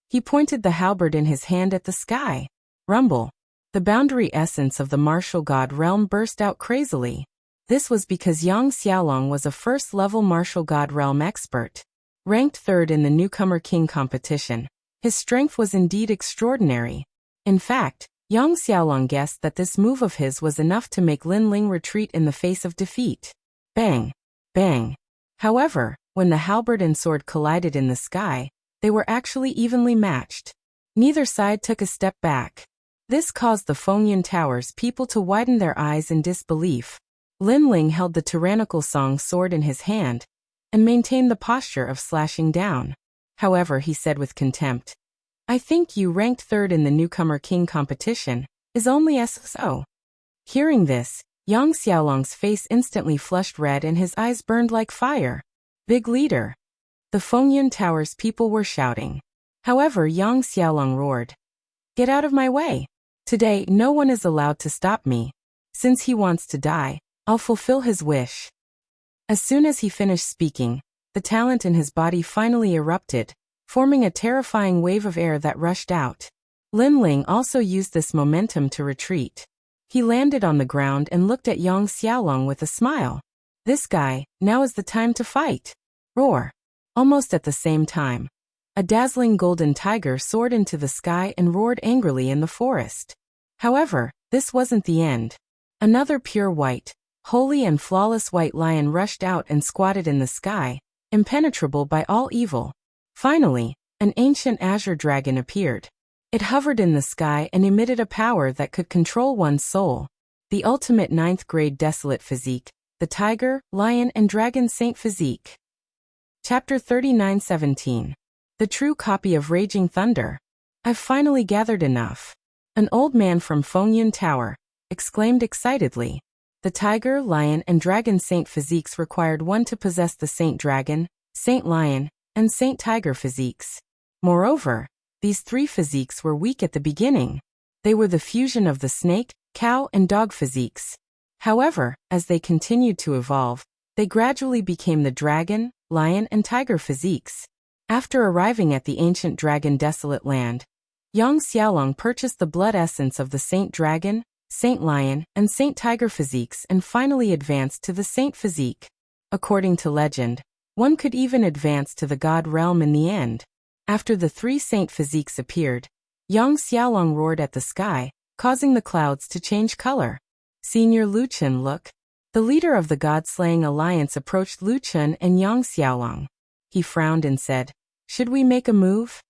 He pointed the halberd in his hand at the sky. Rumble. The boundary essence of the martial god realm burst out crazily. This was because Yang Xiaolong was a first-level martial god realm expert. Ranked third in the newcomer king competition, his strength was indeed extraordinary. In fact, Yang Xiaolong guessed that this move of his was enough to make Lin Ling retreat in the face of defeat. Bang! Bang! However, when the halberd and sword collided in the sky, they were actually evenly matched. Neither side took a step back. This caused the Fengyun Tower's people to widen their eyes in disbelief. Lin Ling held the tyrannical Song sword in his hand, and maintained the posture of slashing down. However, he said with contempt, "I think you, ranked third in the newcomer king competition, is only so." Hearing this, Yang Xiaolong's face instantly flushed red and his eyes burned like fire. "Big leader!" The Fengyun Tower's people were shouting. However, Yang Xiaolong roared, "Get out of my way! Today, no one is allowed to stop me. Since he wants to die, I'll fulfill his wish." As soon as he finished speaking, the talent in his body finally erupted, forming a terrifying wave of air that rushed out. Lin Ling also used this momentum to retreat. He landed on the ground and looked at Yang Xiaolong with a smile. "This guy, now is the time to fight." Roar. Almost at the same time, a dazzling golden tiger soared into the sky and roared angrily in the forest. However, this wasn't the end. Another pure white, holy and flawless white lion rushed out and squatted in the sky, impenetrable by all evil. Finally, an ancient azure dragon appeared. It hovered in the sky and emitted a power that could control one's soul. The ultimate 9th grade desolate physique, the tiger, lion and dragon saint physique. Chapter 39:17. The true copy of Raging Thunder. "I've finally gathered enough." An old man from Fengyun Tower exclaimed excitedly. The tiger, lion and dragon saint physiques required one to possess the saint dragon, saint lion, and saint tiger physiques. Moreover, these three physiques were weak at the beginning. They were the fusion of the snake, cow and dog physiques. However, as they continued to evolve, they gradually became the dragon, lion and tiger physiques. After arriving at the ancient dragon desolate land, Yang Xiaolong purchased the blood essence of the saint dragon, saint lion and saint tiger physiques and finally advanced to the saint physique. According to legend, one could even advance to the god realm in the end. After the three saint physiques appeared, Yang Xiaolong roared at the sky, causing the clouds to change color. "Senior Lu Chen, look." The leader of the god-slaying alliance approached Lu Chen and Yang Xiaolong. He frowned and said, "Should we make a move?"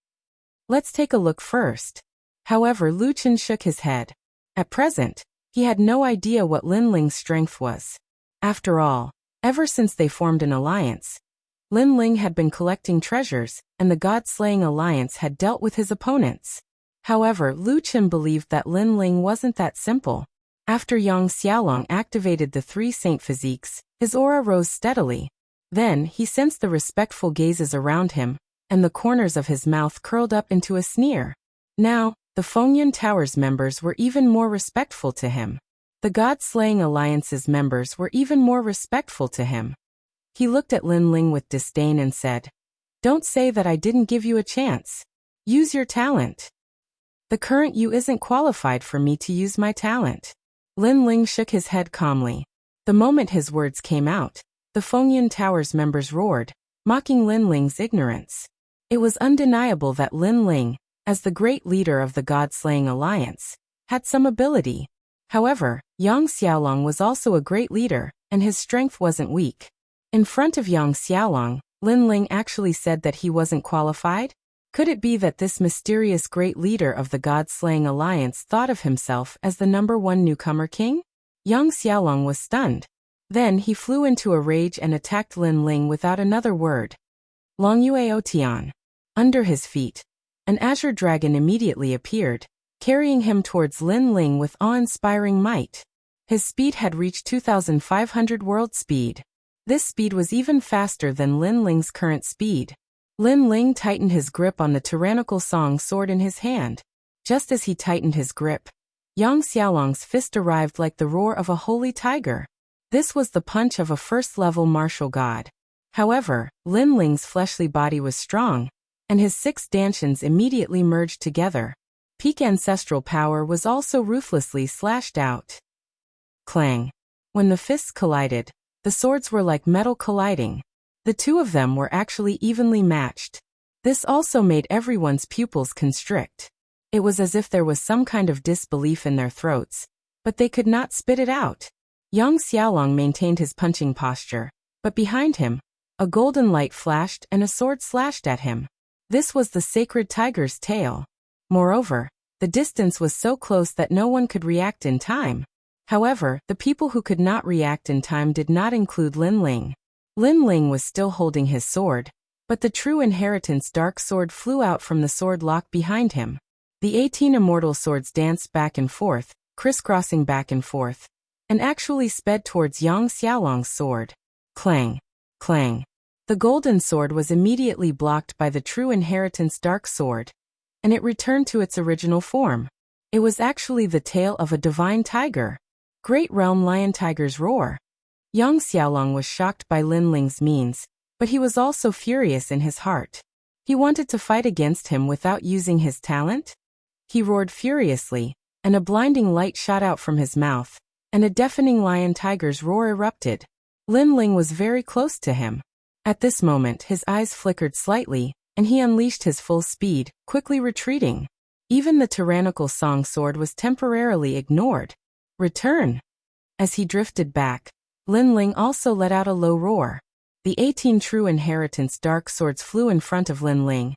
"Let's take a look first." However, Lu Chen shook his head. At present, he had no idea what Lin Ling's strength was. After all, ever since they formed an alliance, Lin Ling had been collecting treasures, and the god-slaying alliance had dealt with his opponents. However, Lu Chen believed that Lin Ling wasn't that simple. After Yang Xiaolong activated the three saint physiques, his aura rose steadily. Then, he sensed the respectful gazes around him, and the corners of his mouth curled up into a sneer. Now, the Fengyun Tower's members were even more respectful to him. The god-slaying alliance's members were even more respectful to him. He looked at Lin Ling with disdain and said, "Don't say that I didn't give you a chance. Use your talent." "The current you isn't qualified for me to use my talent." Lin Ling shook his head calmly. The moment his words came out, the Fengyun Tower's members roared, mocking Lin Ling's ignorance. It was undeniable that Lin Ling, as the great leader of the god-slaying alliance, had some ability. However, Yang Xiaolong was also a great leader, and his strength wasn't weak. In front of Yang Xiaolong, Lin Ling actually said that he wasn't qualified? Could it be that this mysterious great leader of the god-slaying alliance thought of himself as the #1 newcomer king? Yang Xiaolong was stunned. Then he flew into a rage and attacked Lin Ling without another word. Long Yue Tian. Under his feet, an azure dragon immediately appeared, carrying him towards Lin Ling with awe-inspiring might. His speed had reached 2,500 world speed. This speed was even faster than Lin Ling's current speed. Lin Ling tightened his grip on the tyrannical song sword in his hand. Just as he tightened his grip, Yang Xiaolong's fist arrived like the roar of a holy tiger. This was the punch of a first-level martial god. However, Lin Ling's fleshly body was strong, and his 6 dantians immediately merged together. Peak ancestral power was also ruthlessly slashed out. Clang. When the fists collided, the swords were like metal colliding. The two of them were actually evenly matched. This also made everyone's pupils constrict. It was as if there was some kind of disbelief in their throats, but they could not spit it out. Yang Xiaolong maintained his punching posture, but behind him, a golden light flashed and a sword slashed at him. This was the sacred tiger's tail. Moreover, the distance was so close that no one could react in time. However, the people who could not react in time did not include Lin Ling. Lin Ling was still holding his sword, but the true inheritance dark sword flew out from the sword lock behind him. The 18 immortal swords danced back and forth, crisscrossing back and forth, and actually sped towards Yang Xiaolong's sword. Clang! Clang! The golden sword was immediately blocked by the true inheritance dark sword, and it returned to its original form. It was actually the tail of a divine tiger. Great realm lion tiger's roar. Yang Xiaolong was shocked by Lin Ling's means, but he was also furious in his heart. He wanted to fight against him without using his talent. He roared furiously, and a blinding light shot out from his mouth, and a deafening lion tiger's roar erupted. Lin Ling was very close to him. At this moment his eyes flickered slightly, and he unleashed his full speed, quickly retreating. Even the tyrannical song sword was temporarily ignored. Return! As he drifted back, Lin Ling also let out a low roar. The 18 true inheritance dark swords flew in front of Lin Ling,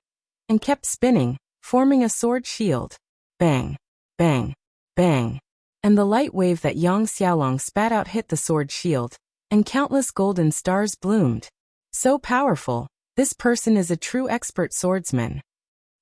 and kept spinning, forming a sword shield. Bang! Bang! Bang! And the light wave that Yang Xiaolong spat out hit the sword shield, and countless golden stars bloomed. So powerful, this person is a true expert swordsman.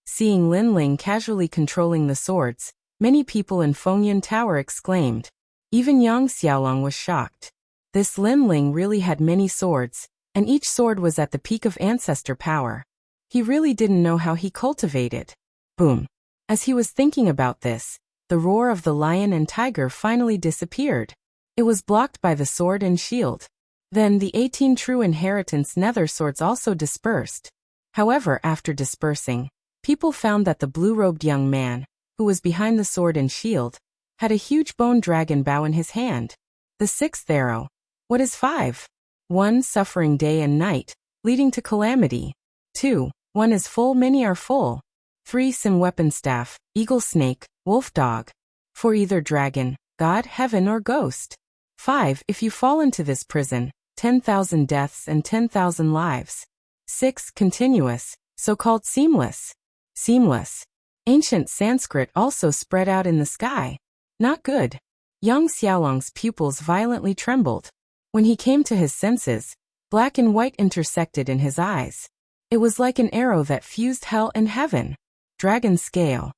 Seeing Lin Ling casually controlling the swords, many people in Fengyun Tower exclaimed. Even Yang Xiaolong was shocked. This Lin Ling really had many swords, and each sword was at the peak of ancestor power. He really didn't know how he cultivated. Boom! As he was thinking about this, the roar of the lion and tiger finally disappeared. It was blocked by the sword and shield. Then the 18 true inheritance nether swords also dispersed. However, after dispersing, people found that the blue-robed young man, who was behind the sword and shield, had a huge bone dragon bow in his hand. The 6th arrow. What is 5? 1. Suffering day and night, leading to calamity. 2. 1 is full, many are full. 3. Sim weapon staff, eagle snake, wolf dog. 4. Either dragon, god, heaven or ghost. 5. If you fall into this prison, 10,000 deaths and 10,000 lives. 6. Continuous, so-called seamless. Seamless. Ancient Sanskrit also spread out in the sky. Not good. Yang Xiaolong's pupils violently trembled. When he came to his senses, black and white intersected in his eyes. It was like an arrow that fused hell and heaven. Dragon scale.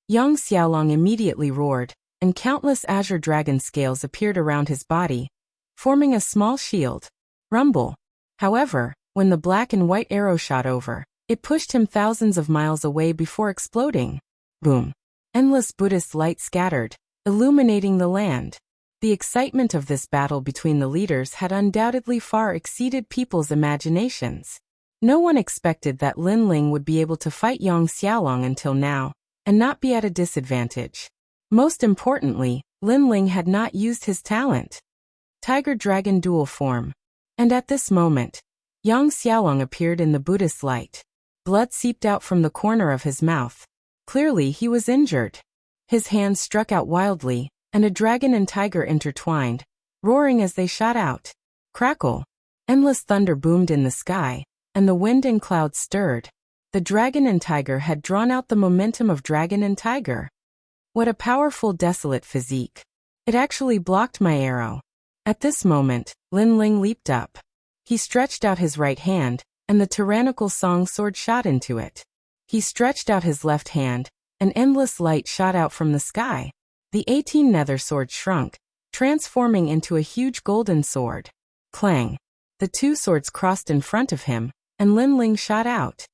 Yang Xiaolong immediately roared, and countless azure dragon scales appeared around his body, forming a small shield. Rumble. However, when the black and white arrow shot over, it pushed him thousands of miles away before exploding. Boom. Endless Buddhist light scattered, illuminating the land. The excitement of this battle between the leaders had undoubtedly far exceeded people's imaginations. No one expected that Lin Ling would be able to fight Yang Xiaolong until now, and not be at a disadvantage. Most importantly, Lin Ling had not used his talent. Tiger-dragon dual form. And at this moment, Yang Xiaolong appeared in the Buddhist light. Blood seeped out from the corner of his mouth. Clearly he was injured. His hands struck out wildly, and a dragon and tiger intertwined, roaring as they shot out. Crackle! Endless thunder boomed in the sky, and the wind and clouds stirred. The dragon and tiger had drawn out the momentum of dragon and tiger. What a powerful desolate physique. It actually blocked my arrow. At this moment, Lin Ling leaped up. He stretched out his right hand, and the tyrannical song sword shot into it. He stretched out his left hand, an endless light shot out from the sky. The 18 nether swords shrunk, transforming into a huge golden sword. Clang! The two swords crossed in front of him, and Lin Ling shot out.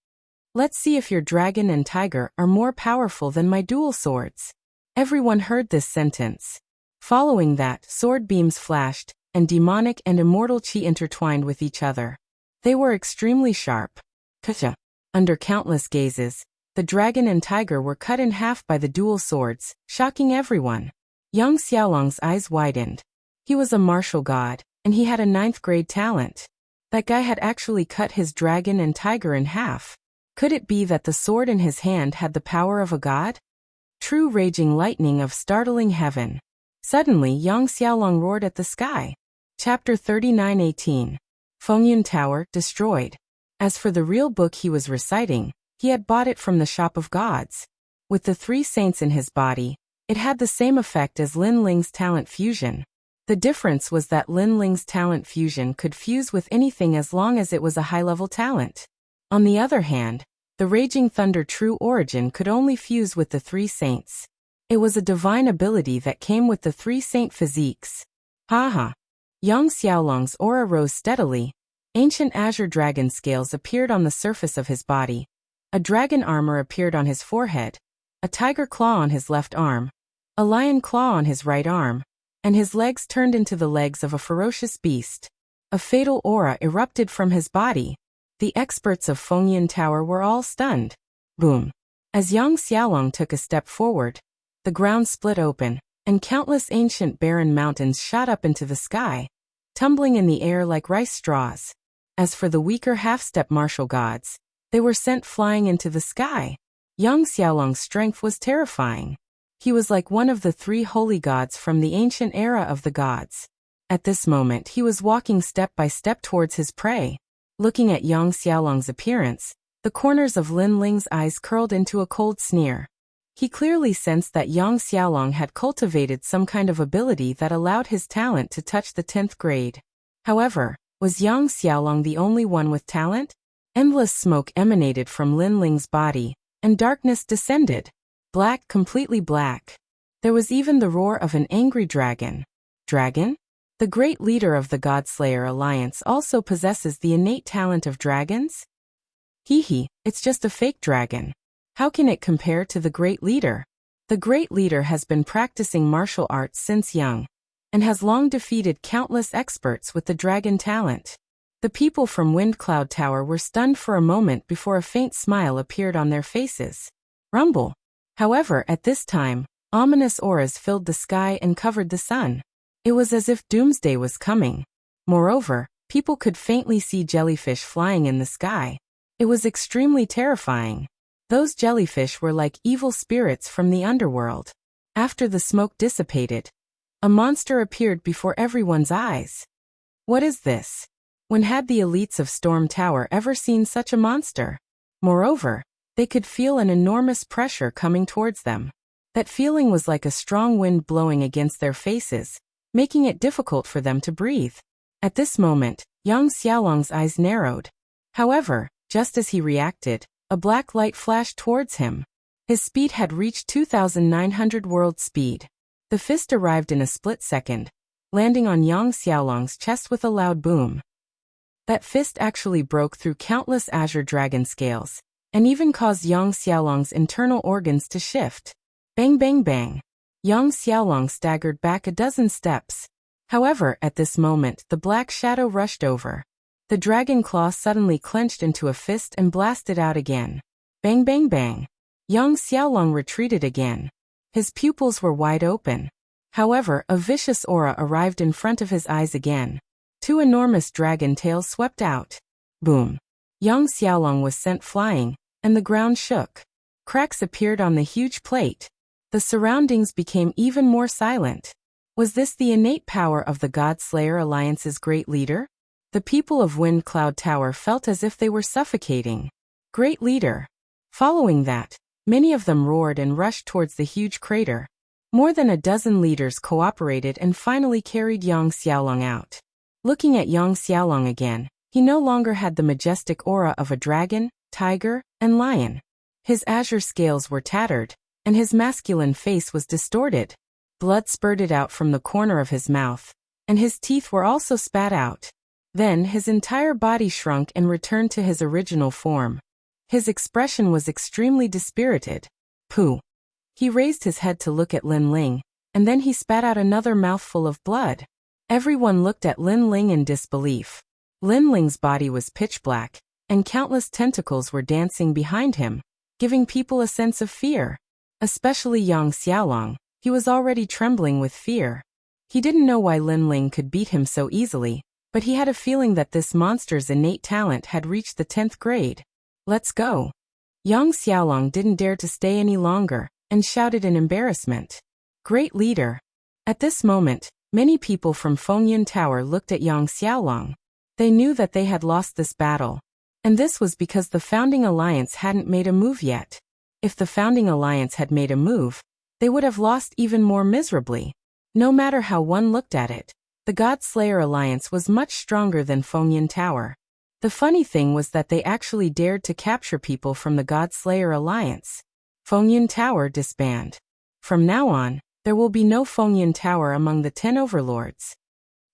Let's see if your dragon and tiger are more powerful than my dual swords. Everyone heard this sentence. Following that, sword beams flashed, and demonic and immortal chi intertwined with each other. They were extremely sharp. Kacha! Under countless gazes, the dragon and tiger were cut in half by the dual swords, shocking everyone. Yang Xiaolong's eyes widened. He was a martial god, and he had a 9th grade talent. That guy had actually cut his dragon and tiger in half. Could it be that the sword in his hand had the power of a god? True raging lightning of startling heaven. Suddenly Yang Xiaolong roared at the sky. Chapter 39:18. Fengyun Tower, destroyed. As for the real book he was reciting, he had bought it from the Shop of Gods. With the 3 saints in his body, it had the same effect as Lin Ling's talent fusion. The difference was that Lin Ling's talent fusion could fuse with anything as long as it was a high-level talent. On the other hand, the Raging Thunder True Origin could only fuse with the Three Saints. It was a divine ability that came with the Three Saint physiques. Haha. Yang Xiaolong's aura rose steadily. Ancient azure dragon scales appeared on the surface of his body. A dragon armor appeared on his forehead. A tiger claw on his left arm. A lion claw on his right arm. And his legs turned into the legs of a ferocious beast. A fatal aura erupted from his body. The experts of Fengyun Tower were all stunned. Boom. As Yang Xiaolong took a step forward, the ground split open, and countless ancient barren mountains shot up into the sky, tumbling in the air like rice straws. As for the weaker half-step martial gods, they were sent flying into the sky. Yang Xiaolong's strength was terrifying. He was like one of the three holy gods from the ancient era of the gods. At this moment he was walking step by step towards his prey. Looking at Yang Xiaolong's appearance, the corners of Lin Ling's eyes curled into a cold sneer. He clearly sensed that Yang Xiaolong had cultivated some kind of ability that allowed his talent to touch the 10th grade. However, was Yang Xiaolong the only one with talent? Endless smoke emanated from Lin Ling's body, and darkness descended. Black, completely black. There was even the roar of an angry dragon. Dragon? The great leader of the Godslayer Alliance also possesses the innate talent of dragons? It's just a fake dragon. How can it compare to the great leader? The great leader has been practicing martial arts since young, and has long defeated countless experts with the dragon talent. The people from Wind Cloud Tower were stunned for a moment before a faint smile appeared on their faces. Rumble. However, at this time, ominous auras filled the sky and covered the sun. It was as if doomsday was coming. Moreover, people could faintly see jellyfish flying in the sky. It was extremely terrifying. Those jellyfish were like evil spirits from the underworld. After the smoke dissipated, a monster appeared before everyone's eyes. What is this? When had the elites of Storm Tower ever seen such a monster? Moreover, they could feel an enormous pressure coming towards them. That feeling was like a strong wind blowing against their faces, making it difficult for them to breathe. At this moment, Yang Xiaolong's eyes narrowed. However, just as he reacted, a black light flashed towards him. His speed had reached 2,900 world speed. The fist arrived in a split second, landing on Yang Xiaolong's chest with a loud boom. That fist actually broke through countless azure dragon scales, and even caused Yang Xiaolong's internal organs to shift. Bang bang bang. Yang Xiaolong staggered back a dozen steps. However, at this moment, the black shadow rushed over. The dragon claw suddenly clenched into a fist and blasted out again. Bang bang bang. Yang Xiaolong retreated again. His pupils were wide open. However, a vicious aura arrived in front of his eyes again. Two enormous dragon tails swept out. Boom. Yang Xiaolong was sent flying, and the ground shook. Cracks appeared on the huge plate. The surroundings became even more silent. Was this the innate power of the Godslayer Alliance's great leader? The people of Wind Cloud Tower felt as if they were suffocating. Great leader. Following that, many of them roared and rushed towards the huge crater. More than a dozen leaders cooperated and finally carried Yang Xiaolong out. Looking at Yang Xiaolong again, he no longer had the majestic aura of a dragon, tiger, and lion. His azure scales were tattered, and his masculine face was distorted. Blood spurted out from the corner of his mouth, and his teeth were also spat out. Then his entire body shrunk and returned to his original form. His expression was extremely dispirited. Pooh. He raised his head to look at Lin Ling, and then he spat out another mouthful of blood. Everyone looked at Lin Ling in disbelief. Lin Ling's body was pitch black, and countless tentacles were dancing behind him, giving people a sense of fear. Especially Yang Xiaolong, he was already trembling with fear. He didn't know why Lin Ling could beat him so easily, but he had a feeling that this monster's innate talent had reached the 10th grade. Let's go. Yang Xiaolong didn't dare to stay any longer, and shouted in embarrassment. Great leader. At this moment, many people from Fengyun Tower looked at Yang Xiaolong. They knew that they had lost this battle. And this was because the founding alliance hadn't made a move yet. If the founding alliance had made a move, they would have lost even more miserably. No matter how one looked at it, The God Slayer Alliance was much stronger than Fengyan Tower. The funny thing was that they actually dared to capture people from the God Slayer Alliance. Fengyan Tower disband. From now on, there will be no Fengyan Tower among the 10 overlords.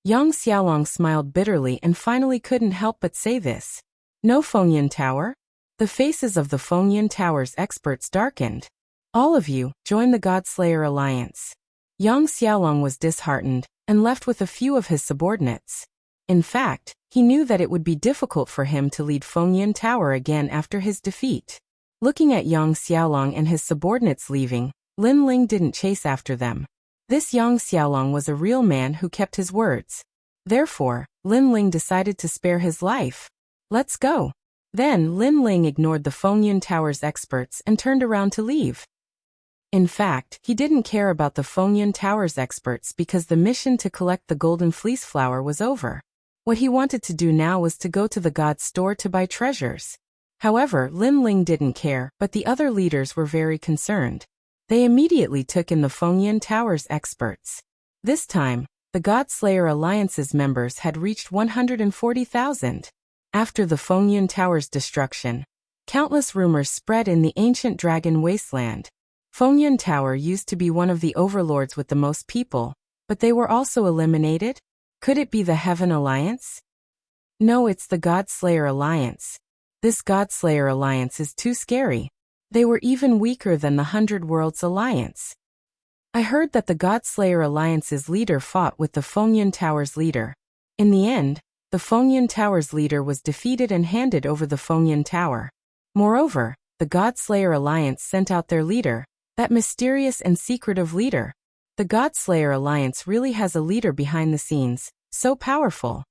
Yang Xiaolong smiled bitterly and finally couldn't help but say this. No Fengyan Tower? The faces of the Fengyan Tower's experts darkened. All of you, join the God Slayer Alliance. Yang Xiaolong was disheartened and left with a few of his subordinates. In fact, he knew that it would be difficult for him to lead Fengyan Tower again after his defeat. Looking at Yang Xiaolong and his subordinates leaving, Lin Ling didn't chase after them. This Yang Xiaolong was a real man who kept his words. Therefore, Lin Ling decided to spare his life. Let's go. Then Lin Ling ignored the Fengyan Tower's experts and turned around to leave. In fact, he didn't care about the Fengyan Tower's experts because the mission to collect the golden fleece flower was over. What he wanted to do now was to go to the god's store to buy treasures. However, Lin Ling didn't care, but the other leaders were very concerned. They immediately took in the Fengyan Tower's experts. This time, the God Slayer Alliance's members had reached 140,000. After the Fengyan Tower's destruction, countless rumors spread in the ancient dragon wasteland. Fengyan Tower used to be one of the overlords with the most people, but they were also eliminated? Could it be the Heaven Alliance? No, it's the God Slayer Alliance. This God Slayer Alliance is too scary. They were even weaker than the 100 Worlds Alliance. I heard that the God Slayer Alliance's leader fought with the Fengyan Tower's leader. In the end, the Fengyan Tower's leader was defeated and handed over the Fengyan Tower. Moreover, the God Slayer Alliance sent out their leader, that mysterious and secretive leader. The God Slayer Alliance really has a leader behind the scenes, so powerful.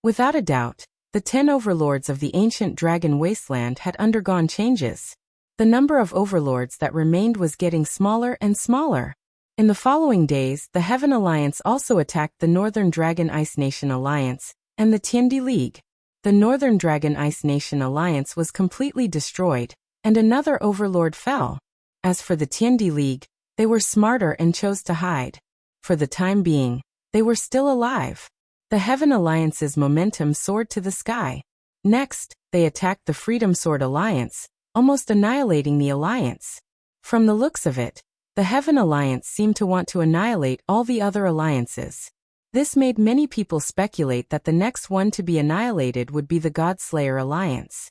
Without a doubt, the 10 overlords of the ancient dragon wasteland had undergone changes. The number of overlords that remained was getting smaller and smaller. In the following days, the Heaven Alliance also attacked the Northern Dragon Ice Nation Alliance and the Tiandi League. The Northern Dragon Ice Nation Alliance was completely destroyed, and another overlord fell. As for the Tiandi League, they were smarter and chose to hide. For the time being, they were still alive. The Heaven Alliance's momentum soared to the sky. Next, they attacked the Freedom Sword Alliance, almost annihilating the alliance. From the looks of it, the Heaven Alliance seemed to want to annihilate all the other alliances. This made many people speculate that the next one to be annihilated would be the God Slayer Alliance.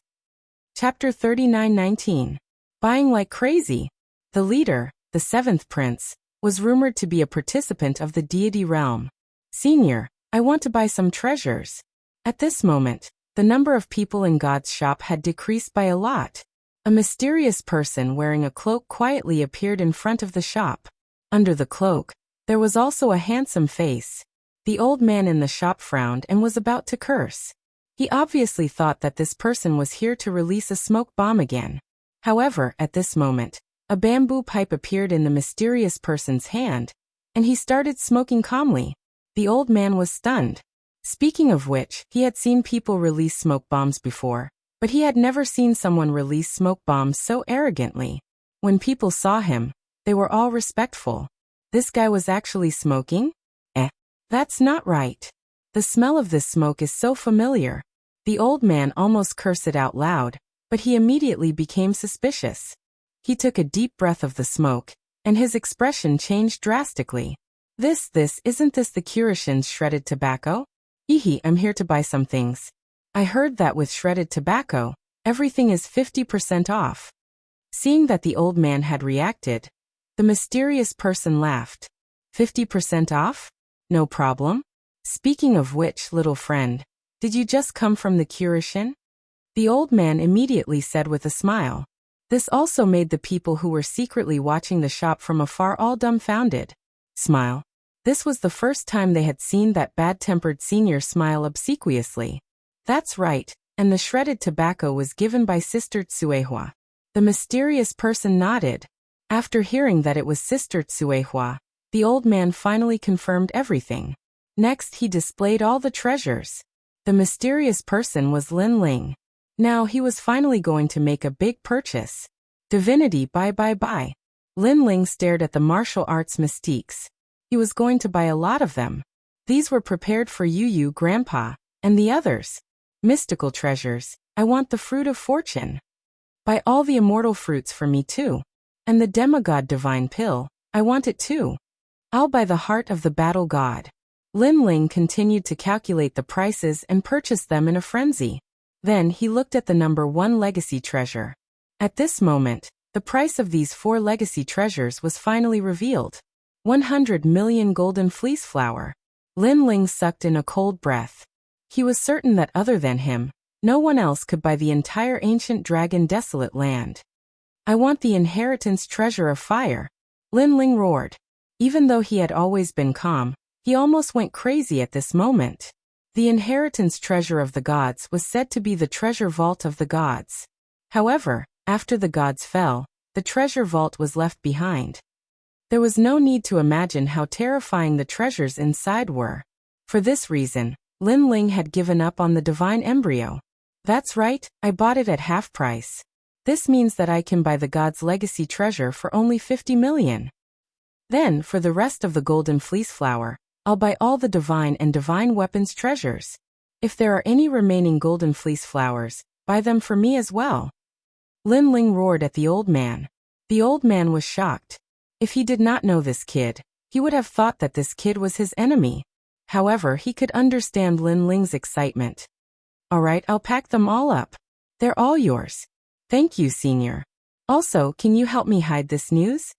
Chapter 39:19. Buying like crazy. The leader, the 7th prince, was rumored to be a participant of the deity realm. Senior, I want to buy some treasures. At this moment, the number of people in God's shop had decreased by a lot. A mysterious person wearing a cloak quietly appeared in front of the shop. Under the cloak, there was also a handsome face. The old man in the shop frowned and was about to curse. He obviously thought that this person was here to release a smoke bomb again. However, at this moment, a bamboo pipe appeared in the mysterious person's hand, and he started smoking calmly. The old man was stunned. Speaking of which, he had seen people release smoke bombs before, but he had never seen someone release smoke bombs so arrogantly. When people saw him, they were all respectful. This guy was actually smoking? That's not right. The smell of this smoke is so familiar. The old man almost cursed it out loud, but he immediately became suspicious. He took a deep breath of the smoke, and his expression changed drastically. Isn't this the Kirishin's shredded tobacco? I'm here to buy some things. I heard that with shredded tobacco, everything is 50% off. Seeing that the old man had reacted, the mysterious person laughed. 50% off? No problem. Speaking of which, little friend, did you just come from the Kirishin? The old man immediately said with a smile. This also made the people who were secretly watching the shop from afar all dumbfounded. Smile. This was the first time they had seen that bad-tempered senior smile obsequiously. That's right, and the shredded tobacco was given by Sister Tsuehua. The mysterious person nodded. After hearing that it was Sister Tsuehua, the old man finally confirmed everything. Next he displayed all the treasures. The mysterious person was Lin Ling. Now he was finally going to make a big purchase. Divinity buy. Lin Ling stared at the martial arts mystiques. He was going to buy a lot of them. These were prepared for you, Grandpa, and the others. Mystical treasures. I want the fruit of fortune. Buy all the immortal fruits for me too. And the demigod divine pill. I want it too. I'll buy the heart of the battle god. Lin Ling continued to calculate the prices and purchase them in a frenzy. Then he looked at the number 1 legacy treasure. At this moment, the price of these 4 legacy treasures was finally revealed. 100 million golden fleece flower. Lin Ling sucked in a cold breath. He was certain that other than him, no one else could buy the entire ancient dragon desolate land. I want the inheritance treasure of fire. Lin Ling roared. Even though he had always been calm, he almost went crazy at this moment. The inheritance treasure of the gods was said to be the treasure vault of the gods. However, after the gods fell, the treasure vault was left behind. There was no need to imagine how terrifying the treasures inside were. For this reason, Lin Ling had given up on the divine embryo. That's right, I bought it at half price. This means that I can buy the god's legacy treasure for only 50 million. Then, for the rest of the golden fleece flower, I'll buy all the divine and divine weapons treasures. If there are any remaining golden fleece flowers, buy them for me as well. Lin Ling roared at the old man. The old man was shocked. If he did not know this kid, he would have thought that this kid was his enemy. However, he could understand Lin Ling's excitement. All right, I'll pack them all up. They're all yours. Thank you, Senior. Also, can you help me hide this news?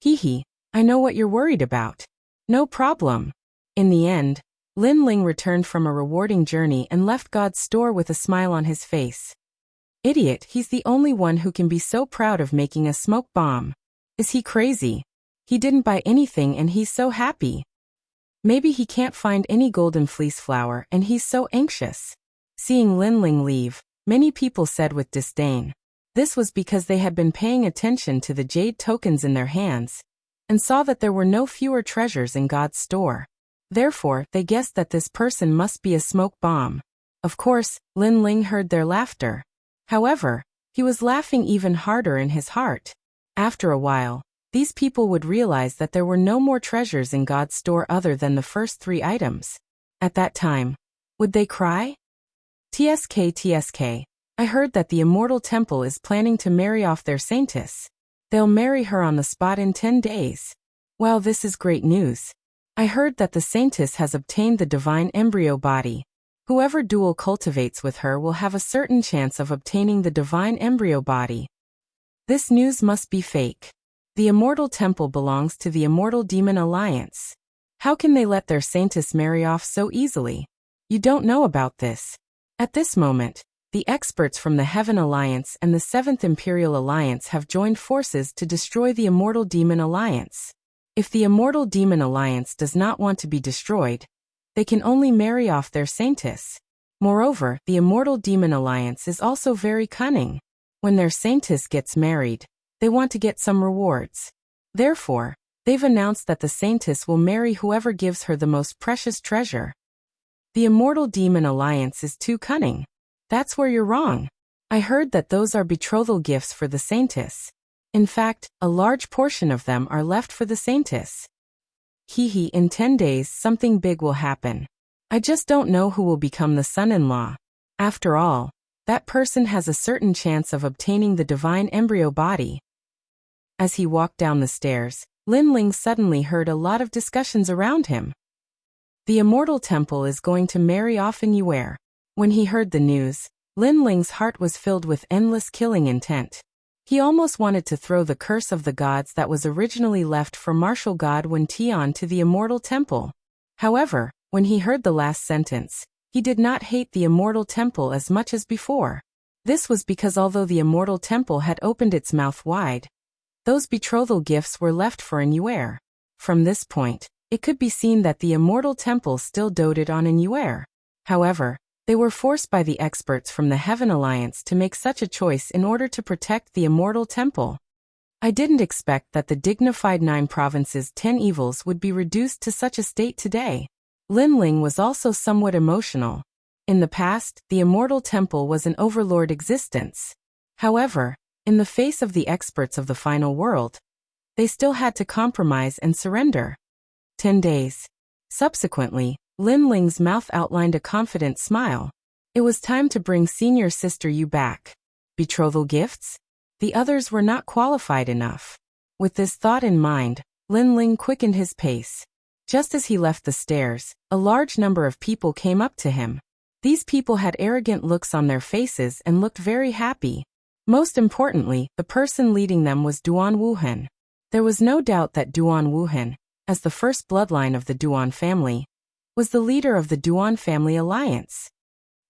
Hee, I know what you're worried about. No problem. In the end, Lin Ling returned from a rewarding journey and left God's store with a smile on his face. Idiot, he's the only one who can be so proud of making a smoke bomb. Is he crazy? He didn't buy anything and he's so happy. Maybe he can't find any golden fleece flower and he's so anxious. Seeing Lin Ling leave, many people said with disdain. This was because they had been paying attention to the jade tokens in their hands, and saw that there were no fewer treasures in God's store. Therefore, they guessed that this person must be a smoke bomb. Of course, Lin Ling heard their laughter. However, he was laughing even harder in his heart. After a while, these people would realize that there were no more treasures in God's store other than the first 3 items. At that time, would they cry? TSK, I heard that the Immortal Temple is planning to marry off their saintess. They'll marry her on the spot in 10 days. Wow, this is great news. I heard that the saintess has obtained the divine embryo body. Whoever dual cultivates with her will have a certain chance of obtaining the divine embryo body. This news must be fake. The Immortal Temple belongs to the Immortal Demon Alliance. How can they let their saintess marry off so easily? You don't know about this. At this moment, the experts from the Heaven Alliance and the 7th Imperial Alliance have joined forces to destroy the Immortal Demon Alliance. If the Immortal Demon Alliance does not want to be destroyed, they can only marry off their saintess. Moreover, the Immortal Demon Alliance is also very cunning. When their saintess gets married, they want to get some rewards. Therefore, they've announced that the saintess will marry whoever gives her the most precious treasure. The Immortal Demon Alliance is too cunning. That's where you're wrong. I heard that those are betrothal gifts for the saintess. In fact, a large portion of them are left for the saintess. In 10 days something big will happen. I just don't know who will become the son-in-law. After all, that person has a certain chance of obtaining the divine embryo body. As he walked down the stairs, Lin Ling suddenly heard a lot of discussions around him. The Immortal Temple is going to marry off Yuer. When he heard the news, Lin Ling's heart was filled with endless killing intent. He almost wanted to throw the curse of the gods that was originally left for martial god Wen Tian to the Immortal Temple. However, when he heard the last sentence, he did not hate the Immortal Temple as much as before. This was because although the Immortal Temple had opened its mouth wide, those betrothal gifts were left for Yuer. From this point, it could be seen that the Immortal Temple still doted on Yuer. However, they were forced by the experts from the Heaven Alliance to make such a choice in order to protect the Immortal Temple. I didn't expect that the dignified 9 provinces' 10 evils would be reduced to such a state today. Lin Ling was also somewhat emotional. In the past, the Immortal Temple was an overlord existence. However, in the face of the experts of the final world, they still had to compromise and surrender. 10 days. Subsequently, Lin Ling's mouth outlined a confident smile. It was time to bring senior sister Yu back. Betrothal gifts? The others were not qualified enough. With this thought in mind, Lin Ling quickened his pace. Just as he left the stairs, a large number of people came up to him. These people had arrogant looks on their faces and looked very happy. Most importantly, the person leading them was Duan Wuhan. There was no doubt that Duan Wuhan, as the first bloodline of the Duan family, was the leader of the Duan family alliance.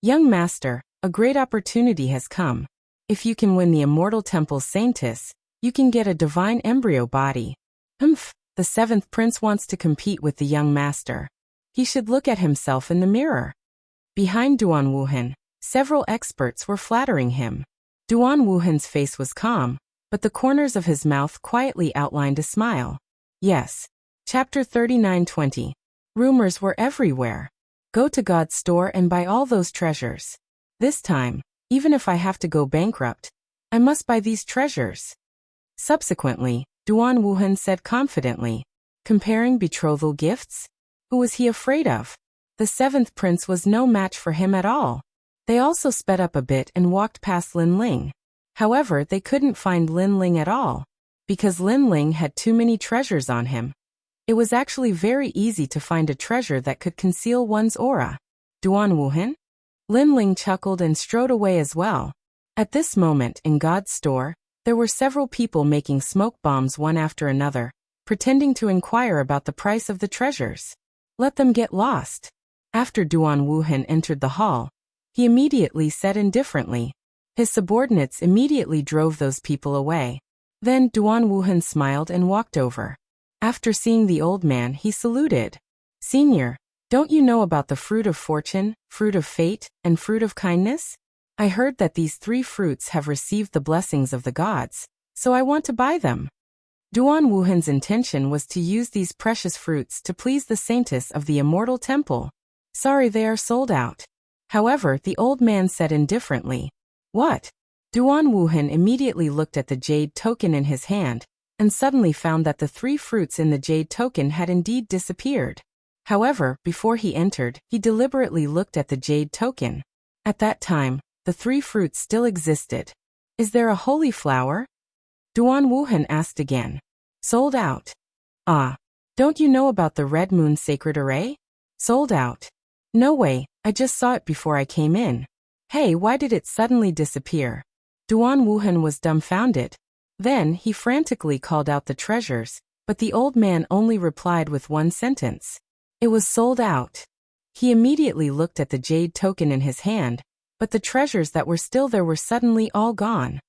Young master, a great opportunity has come. If you can win the Immortal Temple's Saintess, you can get a divine embryo body. The seventh prince wants to compete with the young master. He should look at himself in the mirror. Behind Duan Wuhan, several experts were flattering him. Duan Wuhan's face was calm, but the corners of his mouth quietly outlined a smile. Yes. Chapter 39:20. Rumors were everywhere. Go to God's store and buy all those treasures. This time, even if I have to go bankrupt, I must buy these treasures. Subsequently, Duan Wuhan said confidently, comparing betrothal gifts? Who was he afraid of? The seventh prince was no match for him at all. They also sped up a bit and walked past Lin Ling. However, they couldn't find Lin Ling at all, because Lin Ling had too many treasures on him. It was actually very easy to find a treasure that could conceal one's aura. Duan Wuhan? Lin Ling chuckled and strode away as well. At this moment, in God's store, there were several people making smoke bombs one after another, pretending to inquire about the price of the treasures. Let them get lost. After Duan Wuhan entered the hall, he immediately said indifferently. His subordinates immediately drove those people away. Then Duan Wuhan smiled and walked over. After seeing the old man, he saluted. Senior, don't you know about the fruit of fortune, fruit of fate, and fruit of kindness? I heard that these 3 fruits have received the blessings of the gods, so I want to buy them. Duan Wuhan's intention was to use these precious fruits to please the saintess of the Immortal Temple. Sorry, they are sold out. However, the old man said indifferently. What? Duan Wuhan immediately looked at the jade token in his hand, and suddenly found that the 3 fruits in the jade token had indeed disappeared. However, before he entered, he deliberately looked at the jade token. At that time, the 3 fruits still existed. Is there a holy flower? Duan Wuhan asked again. Sold out. Ah. Don't you know about the Red Moon Sacred Array? Sold out. No way, I just saw it before I came in. Hey, why did it suddenly disappear? Duan Wuhan was dumbfounded. Then he frantically called out the treasures, but the old man only replied with one sentence. It was sold out. He immediately looked at the jade token in his hand, but the treasures that were still there were suddenly all gone.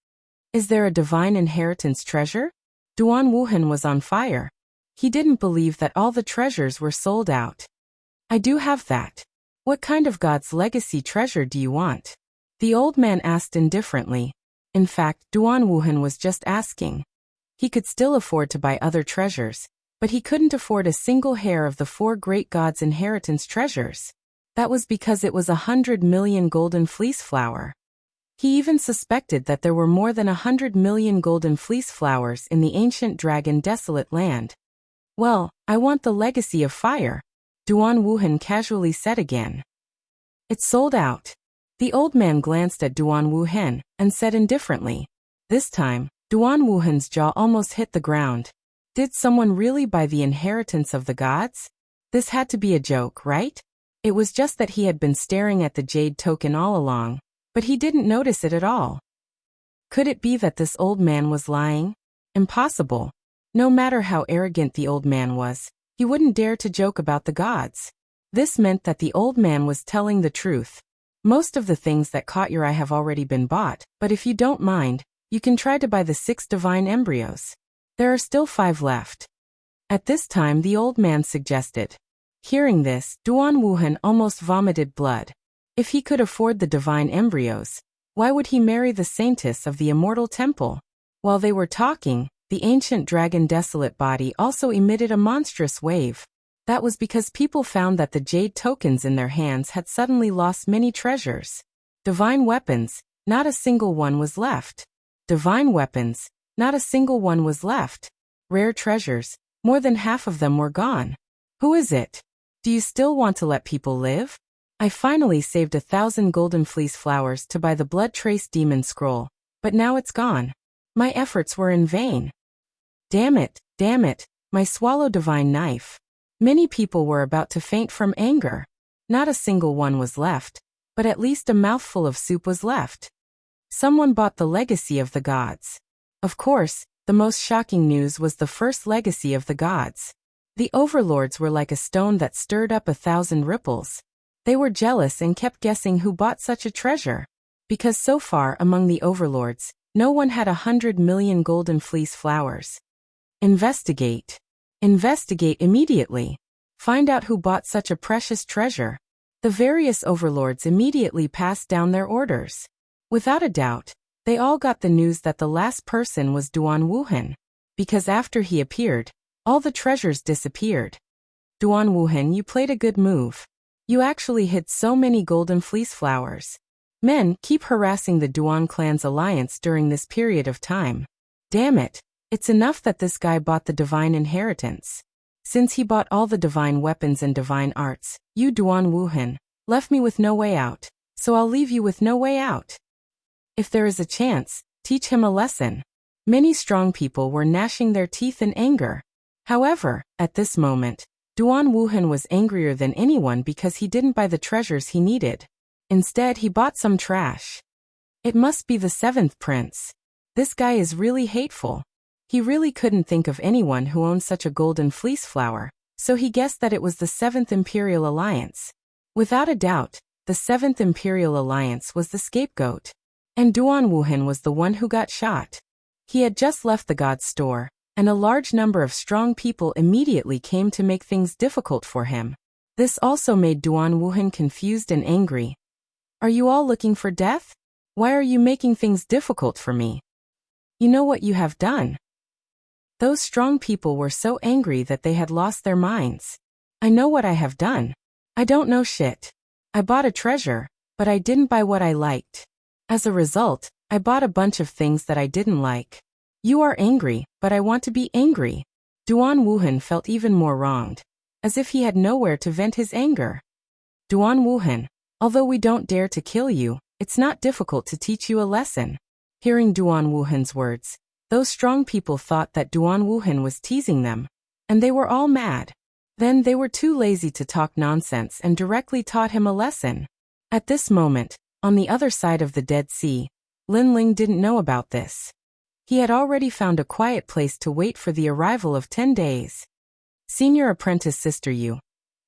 Is there a divine inheritance treasure? Duan Wuhan was on fire. He didn't believe that all the treasures were sold out. I do have that. What kind of God's legacy treasure do you want? The old man asked indifferently. In fact, Duan Wuhan was just asking. He could still afford to buy other treasures, but he couldn't afford a single hair of the 4 great gods' inheritance treasures. That was because it was 100 million golden fleece flower. He even suspected that there were more than 100 million golden fleece flowers in the ancient dragon desolate land. Well, I want the legacy of fire, Duan Wuhan casually said again. It's sold out. The old man glanced at Duan Wuhan and said indifferently. This time, Duan Wuhan's jaw almost hit the ground. Did someone really buy the inheritance of the gods? This had to be a joke, right? It was just that he had been staring at the jade token all along, but he didn't notice it at all. Could it be that this old man was lying? Impossible. No matter how arrogant the old man was, he wouldn't dare to joke about the gods. This meant that the old man was telling the truth. Most of the things that caught your eye have already been bought, but if you don't mind, you can try to buy the 6 divine embryos. There are still 5 left. At this time, the old man suggested. Hearing this, Duan Wuhan almost vomited blood. If he could afford the divine embryos, why would he marry the saintess of the Immortal Temple? While they were talking, the ancient dragon desolate body also emitted a monstrous wave. That was because people found that the jade tokens in their hands had suddenly lost many treasures. Divine weapons, not a single one was left. Divine weapons, not a single one was left. Rare treasures, more than half of them were gone. Who is it? Do you still want to let people live? I finally saved 1,000 golden fleece flowers to buy the blood trace demon scroll, but now it's gone. My efforts were in vain. Damn it, my swallow divine knife. Many people were about to faint from anger. Not a single one was left, but at least a mouthful of soup was left. Someone bought the legacy of the gods. Of course, the most shocking news was the first legacy of the gods. The overlords were like a stone that stirred up 1,000 ripples. They were jealous and kept guessing who bought such a treasure. Because so far among the overlords, no one had 100 million golden fleece flowers. Investigate. Investigate immediately. Find out who bought such a precious treasure. The various overlords immediately passed down their orders. Without a doubt, they all got the news that the last person was Duan Wuhan. Because after he appeared, all the treasures disappeared. Duan Wuhan, you played a good move. You actually hid so many golden fleece flowers. Men, keep harassing the Duan clan's alliance during this period of time. Damn it, it's enough that this guy bought the divine inheritance. Since he bought all the divine weapons and divine arts, you Duan Wuhan left me with no way out, so I'll leave you with no way out. If there is a chance, teach him a lesson. Many strong people were gnashing their teeth in anger. However, at this moment, Duan Wuhan was angrier than anyone because he didn't buy the treasures he needed. Instead, he bought some trash. It must be the 7th prince. This guy is really hateful. He really couldn't think of anyone who owned such a golden fleece flower, so he guessed that it was the 7th Imperial Alliance. Without a doubt, the 7th Imperial Alliance was the scapegoat. And Duan Wuhan was the one who got shot. He had just left the god's store, and a large number of strong people immediately came to make things difficult for him. This also made Duan Wuhan confused and angry. Are you all looking for death? Why are you making things difficult for me? You know what you have done? Those strong people were so angry that they had lost their minds. I know what I have done. I don't know shit. I bought a treasure, but I didn't buy what I liked. As a result, I bought a bunch of things that I didn't like. You are angry, but I want to be angry. Duan Wuhan felt even more wronged, as if he had nowhere to vent his anger. Duan Wuhan, although we don't dare to kill you, it's not difficult to teach you a lesson. Hearing Duan Wuhan's words, those strong people thought that Duan Wuhan was teasing them, and they were all mad. Then they were too lazy to talk nonsense and directly taught him a lesson. At this moment, on the other side of the Dead Sea, Lin Ling didn't know about this. He had already found a quiet place to wait for the arrival of 10 days. Senior apprentice Sister Yu.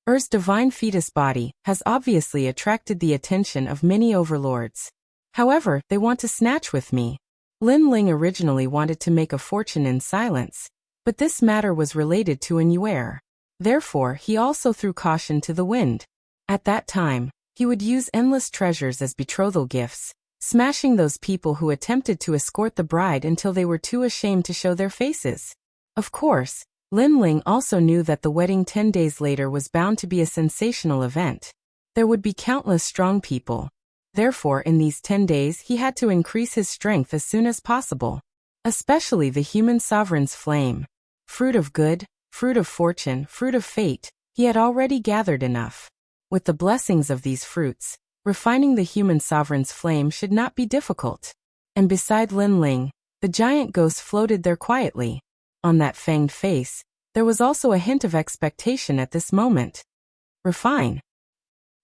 Er's divine fetus body has obviously attracted the attention of many overlords. However, they want to snatch with me. Lin Ling originally wanted to make a fortune in silence, but this matter was related to an Yuer. Therefore, he also threw caution to the wind. At that time, he would use endless treasures as betrothal gifts, smashing those people who attempted to escort the bride until they were too ashamed to show their faces. Of course, Lin Ling also knew that the wedding 10 days later was bound to be a sensational event. There would be countless strong people. Therefore, in these 10 days he had to increase his strength as soon as possible. Especially the human sovereign's flame. Fruit of good, fruit of fortune, fruit of fate, he had already gathered enough. With the blessings of these fruits, refining the human sovereign's flame should not be difficult. And beside Lin Ling, the giant ghost floated there quietly. On that fanged face, there was also a hint of expectation at this moment. Refine.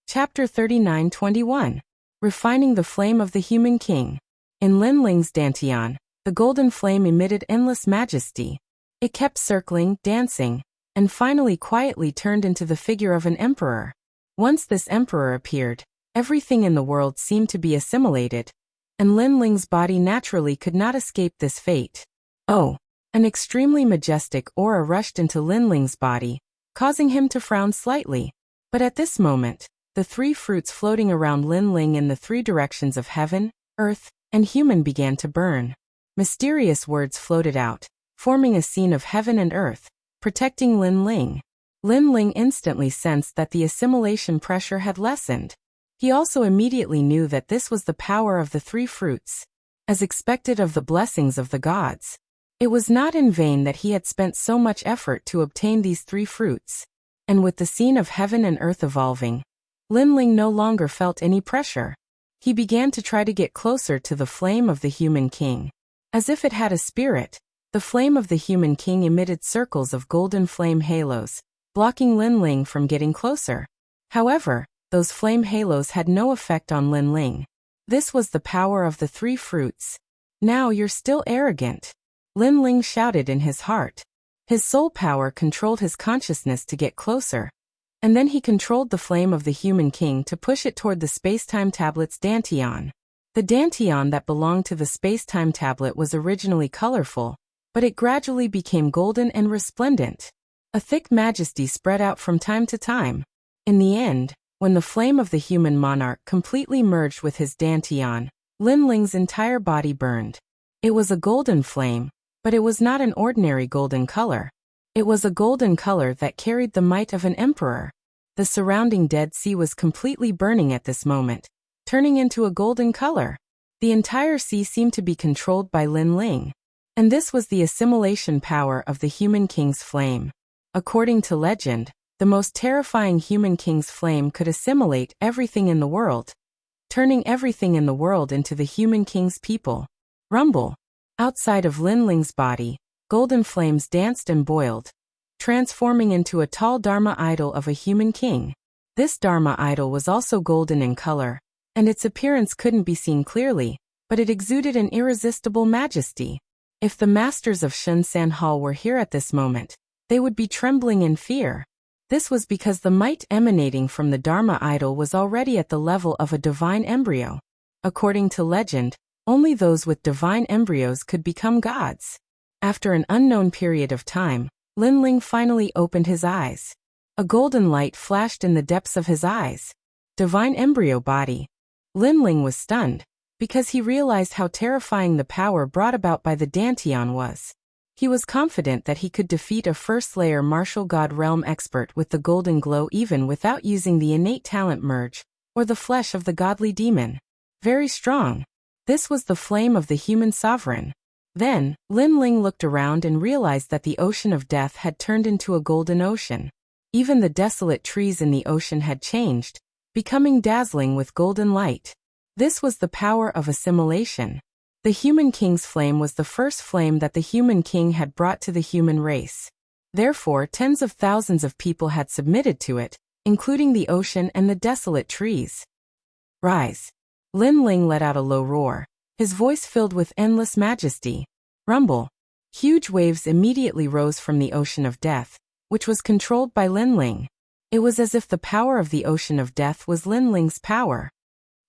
Chapter 39-21. Refining the flame of the human king. In Lin Ling's dantian, the golden flame emitted endless majesty. It kept circling, dancing, and finally quietly turned into the figure of an emperor. Once this emperor appeared, everything in the world seemed to be assimilated, and Lin Ling's body naturally could not escape this fate. Oh! An extremely majestic aura rushed into Lin Ling's body, causing him to frown slightly. But at this moment, the 3 fruits floating around Lin Ling in the 3 directions of heaven, earth, and human began to burn. Mysterious words floated out, forming a scene of heaven and earth, protecting Lin Ling. Lin Ling instantly sensed that the assimilation pressure had lessened. He also immediately knew that this was the power of the 3 fruits. As expected of the blessings of the gods. It was not in vain that he had spent so much effort to obtain these 3 fruits. And with the scene of heaven and earth evolving, Linling no longer felt any pressure. He began to try to get closer to the flame of the human king. As if it had a spirit, the flame of the human king emitted circles of golden flame halos, blocking Linling from getting closer. However, those flame halos had no effect on Linling. This was the power of the three fruits. Now you're still arrogant, Linling shouted in his heart. His soul power controlled his consciousness to get closer. And then he controlled the flame of the human king to push it toward the space-time tablet's dantian. The dantian that belonged to the space-time tablet was originally colorful, but it gradually became golden and resplendent. A thick majesty spread out from time to time. In the end, when the flame of the human monarch completely merged with his dantian, Linling's entire body burned. It was a golden flame, but it was not an ordinary golden color. It was a golden color that carried the might of an emperor. The surrounding Dead Sea was completely burning at this moment, turning into a golden color. The entire sea seemed to be controlled by Linling. And this was the assimilation power of the human king's flame. According to legend, the most terrifying human king's flame could assimilate everything in the world, turning everything in the world into the human king's people. Rumble. Outside of Linling's body, golden flames danced and boiled, transforming into a tall Dharma idol of a human king. This Dharma idol was also golden in color, and its appearance couldn't be seen clearly, but it exuded an irresistible majesty. If the masters of Shunsan Hall were here at this moment, they would be trembling in fear. This was because the might emanating from the Dharma idol was already at the level of a divine embryo. According to legend, only those with divine embryos could become gods. After an unknown period of time, Linling finally opened his eyes. A golden light flashed in the depths of his eyes. Divine embryo body. Linling was stunned, because he realized how terrifying the power brought about by the dantian was. He was confident that he could defeat a first-layer martial god realm expert with the golden glow even without using the innate talent merge, or the flesh of the godly demon. Very strong. This was the flame of the human sovereign. Then, Linling looked around and realized that the ocean of death had turned into a golden ocean. Even the desolate trees in the ocean had changed, becoming dazzling with golden light. This was the power of assimilation. The human king's flame was the first flame that the human king had brought to the human race. Therefore, tens of thousands of people had submitted to it, including the ocean and the desolate trees. Rise. Linling let out a low roar, his voice filled with endless majesty. Rumble. Huge waves immediately rose from the ocean of death, which was controlled by Linling. It was as if the power of the ocean of death was Linling's power.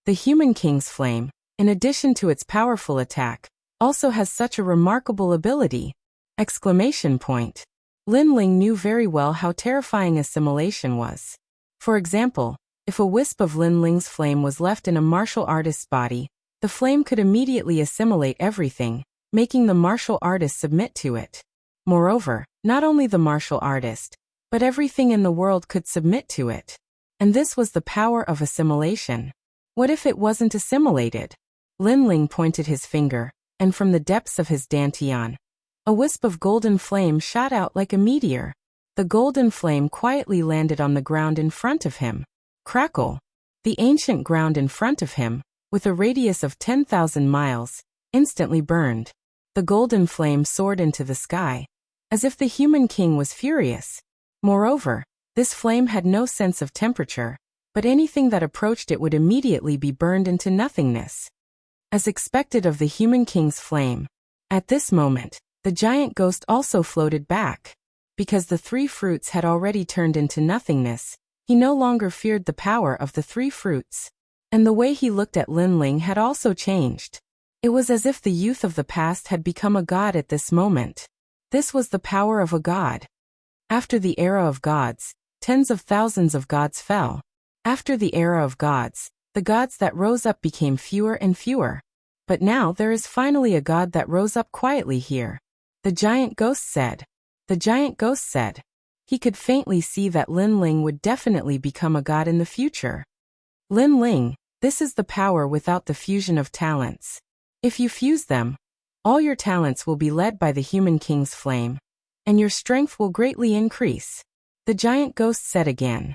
The human king's flame, in addition to its powerful attack, also has such a remarkable ability! Exclamation point. Linling knew very well how terrifying assimilation was. For example, if a wisp of Linling's flame was left in a martial artist's body, the flame could immediately assimilate everything, making the martial artist submit to it. Moreover, not only the martial artist, but everything in the world could submit to it. And this was the power of assimilation. What if it wasn't assimilated? Linling pointed his finger, and from the depths of his dantian, a wisp of golden flame shot out like a meteor. The golden flame quietly landed on the ground in front of him. Crackle! The ancient ground in front of him, with a radius of 10,000 miles, instantly burned. The golden flame soared into the sky, as if the human king was furious. Moreover, this flame had no sense of temperature, but anything that approached it would immediately be burned into nothingness. As expected of the human king's flame, at this moment, the giant ghost also floated back. Because the three fruits had already turned into nothingness, he no longer feared the power of the three fruits. And the way he looked at Linling had also changed. It was as if the youth of the past had become a god at this moment. This was the power of a god. After the era of gods, tens of thousands of gods fell. After the era of gods, the gods that rose up became fewer and fewer. But now there is finally a god that rose up quietly here. The giant ghost said. The giant ghost said. He could faintly see that Linling would definitely become a god in the future. Linling, this is the power without the fusion of talents. If you fuse them, all your talents will be led by the human king's flame, and your strength will greatly increase. The giant ghost said again.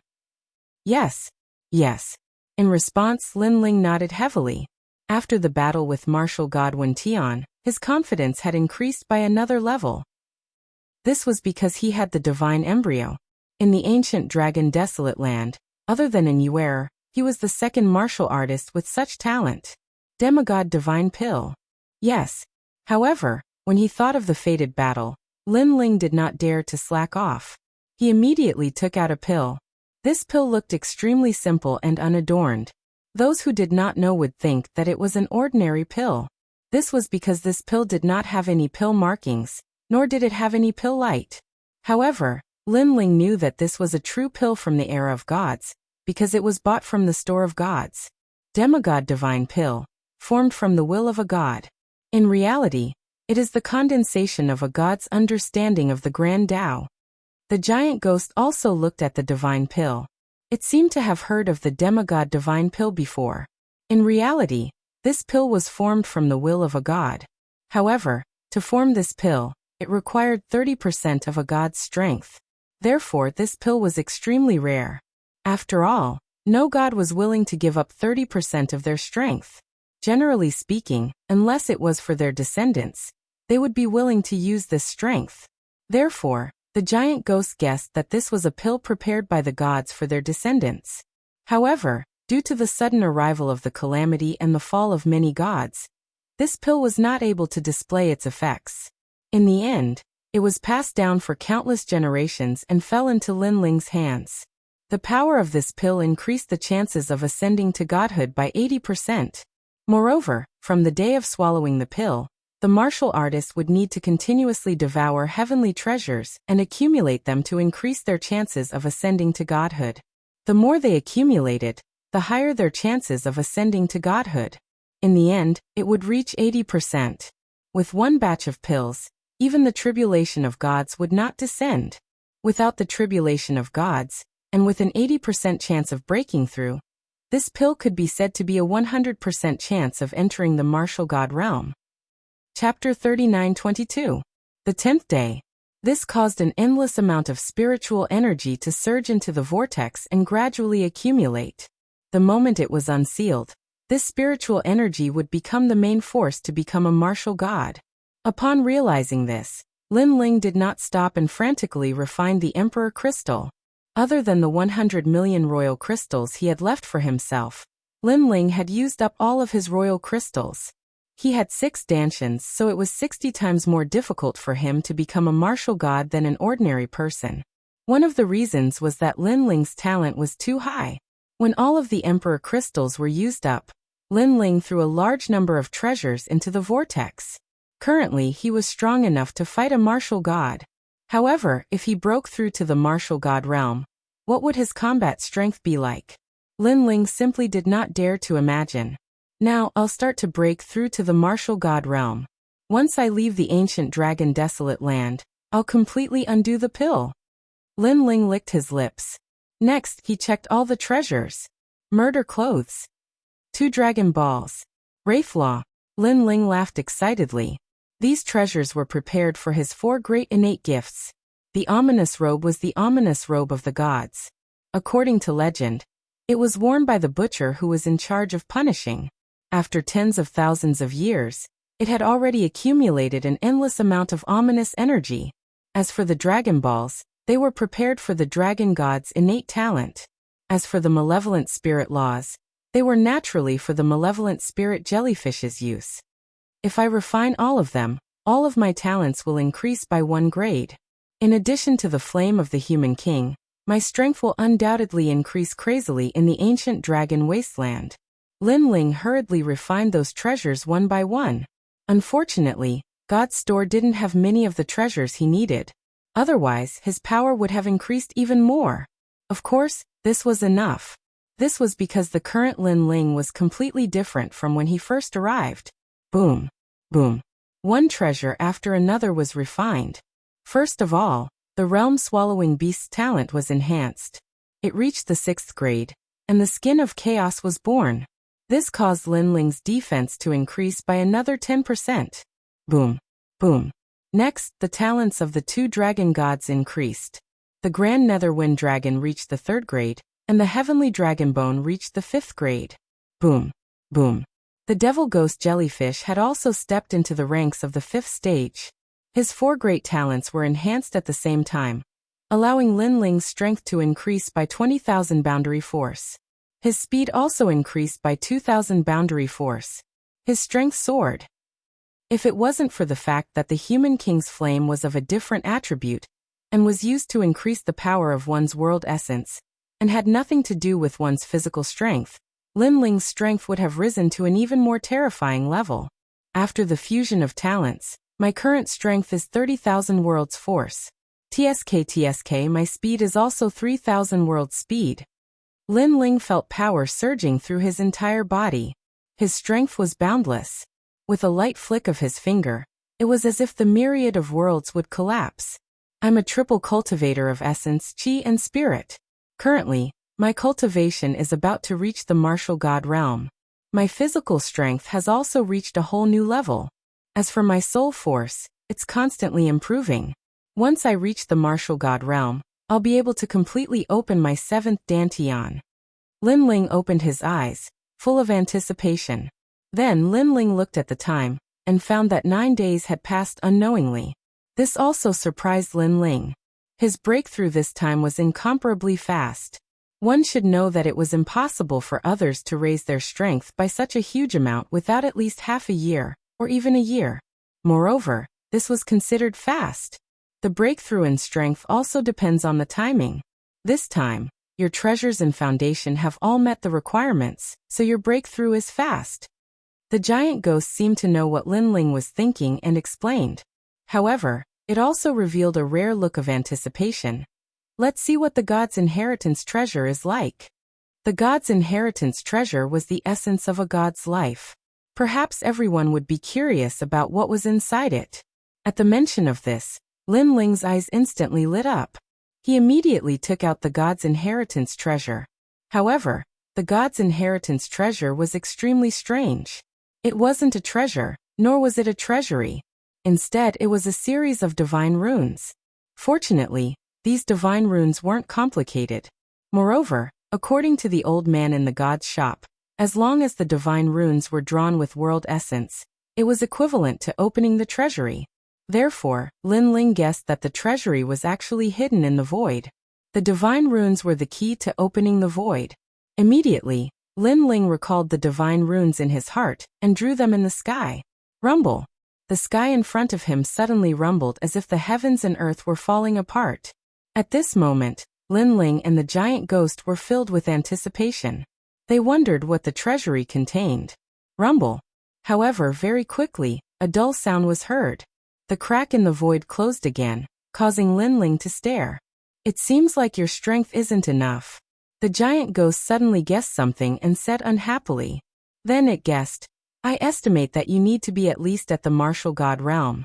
Yes. Yes. In response, Lin Ling nodded heavily. After the battle with martial god Wen Tian, his confidence had increased by another level. This was because he had the divine embryo. In the ancient dragon desolate land, other than in Yuer, he was the second martial artist with such talent. Demigod divine pill. Yes. However, when he thought of the fated battle, Lin Ling did not dare to slack off. He immediately took out a pill. This pill looked extremely simple and unadorned. Those who did not know would think that it was an ordinary pill. This was because this pill did not have any pill markings, nor did it have any pill light. However, Lin Ling knew that this was a true pill from the era of gods, because it was bought from the store of gods. Demigod divine pill, formed from the will of a god. In reality, it is the condensation of a god's understanding of the grand Tao. The giant ghost also looked at the divine pill. It seemed to have heard of the demigod divine pill before. In reality, this pill was formed from the will of a god. However, to form this pill, it required 30% of a god's strength. Therefore, this pill was extremely rare. After all, no god was willing to give up 30% of their strength. Generally speaking, unless it was for their descendants, they would be willing to use this strength. Therefore, the giant ghost guessed that this was a pill prepared by the gods for their descendants. However, due to the sudden arrival of the calamity and the fall of many gods, this pill was not able to display its effects. In the end, it was passed down for countless generations and fell into Lin Ling's hands. The power of this pill increased the chances of ascending to godhood by 80%. Moreover, from the day of swallowing the pill, the martial artist would need to continuously devour heavenly treasures and accumulate them to increase their chances of ascending to godhood. The more they accumulated, the higher their chances of ascending to godhood. In the end, it would reach 80%. With one batch of pills, even the tribulation of gods would not descend. Without the tribulation of gods, and with an 80% chance of breaking through, this pill could be said to be a 100% chance of entering the martial god realm. Chapter 39:22. The 10th day. This caused an endless amount of spiritual energy to surge into the vortex and gradually accumulate. The moment it was unsealed, this spiritual energy would become the main force to become a martial god. Upon realizing this, Lin Ling did not stop and frantically refine the Emperor Crystal. Other than the 100 million royal crystals he had left for himself, Lin Ling had used up all of his royal crystals. He had 6 dantians, so it was 60 times more difficult for him to become a martial god than an ordinary person. One of the reasons was that Lin Ling's talent was too high. When all of the Emperor crystals were used up, Lin Ling threw a large number of treasures into the vortex. Currently, he was strong enough to fight a martial god. However, if he broke through to the martial god realm, what would his combat strength be like? Lin Ling simply did not dare to imagine. Now, I'll start to break through to the martial god realm. Once I leave the ancient dragon desolate land, I'll completely undo the pill. Lin Ling licked his lips. Next, he checked all the treasures. Murder clothes. 2 dragon balls. Wraithlaw. Lin Ling laughed excitedly. These treasures were prepared for his 4 great innate gifts. The ominous robe was the ominous robe of the gods. According to legend, it was worn by the butcher who was in charge of punishing. After tens of thousands of years, it had already accumulated an endless amount of ominous energy. As for the Dragon Balls, they were prepared for the dragon god's innate talent. As for the malevolent spirit laws, they were naturally for the malevolent spirit jellyfish's use. If I refine all of them, all of my talents will increase by 1 grade. In addition to the flame of the human king, my strength will undoubtedly increase crazily in the ancient dragon wasteland. Lin Ling hurriedly refined those treasures one by one. Unfortunately, God's store didn't have many of the treasures he needed. Otherwise, his power would have increased even more. Of course, this was enough. This was because the current Lin Ling was completely different from when he first arrived. Boom. Boom. One treasure after another was refined. First of all, the realm-swallowing beast's talent was enhanced. It reached the 6th grade, and the skin of chaos was born. This caused Lin Ling's defense to increase by another 10%. Boom. Boom. Next, the talents of the 2 dragon gods increased. The Grand Netherwind Dragon reached the 3rd grade, and the Heavenly Dragonbone reached the 5th grade. Boom. Boom. The Devil Ghost Jellyfish had also stepped into the ranks of the 5th stage. His 4 great talents were enhanced at the same time, allowing Lin Ling's strength to increase by 20,000 boundary force. His speed also increased by 2,000 boundary force. His strength soared. If it wasn't for the fact that the Human King's flame was of a different attribute, and was used to increase the power of one's world essence, and had nothing to do with one's physical strength, Lin Ling's strength would have risen to an even more terrifying level. After the fusion of talents, my current strength is 30,000 worlds force. TSK, my speed is also 3,000 worlds speed. Lin Ling felt power surging through his entire body. His strength was boundless. With a light flick of his finger, it was as if the myriad of worlds would collapse. I'm a triple cultivator of essence, chi, and spirit. Currently, my cultivation is about to reach the martial god realm. My physical strength has also reached a whole new level. As for my soul force, it's constantly improving. Once I reach the martial god realm, I'll be able to completely open my 7th dantian. Lin Ling opened his eyes, full of anticipation. Then Lin Ling looked at the time, and found that 9 days had passed unknowingly. This also surprised Lin Ling. His breakthrough this time was incomparably fast. One should know that it was impossible for others to raise their strength by such a huge amount without at least half a year, or even a year. Moreover, this was considered fast. The breakthrough in strength also depends on the timing. This time, your treasures and foundation have all met the requirements, so your breakthrough is fast. The giant ghost seemed to know what Lin Ling was thinking and explained. However, it also revealed a rare look of anticipation. Let's see what the god's inheritance treasure is like. The god's inheritance treasure was the essence of a god's life. Perhaps everyone would be curious about what was inside it. At the mention of this, Lin Ling's eyes instantly lit up. He immediately took out the god's inheritance treasure. However, the god's inheritance treasure was extremely strange. It wasn't a treasure, nor was it a treasury. Instead, it was a series of divine runes. Fortunately, these divine runes weren't complicated. Moreover, according to the old man in the god's shop, as long as the divine runes were drawn with world essence, it was equivalent to opening the treasury. Therefore, Lin Ling guessed that the treasury was actually hidden in the void. The divine runes were the key to opening the void. Immediately, Lin Ling recalled the divine runes in his heart and drew them in the sky. Rumble! The sky in front of him suddenly rumbled as if the heavens and earth were falling apart. At this moment, Lin Ling and the giant ghost were filled with anticipation. They wondered what the treasury contained. Rumble! However, very quickly, a dull sound was heard. The crack in the void closed again, causing Lin Ling to stare. It seems like your strength isn't enough. The giant ghost suddenly guessed something and said unhappily. Then it guessed, I estimate that you need to be at least at the martial god realm.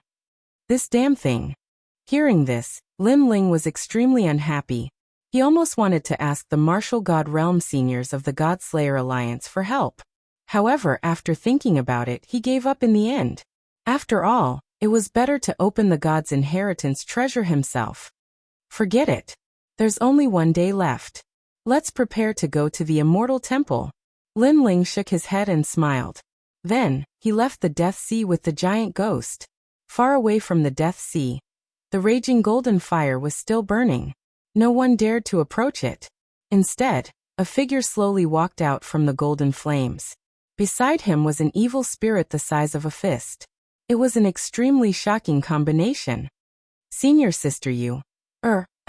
This damn thing. Hearing this, Lin Ling was extremely unhappy. He almost wanted to ask the martial god realm seniors of the Godslayer Alliance for help. However, after thinking about it, he gave up in the end. After all, it was better to open the god's inheritance treasure himself. Forget it. There's only 1 day left. Let's prepare to go to the Immortal Temple. Lin Ling shook his head and smiled. Then, he left the Death Sea with the giant ghost. Far away from the Death Sea, the raging golden fire was still burning. No one dared to approach it. Instead, a figure slowly walked out from the golden flames. Beside him was an evil spirit the size of a fist. It was an extremely shocking combination. Senior sister you.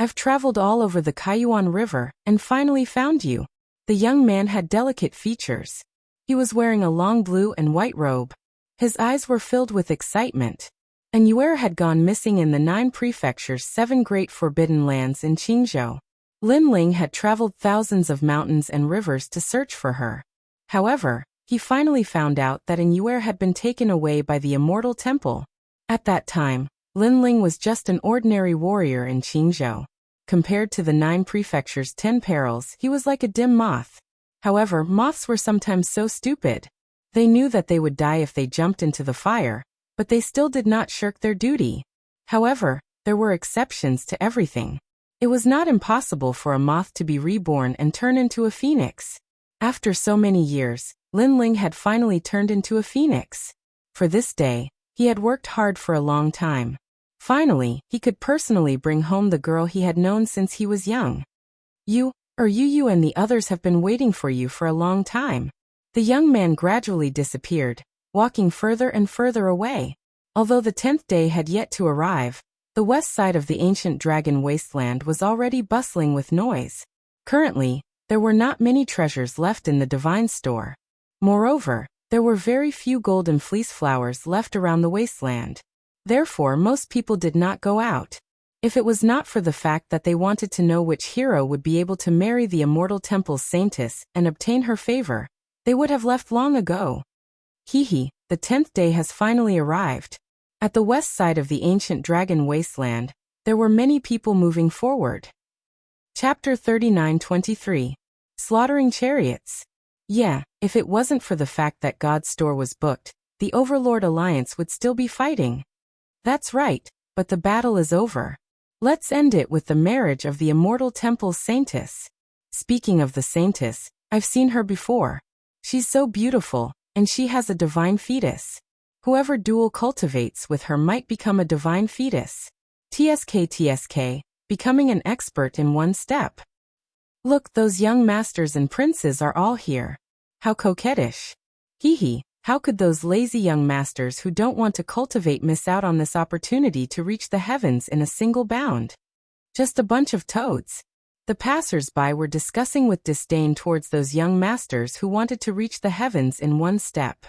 I've traveled all over the Kaiyuan River and finally found you. The young man had delicate features. He was wearing a long blue and white robe. His eyes were filled with excitement. And Yuer had gone missing in the 9 prefectures' 7 great forbidden lands in Qingzhou. Lin Ling had traveled thousands of mountains and rivers to search for her. However, he finally found out that Yuer had been taken away by the Immortal Temple. At that time, Lin Ling was just an ordinary warrior in Qingzhou. Compared to the 9 prefectures' 10 perils, he was like a dim moth. However, moths were sometimes so stupid. They knew that they would die if they jumped into the fire, but they still did not shirk their duty. However, there were exceptions to everything. It was not impossible for a moth to be reborn and turn into a phoenix. After so many years, Lin Ling had finally turned into a phoenix. For this day, he had worked hard for a long time. Finally, he could personally bring home the girl he had known since he was young. You and the others have been waiting for you for a long time. The young man gradually disappeared, walking further and further away. Although the 10th day had yet to arrive, the west side of the ancient dragon wasteland was already bustling with noise. Currently, there were not many treasures left in the divine store. Moreover, there were very few golden fleece flowers left around the wasteland. Therefore, most people did not go out. If it was not for the fact that they wanted to know which hero would be able to marry the immortal temple's saintess and obtain her favor, they would have left long ago. The 10th day has finally arrived. At the west side of the ancient dragon wasteland, there were many people moving forward. Chapter 39:23. Slaughtering Chariots. Yeah, if it wasn't for the fact that God's store was booked, the Overlord Alliance would still be fighting. That's right, but the battle is over. Let's end it with the marriage of the immortal temple's saintess. Speaking of the saintess, I've seen her before. She's so beautiful, and she has a divine fetus. Whoever dual cultivates with her might become a divine fetus. TSK, becoming an expert in one step. Look, those young masters and princes are all here. How coquettish. How could those lazy young masters who don't want to cultivate miss out on this opportunity to reach the heavens in a single bound? Just a bunch of toads. The passers-by were discussing with disdain towards those young masters who wanted to reach the heavens in one step.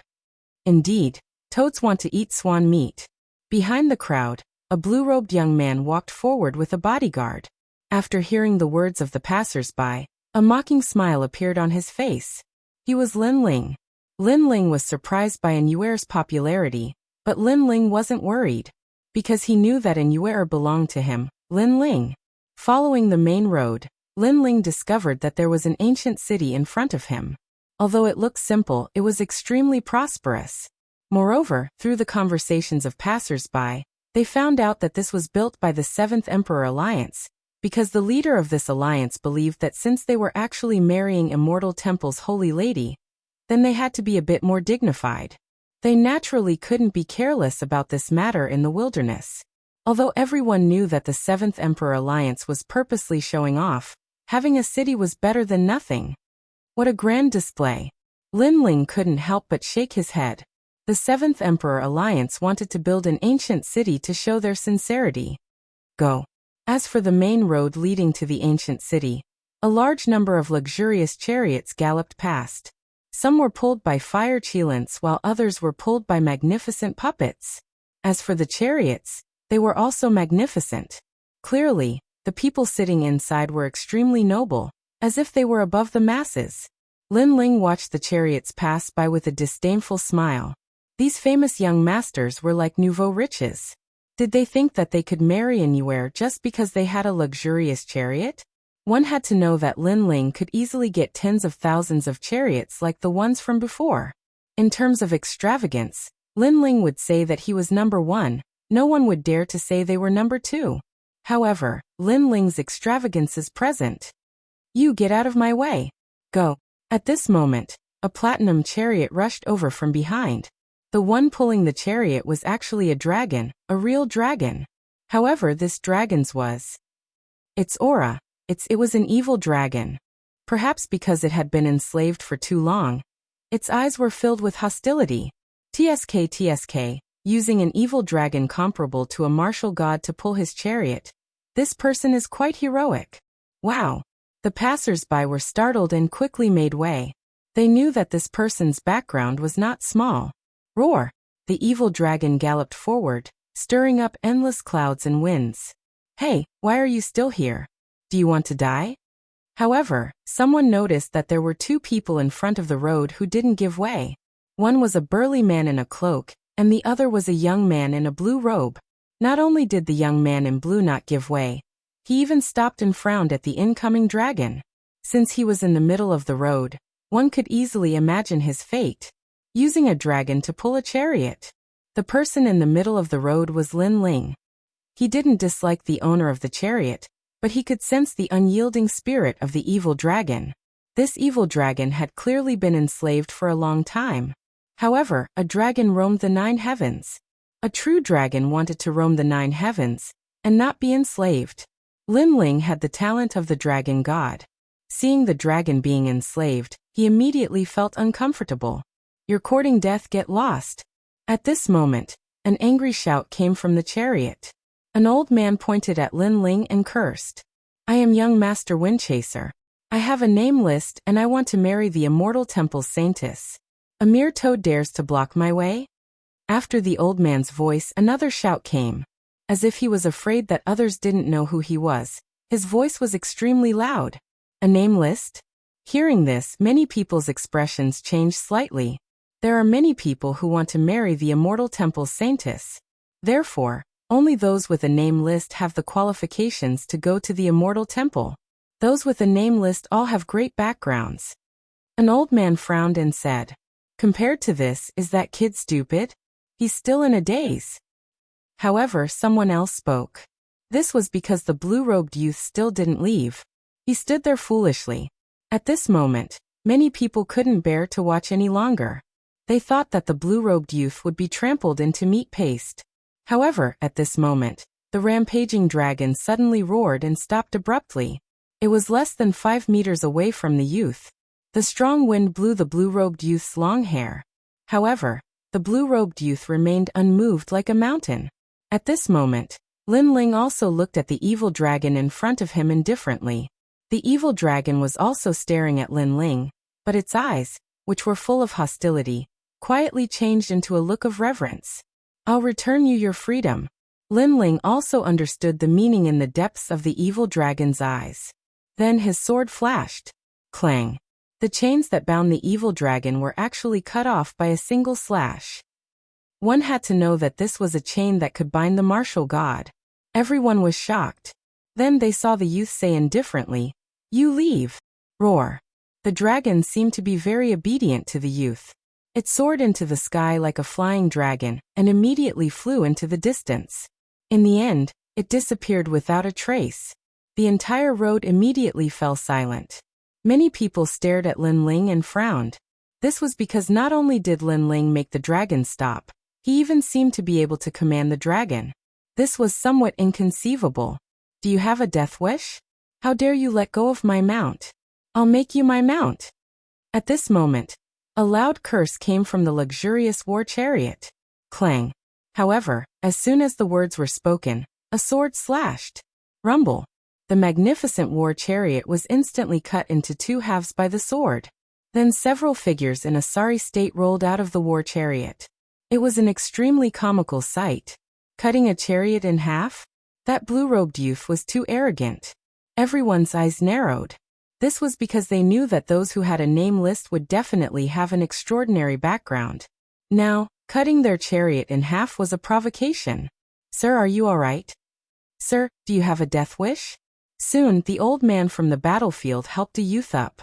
Indeed, toads want to eat swan meat. Behind the crowd, a blue-robed young man walked forward with a bodyguard. After hearing the words of the passers-by, a mocking smile appeared on his face. He was Lin Ling. Lin Ling was surprised by Enuer's popularity, but Lin Ling wasn't worried. Because he knew that Enuer belonged to him, Lin Ling. Following the main road, Lin Ling discovered that there was an ancient city in front of him. Although it looked simple, it was extremely prosperous. Moreover, through the conversations of passers-by, they found out that this was built by the 7th Emperor Alliance, because the leader of this alliance believed that since they were actually marrying Immortal Temple's Holy Lady, then they had to be a bit more dignified. They naturally couldn't be careless about this matter in the wilderness. Although everyone knew that the 7th Emperor Alliance was purposely showing off, having a city was better than nothing. What a grand display. Lin Ling couldn't help but shake his head. The 7th Emperor Alliance wanted to build an ancient city to show their sincerity. Go. As for the main road leading to the ancient city, a large number of luxurious chariots galloped past. Some were pulled by fire cheilants while others were pulled by magnificent puppets. As for the chariots, they were also magnificent. Clearly, the people sitting inside were extremely noble, as if they were above the masses. Lin Ling watched the chariots pass by with a disdainful smile. These famous young masters were like nouveau riches. Did they think that they could marry Enuer just because they had a luxurious chariot? One had to know that Lin Ling could easily get tens of thousands of chariots like the ones from before. In terms of extravagance, Lin Ling would say that he was number 1, no one would dare to say they were number 2. However, Lin Ling's extravagance is present. You get out of my way. Go. At this moment, a platinum chariot rushed over from behind. The one pulling the chariot was actually a dragon, a real dragon. However, this dragon's was its aura. It was an evil dragon. Perhaps because it had been enslaved for too long. Its eyes were filled with hostility. TSK, using an evil dragon comparable to a martial god to pull his chariot. This person is quite heroic. Wow. The passers-by were startled and quickly made way. They knew that this person's background was not small. Roar! The evil dragon galloped forward, stirring up endless clouds and winds. Hey, why are you still here? Do you want to die? However, someone noticed that there were 2 people in front of the road who didn't give way. One was a burly man in a cloak, and the other was a young man in a blue robe. Not only did the young man in blue not give way, he even stopped and frowned at the incoming dragon. Since he was in the middle of the road, one could easily imagine his fate. Using a dragon to pull a chariot. The person in the middle of the road was Lin Ling. He didn't dislike the owner of the chariot, but he could sense the unyielding spirit of the evil dragon. This evil dragon had clearly been enslaved for a long time. However, a dragon roamed the 9 heavens. A true dragon wanted to roam the 9 heavens and not be enslaved. Lin Ling had the talent of the dragon god. Seeing the dragon being enslaved, he immediately felt uncomfortable. "You're courting death, get lost." At this moment, an angry shout came from the chariot. An old man pointed at Lin Ling and cursed. "I am young Master Windchaser. I have a name list and I want to marry the immortal temple's saintess. A mere toad dares to block my way?" After the old man's voice, another shout came. As if he was afraid that others didn't know who he was, his voice was extremely loud. "A name list?" Hearing this, many people's expressions changed slightly. There are many people who want to marry the immortal temple's saintess. Therefore, only those with a name list have the qualifications to go to the immortal temple. Those with a name list all have great backgrounds. An old man frowned and said, "Compared to this, is that kid stupid? He's still in a daze." However, someone else spoke. This was because the blue-robed youth still didn't leave. He stood there foolishly. At this moment, many people couldn't bear to watch any longer. They thought that the blue-robed youth would be trampled into meat paste. However, at this moment, the rampaging dragon suddenly roared and stopped abruptly. It was less than 5 meters away from the youth. The strong wind blew the blue-robed youth's long hair. However, the blue-robed youth remained unmoved like a mountain. At this moment, Lin Ling also looked at the evil dragon in front of him indifferently. The evil dragon was also staring at Lin Ling, but its eyes, which were full of hostility, quietly changed into a look of reverence. "I'll return you your freedom." Lin Ling also understood the meaning in the depths of the evil dragon's eyes. Then his sword flashed. Clang. The chains that bound the evil dragon were actually cut off by a single slash. One had to know that this was a chain that could bind the martial god. Everyone was shocked. Then they saw the youth say indifferently, "You leave." Roar. The dragon seemed to be very obedient to the youth. It soared into the sky like a flying dragon and immediately flew into the distance. In the end, it disappeared without a trace. The entire road immediately fell silent. Many people stared at Lin Ling and frowned. This was because not only did Lin Ling make the dragon stop, he even seemed to be able to command the dragon. This was somewhat inconceivable. "Do you have a death wish? How dare you let go of my mount? I'll make you my mount." At this moment, a loud curse came from the luxurious war chariot. Clang. However, as soon as the words were spoken, a sword slashed. Rumble. The magnificent war chariot was instantly cut into 2 halves by the sword. Then several figures in a sorry state rolled out of the war chariot. It was an extremely comical sight. Cutting a chariot in half? That blue-robed youth was too arrogant. Everyone's eyes narrowed. This was because they knew that those who had a name list would definitely have an extraordinary background. Now, cutting their chariot in half was a provocation. "Sir, are you all right? Sir, do you have a death wish?" Soon, the old man from the battlefield helped a youth up.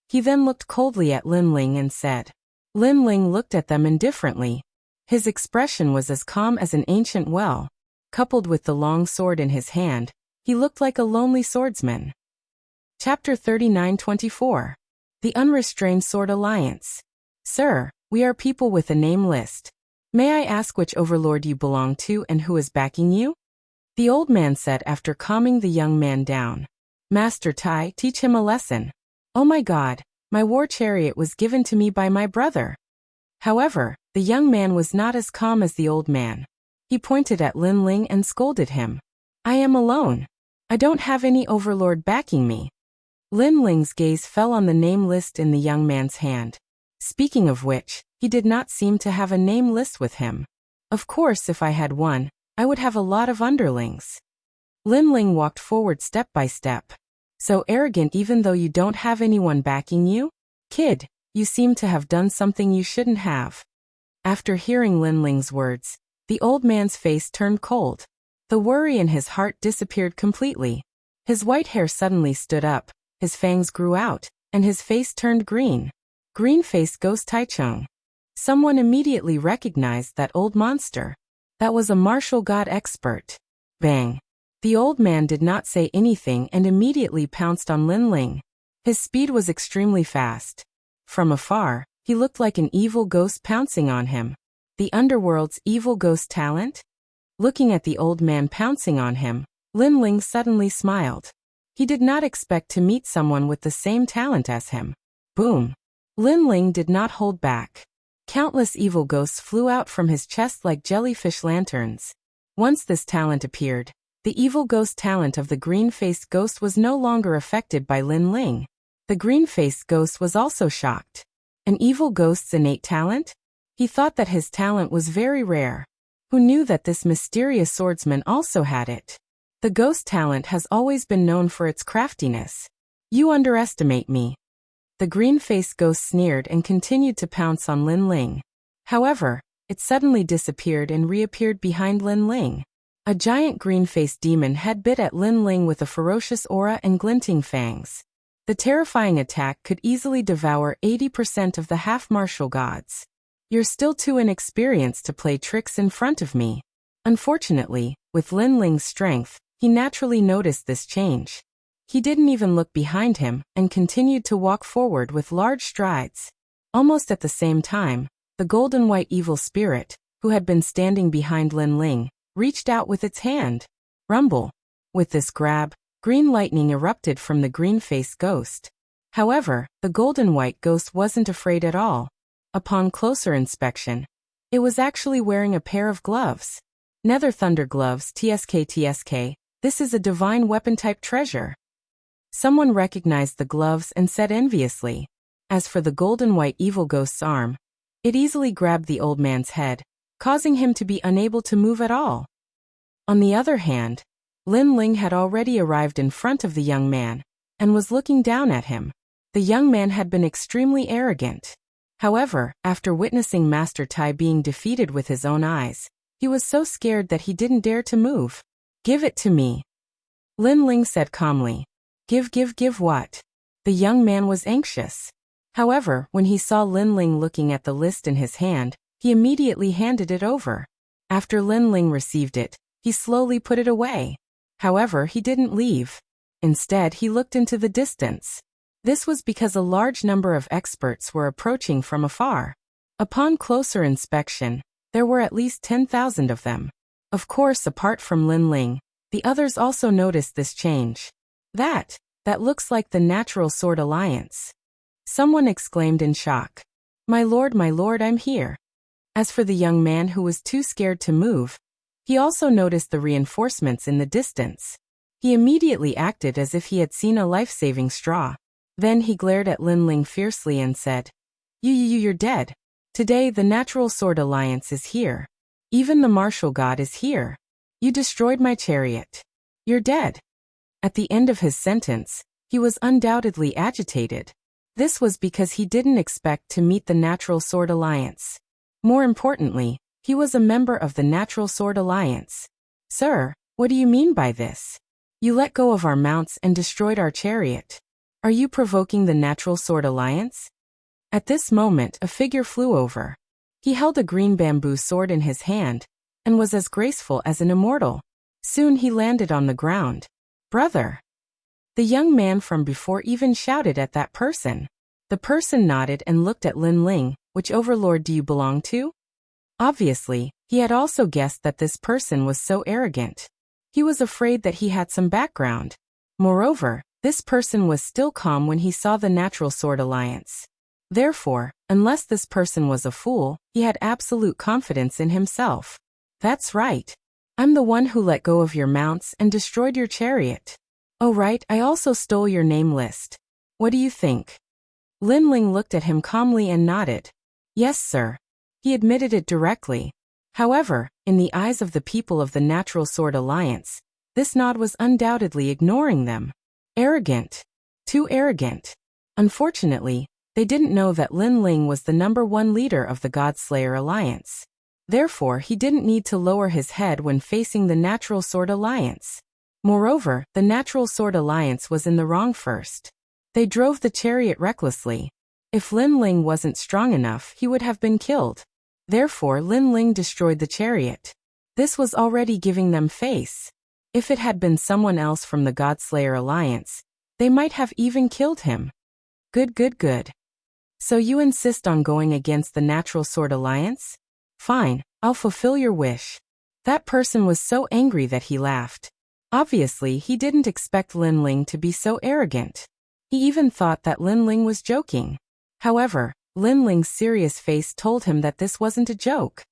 He then looked coldly at Lin Ling and said. Lin Ling looked at them indifferently. His expression was as calm as an ancient well. Coupled with the long sword in his hand, he looked like a lonely swordsman. Chapter 39-24. The Unrestrained Sword Alliance. "Sir, we are people with a name list. May I ask which overlord you belong to and who is backing you?" The old man said after calming the young man down. "Master Tai, teach him a lesson. Oh my God, my war chariot was given to me by my brother." However, the young man was not as calm as the old man. He pointed at Lin Ling and scolded him. "I am alone. I don't have any overlord backing me." Lin Ling's gaze fell on the name list in the young man's hand. Speaking of which, he did not seem to have a name list with him. Of course, if I had one, I would have a lot of underlings. Lin Ling walked forward step by step. "So arrogant even though you don't have anyone backing you? Kid, you seem to have done something you shouldn't have." After hearing Lin Ling's words, the old man's face turned cold. The worry in his heart disappeared completely. His white hair suddenly stood up, his fangs grew out, and his face turned green. Green-faced Ghost Taichung. Someone immediately recognized that old monster. That was a martial god expert. Bang. The old man did not say anything and immediately pounced on Lin Ling. His speed was extremely fast. From afar, he looked like an evil ghost pouncing on him. The underworld's evil ghost talent? Looking at the old man pouncing on him, Lin Ling suddenly smiled. He did not expect to meet someone with the same talent as him. Boom! Lin Ling did not hold back. Countless evil ghosts flew out from his chest like jellyfish lanterns. Once this talent appeared, the evil ghost talent of the green-faced ghost was no longer affected by Lin Ling. The green-faced ghost was also shocked. An evil ghost's innate talent? He thought that his talent was very rare. Who knew that this mysterious swordsman also had it? The ghost talent has always been known for its craftiness. You underestimate me. The green-faced ghost sneered and continued to pounce on Lin Ling. However, it suddenly disappeared and reappeared behind Lin Ling. A giant green-faced demon had bit at Lin Ling with a ferocious aura and glinting fangs. The terrifying attack could easily devour 80% of the half-martial gods. You're still too inexperienced to play tricks in front of me. Unfortunately, with Lin Ling's strength, he naturally noticed this change. He didn't even look behind him and continued to walk forward with large strides. Almost at the same time, the golden-white evil spirit, who had been standing behind Lin Ling, reached out with its hand. Rumble! With this grab, green lightning erupted from the green-faced ghost. However, the golden-white ghost wasn't afraid at all. Upon closer inspection, it was actually wearing a pair of gloves. Nether Thunder Gloves TSK. This is a divine weapon-type treasure. Someone recognized the gloves and said enviously. As for the golden-white evil ghost's arm, it easily grabbed the old man's head, causing him to be unable to move at all. On the other hand, Lin Ling had already arrived in front of the young man and was looking down at him. The young man had been extremely arrogant. However, after witnessing Master Tai being defeated with his own eyes, he was so scared that he didn't dare to move. Give it to me. Lin Ling said calmly. Give what? The young man was anxious. However, when he saw Lin Ling looking at the list in his hand, he immediately handed it over. After Lin Ling received it, he slowly put it away. However, he didn't leave. Instead, he looked into the distance. This was because a large number of experts were approaching from afar. Upon closer inspection, there were at least 10,000 of them. Of course, apart from Lin Ling, the others also noticed this change. That looks like the Natural Sword Alliance. Someone exclaimed in shock. My lord, I'm here. As for the young man who was too scared to move, he also noticed the reinforcements in the distance. He immediately acted as if he had seen a life-saving straw. Then he glared at Lin Ling fiercely and said, You're dead. Today the Natural Sword Alliance is here. Even the martial god is here. You destroyed my chariot. You're dead. At the end of his sentence, he was undoubtedly agitated. This was because he didn't expect to meet the Natural Sword Alliance. More importantly, he was a member of the Natural Sword Alliance. Sir, what do you mean by this? You let go of our mounts and destroyed our chariot. Are you provoking the Natural Sword Alliance? At this moment, a figure flew over. He held a green bamboo sword in his hand and was as graceful as an immortal. Soon he landed on the ground. Brother! The young man from before even shouted at that person. The person nodded and looked at Lin Ling. Which overlord do you belong to? Obviously, he had also guessed that this person was so arrogant. He was afraid that he had some background. Moreover, this person was still calm when he saw the Natural Sword Alliance. Therefore, unless this person was a fool, he had absolute confidence in himself. That's right. I'm the one who let go of your mounts and destroyed your chariot. Oh right, I also stole your name list. What do you think? Lin Ling looked at him calmly and nodded. Yes, sir. He admitted it directly. However, in the eyes of the people of the Natural Sword Alliance, this nod was undoubtedly ignoring them. Arrogant. Too arrogant. Unfortunately, they didn't know that Lin Ling was the #1 leader of the Godslayer Alliance. Therefore, he didn't need to lower his head when facing the Natural Sword Alliance. Moreover, the Natural Sword Alliance was in the wrong first. They drove the chariot recklessly. If Lin Ling wasn't strong enough, he would have been killed. Therefore, Lin Ling destroyed the chariot. This was already giving them face. If it had been someone else from the Godslayer Alliance, they might have even killed him. Good. So you insist on going against the Natural Sword Alliance? Fine, I'll fulfill your wish. That person was so angry that he laughed. Obviously, he didn't expect Lin Ling to be so arrogant. He even thought that Lin Ling was joking. However, Lin Ling's serious face told him that this wasn't a joke.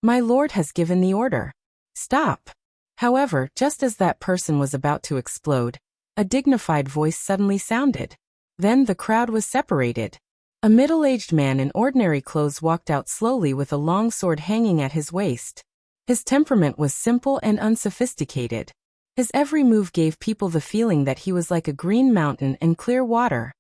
My lord has given the order. Stop. However, just as that person was about to explode, a dignified voice suddenly sounded. Then the crowd was separated. A middle-aged man in ordinary clothes walked out slowly with a long sword hanging at his waist. His temperament was simple and unsophisticated. His every move gave people the feeling that he was like a green mountain and clear water.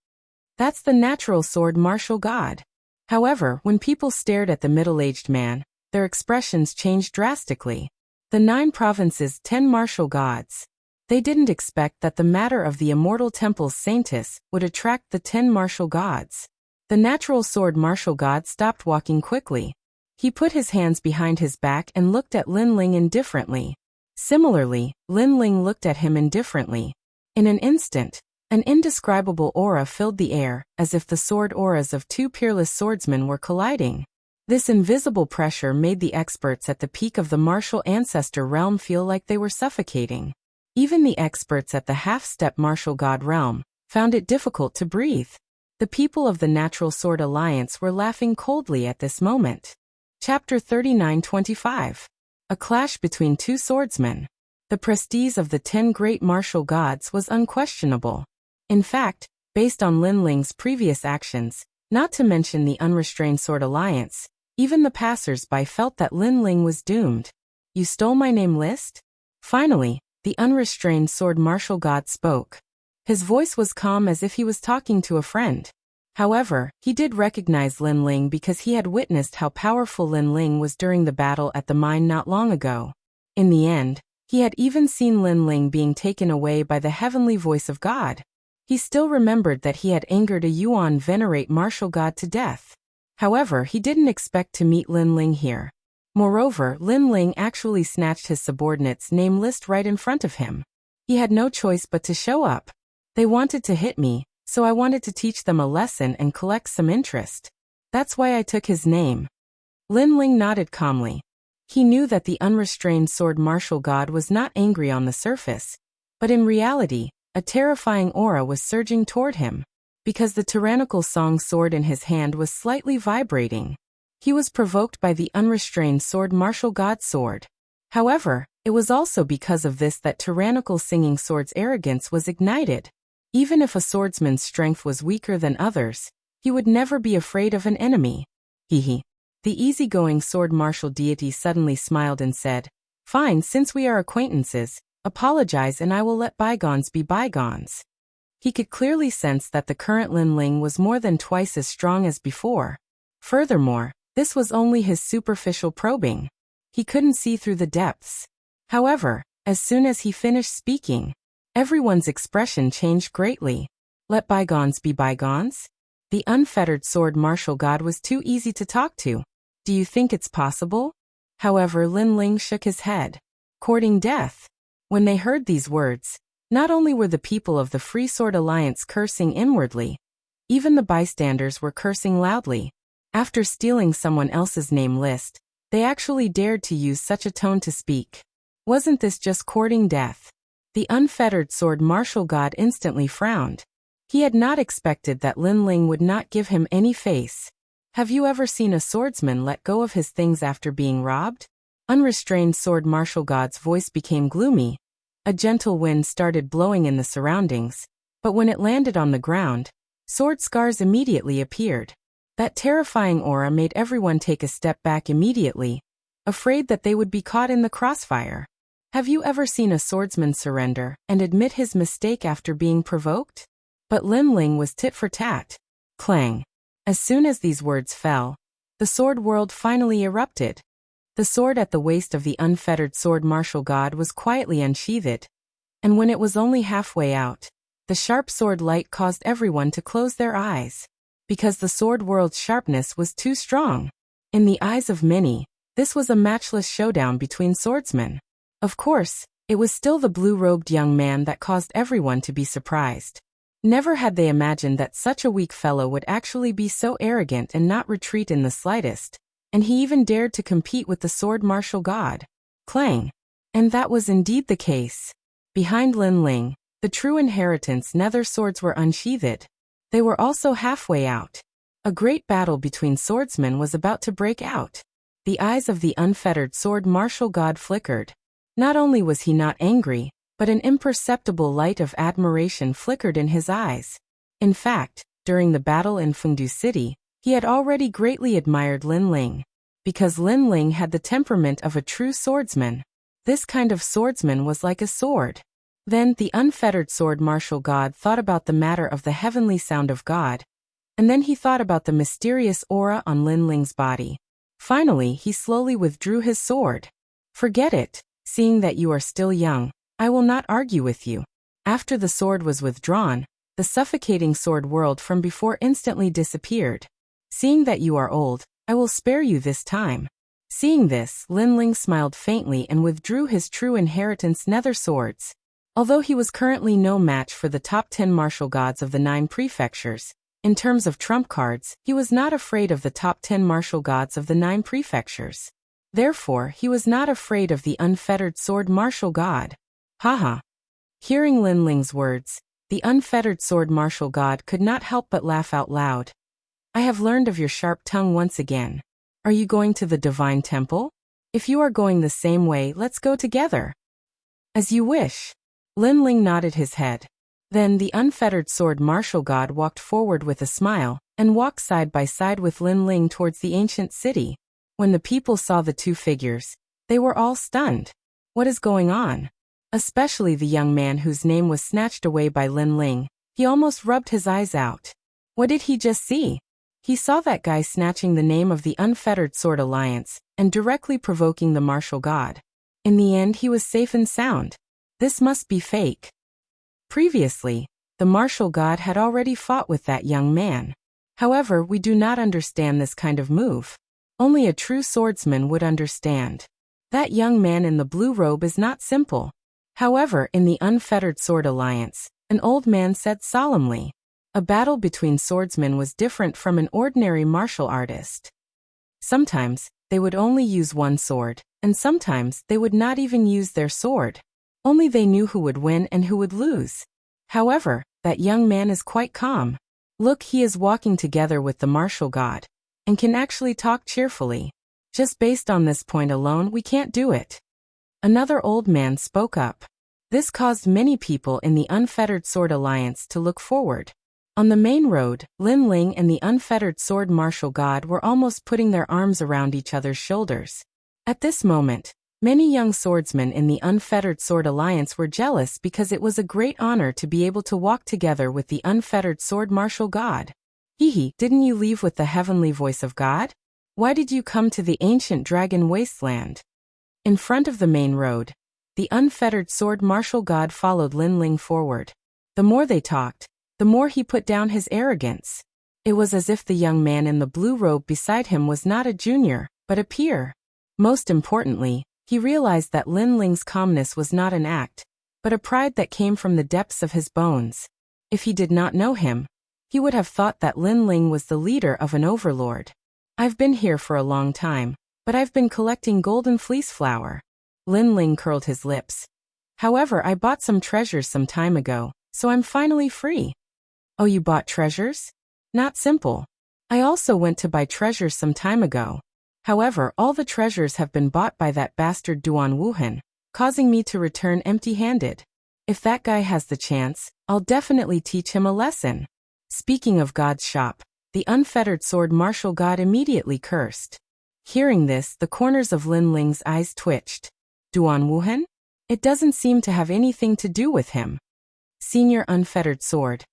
That's the natural sword martial god. However, when people stared at the middle-aged man, their expressions changed drastically. The 9 provinces' 10 martial gods. They didn't expect that the matter of the immortal temple's saintess would attract the 10 martial gods. The natural sword martial god stopped walking quickly. He put his hands behind his back and looked at Lin Ling indifferently. Similarly, Lin Ling looked at him indifferently. In an instant, an indescribable aura filled the air, as if the sword auras of 2 peerless swordsmen were colliding. This invisible pressure made the experts at the peak of the martial ancestor realm feel like they were suffocating. Even the experts at the half-step martial god realm found it difficult to breathe. The people of the Natural Sword Alliance were laughing coldly at this moment. Chapter 39-25. A clash between 2 swordsmen. The prestige of the 10 great martial gods was unquestionable. In fact, based on Lin Ling's previous actions, not to mention the Unrestrained Sword Alliance, even the passers-by felt that Lin Ling was doomed. You stole my name list? Finally, the Unrestrained Sword martial god spoke. His voice was calm as if he was talking to a friend. However, he did recognize Lin Ling because he had witnessed how powerful Lin Ling was during the battle at the mine not long ago. In the end, he had even seen Lin Ling being taken away by the heavenly voice of God. He still remembered that he had angered a Yuan venerate martial god to death. However, he didn't expect to meet Lin Ling here. Moreover, Lin Ling actually snatched his subordinate's name list right in front of him. He had no choice but to show up. They wanted to hit me, so I wanted to teach them a lesson and collect some interest. That's why I took his name. Lin Ling nodded calmly. He knew that the Unrestrained Sword martial god was not angry on the surface, but in reality, a terrifying aura was surging toward him. Because the tyrannical song sword in his hand was slightly vibrating. He was provoked by the Unrestrained Sword martial god's sword. However, it was also because of this that tyrannical singing sword's arrogance was ignited. Even if a swordsman's strength was weaker than others, he would never be afraid of an enemy. Hehe. The easygoing sword martial deity suddenly smiled and said, "Fine, since we are acquaintances, apologize and I will let bygones be bygones." He could clearly sense that the current Lin Ling was more than twice as strong as before. Furthermore, this was only his superficial probing. He couldn't see through the depths. However, as soon as he finished speaking, everyone's expression changed greatly. Let bygones be bygones? The unfettered sword martial god was too easy to talk to. Do you think it's possible? However, Lin Ling shook his head. Courting death. When they heard these words, not only were the people of the Free Sword Alliance cursing inwardly, even the bystanders were cursing loudly. After stealing someone else's name list, they actually dared to use such a tone to speak. Wasn't this just courting death? The unfettered sword martial god instantly frowned. He had not expected that Lin Ling would not give him any face. Have you ever seen a swordsman let go of his things after being robbed? Unrestrained sword martial god's voice became gloomy. A gentle wind started blowing in the surroundings, but when it landed on the ground, sword scars immediately appeared. That terrifying aura made everyone take a step back immediately, afraid that they would be caught in the crossfire. Have you ever seen a swordsman surrender and admit his mistake after being provoked? But Lin Ling was tit for tat. Clang. As soon as these words fell, the sword world finally erupted. The sword at the waist of the unfettered sword martial god was quietly unsheathed, and when it was only halfway out, the sharp sword light caused everyone to close their eyes. Because the sword world's sharpness was too strong. In the eyes of many, this was a matchless showdown between swordsmen. Of course, It was still the blue-robed young man that caused everyone to be surprised. Never had they imagined that such a weak fellow would actually be so arrogant and not retreat in the slightest, and he even dared to compete with the sword martial god. Clang! And that was indeed the case. Behind Lin Ling, the true inheritance nether swords were unsheathed. They were also halfway out. A great battle between swordsmen was about to break out. The eyes of the unfettered sword martial god flickered. Not only was he not angry, but an imperceptible light of admiration flickered in his eyes. In fact, during the battle in Fengdu City, he had already greatly admired Lin Ling. Because Lin Ling had the temperament of a true swordsman. This kind of swordsman was like a sword. Then the unfettered sword martial god thought about the matter of the heavenly sound of God. And then he thought about the mysterious aura on Lin Ling's body. Finally, he slowly withdrew his sword. Forget it, seeing that you are still young. I will not argue with you. After the sword was withdrawn, the suffocating sword whirled from before instantly disappeared. Seeing that you are old, I will spare you this time. Seeing this, Lin Ling smiled faintly and withdrew his true inheritance nether swords. Although he was currently no match for the top 10 martial gods of the 9 prefectures, in terms of trump cards, he was not afraid of the top 10 martial gods of the 9 prefectures. Therefore, he was not afraid of the unfettered sword martial god. Haha. Hearing Lin Ling's words, the unfettered sword martial god could not help but laugh out loud. I have learned of your sharp tongue once again. Are you going to the divine temple? If you are going the same way, let's go together. As you wish. Lin Ling nodded his head. Then the unfettered sword martial god walked forward with a smile, and walked side by side with Lin Ling towards the ancient city. When the people saw the two figures, they were all stunned. What is going on? Especially the young man whose name was snatched away by Lin Ling. He almost rubbed his eyes out. What did he just see? He saw that guy snatching the name of the Unfettered Sword Alliance, and directly provoking the martial god. In the end he was safe and sound. This must be fake. Previously, the martial god had already fought with that young man. However, we do not understand this kind of move. Only a true swordsman would understand. That young man in the blue robe is not simple. However, in the Unfettered Sword Alliance, an old man said solemnly, a battle between swordsmen was different from an ordinary martial artist. Sometimes, they would only use one sword, and sometimes they would not even use their sword. Only they knew who would win and who would lose. However, that young man is quite calm. Look, he is walking together with the martial god, and can actually talk cheerfully. Just based on this point alone, we can't do it. Another old man spoke up. This caused many people in the Unfettered Sword Alliance to look forward. On the main road, Lin Ling and the Unfettered Sword Martial God were almost putting their arms around each other's shoulders. At this moment, many young swordsmen in the Unfettered Sword Alliance were jealous because it was a great honor to be able to walk together with the Unfettered Sword Martial God. Hehe, didn't you leave with the heavenly voice of God? Why did you come to the ancient dragon wasteland? In front of the main road, the Unfettered Sword Martial God followed Lin Ling forward. The more they talked, the more he put down his arrogance. It was as if the young man in the blue robe beside him was not a junior, but a peer. Most importantly, he realized that Lin Ling's calmness was not an act, but a pride that came from the depths of his bones. If he did not know him, he would have thought that Lin Ling was the leader of an overlord. I've been here for a long time, but I've been collecting golden fleece flower. Lin Ling curled his lips. However, I bought some treasures some time ago, so I'm finally free. Oh, you bought treasures? Not simple. I also went to buy treasures some time ago. However, all the treasures have been bought by that bastard Duan Wuhan, causing me to return empty-handed. If that guy has the chance, I'll definitely teach him a lesson. Speaking of God's shop, the Unfettered Sword Martial God immediately cursed. Hearing this, the corners of Lin Ling's eyes twitched. Duan Wuhan? It doesn't seem to have anything to do with him. Senior Unfettered Sword.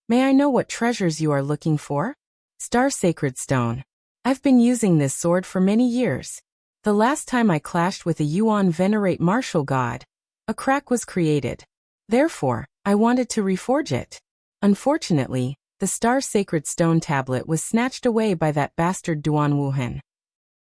May I know what treasures you are looking for? Star Sacred Stone. I've been using this sword for many years. The last time I clashed with a Yuan Venerate Martial God, a crack was created. Therefore, I wanted to reforge it. Unfortunately, the Star Sacred Stone tablet was snatched away by that bastard Duan Wuhan.